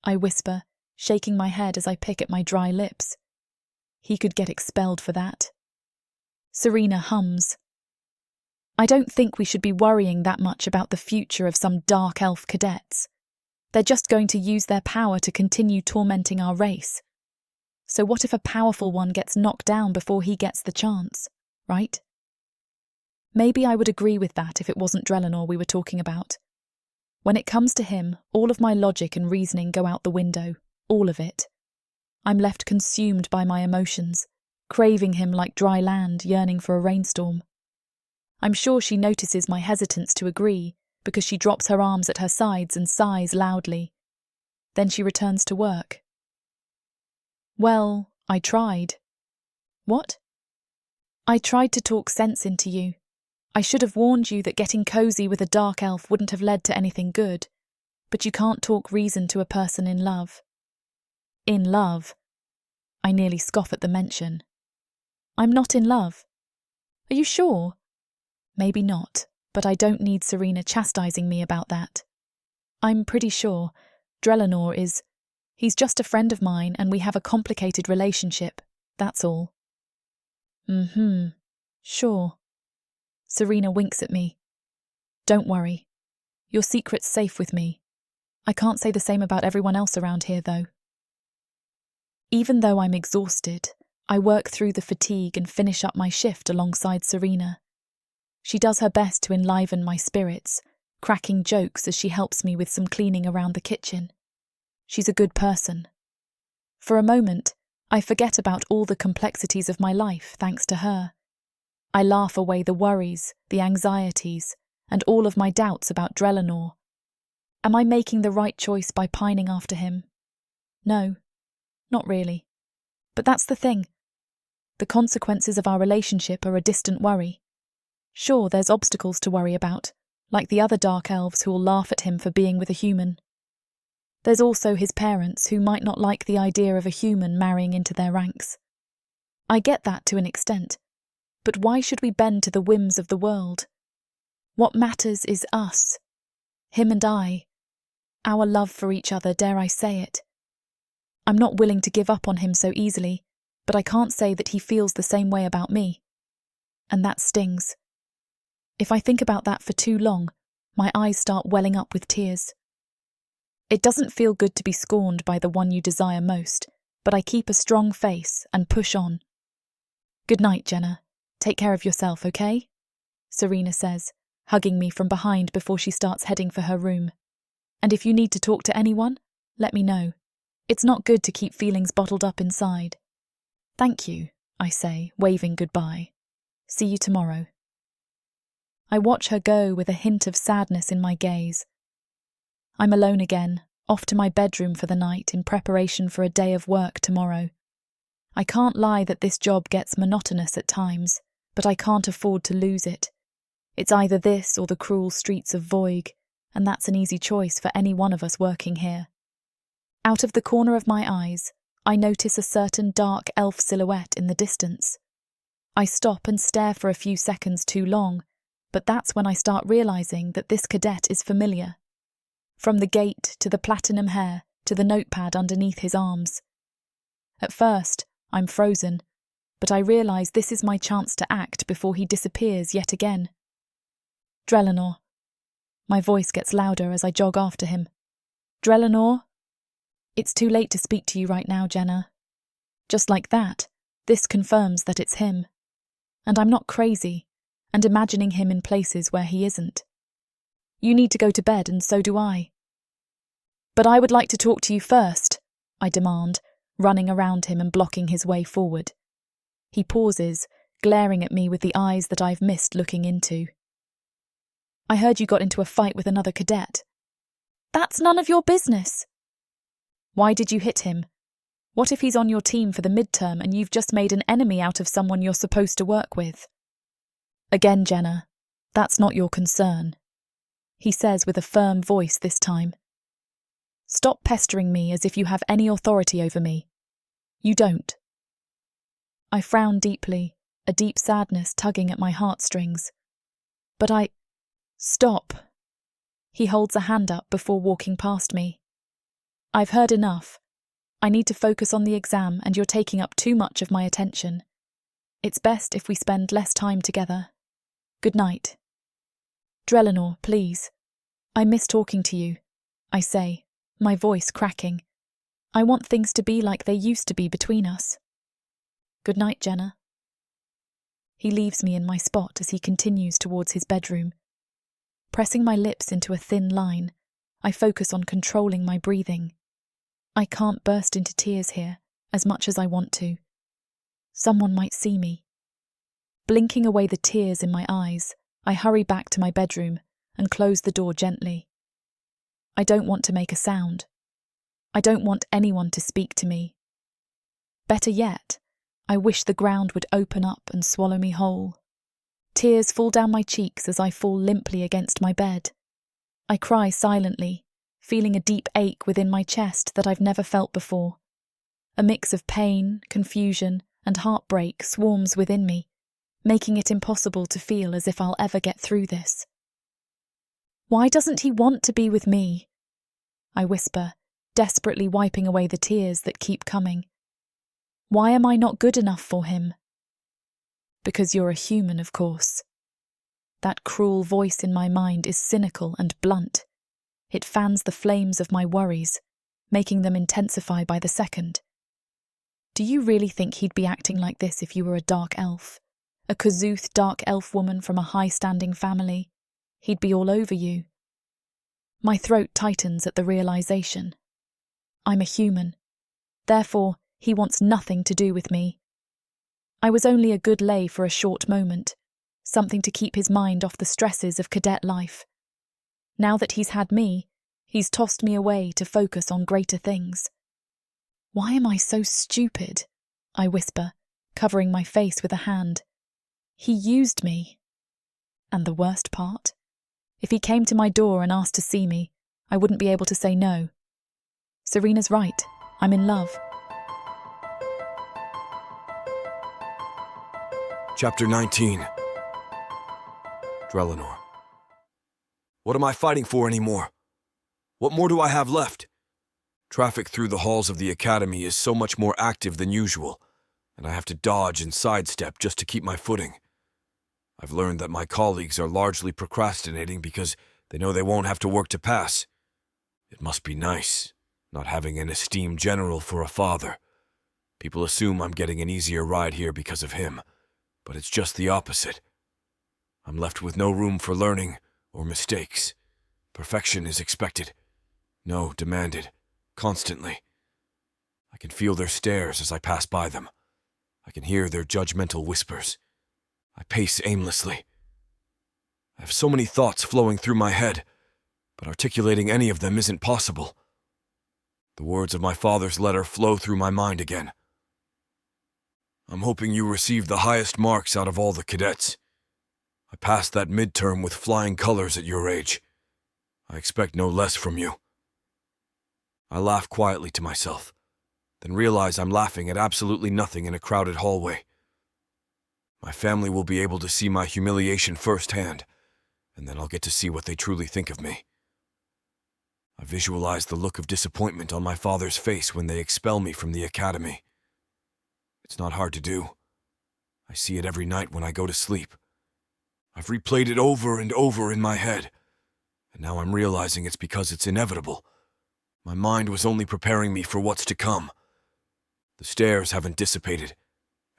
I whisper, shaking my head as I pick at my dry lips. He could get expelled for that. Serena hums. I don't think we should be worrying that much about the future of some dark elf cadets. They're just going to use their power to continue tormenting our race. So what if a powerful one gets knocked down before he gets the chance, right? Maybe I would agree with that if it wasn't Drelenor we were talking about. When it comes to him, all of my logic and reasoning go out the window, all of it. I'm left consumed by my emotions, craving him like dry land yearning for a rainstorm. I'm sure she notices my hesitance to agree because she drops her arms at her sides and sighs loudly. Then she returns to work. Well, I tried. What? I tried to talk sense into you. I should have warned you that getting cozy with a dark elf wouldn't have led to anything good, but you can't talk reason to a person in love. In love? I nearly scoff at the mention. I'm not in love. Are you sure? Maybe not, but I don't need Serena chastising me about that. I'm pretty sure Drelenor is... He's just a friend of mine and we have a complicated relationship, that's all. Sure. Serena winks at me. Don't worry. Your secret's safe with me. I can't say the same about everyone else around here, though. Even though I'm exhausted, I work through the fatigue and finish up my shift alongside Serena. She does her best to enliven my spirits, cracking jokes as she helps me with some cleaning around the kitchen. She's a good person. For a moment, I forget about all the complexities of my life thanks to her. I laugh away the worries, the anxieties, and all of my doubts about Drelenor. Am I making the right choice by pining after him? No, not really. But that's the thing. The consequences of our relationship are a distant worry. Sure, there's obstacles to worry about, like the other dark elves who will laugh at him for being with a human. There's also his parents who might not like the idea of a human marrying into their ranks. I get that to an extent, but why should we bend to the whims of the world? What matters is us, him and I, our love for each other, dare I say it. I'm not willing to give up on him so easily, but I can't say that he feels the same way about me. And that stings. If I think about that for too long, my eyes start welling up with tears. It doesn't feel good to be scorned by the one you desire most, but I keep a strong face and push on. Good night, Jenna. Take care of yourself, okay? Serena says, hugging me from behind before she starts heading for her room. And if you need to talk to anyone, let me know. It's not good to keep feelings bottled up inside. Thank you, I say, waving goodbye. See you tomorrow. I watch her go with a hint of sadness in my gaze. I'm alone again, off to my bedroom for the night in preparation for a day of work tomorrow. I can't lie that this job gets monotonous at times, but I can't afford to lose it. It's either this or the cruel streets of Voig, and that's an easy choice for any one of us working here. Out of the corner of my eyes, I notice a certain dark elf silhouette in the distance. I stop and stare for a few seconds too long, but that's when I start realizing that this cadet is familiar. From the gait to the platinum hair to the notepad underneath his arms. At first, I'm frozen, but I realize this is my chance to act before he disappears yet again. Drelenor. My voice gets louder as I jog after him. Drelenor? It's too late to speak to you right now, Jenna. Just like that, this confirms that it's him. And I'm not crazy, and imagining him in places where he isn't. You need to go to bed, and so do I. But I would like to talk to you first, I demand, running around him and blocking his way forward. He pauses, glaring at me with the eyes that I've missed looking into. I heard you got into a fight with another cadet. That's none of your business. Why did you hit him? What if he's on your team for the midterm and you've just made an enemy out of someone you're supposed to work with? Again, Jenna, that's not your concern, he says with a firm voice this time. Stop pestering me as if you have any authority over me. You don't. I frown deeply, a deep sadness tugging at my heartstrings. But Stop. He holds a hand up before walking past me. I've heard enough. I need to focus on the exam and you're taking up too much of my attention. It's best if we spend less time together. Good night. Drelenor, please. I miss talking to you, I say, my voice cracking. I want things to be like they used to be between us. Good night, Jenna. He leaves me in my spot as he continues towards his bedroom. Pressing my lips into a thin line, I focus on controlling my breathing. I can't burst into tears here, as much as I want to. Someone might see me. Blinking away the tears in my eyes, I hurry back to my bedroom and close the door gently. I don't want to make a sound. I don't want anyone to speak to me. Better yet, I wish the ground would open up and swallow me whole. Tears fall down my cheeks as I fall limply against my bed. I cry silently, feeling a deep ache within my chest that I've never felt before. A mix of pain, confusion, and heartbreak swarms within me, making it impossible to feel as if I'll ever get through this. Why doesn't he want to be with me? I whisper, desperately wiping away the tears that keep coming. Why am I not good enough for him? Because you're a human, of course. That cruel voice in my mind is cynical and blunt. It fans the flames of my worries, making them intensify by the second. Do you really think he'd be acting like this if you were a dark elf? A Kazooth dark elf woman from a high-standing family? He'd be all over you. My throat tightens at the realization. I'm a human. Therefore, he wants nothing to do with me. I was only a good lay for a short moment, something to keep his mind off the stresses of cadet life. Now that he's had me, he's tossed me away to focus on greater things. Why am I so stupid? I whisper, covering my face with a hand. He used me. And the worst part? If he came to my door and asked to see me, I wouldn't be able to say no. Serena's right. I'm in love. Chapter 19. Drelenor. What am I fighting for anymore? What more do I have left? Traffic through the halls of the academy is so much more active than usual, and I have to dodge and sidestep just to keep my footing. I've learned that my colleagues are largely procrastinating because they know they won't have to work to pass. It must be nice, not having an esteemed general for a father. People assume I'm getting an easier ride here because of him, but it's just the opposite. I'm left with no room for learning or mistakes. Perfection is expected. No, demanded. Constantly. I can feel their stares as I pass by them. I can hear their judgmental whispers. I pace aimlessly. I have so many thoughts flowing through my head, but articulating any of them isn't possible. The words of my father's letter flow through my mind again. I'm hoping you receive the highest marks out of all the cadets. I passed that midterm with flying colors at your age. I expect no less from you. I laugh quietly to myself, then realize I'm laughing at absolutely nothing in a crowded hallway. My family will be able to see my humiliation firsthand, and then I'll get to see what they truly think of me. I visualize the look of disappointment on my father's face when they expel me from the academy. It's not hard to do. I see it every night when I go to sleep. I've replayed it over and over in my head, And now I'm realizing it's because it's inevitable. My mind was only preparing me for what's to come. The stares haven't dissipated.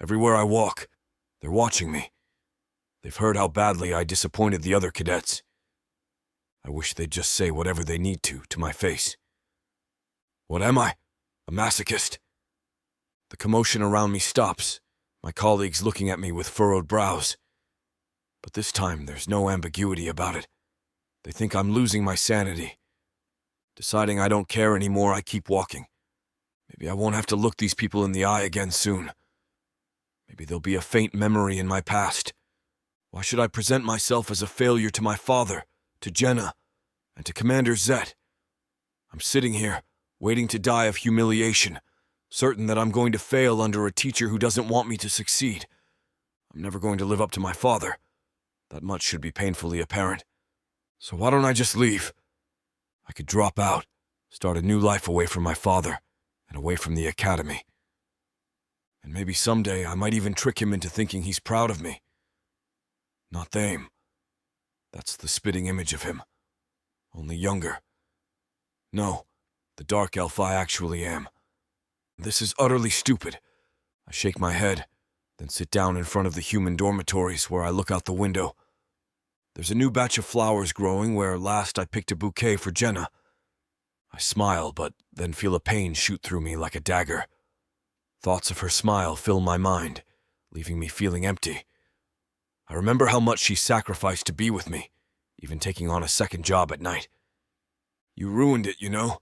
Everywhere I walk, they're watching me. They've heard how badly I disappointed the other cadets. I wish they'd just say whatever they need to my face. What am I? A masochist? The commotion around me stops, my colleagues looking at me with furrowed brows. But this time, there's no ambiguity about it. They think I'm losing my sanity. Deciding I don't care anymore, I keep walking. Maybe I won't have to look these people in the eye again soon. Maybe there'll be a faint memory in my past. Why should I present myself as a failure to my father, to Jenna, and to Commander Zet? I'm sitting here, waiting to die of humiliation, certain that I'm going to fail under a teacher who doesn't want me to succeed. I'm never going to live up to my father. That much should be painfully apparent. So why don't I just leave? I could drop out, start a new life away from my father, and away from the academy. And maybe someday I might even trick him into thinking he's proud of me. Not Thame. That's the spitting image of him. Only younger. No, the dark elf I actually am. This is utterly stupid. I shake my head, then sit down in front of the human dormitories where I look out the window. There's a new batch of flowers growing where last I picked a bouquet for Jenna. I smile, but then feel a pain shoot through me like a dagger. Thoughts of her smile fill my mind, leaving me feeling empty. I remember how much she sacrificed to be with me, even taking on a second job at night. You ruined it, you know?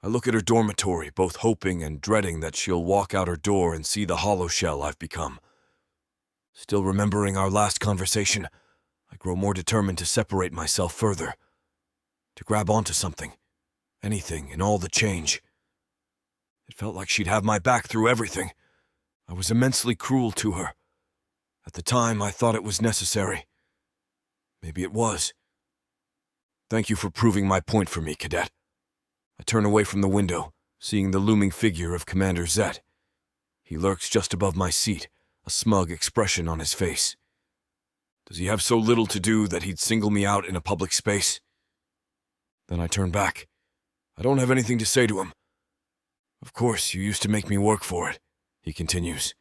I look at her dormitory, both hoping and dreading that she'll walk out her door and see the hollow shell I've become. Still remembering our last conversation, I grow more determined to separate myself further, to grab onto something, anything, in all the change. It felt like she'd have my back through everything. I was immensely cruel to her. At the time, I thought it was necessary. Maybe it was. Thank you for proving my point for me, Cadet. I turn away from the window, seeing the looming figure of Commander Zet. He lurks just above my seat, a smug expression on his face. Does he have so little to do that he'd single me out in a public space? Then I turn back. I don't have anything to say to him. Of course, you used to make me work for it, he continues.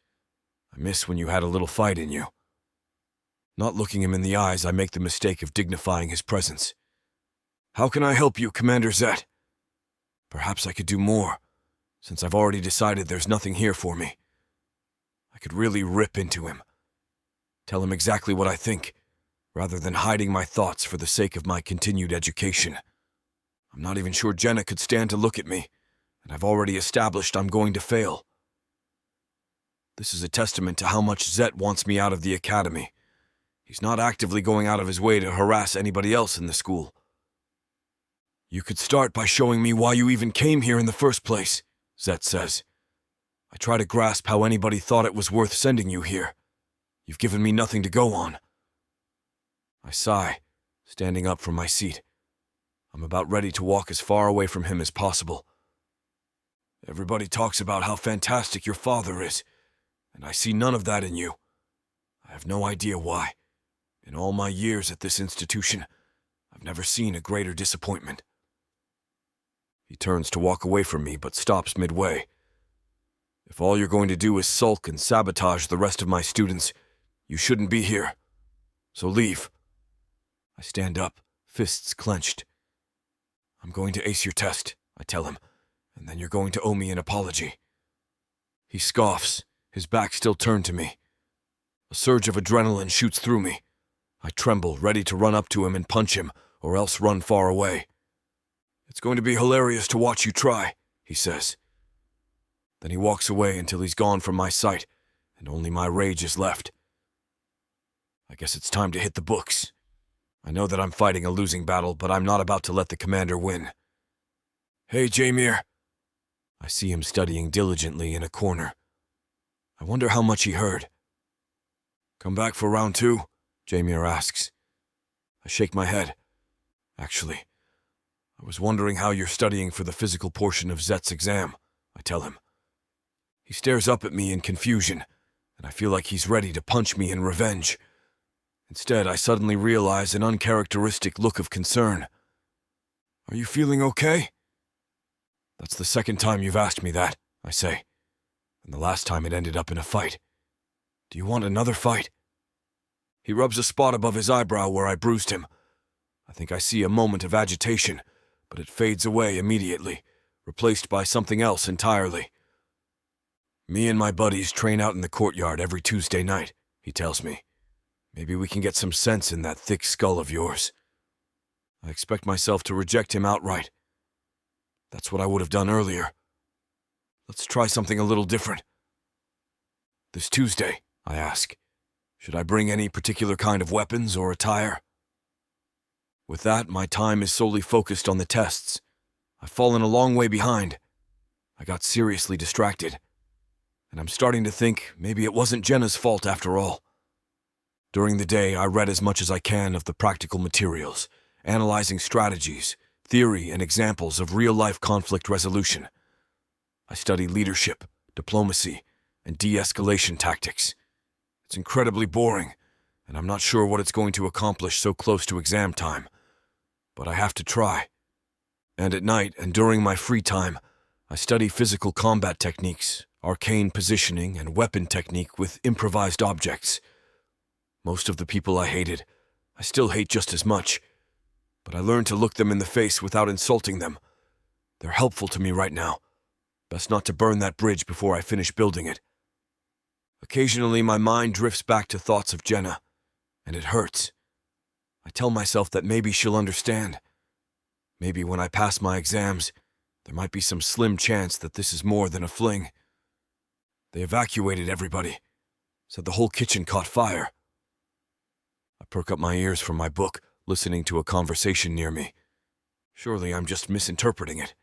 I miss when you had a little fight in you. Not looking him in the eyes, I make the mistake of dignifying his presence. How can I help you, Commander Zet? Perhaps I could do more, since I've already decided there's nothing here for me. I could really rip into him. Tell him exactly what I think, rather than hiding my thoughts for the sake of my continued education. I'm not even sure Jenna could stand to look at me, and I've already established I'm going to fail. This is a testament to how much Zet wants me out of the academy. He's not actively going out of his way to harass anybody else in the school. You could start by showing me why you even came here in the first place, Zet says. I try to grasp how anybody thought it was worth sending you here. You've given me nothing to go on. I sigh, standing up from my seat. I'm about ready to walk as far away from him as possible. Everybody talks about how fantastic your father is, and I see none of that in you. I have no idea why. In all my years at this institution, I've never seen a greater disappointment. He turns to walk away from me, but stops midway. If all you're going to do is sulk and sabotage the rest of my students, you shouldn't be here. So leave. I stand up, fists clenched. I'm going to ace your test, I tell him, and then you're going to owe me an apology. He scoffs, his back still turned to me. A surge of adrenaline shoots through me. I tremble, ready to run up to him and punch him, or else run far away. It's going to be hilarious to watch you try, he says. Then he walks away until he's gone from my sight, and only my rage is left. I guess it's time to hit the books. I know that I'm fighting a losing battle, but I'm not about to let the commander win. Hey, Jameer. I see him studying diligently in a corner. I wonder how much he heard. Come back for round 2? Jameer asks. I shake my head. Actually, I was wondering how you're studying for the physical portion of Zet's exam, I tell him. He stares up at me in confusion, and I feel like he's ready to punch me in revenge. Instead, I suddenly realize an uncharacteristic look of concern. "Are you feeling okay?" "That's the second time you've asked me that," I say. "And the last time it ended up in a fight. Do you want another fight?" He rubs a spot above his eyebrow where I bruised him. I think I see a moment of agitation, but it fades away immediately, replaced by something else entirely. "Me and my buddies train out in the courtyard every Tuesday night," he tells me. "Maybe we can get some sense in that thick skull of yours." I expect myself to reject him outright. That's what I would have done earlier. Let's try something a little different. "This Tuesday," I ask, "should I bring any particular kind of weapons or attire?" With that, my time is solely focused on the tests. I've fallen a long way behind. I got seriously distracted. And I'm starting to think maybe it wasn't Jenna's fault after all. During the day, I read as much as I can of the practical materials, analyzing strategies, theory, and examples of real-life conflict resolution. I study leadership, diplomacy, and de-escalation tactics. It's incredibly boring, and I'm not sure what it's going to accomplish so close to exam time. But I have to try. And at night and during my free time, I study physical combat techniques, arcane positioning, and weapon technique with improvised objects. Most of the people I hated, I still hate just as much, but I learned to look them in the face without insulting them. They're helpful to me right now. Best not to burn that bridge before I finish building it. Occasionally, my mind drifts back to thoughts of Jenna, and it hurts. I tell myself that maybe she'll understand. Maybe when I pass my exams, there might be some slim chance that this is more than a fling. They evacuated everybody, said the whole kitchen caught fire. I perk up my ears from my book, listening to a conversation near me. Surely I'm just misinterpreting it.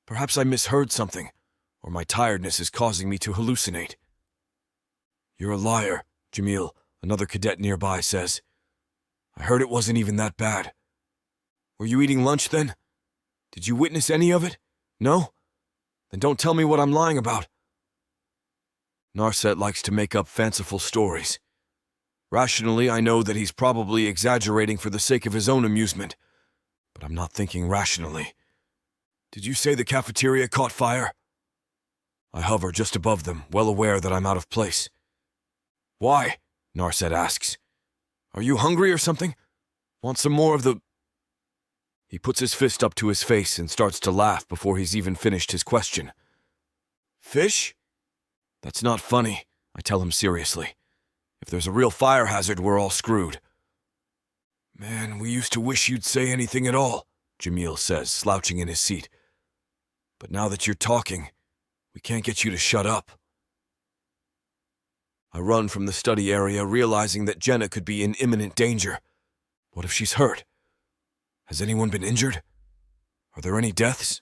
Perhaps I misheard something, or my tiredness is causing me to hallucinate. "You're a liar," Jamil, another cadet nearby, says. "I heard it wasn't even that bad." "Were you eating lunch then? Did you witness any of it? No? Then don't tell me what I'm lying about." Narset likes to make up fanciful stories. Rationally, I know that he's probably exaggerating for the sake of his own amusement, but I'm not thinking rationally. "Did you say the cafeteria caught fire?" I hover just above them, well aware that I'm out of place. "Why?" Narset asks. "Are you hungry or something? Want some more of the—" He puts his fist up to his face and starts to laugh before he's even finished his question. "Fish?" "That's not funny," I tell him seriously. "If there's a real fire hazard, we're all screwed." "Man, we used to wish you'd say anything at all," Jamil says, slouching in his seat. "But now that you're talking, we can't get you to shut up." I run from the study area, realizing that Jenna could be in imminent danger. What if she's hurt? Has anyone been injured? Are there any deaths?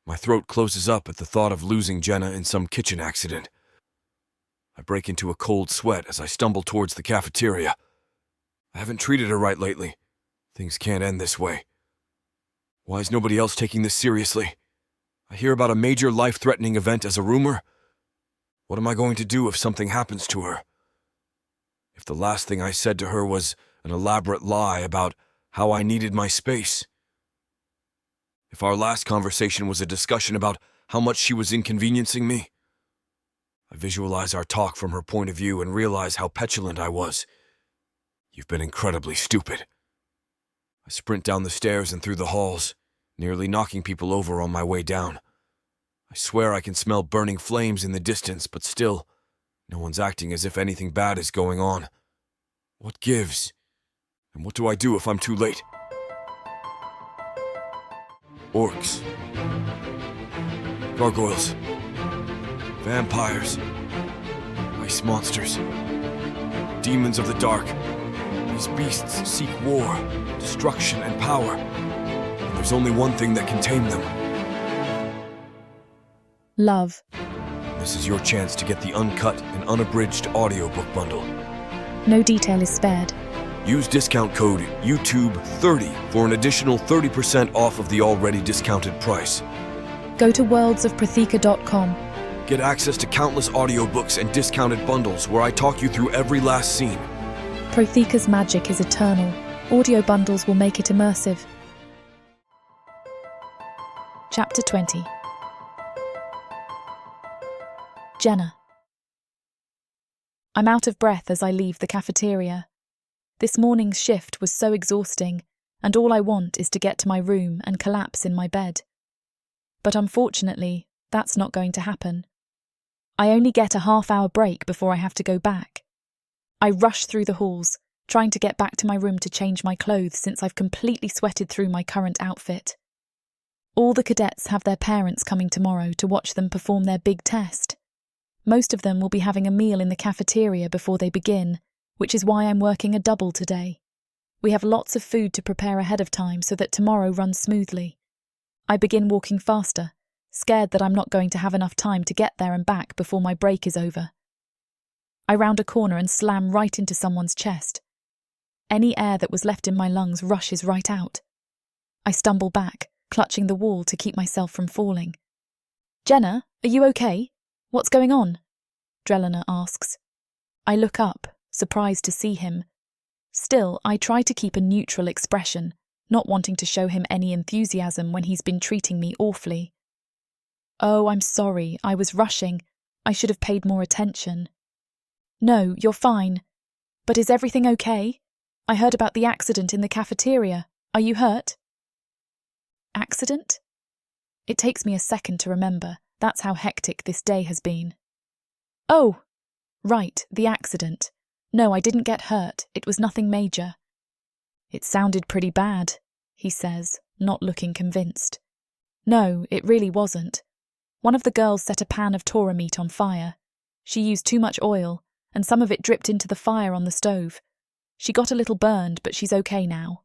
My throat closes up at the thought of losing Jenna in some kitchen accident. I break into a cold sweat as I stumble towards the cafeteria. I haven't treated her right lately. Things can't end this way. Why is nobody else taking this seriously? I hear about a major life-threatening event as a rumor. What am I going to do if something happens to her? If the last thing I said to her was an elaborate lie about how I needed my space? If our last conversation was a discussion about how much she was inconveniencing me? I visualize our talk from her point of view and realize how petulant I was. "You've been incredibly stupid." I sprint down the stairs and through the halls, nearly knocking people over on my way down. I swear I can smell burning flames in the distance, but still, no one's acting as if anything bad is going on. What gives? And what do I do if I'm too late? Orcs. Gargoyles. Vampires. Ice monsters. Demons of the dark. These beasts seek war, destruction, and power. And there's only one thing that can tame them. Love. This is your chance to get the uncut and unabridged audiobook bundle. No detail is spared. Use discount code YouTube30 for an additional 30% off of the already discounted price. Go to worldsofprathika.com. Get access to countless audiobooks and discounted bundles where I talk you through every last scene. Protheca's magic is eternal. Audio bundles will make it immersive. Chapter 20. Jenna. I'm out of breath as I leave the cafeteria. This morning's shift was so exhausting, and all I want is to get to my room and collapse in my bed. But unfortunately, that's not going to happen. I only get a half-hour break before I have to go back. I rush through the halls, trying to get back to my room to change my clothes since I've completely sweated through my current outfit. All the cadets have their parents coming tomorrow to watch them perform their big test. Most of them will be having a meal in the cafeteria before they begin, which is why I'm working a double today. We have lots of food to prepare ahead of time so that tomorrow runs smoothly. I begin walking faster, scared that I'm not going to have enough time to get there and back before my break is over. I round a corner and slam right into someone's chest. Any air that was left in my lungs rushes right out. I stumble back, clutching the wall to keep myself from falling. "Jenna, are you okay? What's going on?" Drelliner asks. I look up, surprised to see him. Still, I try to keep a neutral expression, not wanting to show him any enthusiasm when he's been treating me awfully. "Oh, I'm sorry, I was rushing. I should have paid more attention." "No, you're fine. But is everything okay? I heard about the accident in the cafeteria. Are you hurt?" Accident? It takes me a second to remember. That's how hectic this day has been. Oh, right, the accident. No, I didn't get hurt. It was nothing major. "It sounded pretty bad," he says, not looking convinced. "No, it really wasn't. One of the girls set a pan of tora meat on fire. She used too much oil, and some of it dripped into the fire on the stove. She got a little burned, but she's okay now."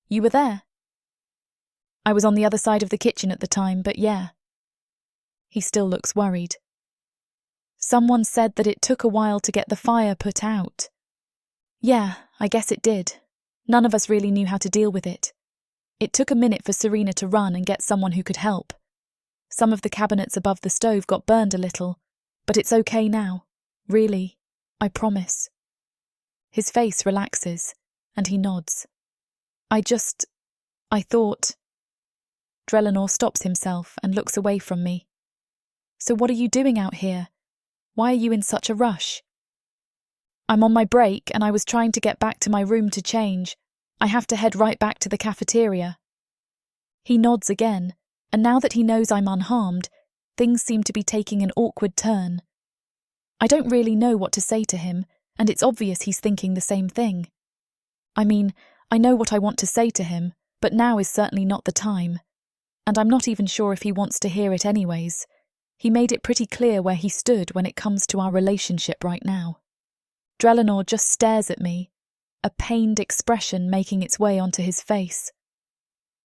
"You were there?" "I was on the other side of the kitchen at the time, but yeah." He still looks worried. "Someone said that it took a while to get the fire put out." "Yeah, I guess it did. None of us really knew how to deal with it. It took a minute for Serena to run and get someone who could help. Some of the cabinets above the stove got burned a little, but it's okay now. Really, I promise." His face relaxes, and he nods. I thought... Drelliner stops himself and looks away from me. "So what are you doing out here? Why are you in such a rush?" "I'm on my break and I was trying to get back to my room to change. I have to head right back to the cafeteria." He nods again, and now that he knows I'm unharmed, things seem to be taking an awkward turn. I don't really know what to say to him, and it's obvious he's thinking the same thing. I mean, I know what I want to say to him, but now is certainly not the time. And I'm not even sure if he wants to hear it anyways. He made it pretty clear where he stood when it comes to our relationship right now. Drelliner just stares at me, a pained expression making its way onto his face.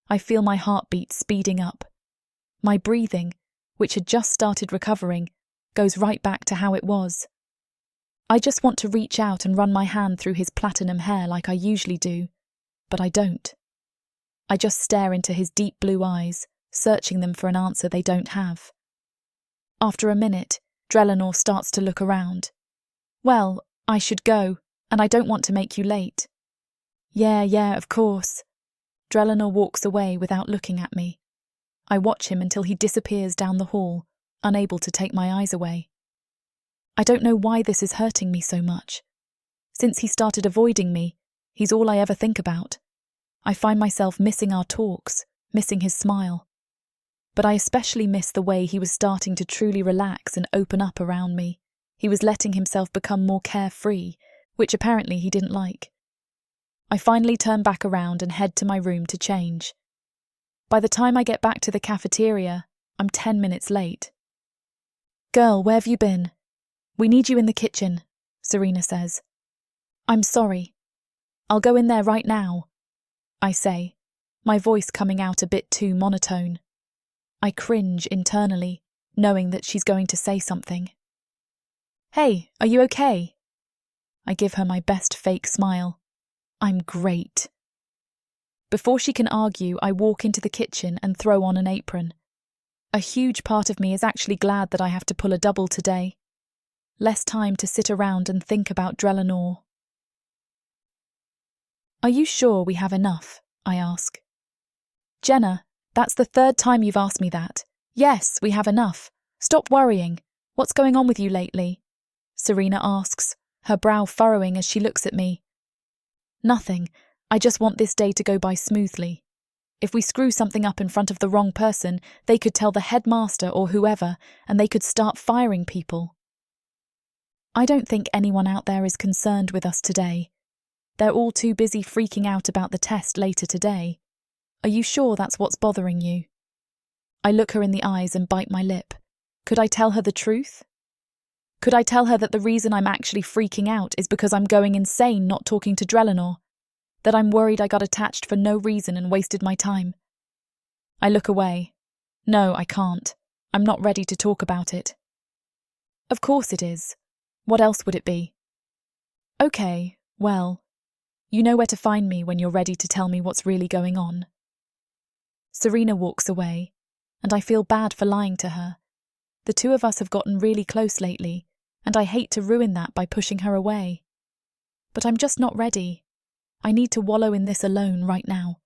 I feel my heartbeat speeding up. My breathing, which had just started recovering, goes right back to how it was. I just want to reach out and run my hand through his platinum hair like I usually do, but I don't. I just stare into his deep blue eyes, searching them for an answer they don't have. After a minute, Drelliner starts to look around. "Well, I should go, and I don't want to make you late." Yeah, of course." Drelliner walks away without looking at me. I watch him until he disappears down the hall, unable to take my eyes away. I don't know why this is hurting me so much. Since he started avoiding me, he's all I ever think about. I find myself missing our talks, missing his smile. But I especially miss the way he was starting to truly relax and open up around me. He was letting himself become more carefree, which apparently he didn't like. I finally turn back around and head to my room to change. By the time I get back to the cafeteria, I'm 10 minutes late. "Girl, where have you been?" "We need you in the kitchen," Serena says. "I'm sorry. I'll go in there right now," I say, my voice coming out a bit too monotone. I cringe internally, knowing that she's going to say something. "Hey, are you okay?" I give her my best fake smile. I'm great. Before she can argue, I walk into the kitchen and throw on an apron. A huge part of me is actually glad that I have to pull a double today. Less time to sit around and think about Drelliner. Are you sure we have enough? I ask. Jenna, that's the third time you've asked me that. Yes, we have enough. Stop worrying. What's going on with you lately? Serena asks, her brow furrowing as she looks at me. Nothing. I just want this day to go by smoothly. If we screw something up in front of the wrong person, they could tell the headmaster or whoever, and they could start firing people. I don't think anyone out there is concerned with us today. They're all too busy freaking out about the test later today. Are you sure that's what's bothering you? I look her in the eyes and bite my lip. Could I tell her the truth? Could I tell her that the reason I'm actually freaking out is because I'm going insane not talking to Drelenor? That I'm worried I got attached for no reason and wasted my time? I look away. No, I can't. I'm not ready to talk about it. Of course it is. What else would it be? Okay, well, you know where to find me when you're ready to tell me what's really going on. Serena walks away, and I feel bad for lying to her. The two of us have gotten really close lately, and I hate to ruin that by pushing her away. But I'm just not ready. I need to wallow in this alone right now.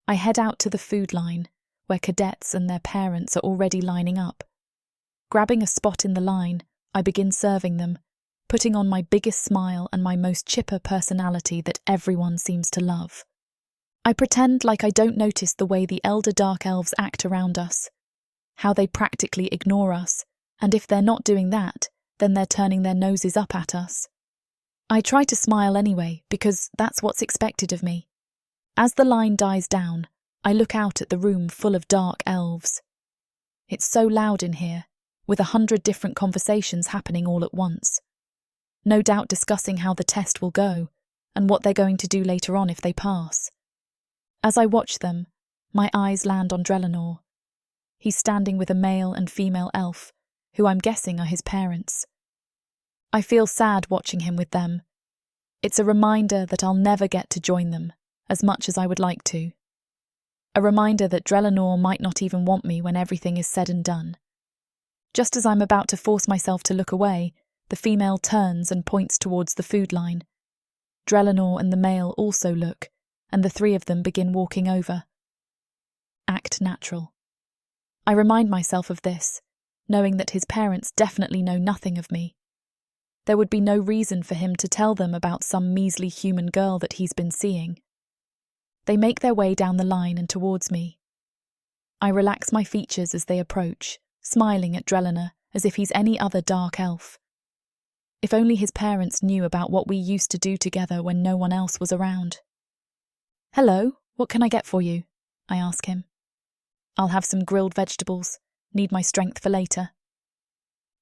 I head out to the food line, where cadets and their parents are already lining up. Grabbing a spot in the line, I begin serving them, putting on my biggest smile and my most chipper personality that everyone seems to love. I pretend like I don't notice the way the elder dark elves act around us, how they practically ignore us, and if they're not doing that, then they're turning their noses up at us. I try to smile anyway, because that's what's expected of me. As the line dies down, I look out at the room full of dark elves. It's so loud in here, with 100 different conversations happening all at once. No doubt discussing how the test will go, and what they're going to do later on if they pass. As I watch them, my eyes land on Drelenor. He's standing with a male and female elf, who I'm guessing are his parents. I feel sad watching him with them. It's a reminder that I'll never get to join them, as much as I would like to. A reminder that Drelenor might not even want me when everything is said and done. Just as I'm about to force myself to look away, the female turns and points towards the food line. Drelenor and the male also look, and the three of them begin walking over. Act natural. I remind myself of this, knowing that his parents definitely know nothing of me. There would be no reason for him to tell them about some measly human girl that he's been seeing. They make their way down the line and towards me. I relax my features as they approach, smiling at Drelenor as if he's any other dark elf. If only his parents knew about what we used to do together when no one else was around. Hello, what can I get for you? I ask him. I'll have some grilled vegetables. Need my strength for later.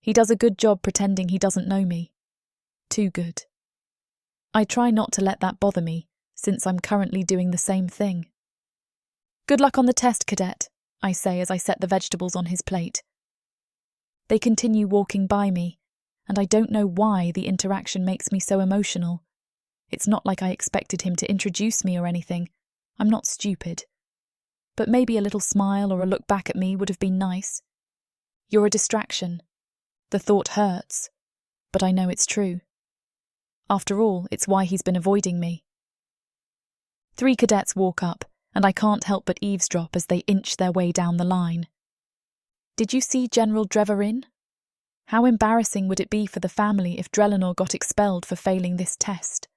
He does a good job pretending he doesn't know me. Too good. I try not to let that bother me, since I'm currently doing the same thing. Good luck on the test, cadet, I say as I set the vegetables on his plate. They continue walking by me, and I don't know why the interaction makes me so emotional. It's not like I expected him to introduce me or anything. I'm not stupid. But maybe a little smile or a look back at me would have been nice. You're a distraction. The thought hurts, but I know it's true. After all, it's why he's been avoiding me. 3 cadets walk up, and I can't help but eavesdrop as they inch their way down the line. Did you see General Dreverin? How embarrassing would it be for the family if Drelenor got expelled for failing this test?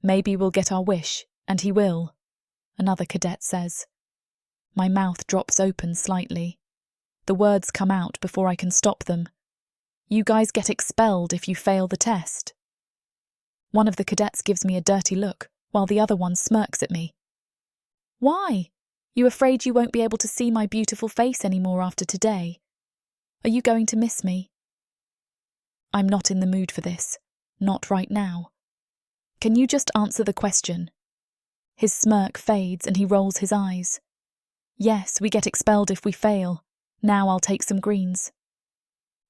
Maybe we'll get our wish, and he will, another cadet says. My mouth drops open slightly. The words come out before I can stop them. You guys get expelled if you fail the test. One of the cadets gives me a dirty look, while the other one smirks at me. Why? You afraid you won't be able to see my beautiful face anymore after today? Are you going to miss me? I'm not in the mood for this. Not right now. Can you just answer the question? His smirk fades and he rolls his eyes. Yes, we get expelled if we fail. Now I'll take some greens.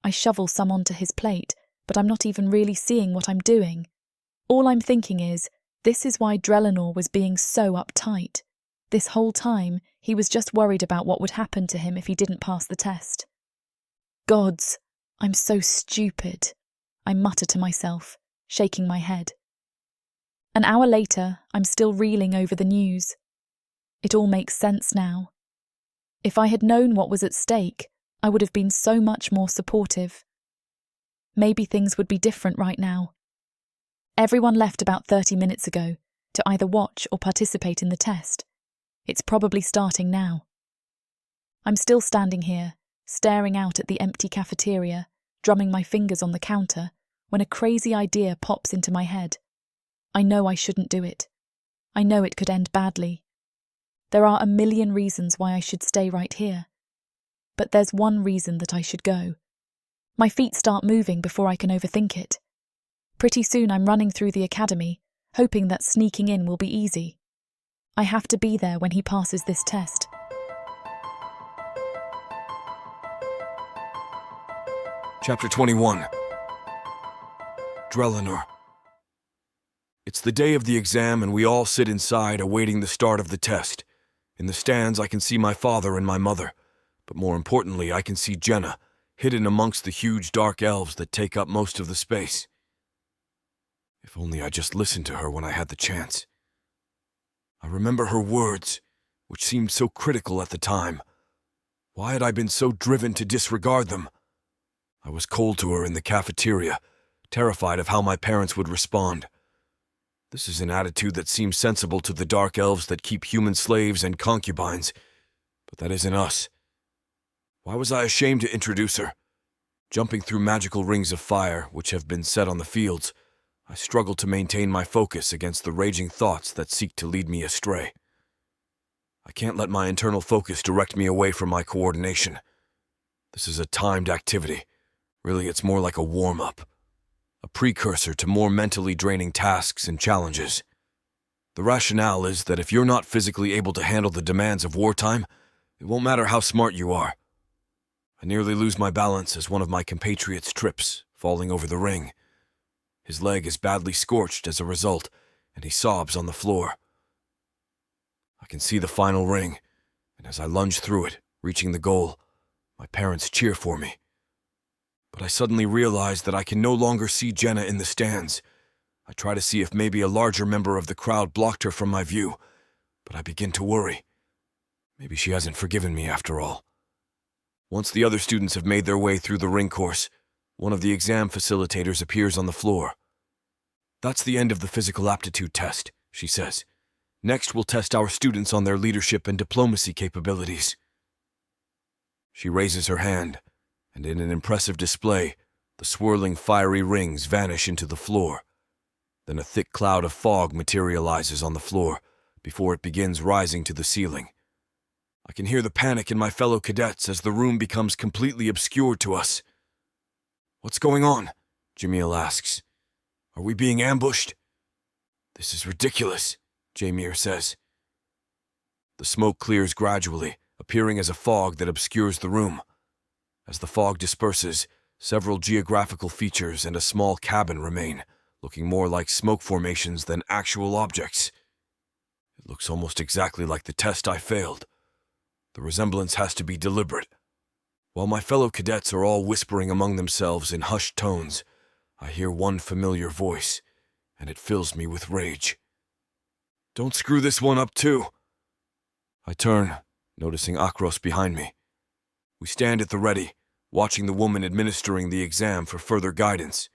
I shovel some onto his plate, but I'm not even really seeing what I'm doing. All I'm thinking is, this is why Drelenor was being so uptight. This whole time, he was just worried about what would happen to him if he didn't pass the test. Gods, I'm so stupid, I mutter to myself, shaking my head. An hour later, I'm still reeling over the news. It all makes sense now. If I had known what was at stake, I would have been so much more supportive. Maybe things would be different right now. Everyone left about 30 minutes ago to either watch or participate in the test. It's probably starting now. I'm still standing here, staring out at the empty cafeteria, drumming my fingers on the counter, when a crazy idea pops into my head. I know I shouldn't do it. I know it could end badly. There are a million reasons why I should stay right here. But there's one reason that I should go. My feet start moving before I can overthink it. Pretty soon I'm running through the academy, hoping that sneaking in will be easy. I have to be there when he passes this test. Chapter 21. Drelinor. It's the day of the exam and we all sit inside awaiting the start of the test. In the stands I can see my father and my mother, but more importantly I can see Jenna, hidden amongst the huge dark elves that take up most of the space. If only I just listened to her when I had the chance. I remember her words, which seemed so critical at the time. Why had I been so driven to disregard them? I was cold to her in the cafeteria, terrified of how my parents would respond. This is an attitude that seems sensible to the dark elves that keep human slaves and concubines, but that isn't us. Why was I ashamed to introduce her? Jumping through magical rings of fire, which have been set on the fields, I struggle to maintain my focus against the raging thoughts that seek to lead me astray. I can't let my internal focus direct me away from my coordination. This is a timed activity. Really, it's more like a warm-up, a precursor to more mentally draining tasks and challenges. The rationale is that if you're not physically able to handle the demands of wartime, it won't matter how smart you are. I nearly lose my balance as one of my compatriots trips, falling over the ring. His leg is badly scorched as a result, and he sobs on the floor. I can see the final ring, and as I lunge through it, reaching the goal, my parents cheer for me. But I suddenly realize that I can no longer see Jenna in the stands. I try to see if maybe a larger member of the crowd blocked her from my view, but I begin to worry. Maybe she hasn't forgiven me after all. Once the other students have made their way through the ring course, one of the exam facilitators appears on the floor. "That's the end of the physical aptitude test," she says. "Next, we'll test our students on their leadership and diplomacy capabilities." She raises her hand, and in an impressive display, the swirling fiery rings vanish into the floor. Then a thick cloud of fog materializes on the floor before it begins rising to the ceiling. I can hear the panic in my fellow cadets as the room becomes completely obscured to us. "What's going on?" Jamil asks. "Are we being ambushed?" "This is ridiculous," Jamir says. The smoke clears gradually, appearing as a fog that obscures the room. As the fog disperses, several geographical features and a small cabin remain, looking more like smoke formations than actual objects. It looks almost exactly like the test I failed. The resemblance has to be deliberate. While my fellow cadets are all whispering among themselves in hushed tones, I hear one familiar voice, and it fills me with rage. "Don't screw this one up too." I turn, noticing Akros behind me. We stand at the ready, watching the woman administering the exam for further guidance.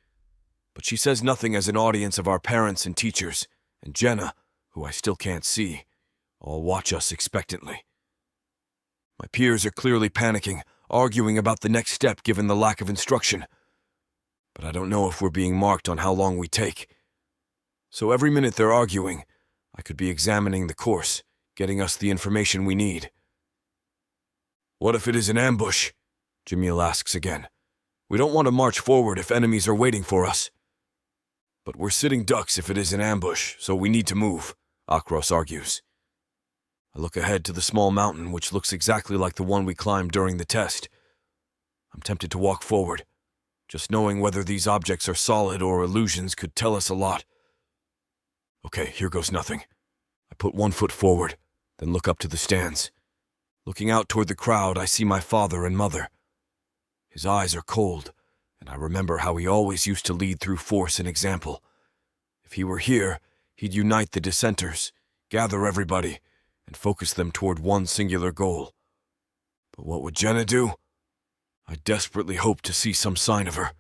But she says nothing as an audience of our parents and teachers, and Jenna, who I still can't see, all watch us expectantly. My peers are clearly panicking, arguing about the next step given the lack of instruction. But I don't know if we're being marked on how long we take. So every minute they're arguing, I could be examining the course, getting us the information we need. "What if it is an ambush?" Jamil asks again. "We don't want to march forward if enemies are waiting for us." "But we're sitting ducks if it is an ambush, so we need to move," Akros argues. I look ahead to the small mountain which looks exactly like the one we climbed during the test. I'm tempted to walk forward. Just knowing whether these objects are solid or illusions could tell us a lot. Okay, here goes nothing. I put one foot forward, then look up to the stands. Looking out toward the crowd, I see my father and mother. His eyes are cold, and I remember how he always used to lead through force and example. If he were here, he'd unite the dissenters, gather everybody, and focus them toward one singular goal. But what would Jenna do? I desperately hoped to see some sign of her.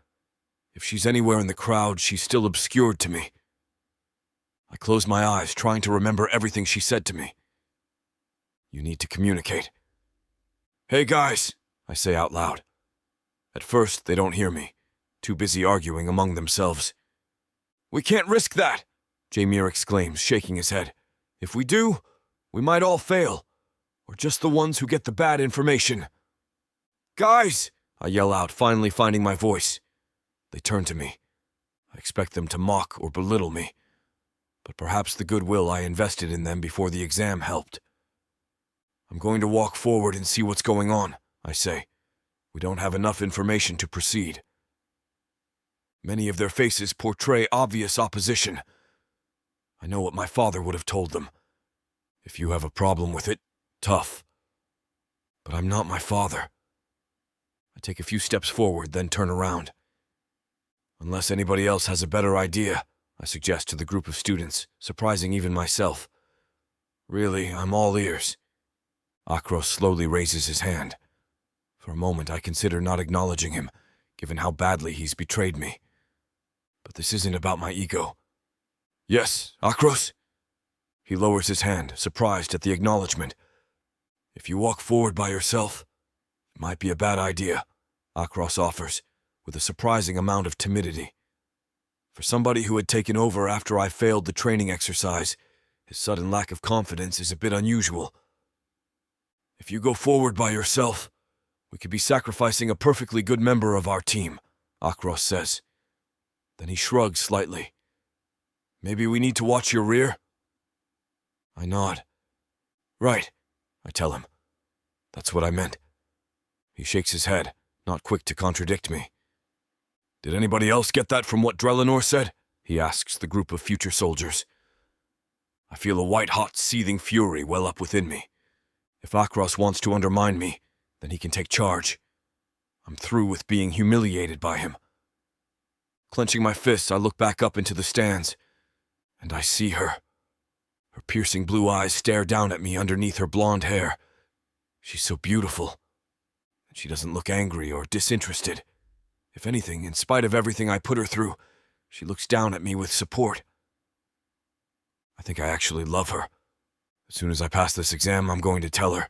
If she's anywhere in the crowd, she's still obscured to me. I close my eyes, trying to remember everything she said to me. You need to communicate. Hey guys, I say out loud. At first, they don't hear me, too busy arguing among themselves. We can't risk that, Jameer exclaims, shaking his head. If we do, we might all fail, or just the ones who get the bad information. Guys, I yell out, finally finding my voice. They turn to me. I expect them to mock or belittle me, but perhaps the goodwill I invested in them before the exam helped. I'm going to walk forward and see what's going on, I say. We don't have enough information to proceed. Many of their faces portray obvious opposition. I know what my father would have told them. If you have a problem with it, tough. But I'm not my father. I take a few steps forward, then turn around. Unless anybody else has a better idea, I suggest to the group of students, surprising even myself. Really, I'm all ears. Akros slowly raises his hand. For a moment, I consider not acknowledging him, given how badly he's betrayed me. But this isn't about my ego. Yes, Akros? He lowers his hand, surprised at the acknowledgement. If you walk forward by yourself, it might be a bad idea, Akros offers, with a surprising amount of timidity. For somebody who had taken over after I failed the training exercise, his sudden lack of confidence is a bit unusual. If you go forward by yourself, we could be sacrificing a perfectly good member of our team, Akros says. Then he shrugs slightly. Maybe we need to watch your rear? I nod. Right, I tell him. That's what I meant. He shakes his head, not quick to contradict me. Did anybody else get that from what Drelinor said? He asks the group of future soldiers. I feel a white-hot, seething fury well up within me. If Akros wants to undermine me, then he can take charge. I'm through with being humiliated by him. Clenching my fists, I look back up into the stands, and I see her. Her piercing blue eyes stare down at me underneath her blonde hair. She's so beautiful, and she doesn't look angry or disinterested. If anything, in spite of everything I put her through, she looks down at me with support. I think I actually love her. As soon as I pass this exam, I'm going to tell her.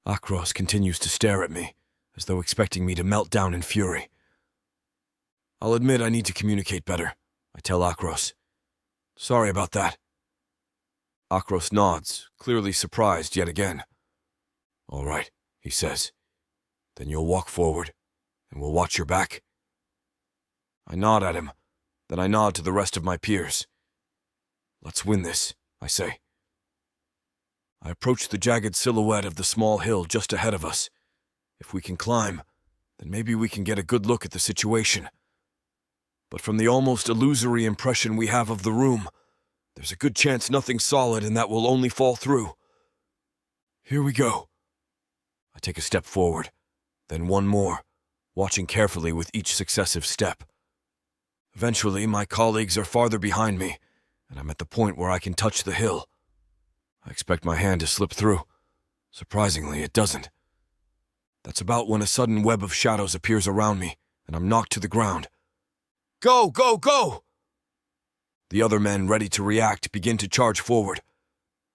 Akros continues to stare at me, as though expecting me to melt down in fury. I'll admit I need to communicate better, I tell Akros. Sorry about that. Akros nods, clearly surprised yet again. All right, he says. Then you'll walk forward, and we'll watch your back. I nod at him, then I nod to the rest of my peers. Let's win this, I say. I approach the jagged silhouette of the small hill just ahead of us. If we can climb, then maybe we can get a good look at the situation. But from the almost illusory impression we have of the room, there's a good chance nothing solid and that will only fall through. Here we go. I take a step forward, then one more, watching carefully with each successive step. Eventually, my colleagues are farther behind me, and I'm at the point where I can touch the hill. I expect my hand to slip through. Surprisingly, it doesn't. That's about when a sudden web of shadows appears around me, and I'm knocked to the ground. Go, go, go! The other men, ready to react, begin to charge forward.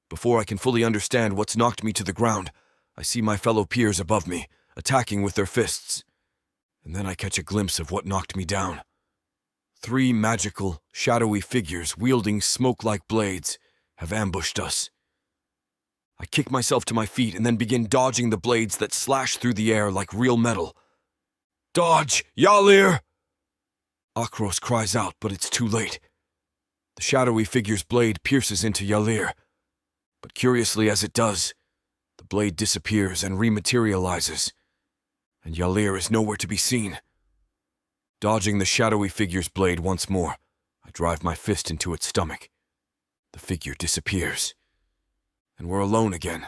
Before I can fully understand what's knocked me to the ground, I see my fellow peers above me, attacking with their fists. And then I catch a glimpse of what knocked me down. 3 magical, shadowy figures wielding smoke-like blades have ambushed us. I kick myself to my feet and then begin dodging the blades that slash through the air like real metal. Dodge, Yalir! Akros cries out, but it's too late. The shadowy figure's blade pierces into Yalir, but curiously as it does, the blade disappears and rematerializes, and Yalir is nowhere to be seen. Dodging the shadowy figure's blade once more, I drive my fist into its stomach. The figure disappears. And we're alone again,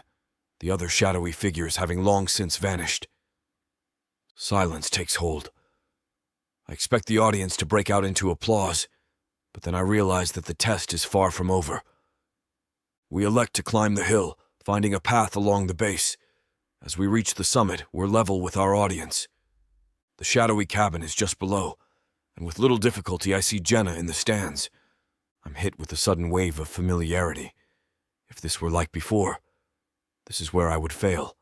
the other shadowy figures having long since vanished. Silence takes hold. I expect the audience to break out into applause, but then I realize that the test is far from over. We elect to climb the hill, finding a path along the base. As we reach the summit, we're level with our audience. The shadowy cabin is just below, and with little difficulty I see Jenna in the stands. I'm hit with a sudden wave of familiarity. If this were like before, this is where I would fail.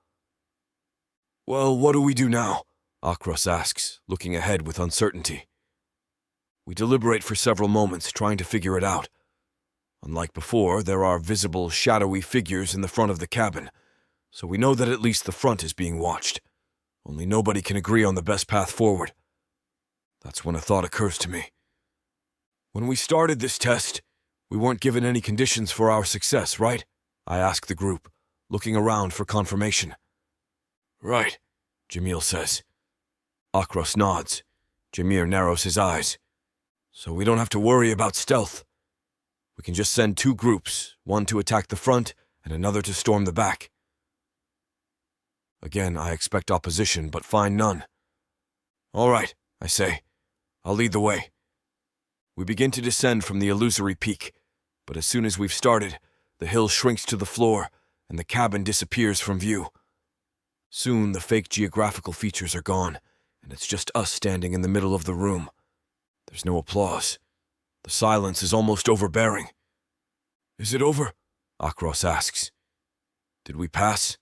"Well, what do we do now?" Akros asks, looking ahead with uncertainty. We deliberate for several moments, trying to figure it out. Unlike before, there are visible, shadowy figures in the front of the cabin, so we know that at least the front is being watched. Only nobody can agree on the best path forward. That's when a thought occurs to me. When we started this test, we weren't given any conditions for our success, right? I ask the group, looking around for confirmation. "Right," Jamil says. Akros nods. Jameer narrows his eyes. "So we don't have to worry about stealth. We can just send 2 groups, one to attack the front and another to storm the back." Again, I expect opposition, but find none. "All right," I say. "I'll lead the way." We begin to descend from the illusory peak, but as soon as we've started, the hill shrinks to the floor and the cabin disappears from view. Soon the fake geographical features are gone, and it's just us standing in the middle of the room. There's no applause. The silence is almost overbearing. "Is it over?" Akros asks. "Did we pass?"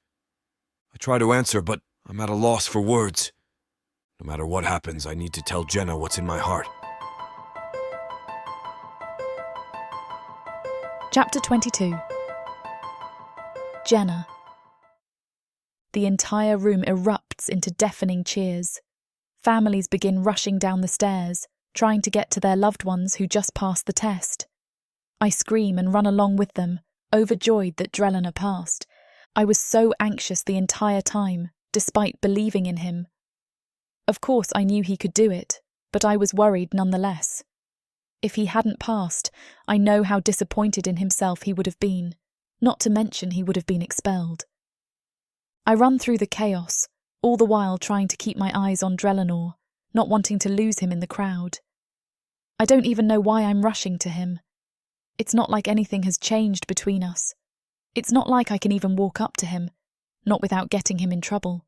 I try to answer, but I'm at a loss for words. No matter what happens, I need to tell Jenna what's in my heart. Chapter 22. Jenna. The entire room erupts into deafening cheers. Families begin rushing down the stairs, trying to get to their loved ones who just passed the test. I scream and run along with them, overjoyed that Drellana passed. I was so anxious the entire time, despite believing in him. Of course I knew he could do it, but I was worried nonetheless. If he hadn't passed, I know how disappointed in himself he would have been, not to mention he would have been expelled. I run through the chaos, all the while trying to keep my eyes on Drellanor, not wanting to lose him in the crowd. I don't even know why I'm rushing to him. It's not like anything has changed between us. It's not like I can even walk up to him, not without getting him in trouble.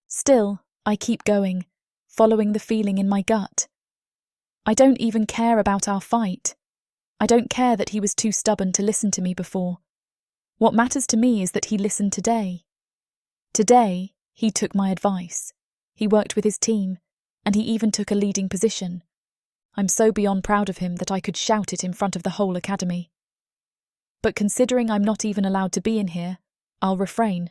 Still, I keep going, following the feeling in my gut. I don't even care about our fight. I don't care that he was too stubborn to listen to me before. What matters to me is that he listened today. Today, he took my advice. He worked with his team, and he even took a leading position. I'm so beyond proud of him that I could shout it in front of the whole academy. But considering I'm not even allowed to be in here, I'll refrain.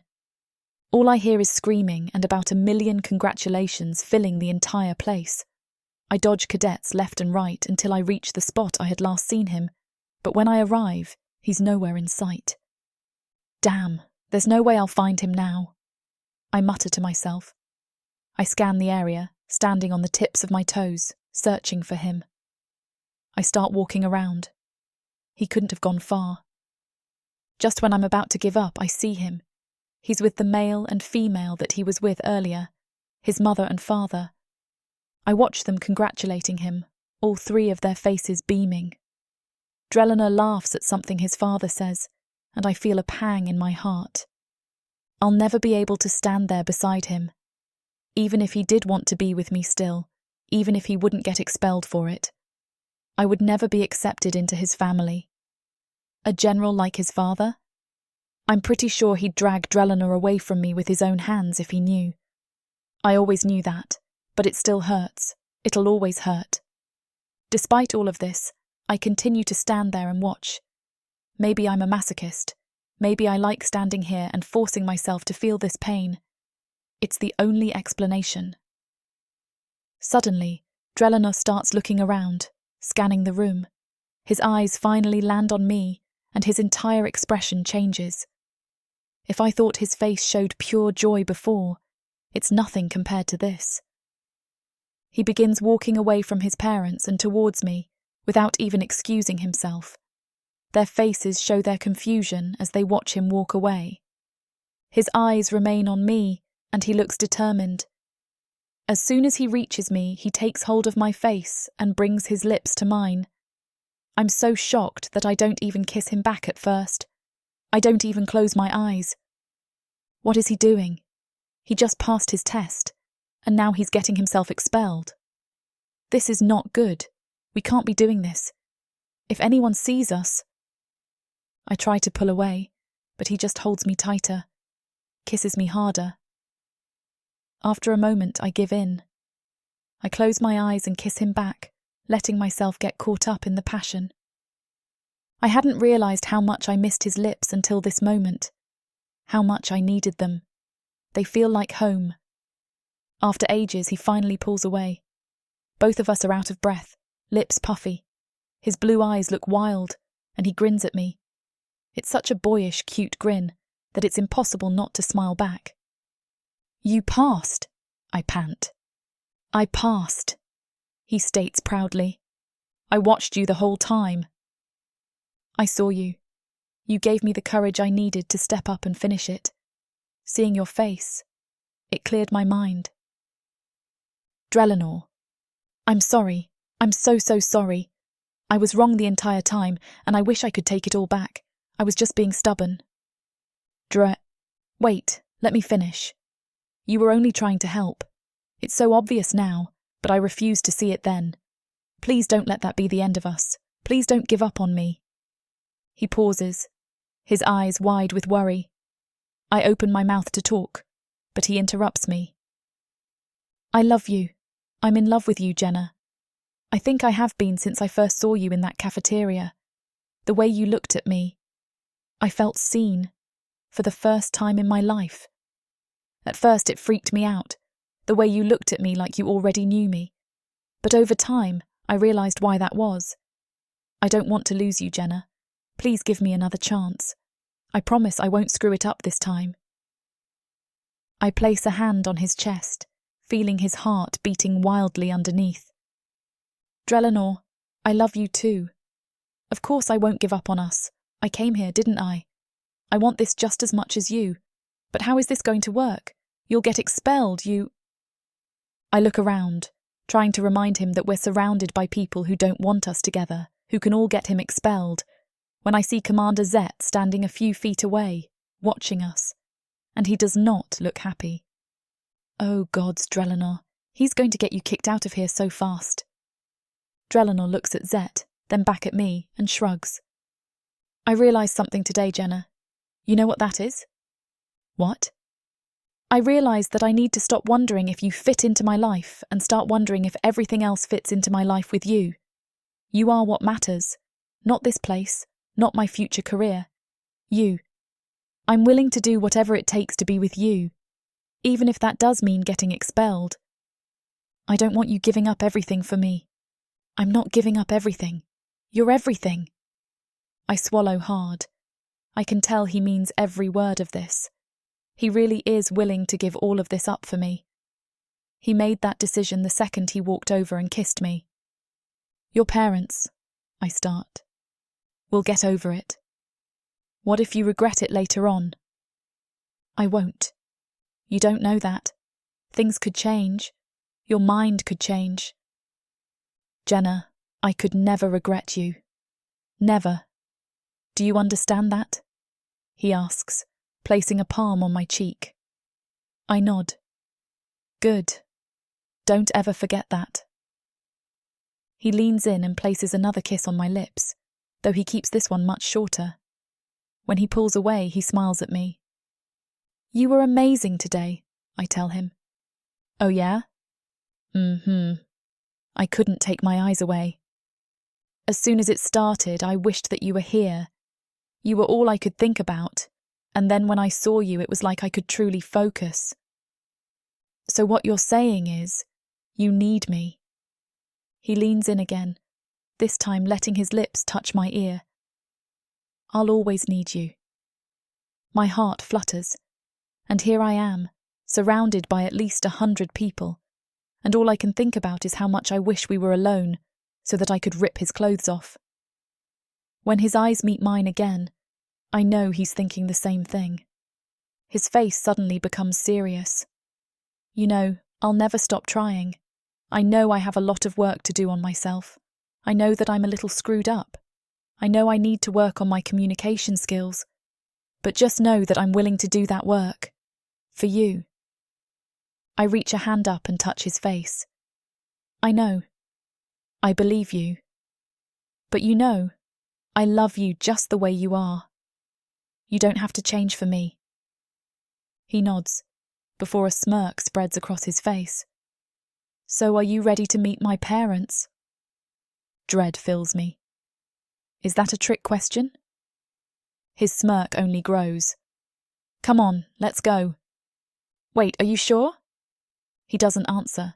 All I hear is screaming and about 1,000,000 congratulations filling the entire place. I dodge cadets left and right until I reach the spot I had last seen him, but when I arrive, he's nowhere in sight. Damn, there's no way I'll find him now. I mutter to myself. I scan the area, standing on the tips of my toes, searching for him. I start walking around. He couldn't have gone far. Just when I'm about to give up, I see him. He's with the male and female that he was with earlier, his mother and father. I watch them congratulating him, all 3 of their faces beaming. Drellana laughs at something his father says, and I feel a pang in my heart. I'll never be able to stand there beside him. Even if he did want to be with me still, even if he wouldn't get expelled for it, I would never be accepted into his family. A general like his father? I'm pretty sure he'd drag Drellana away from me with his own hands if he knew. I always knew that, but it still hurts. It'll always hurt. Despite all of this, I continue to stand there and watch. Maybe I'm a masochist. Maybe I like standing here and forcing myself to feel this pain. It's the only explanation. Suddenly, Drellana starts looking around, scanning the room. His eyes finally land on me, and his entire expression changes. If I thought his face showed pure joy before, it's nothing compared to this. He begins walking away from his parents and towards me, without even excusing himself. Their faces show their confusion as they watch him walk away. His eyes remain on me, and he looks determined. As soon as he reaches me, he takes hold of my face and brings his lips to mine. I'm so shocked that I don't even kiss him back at first. I don't even close my eyes. What is he doing? He just passed his test, and now he's getting himself expelled. This is not good. We can't be doing this. If anyone sees us... I try to pull away, but he just holds me tighter, kisses me harder. After a moment, I give in. I close my eyes and kiss him back, letting myself get caught up in the passion. I hadn't realised how much I missed his lips until this moment, how much I needed them. They feel like home. After ages, he finally pulls away. Both of us are out of breath, lips puffy. His blue eyes look wild, and he grins at me. It's such a boyish, cute grin that it's impossible not to smile back. "You passed," I pant. "I passed," he states proudly. "I watched you the whole time." "I saw you. You gave me the courage I needed to step up and finish it. Seeing your face, it cleared my mind." "Drelenor, I'm sorry. I'm so sorry. I was wrong the entire time, and I wish I could take it all back. I was just being stubborn." Wait, let me finish. You were only trying to help. It's so obvious now, but I refused to see it then. Please don't let that be the end of us. Please don't give up on me." He pauses, his eyes wide with worry. I open my mouth to talk, but he interrupts me. "I love you. I'm in love with you, Jenna. I think I have been since I first saw you in that cafeteria. The way you looked at me. I felt seen, for the first time in my life. At first it freaked me out, the way you looked at me like you already knew me. But over time, I realised why that was. I don't want to lose you, Jenna. Please give me another chance. I promise I won't screw it up this time." I place a hand on his chest, feeling his heart beating wildly underneath. "Drelenor, I love you too. Of course I won't give up on us. I came here, didn't I? I want this just as much as you. But how is this going to work? You'll get expelled, I look around, trying to remind him that we're surrounded by people who don't want us together, who can all get him expelled, when I see Commander Zet standing a few feet away, watching us, and he does not look happy. Oh gods, Drelenor, he's going to get you kicked out of here so fast. Drelenor looks at Zet, then back at me, and shrugs. "I realised something today, Jenna. You know what that is?" "What?" "I realised that I need to stop wondering if you fit into my life and start wondering if everything else fits into my life with you. You are what matters. Not this place, not my future career. You. I'm willing to do whatever it takes to be with you, even if that does mean getting expelled. I don't want you giving up everything for me. I'm not giving up everything. You're everything." I swallow hard. I can tell he means every word of this. He really is willing to give all of this up for me. He made that decision the second he walked over and kissed me. "Your parents," I start. "Will get over it. What if you regret it later on?" "I won't. You don't know that. Things could change. Your mind could change." "Jenna, I could never regret you. Never. Do you understand that?" he asks, placing a palm on my cheek. I nod. "Good. Don't ever forget that." He leans in and places another kiss on my lips, though he keeps this one much shorter. When he pulls away, he smiles at me. "You were amazing today," I tell him. "Oh yeah?" I couldn't take my eyes away. "As soon as it started, I wished that you were here. You were all I could think about, and then when I saw you, it was like I could truly focus." "So what you're saying is, you need me." He leans in again, this time letting his lips touch my ear. "I'll always need you." My heart flutters, and here I am, surrounded by at least 100 people, and all I can think about is how much I wish we were alone, so that I could rip his clothes off. When his eyes meet mine again, I know he's thinking the same thing. His face suddenly becomes serious. "You know, I'll never stop trying. I know I have a lot of work to do on myself. I know that I'm a little screwed up. I know I need to work on my communication skills. But just know that I'm willing to do that work. For you. I reach a hand up and touch his face. I know. I believe you. But you know, I love you just the way you are. You don't have to change for me. He nods, before a smirk spreads across his face. So are you ready to meet my parents? Dread fills me. Is that a trick question? His smirk only grows. Come on, let's go. Wait, are you sure? He doesn't answer.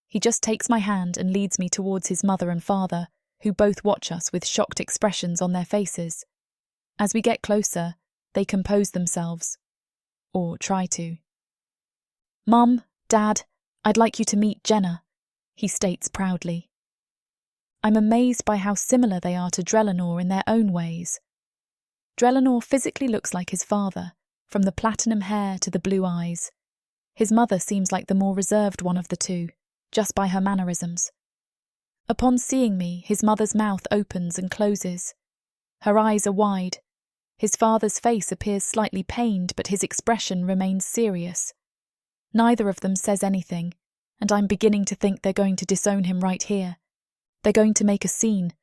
He just takes my hand and leads me towards his mother and father, who both watch us with shocked expressions on their faces. As we get closer, they compose themselves. Or try to. Mum, Dad, I'd like you to meet Jenna, he states proudly. I'm amazed by how similar they are to Drelenor in their own ways. Drelenor physically looks like his father, from the platinum hair to the blue eyes. His mother seems like the more reserved one of the two, just by her mannerisms. Upon seeing me, his mother's mouth opens and closes. Her eyes are wide. His father's face appears slightly pained, but his expression remains serious. Neither of them says anything, and I'm beginning to think they're going to disown him right here. They're going to make a scene.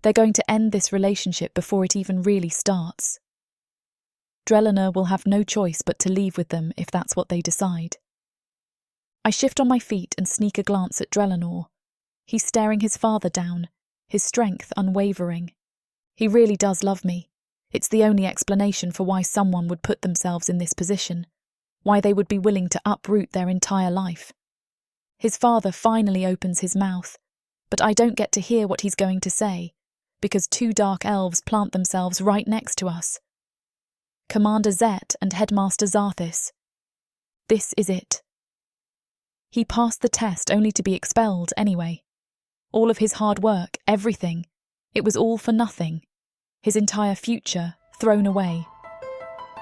They're going to end this relationship before it even really starts. Drelenor will have no choice but to leave with them if that's what they decide. I shift on my feet and sneak a glance at Drelenor. He's staring his father down, his strength unwavering. He really does love me. It's the only explanation for why someone would put themselves in this position, why they would be willing to uproot their entire life. His father finally opens his mouth, but I don't get to hear what he's going to say, because two dark elves plant themselves right next to us. Commander Zet and Headmaster Zarthis. This is it. He passed the test only to be expelled anyway. All of his hard work, everything, it was all for nothing. His entire future thrown away.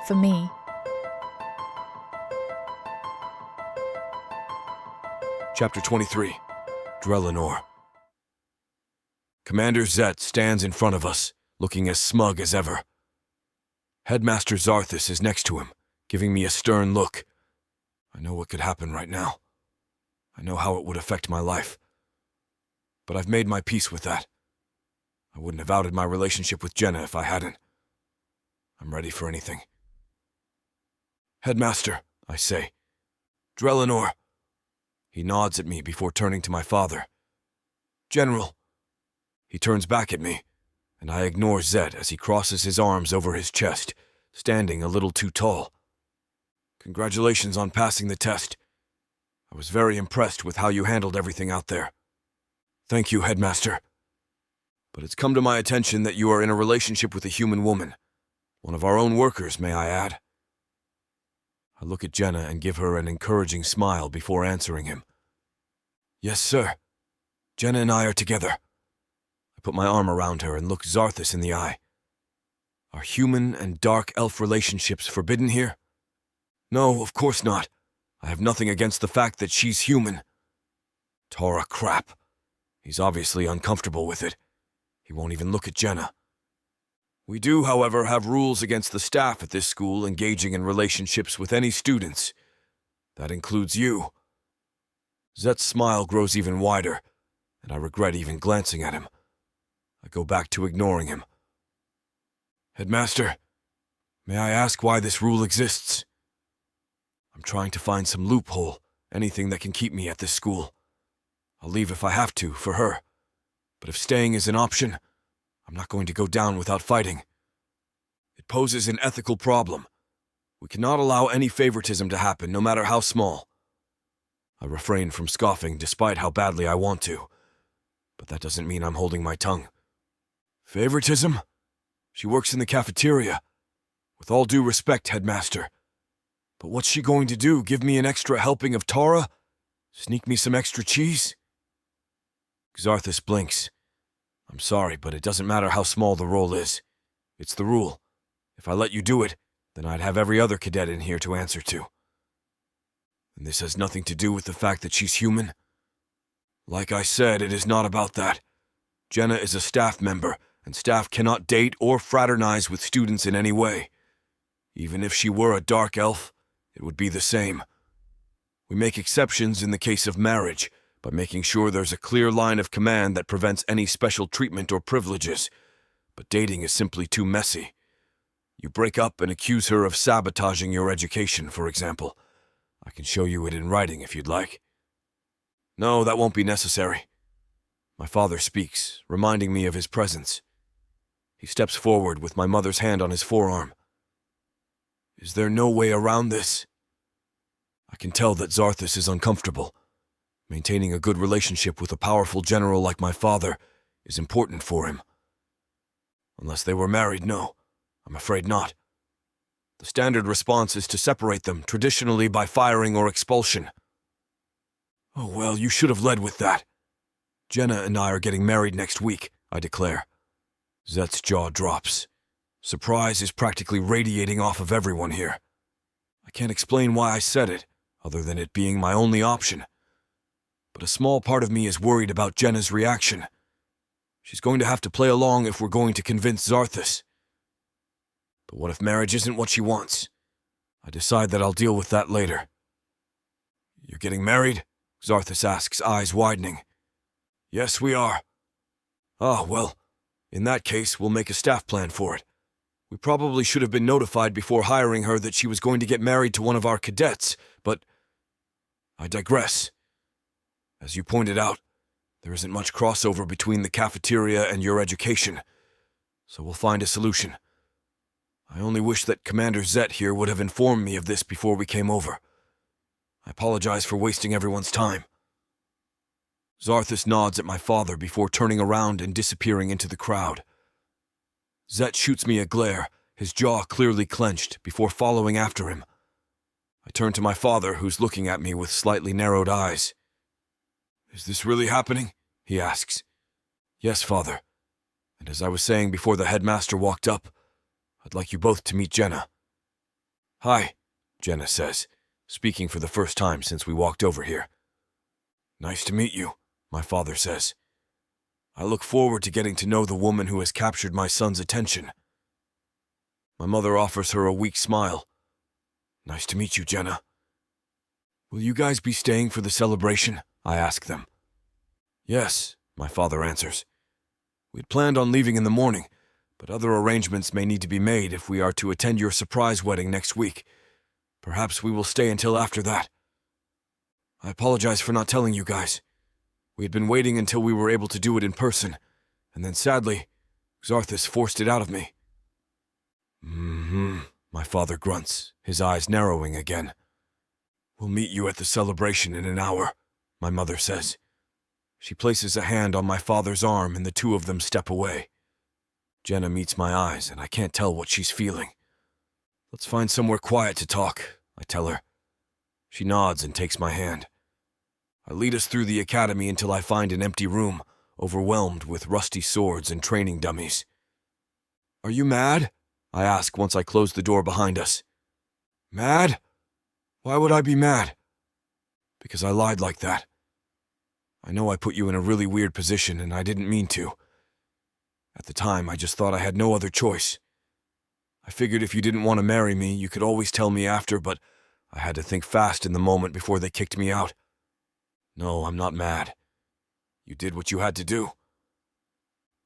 For me. Chapter 23. Drelenor. Commander Zet stands in front of us, looking as smug as ever. Headmaster Zarthis is next to him, giving me a stern look. I know what could happen right now. I know how it would affect my life. But I've made my peace with that. I wouldn't have outed my relationship with Jenna if I hadn't. I'm ready for anything. Headmaster, I say. Drelenor. He nods at me before turning to my father. General. He turns back at me, and I ignore Zed as he crosses his arms over his chest, standing a little too tall. Congratulations on passing the test. I was very impressed with how you handled everything out there. Thank you, Headmaster. But it's come to my attention that you are in a relationship with a human woman. One of our own workers, may I add. I look at Jenna and give her an encouraging smile before answering him. Yes, sir. Jenna and I are together. I put my arm around her and look Zarthis in the eye. Are human and dark elf relationships forbidden here? No, of course not. I have nothing against the fact that she's human. Tora crap. He's obviously uncomfortable with it. He won't even look at Jenna. We do, however, have rules against the staff at this school engaging in relationships with any students. That includes you. Zet's smile grows even wider, and I regret even glancing at him. I go back to ignoring him. Headmaster, may I ask why this rule exists? I'm trying to find some loophole, anything that can keep me at this school. I'll leave if I have to, for her. But if staying is an option, I'm not going to go down without fighting. It poses an ethical problem. We cannot allow any favoritism to happen, no matter how small. I refrain from scoffing despite how badly I want to, but that doesn't mean I'm holding my tongue. Favoritism? She works in the cafeteria. With all due respect, Headmaster. But what's she going to do, give me an extra helping of Tara? Sneak me some extra cheese? Xarthus blinks. I'm sorry, but it doesn't matter how small the role is. It's the rule. If I let you do it, then I'd have every other cadet in here to answer to. And this has nothing to do with the fact that she's human? Like I said, it is not about that. Jenna is a staff member, and staff cannot date or fraternize with students in any way. Even if she were a dark elf, it would be the same. We make exceptions in the case of marriage, by making sure there's a clear line of command that prevents any special treatment or privileges. But dating is simply too messy. You break up and accuse her of sabotaging your education, for example. I can show you it in writing if you'd like. No, that won't be necessary. My father speaks, reminding me of his presence. He steps forward with my mother's hand on his forearm. Is there no way around this? I can tell that Zarthus is uncomfortable. Maintaining a good relationship with a powerful general like my father is important for him. Unless they were married, no. I'm afraid not. The standard response is to separate them, traditionally by firing or expulsion. Oh well, you should have led with that. Jenna and I are getting married next week, I declare. Zet's jaw drops. Surprise is practically radiating off of everyone here. I can't explain why I said it, other than it being my only option. But a small part of me is worried about Jenna's reaction. She's going to have to play along if we're going to convince Zarthus. But what if marriage isn't what she wants? I decide that I'll deal with that later. You're getting married? Zarthus asks, eyes widening. Yes, we are. Ah, well, in that case, we'll make a staff plan for it. We probably should have been notified before hiring her that she was going to get married to one of our cadets, but I digress. As you pointed out, there isn't much crossover between the cafeteria and your education, so we'll find a solution. I only wish that Commander Zet here would have informed me of this before we came over. I apologize for wasting everyone's time. Zarthus nods at my father before turning around and disappearing into the crowd. Zet shoots me a glare, his jaw clearly clenched, before following after him. I turn to my father, who's looking at me with slightly narrowed eyes. Is this really happening? He asks. Yes, father. And as I was saying before the headmaster walked up, I'd like you both to meet Jenna. Hi, Jenna says, speaking for the first time since we walked over here. Nice to meet you, my father says. I look forward to getting to know the woman who has captured my son's attention. My mother offers her a weak smile. Nice to meet you, Jenna. Will you guys be staying for the celebration? I ask them. Yes, my father answers. We'd planned on leaving in the morning, but other arrangements may need to be made if we are to attend your surprise wedding next week. Perhaps we will stay until after that. I apologize for not telling you guys. We had been waiting until we were able to do it in person, and then sadly, Zarthus forced it out of me. My father grunts, his eyes narrowing again. We'll meet you at the celebration in an hour, my mother says. She places a hand on my father's arm and the two of them step away. Jenna meets my eyes and I can't tell what she's feeling. Let's find somewhere quiet to talk, I tell her. She nods and takes my hand. I lead us through the academy until I find an empty room, overwhelmed with rusty swords and training dummies. Are you mad? I ask once I close the door behind us. Mad? Why would I be mad? Because I lied like that. I know I put you in a really weird position and I didn't mean to. At the time, I just thought I had no other choice. I figured if you didn't want to marry me, you could always tell me after, but I had to think fast in the moment before they kicked me out. No, I'm not mad. You did what you had to do.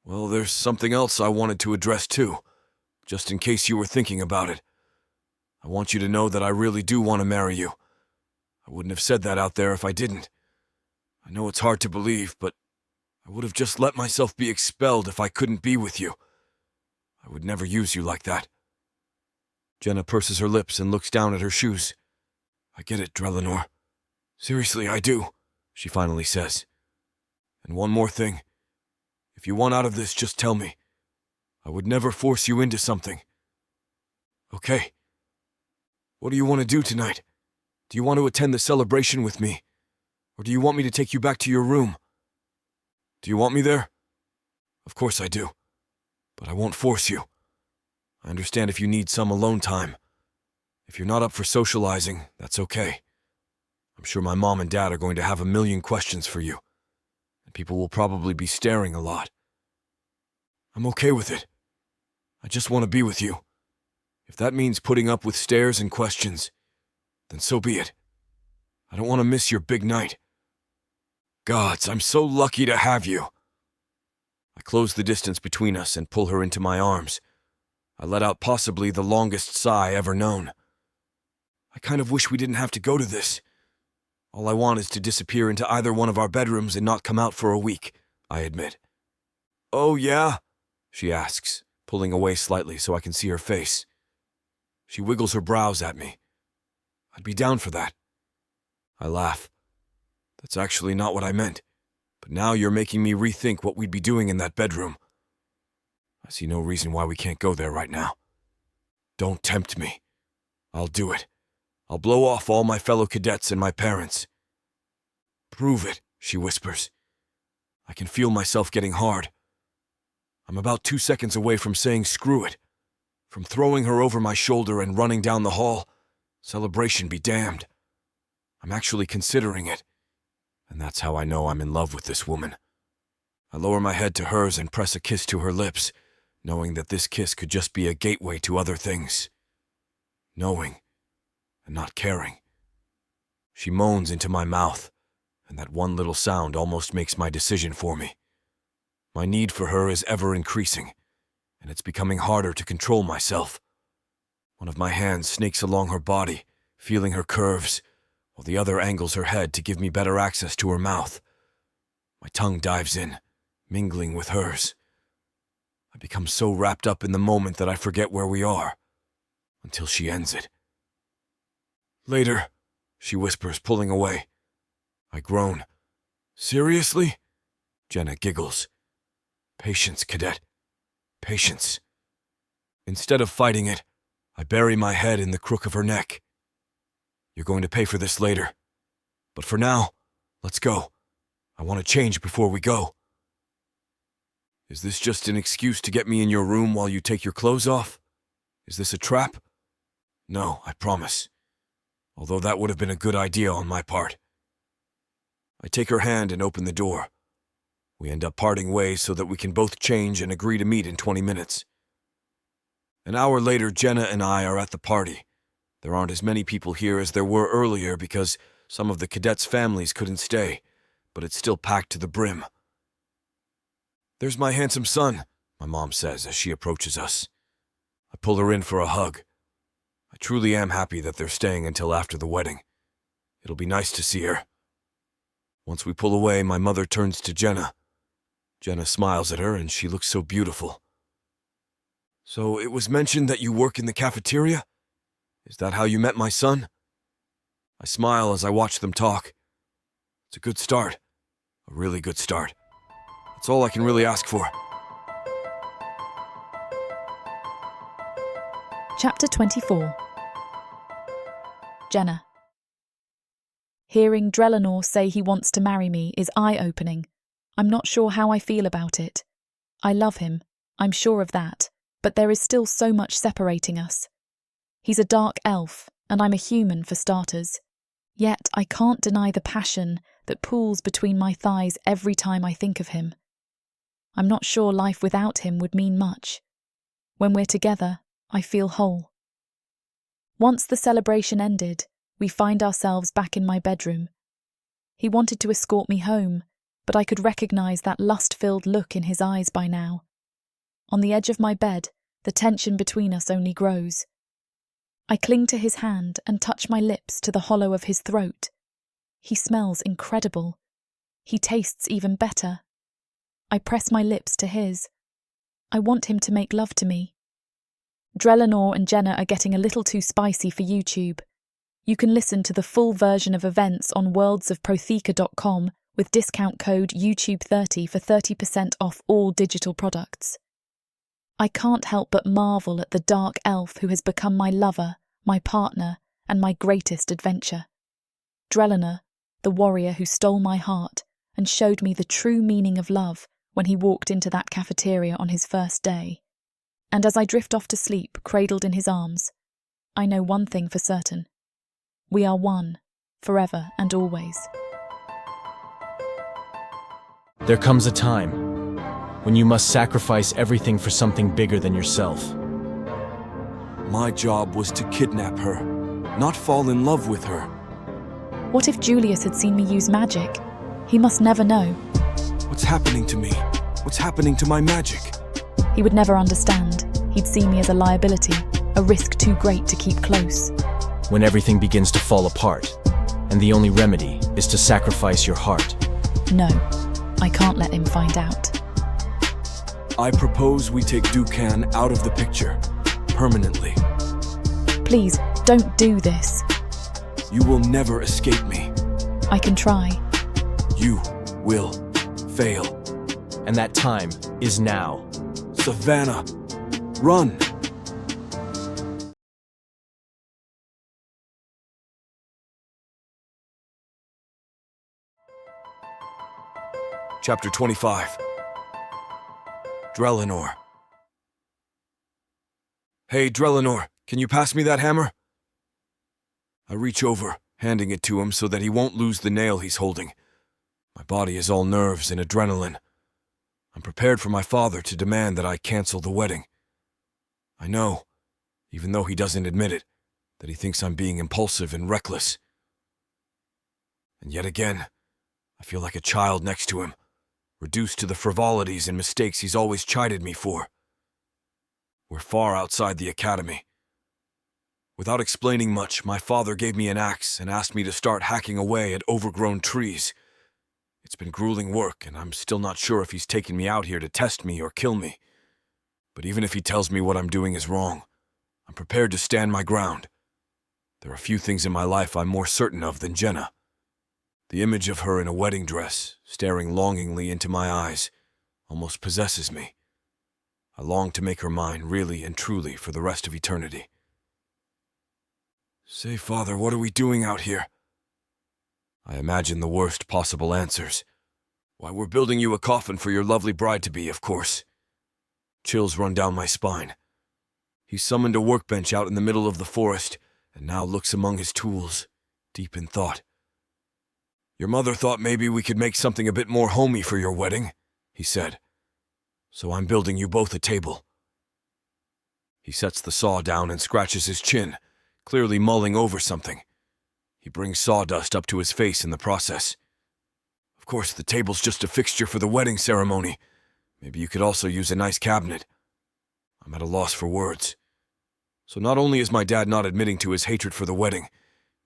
Well, there's something else I wanted to address too, just in case you were thinking about it. I want you to know that I really do want to marry you. I wouldn't have said that out there if I didn't. I know it's hard to believe, but I would have just let myself be expelled if I couldn't be with you. I would never use you like that. Jenna purses her lips and looks down at her shoes. I get it, Drelinor. Seriously, I do, she finally says. And one more thing. If you want out of this, just tell me. I would never force you into something. Okay. What do you want to do tonight? Do you want to attend the celebration with me? Or do you want me to take you back to your room? Do you want me there? Of course I do. But I won't force you. I understand if you need some alone time. If you're not up for socializing, that's okay. I'm sure my mom and dad are going to have a million questions for you. And people will probably be staring a lot. I'm okay with it. I just want to be with you. If that means putting up with stares and questions, then so be it. I don't want to miss your big night. Gods, I'm so lucky to have you. I close the distance between us and pull her into my arms. I let out possibly the longest sigh ever known. I kind of wish we didn't have to go to this. All I want is to disappear into either one of our bedrooms and not come out for a week, I admit. Oh, yeah? She asks, pulling away slightly so I can see her face. She wiggles her brows at me. I'd be down for that. I laugh. That's actually not what I meant, but now you're making me rethink what we'd be doing in that bedroom. I see no reason why we can't go there right now. Don't tempt me. I'll do it. I'll blow off all my fellow cadets and my parents. Prove it, she whispers. I can feel myself getting hard. I'm about 2 seconds away from saying screw it, from throwing her over my shoulder and running down the hall. Celebration be damned. I'm actually considering it, and that's how I know I'm in love with this woman. I lower my head to hers and press a kiss to her lips, knowing that this kiss could just be a gateway to other things. Knowing and not caring. She moans into my mouth, and that one little sound almost makes my decision for me. My need for her is ever increasing, and it's becoming harder to control myself. One of my hands snakes along her body, feeling her curves, while the other angles her head to give me better access to her mouth. My tongue dives in, mingling with hers. I become so wrapped up in the moment that I forget where we are, until she ends it. Later, she whispers, pulling away. I groan. Seriously? Jenna giggles. Patience, cadet. Patience. Instead of fighting it, I bury my head in the crook of her neck. You're going to pay for this later. But for now, let's go. I want to change before we go. Is this just an excuse to get me in your room while you take your clothes off? Is this a trap? No, I promise. Although that would have been a good idea on my part. I take her hand and open the door. We end up parting ways so that we can both change and agree to meet in 20 minutes. An hour later, Jenna and I are at the party. There aren't as many people here as there were earlier because some of the cadets' families couldn't stay, but it's still packed to the brim. There's my handsome son, my mom says as she approaches us. I pull her in for a hug. I truly am happy that they're staying until after the wedding. It'll be nice to see her. Once we pull away, my mother turns to Jenna. Jenna smiles at her, and she looks so beautiful. So it was mentioned that you work in the cafeteria? Is that how you met my son? I smile as I watch them talk. It's a good start. A really good start. That's all I can really ask for. Chapter 24. Jenna. Hearing Drelenor say he wants to marry me is eye-opening. I'm not sure how I feel about it. I love him, I'm sure of that, but there is still so much separating us. He's a dark elf, and I'm a human for starters. Yet I can't deny the passion that pools between my thighs every time I think of him. I'm not sure life without him would mean much. When we're together, I feel whole. Once the celebration ended, we find ourselves back in my bedroom. He wanted to escort me home, but I could recognize that lust-filled look in his eyes by now. On the edge of my bed, the tension between us only grows. I cling to his hand and touch my lips to the hollow of his throat. He smells incredible. He tastes even better. I press my lips to his. I want him to make love to me. Drelenor and Jenna are getting a little too spicy for YouTube. You can listen to the full version of events on worldsofprotheka.com with discount code YouTube30 for 30% off all digital products. I can't help but marvel at the dark elf who has become my lover, my partner, and my greatest adventure. Drelenor, the warrior who stole my heart and showed me the true meaning of love when he walked into that cafeteria on his first day. And as I drift off to sleep, cradled in his arms, I know one thing for certain. We are one, forever and always. There comes a time when you must sacrifice everything for something bigger than yourself. My job was to kidnap her, not fall in love with her. What if Julius had seen me use magic? He must never know. What's happening to me? What's happening to my magic? He would never understand. He'd see me as a liability, a risk too great to keep close. When everything begins to fall apart, and the only remedy is to sacrifice your heart. No, I can't let him find out. I propose we take Dukan out of the picture, permanently. Please, don't do this. You will never escape me. I can try. You will fail. And that time is now. Savannah, run! Chapter 25. Drelinor. Hey, Drelinor, can you pass me that hammer? I reach over, handing it to him so that he won't lose the nail he's holding. My body is all nerves and adrenaline. I'm prepared for my father to demand that I cancel the wedding. I know, even though he doesn't admit it, that he thinks I'm being impulsive and reckless. And yet again, I feel like a child next to him, reduced to the frivolities and mistakes he's always chided me for. We're far outside the academy. Without explaining much, my father gave me an axe and asked me to start hacking away at overgrown trees. It's been grueling work, and I'm still not sure if he's taken me out here to test me or kill me. But even if he tells me what I'm doing is wrong, I'm prepared to stand my ground. There are few things in my life I'm more certain of than Jenna. The image of her in a wedding dress, staring longingly into my eyes, almost possesses me. I long to make her mine really and truly for the rest of eternity. Say, Father, what are we doing out here? I imagine the worst possible answers. Why, we're building you a coffin for your lovely bride-to-be, of course. Chills run down my spine. He summoned a workbench out in the middle of the forest, and now looks among his tools, deep in thought. Your mother thought maybe we could make something a bit more homey for your wedding, he said. So I'm building you both a table. He sets the saw down and scratches his chin, clearly mulling over something. He brings sawdust up to his face in the process. Of course, the table's just a fixture for the wedding ceremony. Maybe you could also use a nice cabinet. I'm at a loss for words. So not only is my dad not admitting to his hatred for the wedding,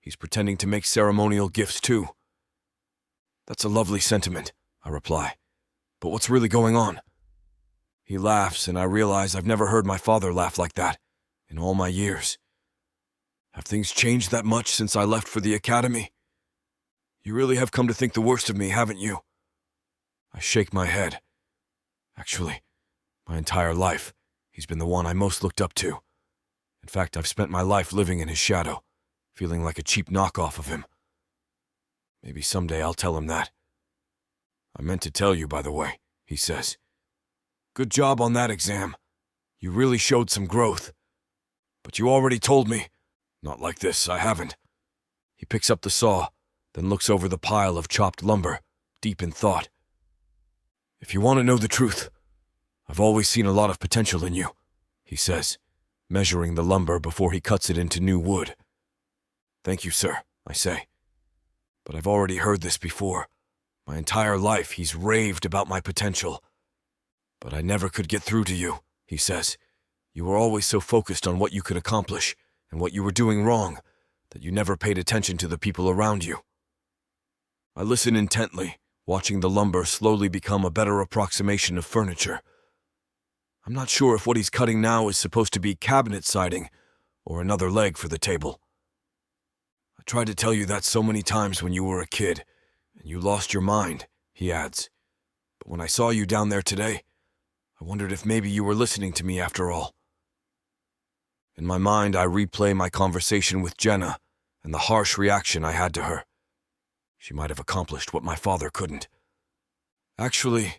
he's pretending to make ceremonial gifts too. That's a lovely sentiment, I reply. But what's really going on? He laughs, and I realize I've never heard my father laugh like that in all my years. Have things changed that much since I left for the academy? You really have come to think the worst of me, haven't you? I shake my head. Actually, my entire life, he's been the one I most looked up to. In fact, I've spent my life living in his shadow, feeling like a cheap knockoff of him. Maybe someday I'll tell him that. I meant to tell you, by the way, he says. Good job on that exam. You really showed some growth. But you already told me. Not like this, I haven't. He picks up the saw, then looks over the pile of chopped lumber, deep in thought. If you want to know the truth, I've always seen a lot of potential in you, he says, measuring the lumber before he cuts it into new wood. Thank you, sir, I say. But I've already heard this before. My entire life he's raved about my potential. But I never could get through to you, he says. You were always so focused on what you could accomplish and what you were doing wrong that you never paid attention to the people around you. I listen intently, watching the lumber slowly become a better approximation of furniture. I'm not sure if what he's cutting now is supposed to be cabinet siding or another leg for the table. I tried to tell you that so many times when you were a kid, and you lost your mind, he adds. But when I saw you down there today, I wondered if maybe you were listening to me after all. In my mind, I replay my conversation with Jenna and the harsh reaction I had to her. She might have accomplished what my father couldn't. Actually,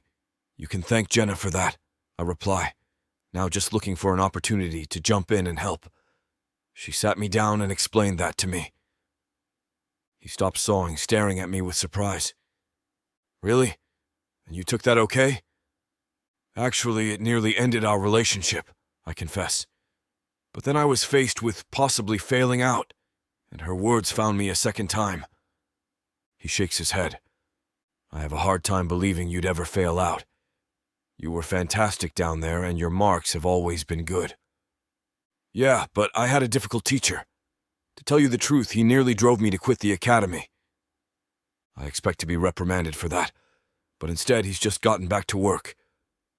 you can thank Jenna for that, I reply, now just looking for an opportunity to jump in and help. She sat me down and explained that to me. He stopped sawing, staring at me with surprise. Really? And you took that okay? Actually, it nearly ended our relationship, I confess. But then I was faced with possibly failing out, and her words found me a second time. He shakes his head. I have a hard time believing you'd ever fail out. You were fantastic down there, and your marks have always been good. Yeah, but I had a difficult teacher. To tell you the truth, he nearly drove me to quit the academy. I expect to be reprimanded for that, but instead he's just gotten back to work.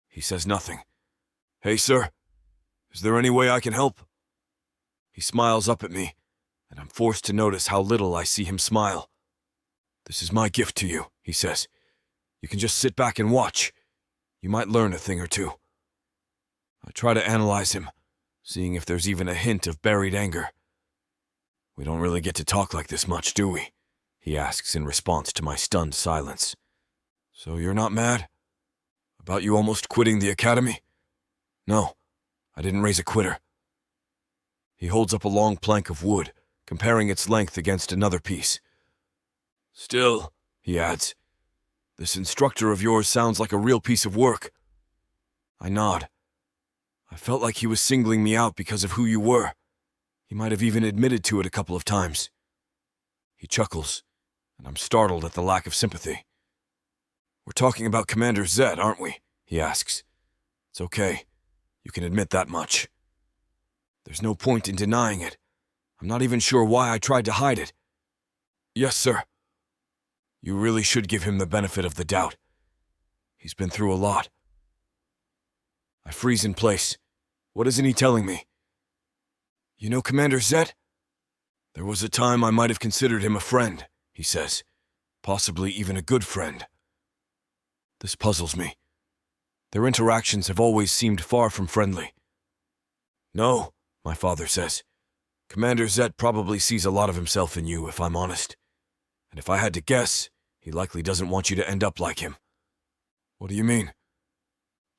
He says nothing. Hey, sir, is there any way I can help? He smiles up at me, and I'm forced to notice how little I see him smile. This is my gift to you, he says. You can just sit back and watch. You might learn a thing or two. I try to analyze him, seeing if there's even a hint of buried anger. We don't really get to talk like this much, do we? He asks in response to my stunned silence. So you're not mad? About you almost quitting the academy? No, I didn't raise a quitter. He holds up a long plank of wood, comparing its length against another piece. Still, he adds, this instructor of yours sounds like a real piece of work. I nod. I felt like he was singling me out because of who you were. He might have even admitted to it a couple of times. He chuckles, and I'm startled at the lack of sympathy. We're talking about Commander Zed, aren't we? He asks. It's okay. You can admit that much. There's no point in denying it. I'm not even sure why I tried to hide it. Yes, sir. You really should give him the benefit of the doubt. He's been through a lot. I freeze in place. What isn't he telling me? You know Commander Zed? There was a time I might have considered him a friend, he says. Possibly even a good friend. This puzzles me. Their interactions have always seemed far from friendly. No, my father says. Commander Zed probably sees a lot of himself in you, if I'm honest. And if I had to guess, he likely doesn't want you to end up like him. What do you mean?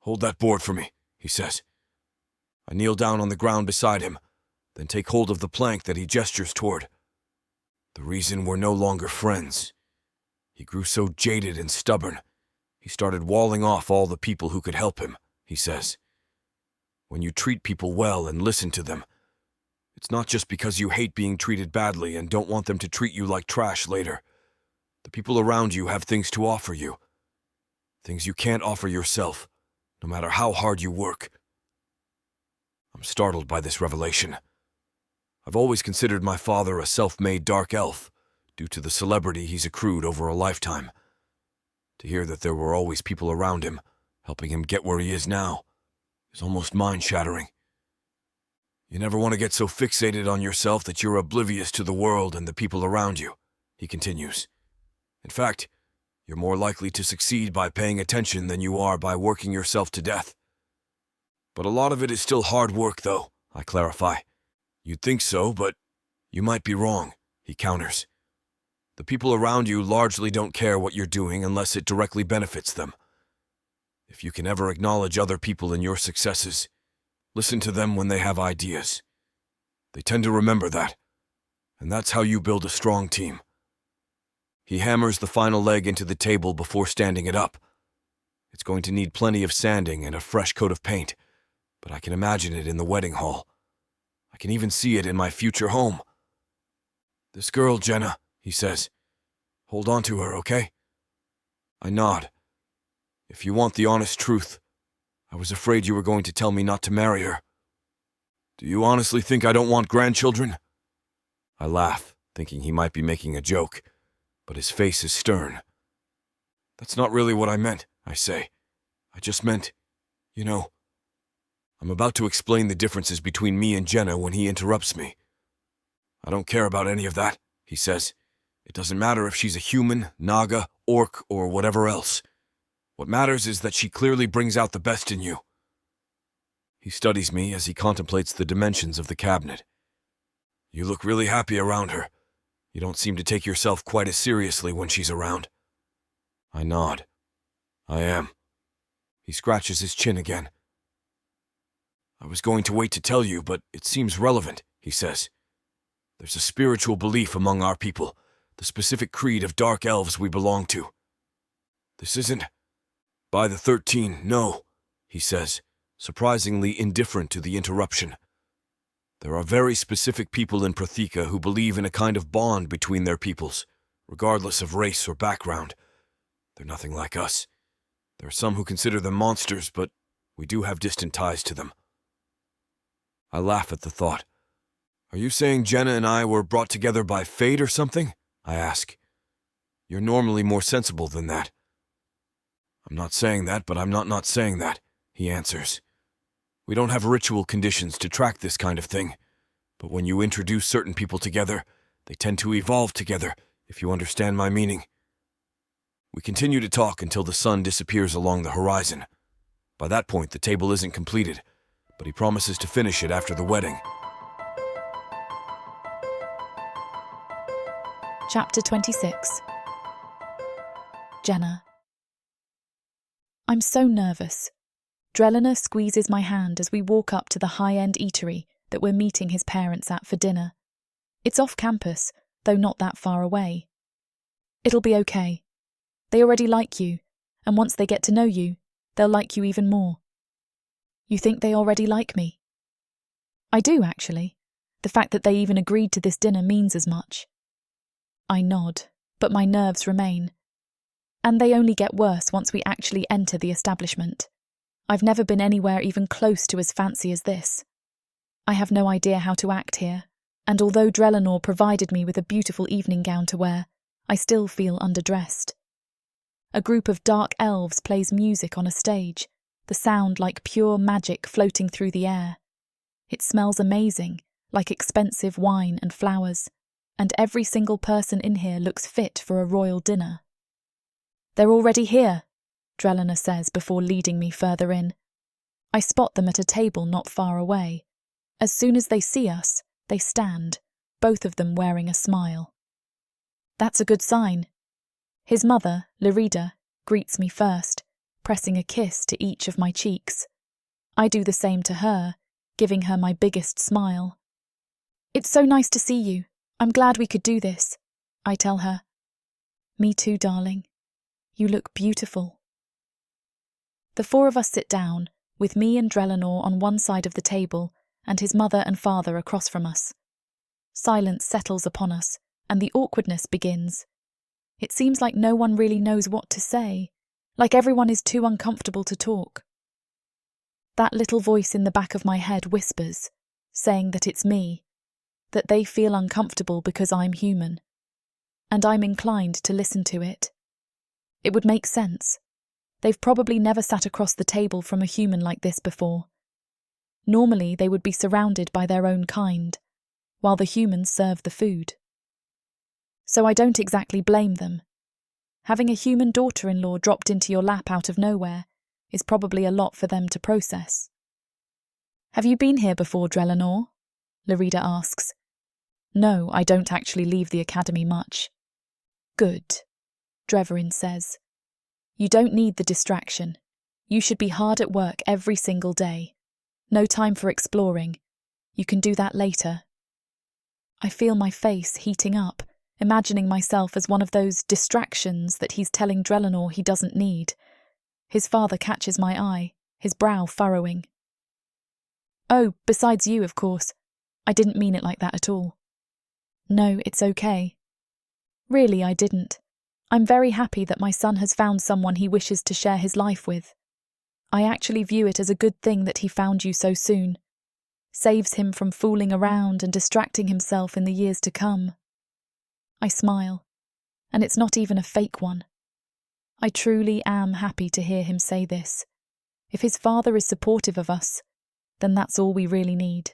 Hold that board for me, he says. I kneel down on the ground beside him, then take hold of the plank that he gestures toward. The reason we're no longer friends. He grew so jaded and stubborn. He started walling off all the people who could help him, he says. When you treat people well and listen to them, it's not just because you hate being treated badly and don't want them to treat you like trash later. The people around you have things to offer you. Things you can't offer yourself, no matter how hard you work. I'm startled by this revelation. I've always considered my father a self-made dark elf, due to the celebrity he's accrued over a lifetime. To hear that there were always people around him, helping him get where he is now, is almost mind-shattering. You never want to get so fixated on yourself that you're oblivious to the world and the people around you, he continues. In fact, you're more likely to succeed by paying attention than you are by working yourself to death. But a lot of it is still hard work, though, I clarify. You'd think so, but you might be wrong, he counters. The people around you largely don't care what you're doing unless it directly benefits them. If you can ever acknowledge other people in your successes, listen to them when they have ideas. They tend to remember that, and that's how you build a strong team. He hammers the final leg into the table before standing it up. It's going to need plenty of sanding and a fresh coat of paint, but I can imagine it in the wedding hall. I can even see it in my future home. This girl, Jenna, he says. Hold on to her, okay? I nod. If you want the honest truth, I was afraid you were going to tell me not to marry her. Do you honestly think I don't want grandchildren? I laugh, thinking he might be making a joke, but his face is stern. That's not really what I meant, I say. I just meant, I'm about to explain the differences between me and Jenna when he interrupts me. I don't care about any of that, he says. It doesn't matter if she's a human, naga, orc, or whatever else. What matters is that she clearly brings out the best in you. He studies me as he contemplates the dimensions of the cabinet. You look really happy around her. You don't seem to take yourself quite as seriously when she's around. I nod. I am. He scratches his chin again. I was going to wait to tell you, but it seems relevant, he says. There's a spiritual belief among our people, the specific creed of dark elves we belong to. This isn't... By the 13, no. he says, surprisingly indifferent to the interruption. There are very specific people in Prathika who believe in a kind of bond between their peoples, regardless of race or background. They're nothing like us. There are some who consider them monsters, but we do have distant ties to them. I laugh at the thought. Are you saying Jenna and I were brought together by fate or something? I ask. You're normally more sensible than that. I'm not saying that, but I'm not saying that, he answers. We don't have ritual conditions to track this kind of thing, but when you introduce certain people together, they tend to evolve together, if you understand my meaning. We continue to talk until the sun disappears along the horizon. By that point, the table isn't completed, but he promises to finish it after the wedding. Chapter 26. Jenna. I'm so nervous. Drelliner squeezes my hand as we walk up to the high-end eatery that we're meeting his parents at for dinner. It's off campus, though not that far away. It'll be okay. They already like you, and once they get to know you, they'll like you even more. You think they already like me? I do, actually. The fact that they even agreed to this dinner means as much. I nod, but my nerves remain. And they only get worse once we actually enter the establishment. I've never been anywhere even close to as fancy as this. I have no idea how to act here, and although Drellinor provided me with a beautiful evening gown to wear, I still feel underdressed. A group of dark elves plays music on a stage, the sound like pure magic floating through the air. It smells amazing, like expensive wine and flowers, and every single person in here looks fit for a royal dinner. They're already here, Drelliner says before leading me further in. I spot them at a table not far away. As soon as they see us, they stand, both of them wearing a smile. That's a good sign. His mother, Lerida, greets me first, pressing a kiss to each of my cheeks. I do the same to her, giving her my biggest smile. It's so nice to see you. I'm glad we could do this, I tell her. Me too, darling. You look beautiful. The four of us sit down, with me and Drellinor on one side of the table and his mother and father across from us. Silence settles upon us, and the awkwardness begins. It seems like no one really knows what to say, like everyone is too uncomfortable to talk. That little voice in the back of my head whispers, saying that it's me, that they feel uncomfortable because I'm human, and I'm inclined to listen to it. It would make sense. They've probably never sat across the table from a human like this before. Normally they would be surrounded by their own kind, while the humans serve the food. So I don't exactly blame them. Having a human daughter-in-law dropped into your lap out of nowhere is probably a lot for them to process. Have you been here before, Drellinor? Lerida asks. No, I don't actually leave the academy much. Good, Dreverin says. You don't need the distraction. You should be hard at work every single day. No time for exploring. You can do that later. I feel my face heating up, imagining myself as one of those distractions that he's telling Drellinor he doesn't need. His father catches my eye, his brow furrowing. Oh, besides you, of course. I didn't mean it like that at all. No, it's okay. Really, I didn't. I'm very happy that my son has found someone he wishes to share his life with. I actually view it as a good thing that he found you so soon. Saves him from fooling around and distracting himself in the years to come. I smile, and it's not even a fake one. I truly am happy to hear him say this. If his father is supportive of us, then that's all we really need.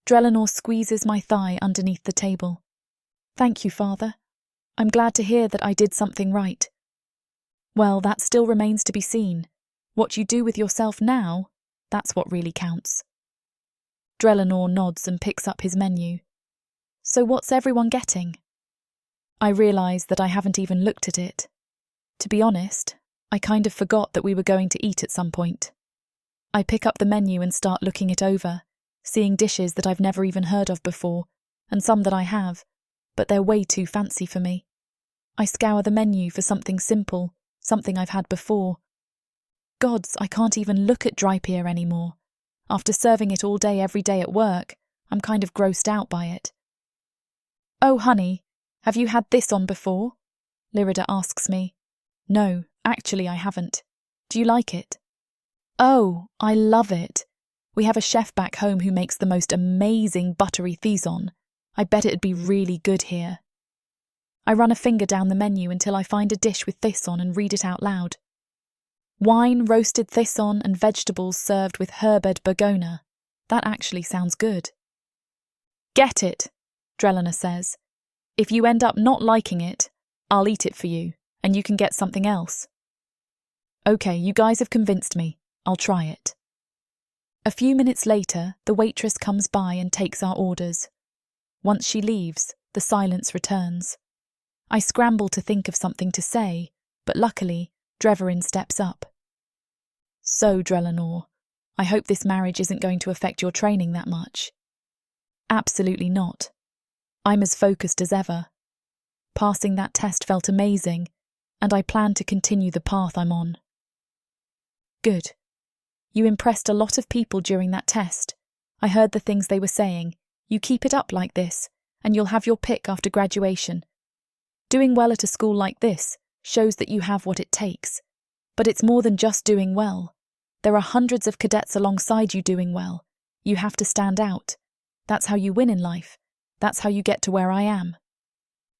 Drellinor squeezes my thigh underneath the table. Thank you, Father. I'm glad to hear that I did something right. Well, that still remains to be seen. What you do with yourself now, that's what really counts. Drellinor nods and picks up his menu. So what's everyone getting? I realise that I haven't even looked at it. To be honest, I kind of forgot that we were going to eat at some point. I pick up the menu and start looking it over, seeing dishes that I've never even heard of before, and some that I have, but they're way too fancy for me. I scour the menu for something simple, something I've had before. Gods, I can't even look at Drypier anymore. After serving it all day every day at work, I'm kind of grossed out by it. Oh, honey, have you had this on before? Lyrida asks me. No, actually I haven't. Do you like it? Oh, I love it. We have a chef back home who makes the most amazing buttery thison. I bet it'd be really good here. I run a finger down the menu until I find a dish with thison and read it out loud. Wine, roasted thison and vegetables served with herbed burgona. That actually sounds good. Get it, Drellina says. If you end up not liking it, I'll eat it for you, and you can get something else. Okay, you guys have convinced me. I'll try it. A few minutes later, the waitress comes by and takes our orders. Once she leaves, the silence returns. I scramble to think of something to say, but luckily, Dreverin steps up. So, Drellinor, I hope this marriage isn't going to affect your training that much. Absolutely not. I'm as focused as ever. Passing that test felt amazing, and I plan to continue the path I'm on. Good. You impressed a lot of people during that test. I heard the things they were saying. You keep it up like this, and you'll have your pick after graduation. Doing well at a school like this shows that you have what it takes. But it's more than just doing well. There are hundreds of cadets alongside you doing well. You have to stand out. That's how you win in life. That's how you get to where I am.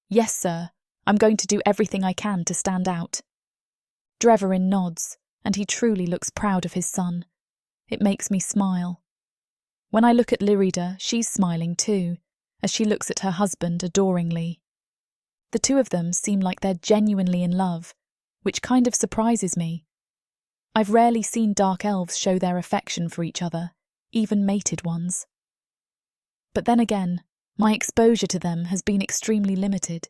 Yes, sir. I'm going to do everything I can to stand out. Dreverin nods, and he truly looks proud of his son. It makes me smile. When I look at Lyrida, she's smiling too, as she looks at her husband adoringly. The two of them seem like they're genuinely in love, which kind of surprises me. I've rarely seen dark elves show their affection for each other, even mated ones. But then again, my exposure to them has been extremely limited.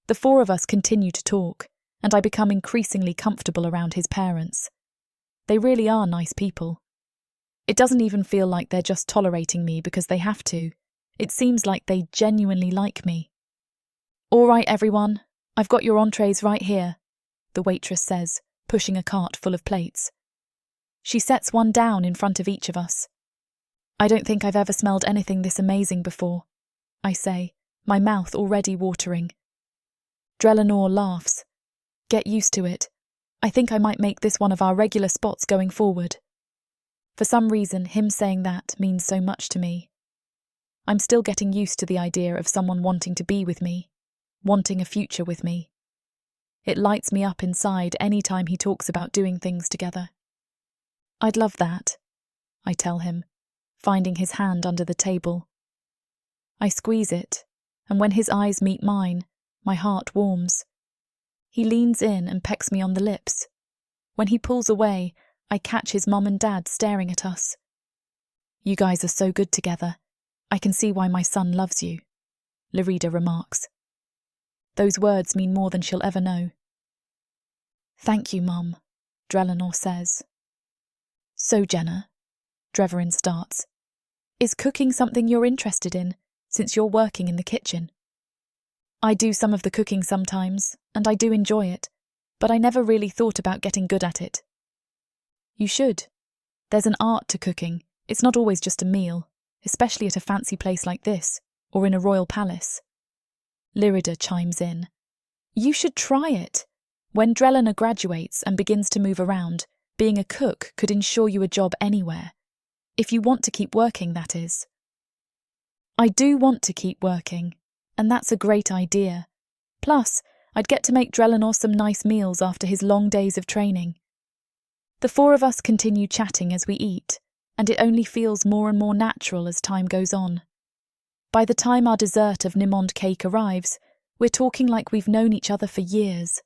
The four of us continue to talk, and I become increasingly comfortable around his parents. They really are nice people. It doesn't even feel like they're just tolerating me because they have to. It seems like they genuinely like me. All right, everyone, I've got your entrees right here, the waitress says, pushing a cart full of plates. She sets one down in front of each of us. I don't think I've ever smelled anything this amazing before, I say, my mouth already watering. Drellinor laughs. Get used to it. I think I might make this one of our regular spots going forward. For some reason, him saying that means so much to me. I'm still getting used to the idea of someone wanting to be with me, wanting a future with me. It lights me up inside any time he talks about doing things together. I'd love that, I tell him, finding his hand under the table. I squeeze it, and when his eyes meet mine, my heart warms. He leans in and pecks me on the lips. When he pulls away, I catch his mum and dad staring at us. You guys are so good together. I can see why my son loves you, Lyrida remarks. Those words mean more than she'll ever know. Thank you, Mum, Drellinor says. So, Jenna, Dreverin starts, is cooking something you're interested in, since you're working in the kitchen? I do some of the cooking sometimes, and I do enjoy it, but I never really thought about getting good at it. You should. There's an art to cooking. It's not always just a meal, especially at a fancy place like this, or in a royal palace. Lyrida chimes in. You should try it. When Drellina graduates and begins to move around, being a cook could ensure you a job anywhere. If you want to keep working, that is. I do want to keep working, and that's a great idea. Plus, I'd get to make Drellinor some nice meals after his long days of training. The four of us continue chatting as we eat, and it only feels more and more natural as time goes on. By the time our dessert of Nimond cake arrives, we're talking like we've known each other for years.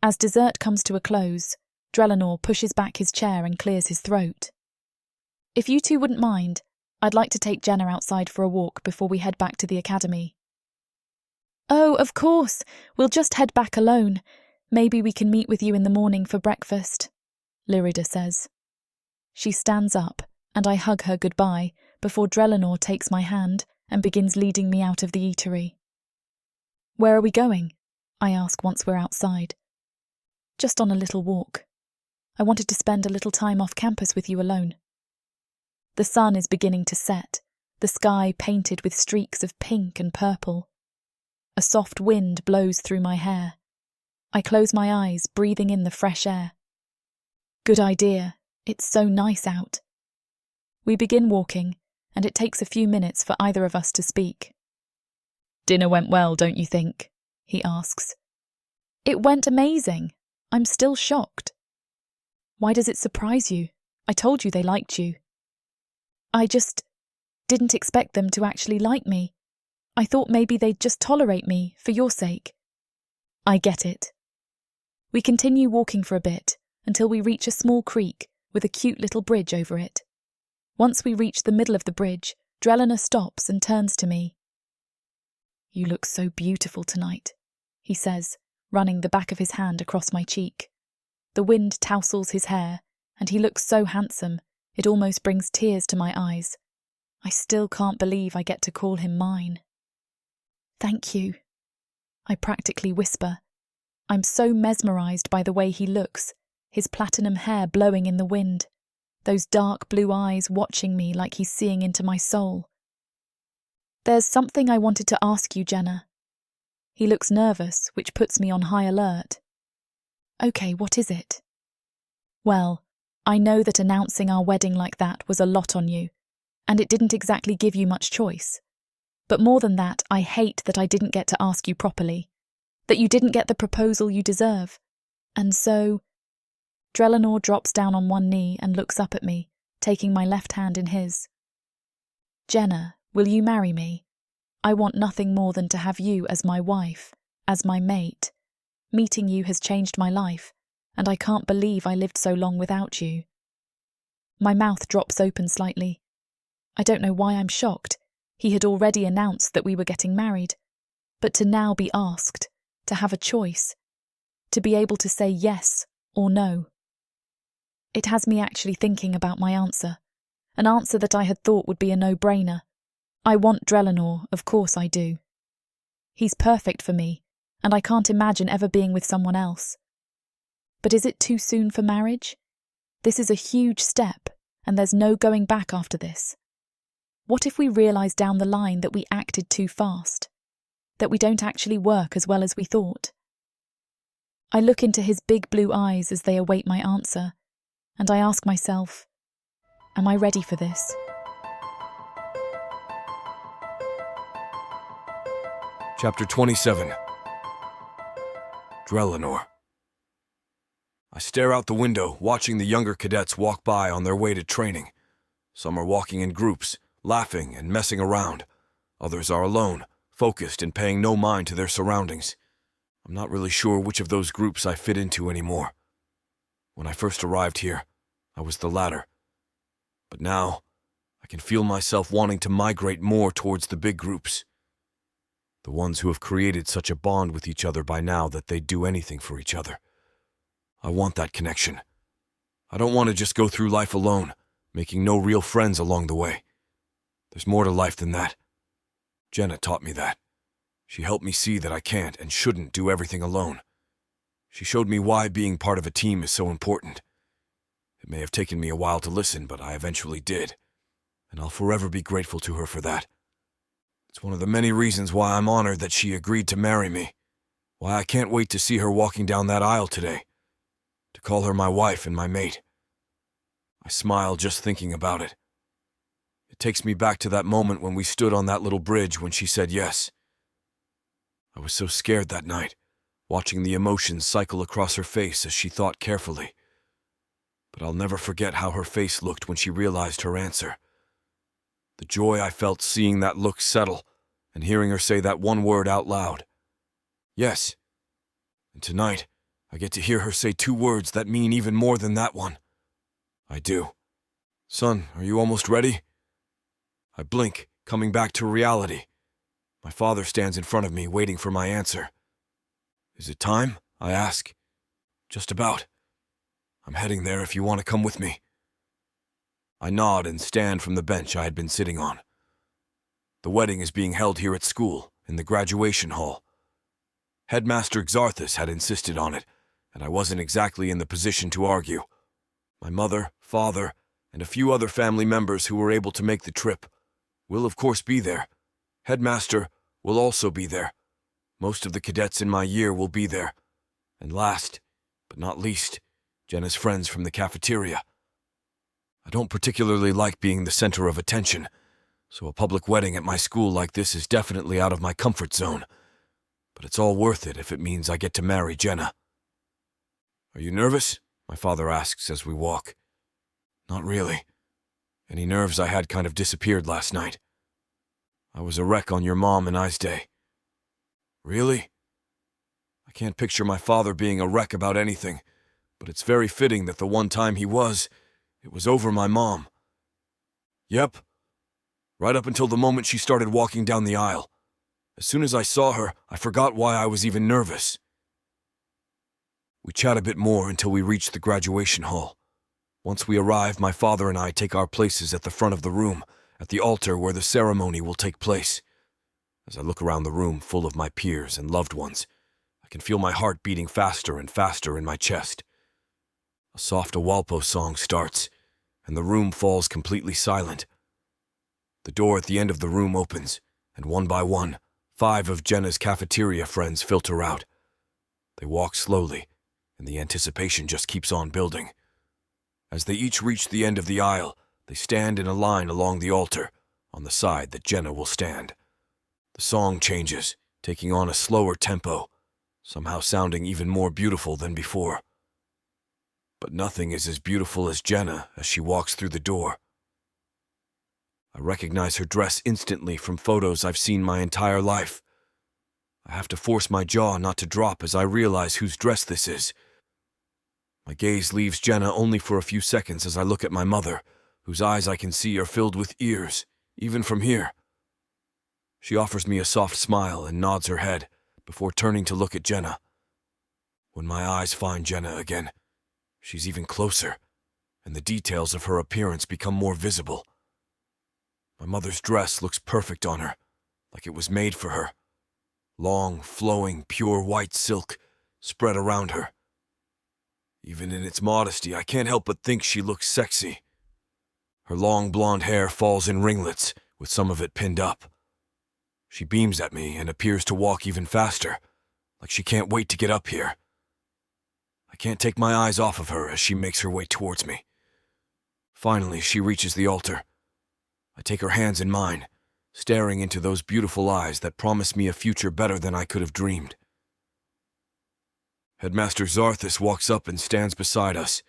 As dessert comes to a close, Drellinor pushes back his chair and clears his throat. If you two wouldn't mind, I'd like to take Jenna outside for a walk before we head back to the academy. Oh, of course. We'll just head back alone. Maybe we can meet with you in the morning for breakfast, Lyrida says. She stands up, and I hug her goodbye before Drellinor takes my hand and begins leading me out of the eatery. Where are we going? I ask once we're outside. Just on a little walk. I wanted to spend a little time off campus with you alone. The sun is beginning to set, the sky painted with streaks of pink and purple. A soft wind blows through my hair. I close my eyes, breathing in the fresh air. Good idea. It's so nice out. We begin walking, and it takes a few minutes for either of us to speak. Dinner went well, don't you think? He asks. It went amazing. I'm still shocked. Why does it surprise you? I told you they liked you. I just didn't expect them to actually like me. I thought maybe they'd just tolerate me for your sake. I get it. We continue walking for a bit until we reach a small creek with a cute little bridge over it. Once we reach the middle of the bridge, Drellina stops and turns to me. You look so beautiful tonight, he says, running the back of his hand across my cheek. The wind tousles his hair, and he looks so handsome, it almost brings tears to my eyes. I still can't believe I get to call him mine. Thank you, I practically whisper. I'm so mesmerised by the way he looks, his platinum hair blowing in the wind, those dark blue eyes watching me like he's seeing into my soul. There's something I wanted to ask you, Jenna. He looks nervous, which puts me on high alert. Okay, what is it? Well, I know that announcing our wedding like that was a lot on you, and it didn't exactly give you much choice. But more than that, I hate that I didn't get to ask you properly, that you didn't get the proposal you deserve. And so... Drellinor drops down on one knee and looks up at me, taking my left hand in his. Jenna, will you marry me? I want nothing more than to have you as my wife, as my mate. Meeting you has changed my life, and I can't believe I lived so long without you. My mouth drops open slightly. I don't know why I'm shocked. He had already announced that we were getting married. But to now be asked, to have a choice, to be able to say yes or no. It has me actually thinking about my answer, an answer that I had thought would be a no-brainer. I want Drellinor, of course I do. He's perfect for me, and I can't imagine ever being with someone else. But is it too soon for marriage? This is a huge step, and there's no going back after this. What if we realise down the line that we acted too fast? That we don't actually work as well as we thought? I look into his big blue eyes as they await my answer, and I ask myself, am I ready for this? Chapter 27. Drellinor. I stare out the window, watching the younger cadets walk by on their way to training. Some are walking in groups, laughing and messing around. Others are alone, focused and paying no mind to their surroundings. I'm not really sure which of those groups I fit into anymore. When I first arrived here, I was the latter. But now, I can feel myself wanting to migrate more towards the big groups. The ones who have created such a bond with each other by now that they'd do anything for each other. I want that connection. I don't want to just go through life alone, making no real friends along the way. There's more to life than that. Jenna taught me that. She helped me see that I can't and shouldn't do everything alone. She showed me why being part of a team is so important. It may have taken me a while to listen, but I eventually did, and I'll forever be grateful to her for that. It's one of the many reasons why I'm honored that she agreed to marry me, why I can't wait to see her walking down that aisle today, to call her my wife and my mate. I smile just thinking about it. It takes me back to that moment when we stood on that little bridge when she said yes. I was so scared that night, watching the emotions cycle across her face as she thought carefully. But I'll never forget how her face looked when she realized her answer. The joy I felt seeing that look settle and hearing her say that one word out loud. Yes. And tonight, I get to hear her say two words that mean even more than that one. I do. Son, are you almost ready? I blink, coming back to reality. My father stands in front of me, waiting for my answer. Is it time? I ask. Just about. I'm heading there if you want to come with me. I nod and stand from the bench I had been sitting on. The wedding is being held here at school, in the graduation hall. Headmaster Xarthus had insisted on it, and I wasn't exactly in the position to argue. My mother, father, and a few other family members who were able to make the trip will of course be there. Headmaster will also be there. Most of the cadets in my year will be there. And last, but not least, Jenna's friends from the cafeteria. I don't particularly like being the center of attention, so a public wedding at my school like this is definitely out of my comfort zone. But it's all worth it if it means I get to marry Jenna. Are you nervous? My father asks as we walk. Not really. Any nerves I had kind of disappeared last night. I was a wreck on your mom and I's day. Really? I can't picture my father being a wreck about anything, but it's very fitting that the one time he was, it was over my mom. Yep. Right up until the moment she started walking down the aisle. As soon as I saw her, I forgot why I was even nervous. We chat a bit more until we reach the graduation hall. Once we arrive, my father and I take our places at the front of the room, at the altar where the ceremony will take place. As I look around the room full of my peers and loved ones, I can feel my heart beating faster and faster in my chest. A soft Awalpo song starts, and the room falls completely silent. The door at the end of the room opens, and one by one, 5 of Jenna's cafeteria friends filter out. They walk slowly, and the anticipation just keeps on building. As they each reach the end of the aisle, they stand in a line along the altar, on the side that Jenna will stand. The song changes, taking on a slower tempo, somehow sounding even more beautiful than before. But nothing is as beautiful as Jenna as she walks through the door. I recognize her dress instantly from photos I've seen my entire life. I have to force my jaw not to drop as I realize whose dress this is. My gaze leaves Jenna only for a few seconds as I look at my mother, whose eyes I can see are filled with tears, even from here. She offers me a soft smile and nods her head before turning to look at Jenna. When my eyes find Jenna again, she's even closer, and the details of her appearance become more visible. My mother's dress looks perfect on her, like it was made for her. Long, flowing, pure white silk spread around her. Even in its modesty, I can't help but think she looks sexy. Her long blonde hair falls in ringlets, with some of it pinned up. She beams at me and appears to walk even faster, like she can't wait to get up here. I can't take my eyes off of her as she makes her way towards me. Finally, she reaches the altar. I take her hands in mine, staring into those beautiful eyes that promise me a future better than I could have dreamed. Headmaster Zarthus walks up and stands beside us.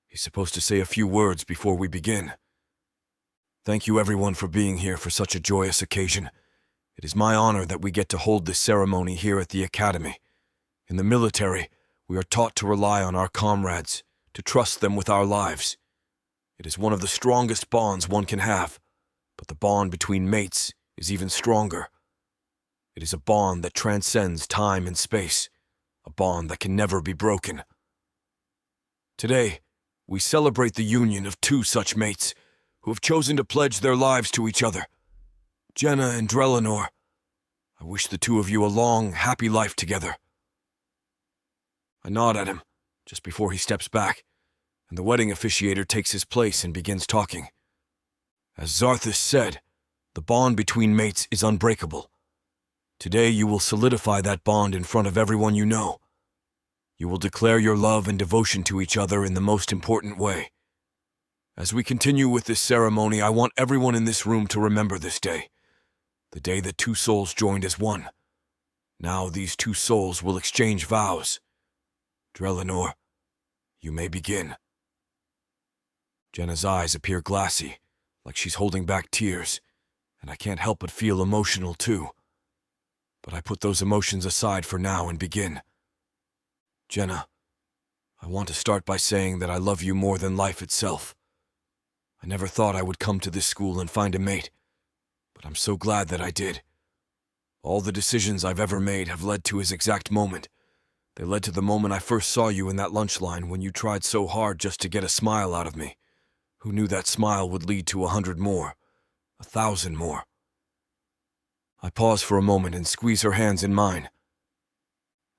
He's supposed to say a few words before we begin. Thank you everyone for being here for such a joyous occasion. It is my honor that we get to hold this ceremony here at the Academy. In the military, we are taught to rely on our comrades, to trust them with our lives. It is one of the strongest bonds one can have, but the bond between mates is even stronger. It is a bond that transcends time and space, a bond that can never be broken. Today, we celebrate the union of 2 such mates who have chosen to pledge their lives to each other. Jenna and Drelenor, I wish the 2 of you a long, happy life together. I nod at him, just before he steps back, and the wedding officiator takes his place and begins talking. As Zarthus said, the bond between mates is unbreakable. Today you will solidify that bond in front of everyone you know. You will declare your love and devotion to each other in the most important way. As we continue with this ceremony, I want everyone in this room to remember this day, the day that 2 souls joined as one. Now these 2 souls will exchange vows. Drelenor, you may begin. Jenna's eyes appear glassy, like she's holding back tears, and I can't help but feel emotional too. But I put those emotions aside for now and begin. Jenna, I want to start by saying that I love you more than life itself. I never thought I would come to this school and find a mate, but I'm so glad that I did. All the decisions I've ever made have led to his exact moment. They led to the moment I first saw you in that lunch line when you tried so hard just to get a smile out of me. Who knew that smile would lead to 100 more, 1,000 more? I pause for a moment and squeeze her hands in mine.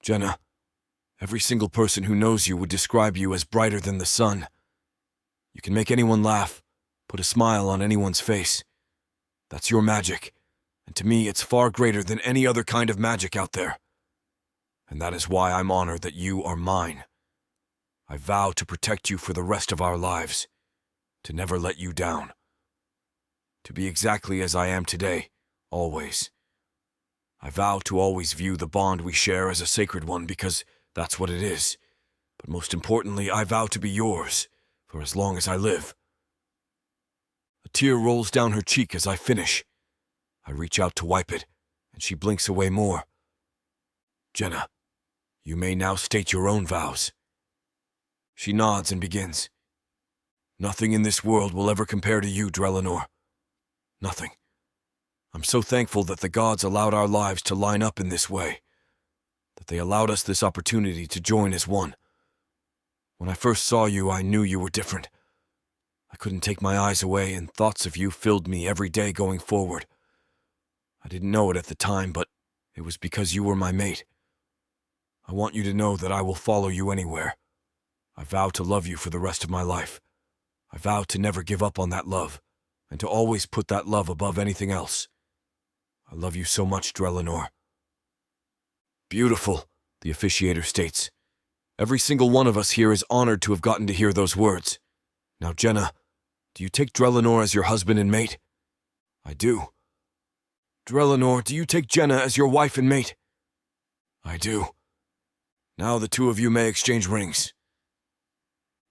Jenna, every single person who knows you would describe you as brighter than the sun, You can make anyone laugh, put a smile on anyone's face. That's your magic, and to me it's far greater than any other kind of magic out there. And that is why I'm honored that you are mine. I vow to protect you for the rest of our lives, to never let you down. To be exactly as I am today, always. I vow to always view the bond we share as a sacred one because that's what it is. But most importantly, I vow to be yours for as long as I live. A tear rolls down her cheek as I finish. I reach out to wipe it, and she blinks away more. Jenna, you may now state your own vows. She nods and begins. Nothing in this world will ever compare to you, Drelinor. Nothing. I'm so thankful that the gods allowed our lives to line up in this way, that they allowed us this opportunity to join as one. When I first saw you, I knew you were different. I couldn't take my eyes away, and thoughts of you filled me every day going forward. I didn't know it at the time, but it was because you were my mate. I want you to know that I will follow you anywhere. I vow to love you for the rest of my life. I vow to never give up on that love, and to always put that love above anything else. I love you so much, Drelinor. Beautiful, the officiator states. Every single one of us here is honored to have gotten to hear those words. Now, Jenna, do you take Drelinor as your husband and mate? I do. Drelinor, do you take Jenna as your wife and mate? I do. Now the two of you may exchange rings.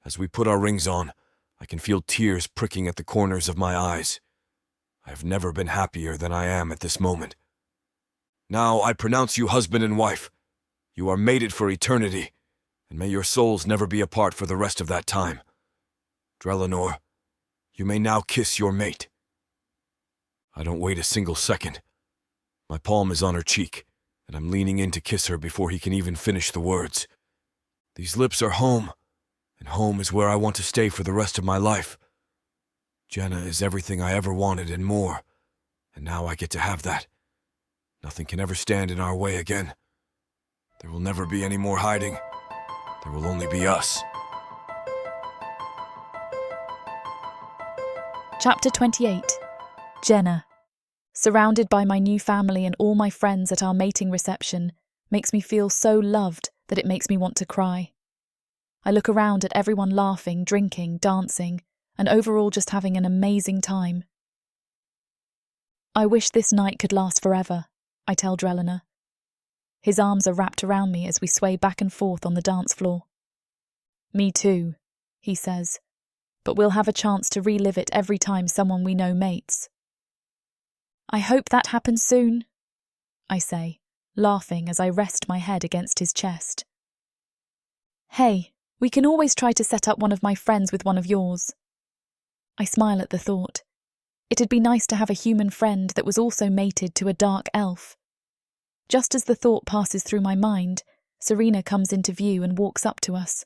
As we put our rings on, I can feel tears pricking at the corners of my eyes. I have never been happier than I am at this moment. Now I pronounce you husband and wife. You are mated for eternity, and may your souls never be apart for the rest of that time. Drelinor, you may now kiss your mate. I don't wait a single second. My palm is on her cheek, and I'm leaning in to kiss her before he can even finish the words. These lips are home, and home is where I want to stay for the rest of my life. Jenna is everything I ever wanted and more, and now I get to have that. Nothing can ever stand in our way again. There will never be any more hiding. There will only be us. Chapter 28. Jenna. Surrounded by my new family and all my friends at our mating reception makes me feel so loved that it makes me want to cry. I look around at everyone laughing, drinking, dancing, and overall just having an amazing time. I wish this night could last forever, I tell Drelinor. His arms are wrapped around me as we sway back and forth on the dance floor. Me too, he says, but we'll have a chance to relive it every time someone we know mates. I hope that happens soon, I say, laughing as I rest my head against his chest. Hey, we can always try to set up one of my friends with one of yours. I smile at the thought. It'd be nice to have a human friend that was also mated to a dark elf. Just as the thought passes through my mind, Serena comes into view and walks up to us.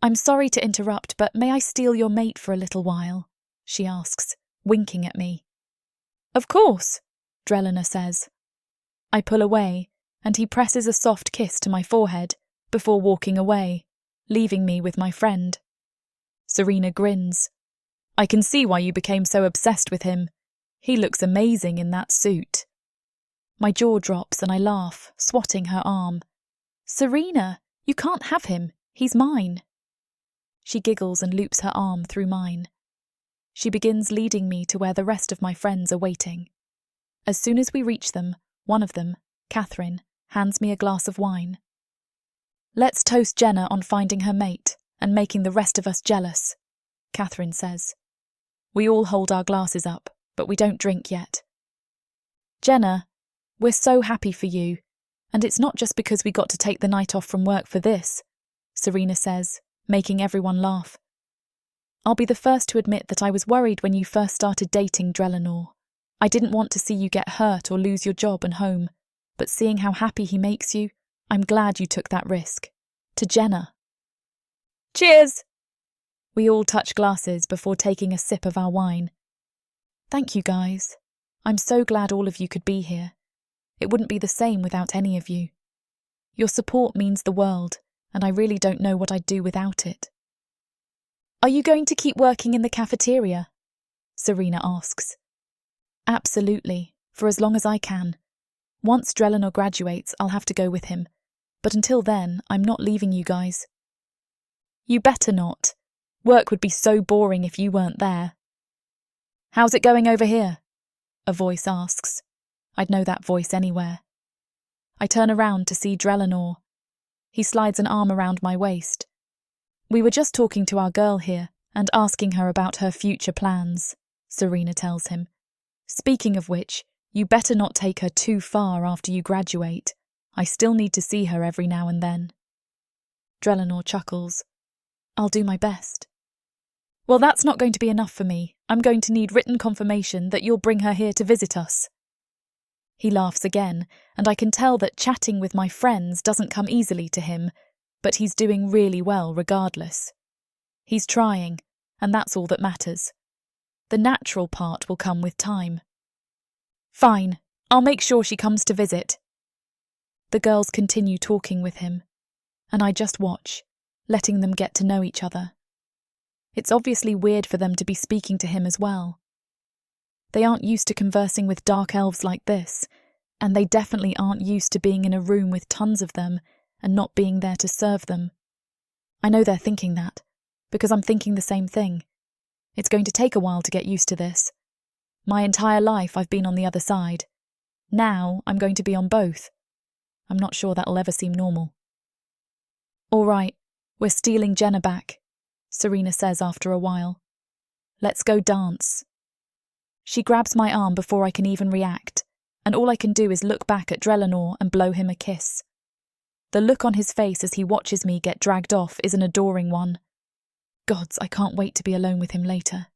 I'm sorry to interrupt, but may I steal your mate for a little while? She asks, winking at me. Of course, Drelinor says. I pull away, and he presses a soft kiss to my forehead before walking away, leaving me with my friend. Serena grins. I can see why you became so obsessed with him. He looks amazing in that suit. My jaw drops and I laugh, swatting her arm. Serena, you can't have him. He's mine. She giggles and loops her arm through mine. She begins leading me to where the rest of my friends are waiting. As soon as we reach them, one of them, Catherine, hands me a glass of wine. Let's toast Jenna on finding her mate and making the rest of us jealous, Catherine says. We all hold our glasses up, but we don't drink yet. Jenna, we're so happy for you, and it's not just because we got to take the night off from work for this, Serena says, making everyone laugh. I'll be the first to admit that I was worried when you first started dating Drelinor. I didn't want to see you get hurt or lose your job and home, but seeing how happy he makes you, I'm glad you took that risk. To Jenna. Cheers! We all touch glasses before taking a sip of our wine. Thank you, guys. I'm so glad all of you could be here. It wouldn't be the same without any of you. Your support means the world, and I really don't know what I'd do without it. Are you going to keep working in the cafeteria? Serena asks. Absolutely, for as long as I can. Once Drelinor graduates, I'll have to go with him. But until then, I'm not leaving you guys. You better not. Work would be so boring if you weren't there. How's it going over here? A voice asks. I'd know that voice anywhere. I turn around to see Drelinor. He slides an arm around my waist. We were just talking to our girl here and asking her about her future plans, Serena tells him. Speaking of which, you better not take her too far after you graduate. I still need to see her every now and then. Drelinor chuckles. I'll do my best. Well, that's not going to be enough for me. I'm going to need written confirmation that you'll bring her here to visit us. He laughs again, and I can tell that chatting with my friends doesn't come easily to him, but he's doing really well regardless. He's trying, and that's all that matters. The natural part will come with time. Fine, I'll make sure she comes to visit. The girls continue talking with him, and I just watch, letting them get to know each other. It's obviously weird for them to be speaking to him as well. They aren't used to conversing with dark elves like this, and they definitely aren't used to being in a room with tons of them and not being there to serve them. I know they're thinking that, because I'm thinking the same thing. It's going to take a while to get used to this. My entire life I've been on the other side. Now I'm going to be on both. I'm not sure that'll ever seem normal. All right, we're stealing Jenna back, Serena says after a while. Let's go dance. She grabs my arm before I can even react, and all I can do is look back at Drelinor and blow him a kiss. The look on his face as he watches me get dragged off is an adoring one. Gods, I can't wait to be alone with him later.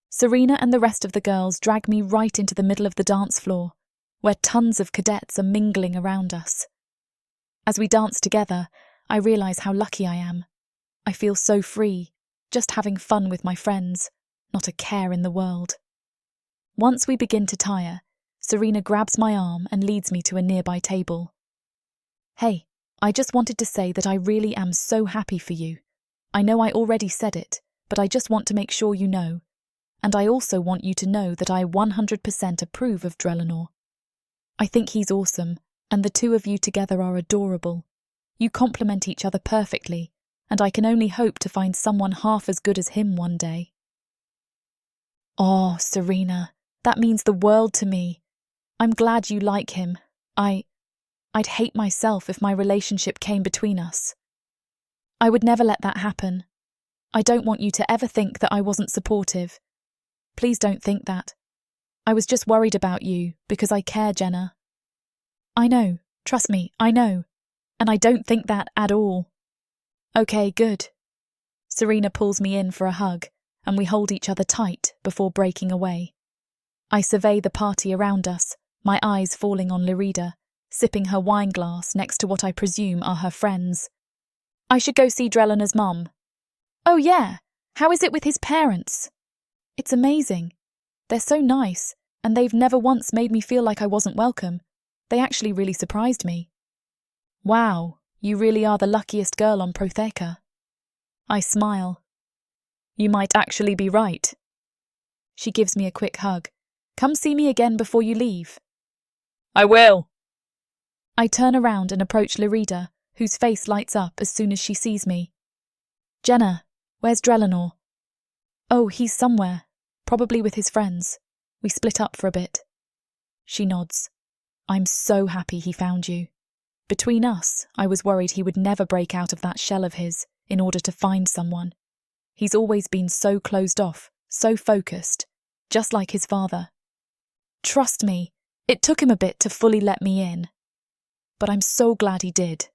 Serena and the rest of the girls drag me right into the middle of the dance floor, where tons of cadets are mingling around us. As we dance together, I realise how lucky I am. I feel so free, just having fun with my friends, not a care in the world. Once we begin to tire, Serena grabs my arm and leads me to a nearby table. Hey, I just wanted to say that I really am so happy for you. I know I already said it, but I just want to make sure you know. And I also want you to know that I 100% approve of Drelinor. I think he's awesome, and the two of you together are adorable. You complement each other perfectly, and I can only hope to find someone half as good as him one day. Oh, Serena, that means the world to me. I'm glad you like him. I'd hate myself if my relationship came between us. I would never let that happen. I don't want you to ever think that I wasn't supportive. Please don't think that. I was just worried about you because I care, Jenna. I know, trust me, I know. And I don't think that at all. Okay, good. Serena pulls me in for a hug, and we hold each other tight before breaking away. I survey the party around us, my eyes falling on Lerida, sipping her wine glass next to what I presume are her friends. I should go see Drelinor's mum. Oh yeah, how is it with his parents? It's amazing. They're so nice, and they've never once made me feel like I wasn't welcome. They actually really surprised me. Wow, you really are the luckiest girl on Protheca. I smile. You might actually be right. She gives me a quick hug. Come see me again before you leave. I will. I turn around and approach Lerida, whose face lights up as soon as she sees me. Jenna, where's Drelinor? Oh, he's somewhere, probably with his friends. We split up for a bit. She nods. I'm so happy he found you. Between us, I was worried he would never break out of that shell of his in order to find someone. He's always been so closed off, so focused, just like his father. Trust me, it took him a bit to fully let me in. But I'm so glad he did.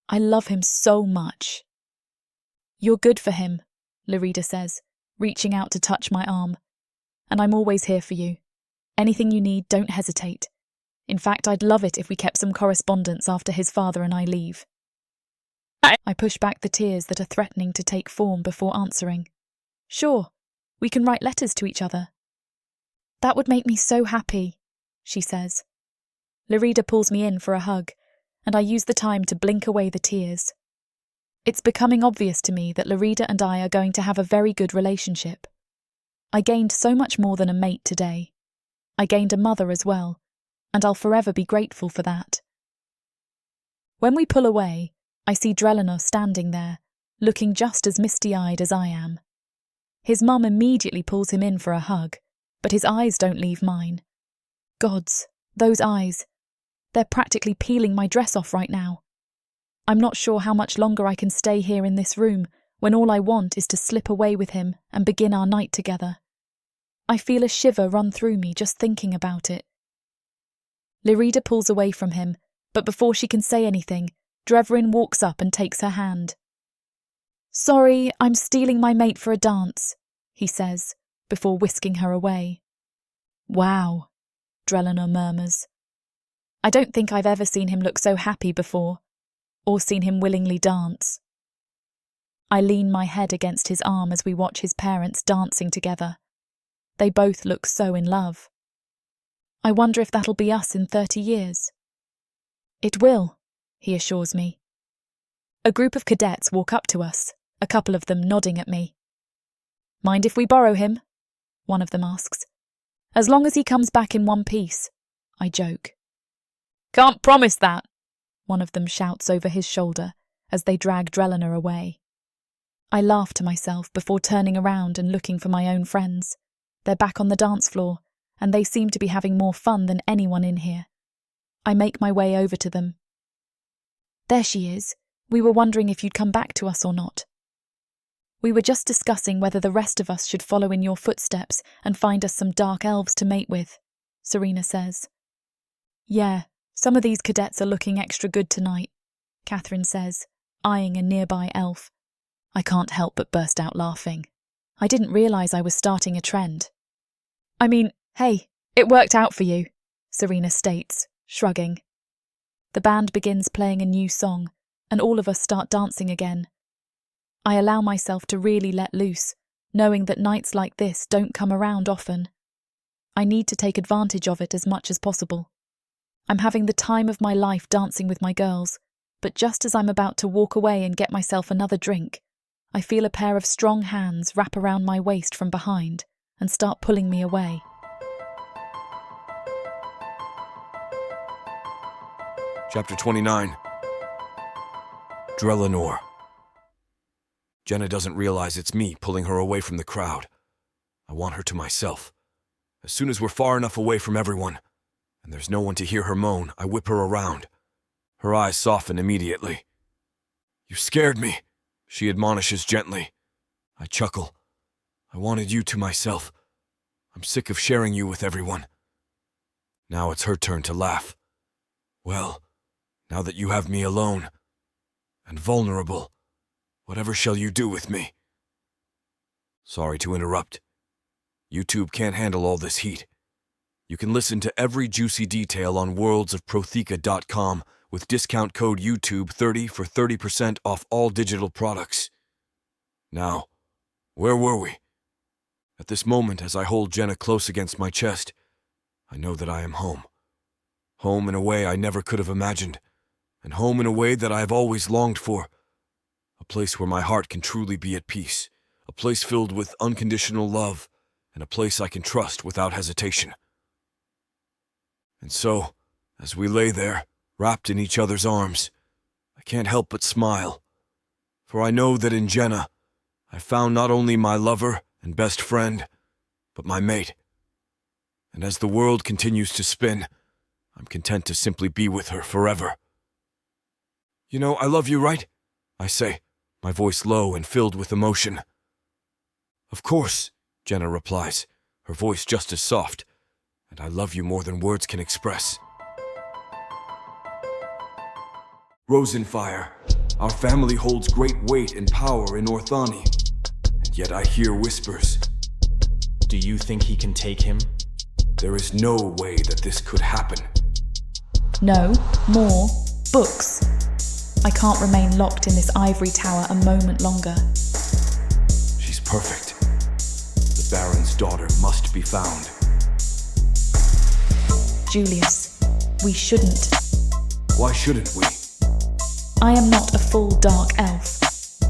I love him so much. You're good for him, Lerida says, reaching out to touch my arm. And I'm always here for you. Anything you need, don't hesitate. In fact, I'd love it if we kept some correspondence after his father and I leave. I push back the tears that are threatening to take form before answering. Sure, we can write letters to each other. That would make me so happy, she says. Lerida pulls me in for a hug, and I use the time to blink away the tears. It's becoming obvious to me that Lerida and I are going to have a very good relationship. I gained so much more than a mate today. I gained a mother as well, and I'll forever be grateful for that. When we pull away, I see Drelinor standing there, looking just as misty-eyed as I am. His mum immediately pulls him in for a hug, but his eyes don't leave mine. Gods, those eyes. They're practically peeling my dress off right now. I'm not sure how much longer I can stay here in this room when all I want is to slip away with him and begin our night together. I feel a shiver run through me just thinking about it. Lerida pulls away from him, but before she can say anything, Drevrin walks up and takes her hand. "Sorry, I'm stealing my mate for a dance," he says, before whisking her away. "Wow," Drelinor murmurs. I don't think I've ever seen him look so happy before, or seen him willingly dance. I lean my head against his arm as we watch his parents dancing together. They both look so in love. I wonder if that'll be us in 30 years. It will, he assures me. A group of cadets walk up to us, a couple of them nodding at me. "Mind if we borrow him?" one of them asks. "As long as he comes back in one piece," I joke. "Can't promise that," one of them shouts over his shoulder as they drag Drelinor away. I laugh to myself before turning around and looking for my own friends. They're back on the dance floor, and they seem to be having more fun than anyone in here. I make my way over to them. "There she is. We were wondering if you'd come back to us or not." "We were just discussing whether the rest of us should follow in your footsteps and find us some dark elves to mate with," Serena says. "Yeah, some of these cadets are looking extra good tonight," Catherine says, eyeing a nearby elf. I can't help but burst out laughing. I didn't realise I was starting a trend. "I mean, hey, it worked out for you," Serena states, shrugging. The band begins playing a new song, and all of us start dancing again. I allow myself to really let loose, knowing that nights like this don't come around often. I need to take advantage of it as much as possible. I'm having the time of my life dancing with my girls, but just as I'm about to walk away and get myself another drink, I feel a pair of strong hands wrap around my waist from behind and start pulling me away. Chapter 29. Drelinor. Jenna doesn't realize it's me pulling her away from the crowd. I want her to myself. As soon as we're far enough away from everyone, and there's no one to hear her moan, I whip her around. Her eyes soften immediately. "You scared me," she admonishes gently. I chuckle. "I wanted you to myself. I'm sick of sharing you with everyone." Now it's her turn to laugh. "Well, now that you have me alone and vulnerable, whatever shall you do with me?" Sorry to interrupt. YouTube can't handle all this heat. You can listen to every juicy detail on worldsofprothika.com with discount code YouTube30 for 30% off all digital products. Now, where were we? At this moment, as I hold Jenna close against my chest, I know that I am home. Home in a way I never could have imagined, and home in a way that I have always longed for. A place where my heart can truly be at peace, a place filled with unconditional love, and a place I can trust without hesitation. And so, as we lay there, wrapped in each other's arms, I can't help but smile, for I know that in Jenna, I found not only my lover and best friend, but my mate. And as the world continues to spin, I'm content to simply be with her forever. "You know, I love you, right?" I say, my voice low and filled with emotion. "Of course," Jenna replies, her voice just as soft, "and I love you more than words can express." Rosenfire, our family holds great weight and power in Orthani, and yet I hear whispers. Do you think he can take him? There is no way that this could happen. No, more books. I can't remain locked in this ivory tower a moment longer. She's perfect. The Baron's daughter must be found. Julius, we shouldn't. Why shouldn't we? I am not a full dark elf.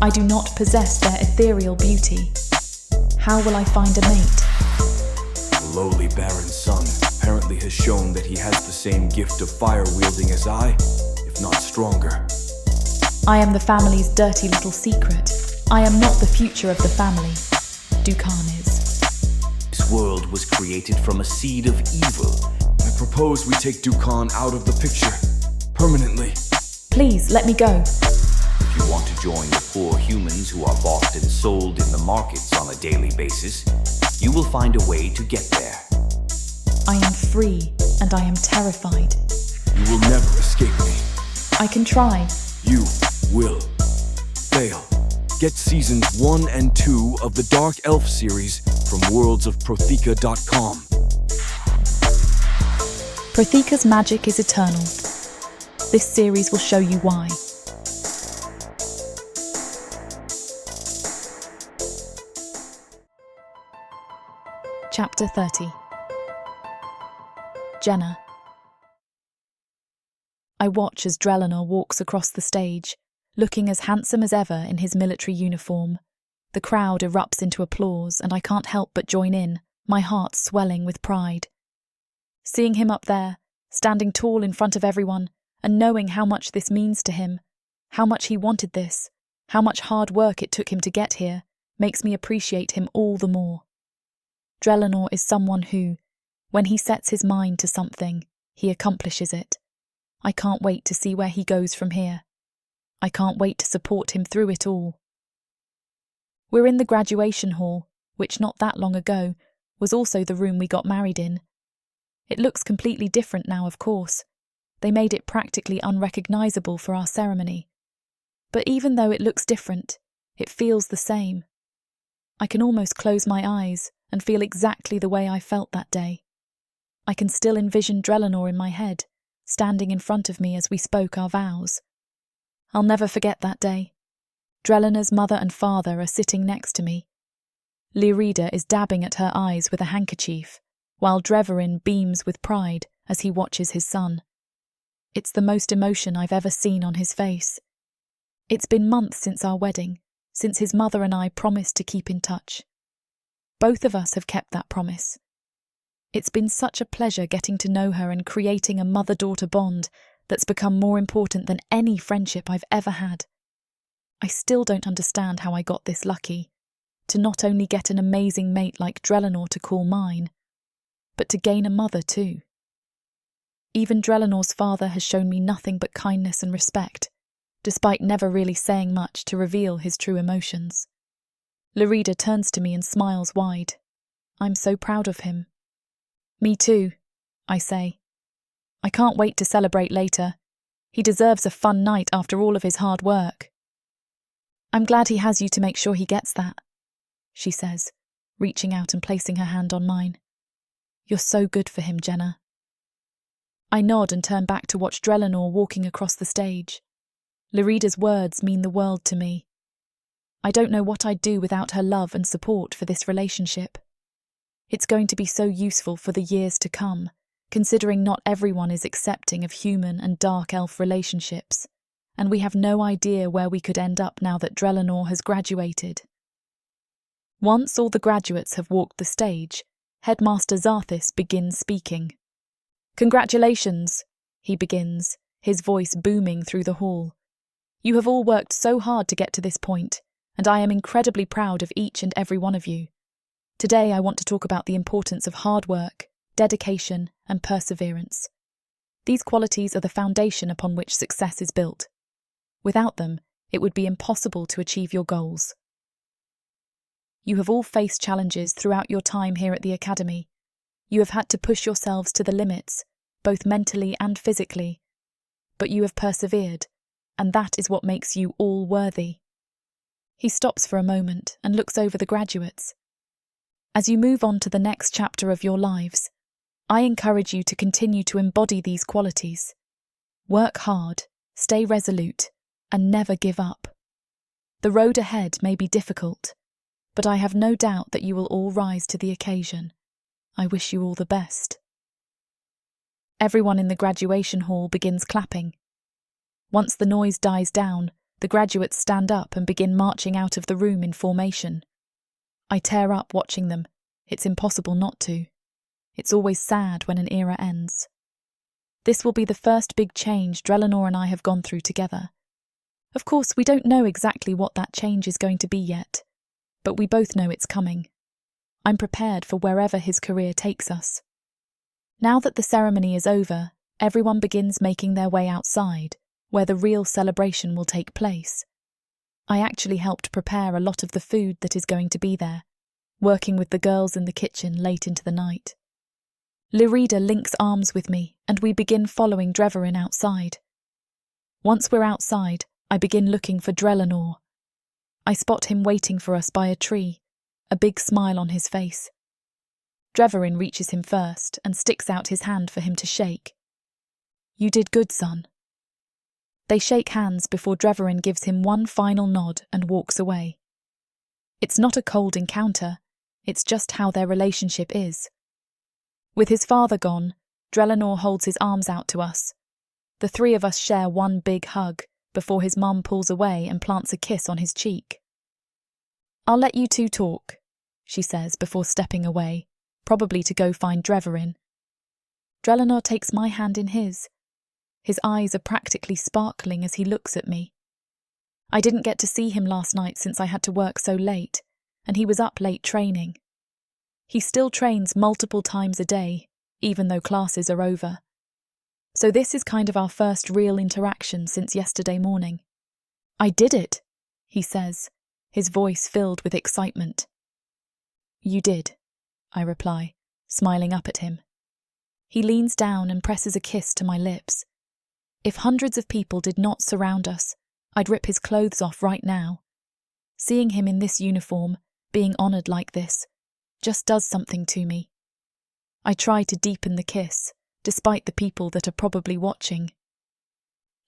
I do not possess their ethereal beauty. How will I find a mate? The lowly Baron's son apparently has shown that he has the same gift of fire-wielding as I, if not stronger. I am the family's dirty little secret. I am not the future of the family. Dukan is. This world was created from a seed of evil. I propose we take Dukan out of the picture, permanently. Please, let me go. If you want to join the poor humans who are bought and sold in the markets on a daily basis, you will find a way to get there. I am free, and I am terrified. You will never escape me. I can try. You will fail. Get seasons 1 and 2 of the Dark Elf series from worldsofprothika.com. Prothika's magic is eternal. This series will show you why. Chapter 30. Jenna. I watch as Drelenor walks across the stage, looking as handsome as ever in his military uniform. The crowd erupts into applause, and I can't help but join in, my heart swelling with pride. Seeing him up there, standing tall in front of everyone, and knowing how much this means to him, how much he wanted this, how much hard work it took him to get here, makes me appreciate him all the more. Drelenor is someone who, when he sets his mind to something, he accomplishes it. I can't wait to see where he goes from here. I can't wait to support him through it all. We're in the graduation hall, which not that long ago was also the room we got married in. It looks completely different now, of course. They made it practically unrecognisable for our ceremony. But even though it looks different, it feels the same. I can almost close my eyes and feel exactly the way I felt that day. I can still envision Drelenor in my head, standing in front of me as we spoke our vows. I'll never forget that day. Drelenor's mother and father are sitting next to me. Lyrida is dabbing at her eyes with a handkerchief, while Dreverin beams with pride as he watches his son. It's the most emotion I've ever seen on his face. It's been months since our wedding, since his mother and I promised to keep in touch. Both of us have kept that promise. It's been such a pleasure getting to know her and creating a mother-daughter bond that's become more important than any friendship I've ever had. I still don't understand how I got this lucky, to not only get an amazing mate like Drelenor to call mine, but to gain a mother too. Even Drelenor's father has shown me nothing but kindness and respect, despite never really saying much to reveal his true emotions. Lyrida turns to me and smiles wide. I'm so proud of him. Me too, I say. I can't wait to celebrate later. He deserves a fun night after all of his hard work. I'm glad he has you to make sure he gets that, she says, reaching out and placing her hand on mine. You're so good for him, Jenna. I nod and turn back to watch Drelenor walking across the stage. Lyrida's words mean the world to me. I don't know what I'd do without her love and support for this relationship. It's going to be so useful for the years to come, considering not everyone is accepting of human and dark elf relationships, and we have no idea where we could end up now that Drelenor has graduated. Once all the graduates have walked the stage, Headmaster Zarthis begins speaking. Congratulations, he begins, his voice booming through the hall. You have all worked so hard to get to this point, and I am incredibly proud of each and every one of you. Today I want to talk about the importance of hard work, dedication, and perseverance. These qualities are the foundation upon which success is built. Without them, it would be impossible to achieve your goals. You have all faced challenges throughout your time here at the Academy. You have had to push yourselves to the limits, both mentally and physically. But you have persevered, and that is what makes you all worthy. He stops for a moment and looks over the graduates. As you move on to the next chapter of your lives, I encourage you to continue to embody these qualities. Work hard, stay resolute, and never give up. The road ahead may be difficult, but I have no doubt that you will all rise to the occasion. I wish you all the best. Everyone in the graduation hall begins clapping. Once the noise dies down, The graduates stand up and begin marching out of the room in formation. I tear up watching them. It's impossible not to. It's always sad when an era ends. This will be the first big change Drelenor and I have gone through together. Of course, we don't know exactly what that change is going to be yet, but we both know it's coming. I'm prepared for wherever his career takes us. Now that the ceremony is over, everyone begins making their way outside, where the real celebration will take place. I actually helped prepare a lot of the food that is going to be there, working with the girls in the kitchen late into the night. Lyrida links arms with me, and we begin following Dreverin outside. Once we're outside, I begin looking for Drelenor. I spot him waiting for us by a tree, a big smile on his face. Dreverin reaches him first and sticks out his hand for him to shake. "You did good, son." They shake hands before Dreverin gives him one final nod and walks away. It's not a cold encounter, it's just how their relationship is. With his father gone, Drelenor holds his arms out to us. The three of us share one big hug before his mum pulls away and plants a kiss on his cheek. "I'll let you two talk," she says before stepping away, probably to go find Dreverin. Drelenor takes my hand in his. His eyes are practically sparkling as he looks at me. I didn't get to see him last night since I had to work so late, and he was up late training. He still trains multiple times a day, even though classes are over. So this is kind of our first real interaction since yesterday morning. "I did it," he says, his voice filled with excitement. "You did," I reply, smiling up at him. He leans down and presses a kiss to my lips. If hundreds of people did not surround us, I'd rip his clothes off right now. Seeing him in this uniform, being honoured like this, just does something to me. I try to deepen the kiss, despite the people that are probably watching.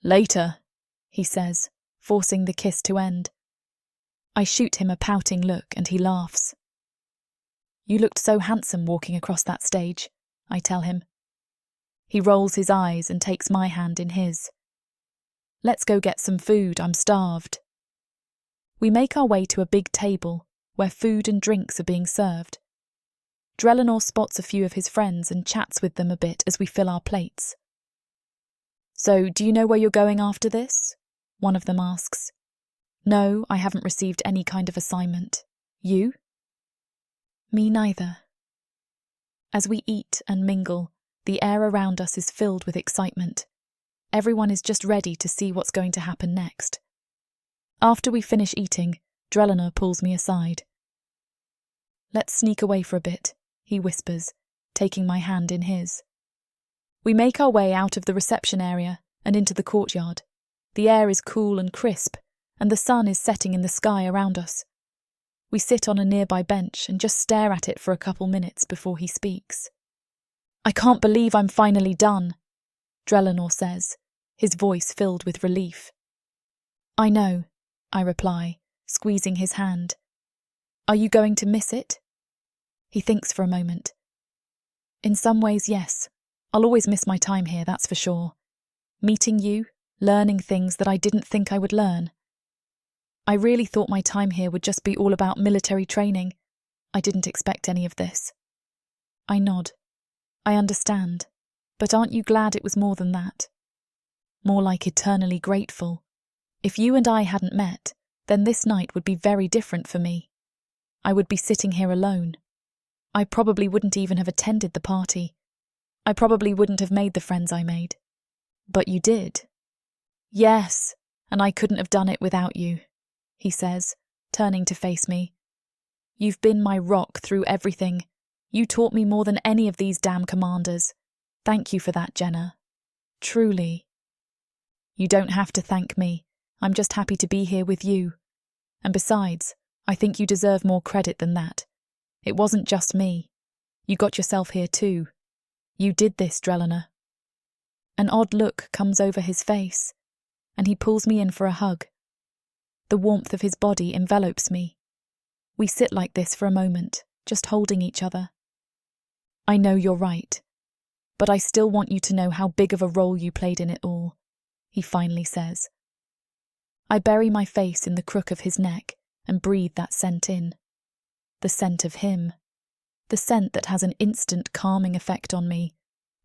"Later," he says, forcing the kiss to end. I shoot him a pouting look and he laughs. "You looked so handsome walking across that stage," I tell him. He rolls his eyes and takes my hand in his. "Let's go get some food, I'm starved." We make our way to a big table where food and drinks are being served. Drelenor spots a few of his friends and chats with them a bit as we fill our plates. "So, do you know where you're going after this?" one of them asks. "No, I haven't received any kind of assignment. You?" "Me neither." As we eat and mingle, the air around us is filled with excitement. Everyone is just ready to see what's going to happen next. After we finish eating, Drelenor pulls me aside. "Let's sneak away for a bit," he whispers, taking my hand in his. We make our way out of the reception area and into the courtyard. The air is cool and crisp, and the sun is setting in the sky around us. We sit on a nearby bench and just stare at it for a couple minutes before he speaks. "I can't believe I'm finally done," Drelenor says, his voice filled with relief. "I know," I reply, squeezing his hand. "Are you going to miss it?" He thinks for a moment. "In some ways, yes. I'll always miss my time here, that's for sure. Meeting you, learning things that I didn't think I would learn. I really thought my time here would just be all about military training. I didn't expect any of this." I nod. "I understand. But aren't you glad it was more than that? More like eternally grateful. If you and I hadn't met, then this night would be very different for me. I would be sitting here alone. I probably wouldn't even have attended the party. I probably wouldn't have made the friends I made. But you did." "Yes, and I couldn't have done it without you," he says, turning to face me. "You've been my rock through everything. You taught me more than any of these damn commanders. Thank you for that, Jenna. Truly." "You don't have to thank me. I'm just happy to be here with you. And besides, I think you deserve more credit than that. It wasn't just me. You got yourself here too. You did this, Drelenor." An odd look comes over his face, and he pulls me in for a hug. The warmth of his body envelops me. We sit like this for a moment, just holding each other. "I know you're right, but I still want you to know how big of a role you played in it all," he finally says. I bury my face in the crook of his neck and breathe that scent in. The scent of him. The scent that has an instant calming effect on me,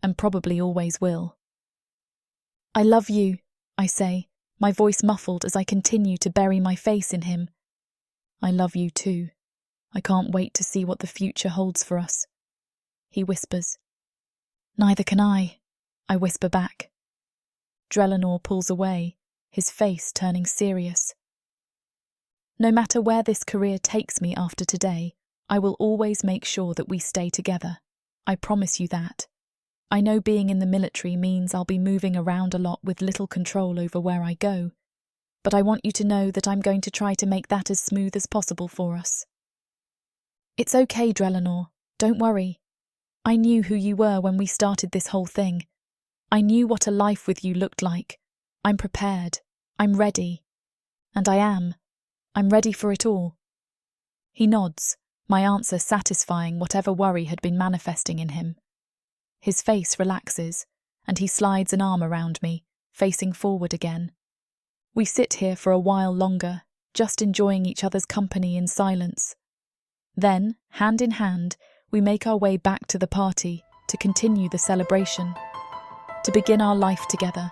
and probably always will. I love you, I say, my voice muffled as I continue to bury my face in him. I love you too. I can't wait to see what the future holds for us. He whispers. Neither can I whisper back. Drelenor pulls away, his face turning serious. No matter where this career takes me after today, I will always make sure that we stay together. I promise you that. I know being in the military means I'll be moving around a lot with little control over where I go, but I want you to know that I'm going to try to make that as smooth as possible for us. It's okay, Drelenor. Don't worry. I knew who you were when we started this whole thing. I knew what a life with you looked like. I'm prepared. I'm ready. And I am. I'm ready for it all. He nods, my answer satisfying whatever worry had been manifesting in him. His face relaxes, and he slides an arm around me, facing forward again. We sit here for a while longer, just enjoying each other's company in silence. Then, hand in hand, we make our way back to the party to continue the celebration, to begin our life together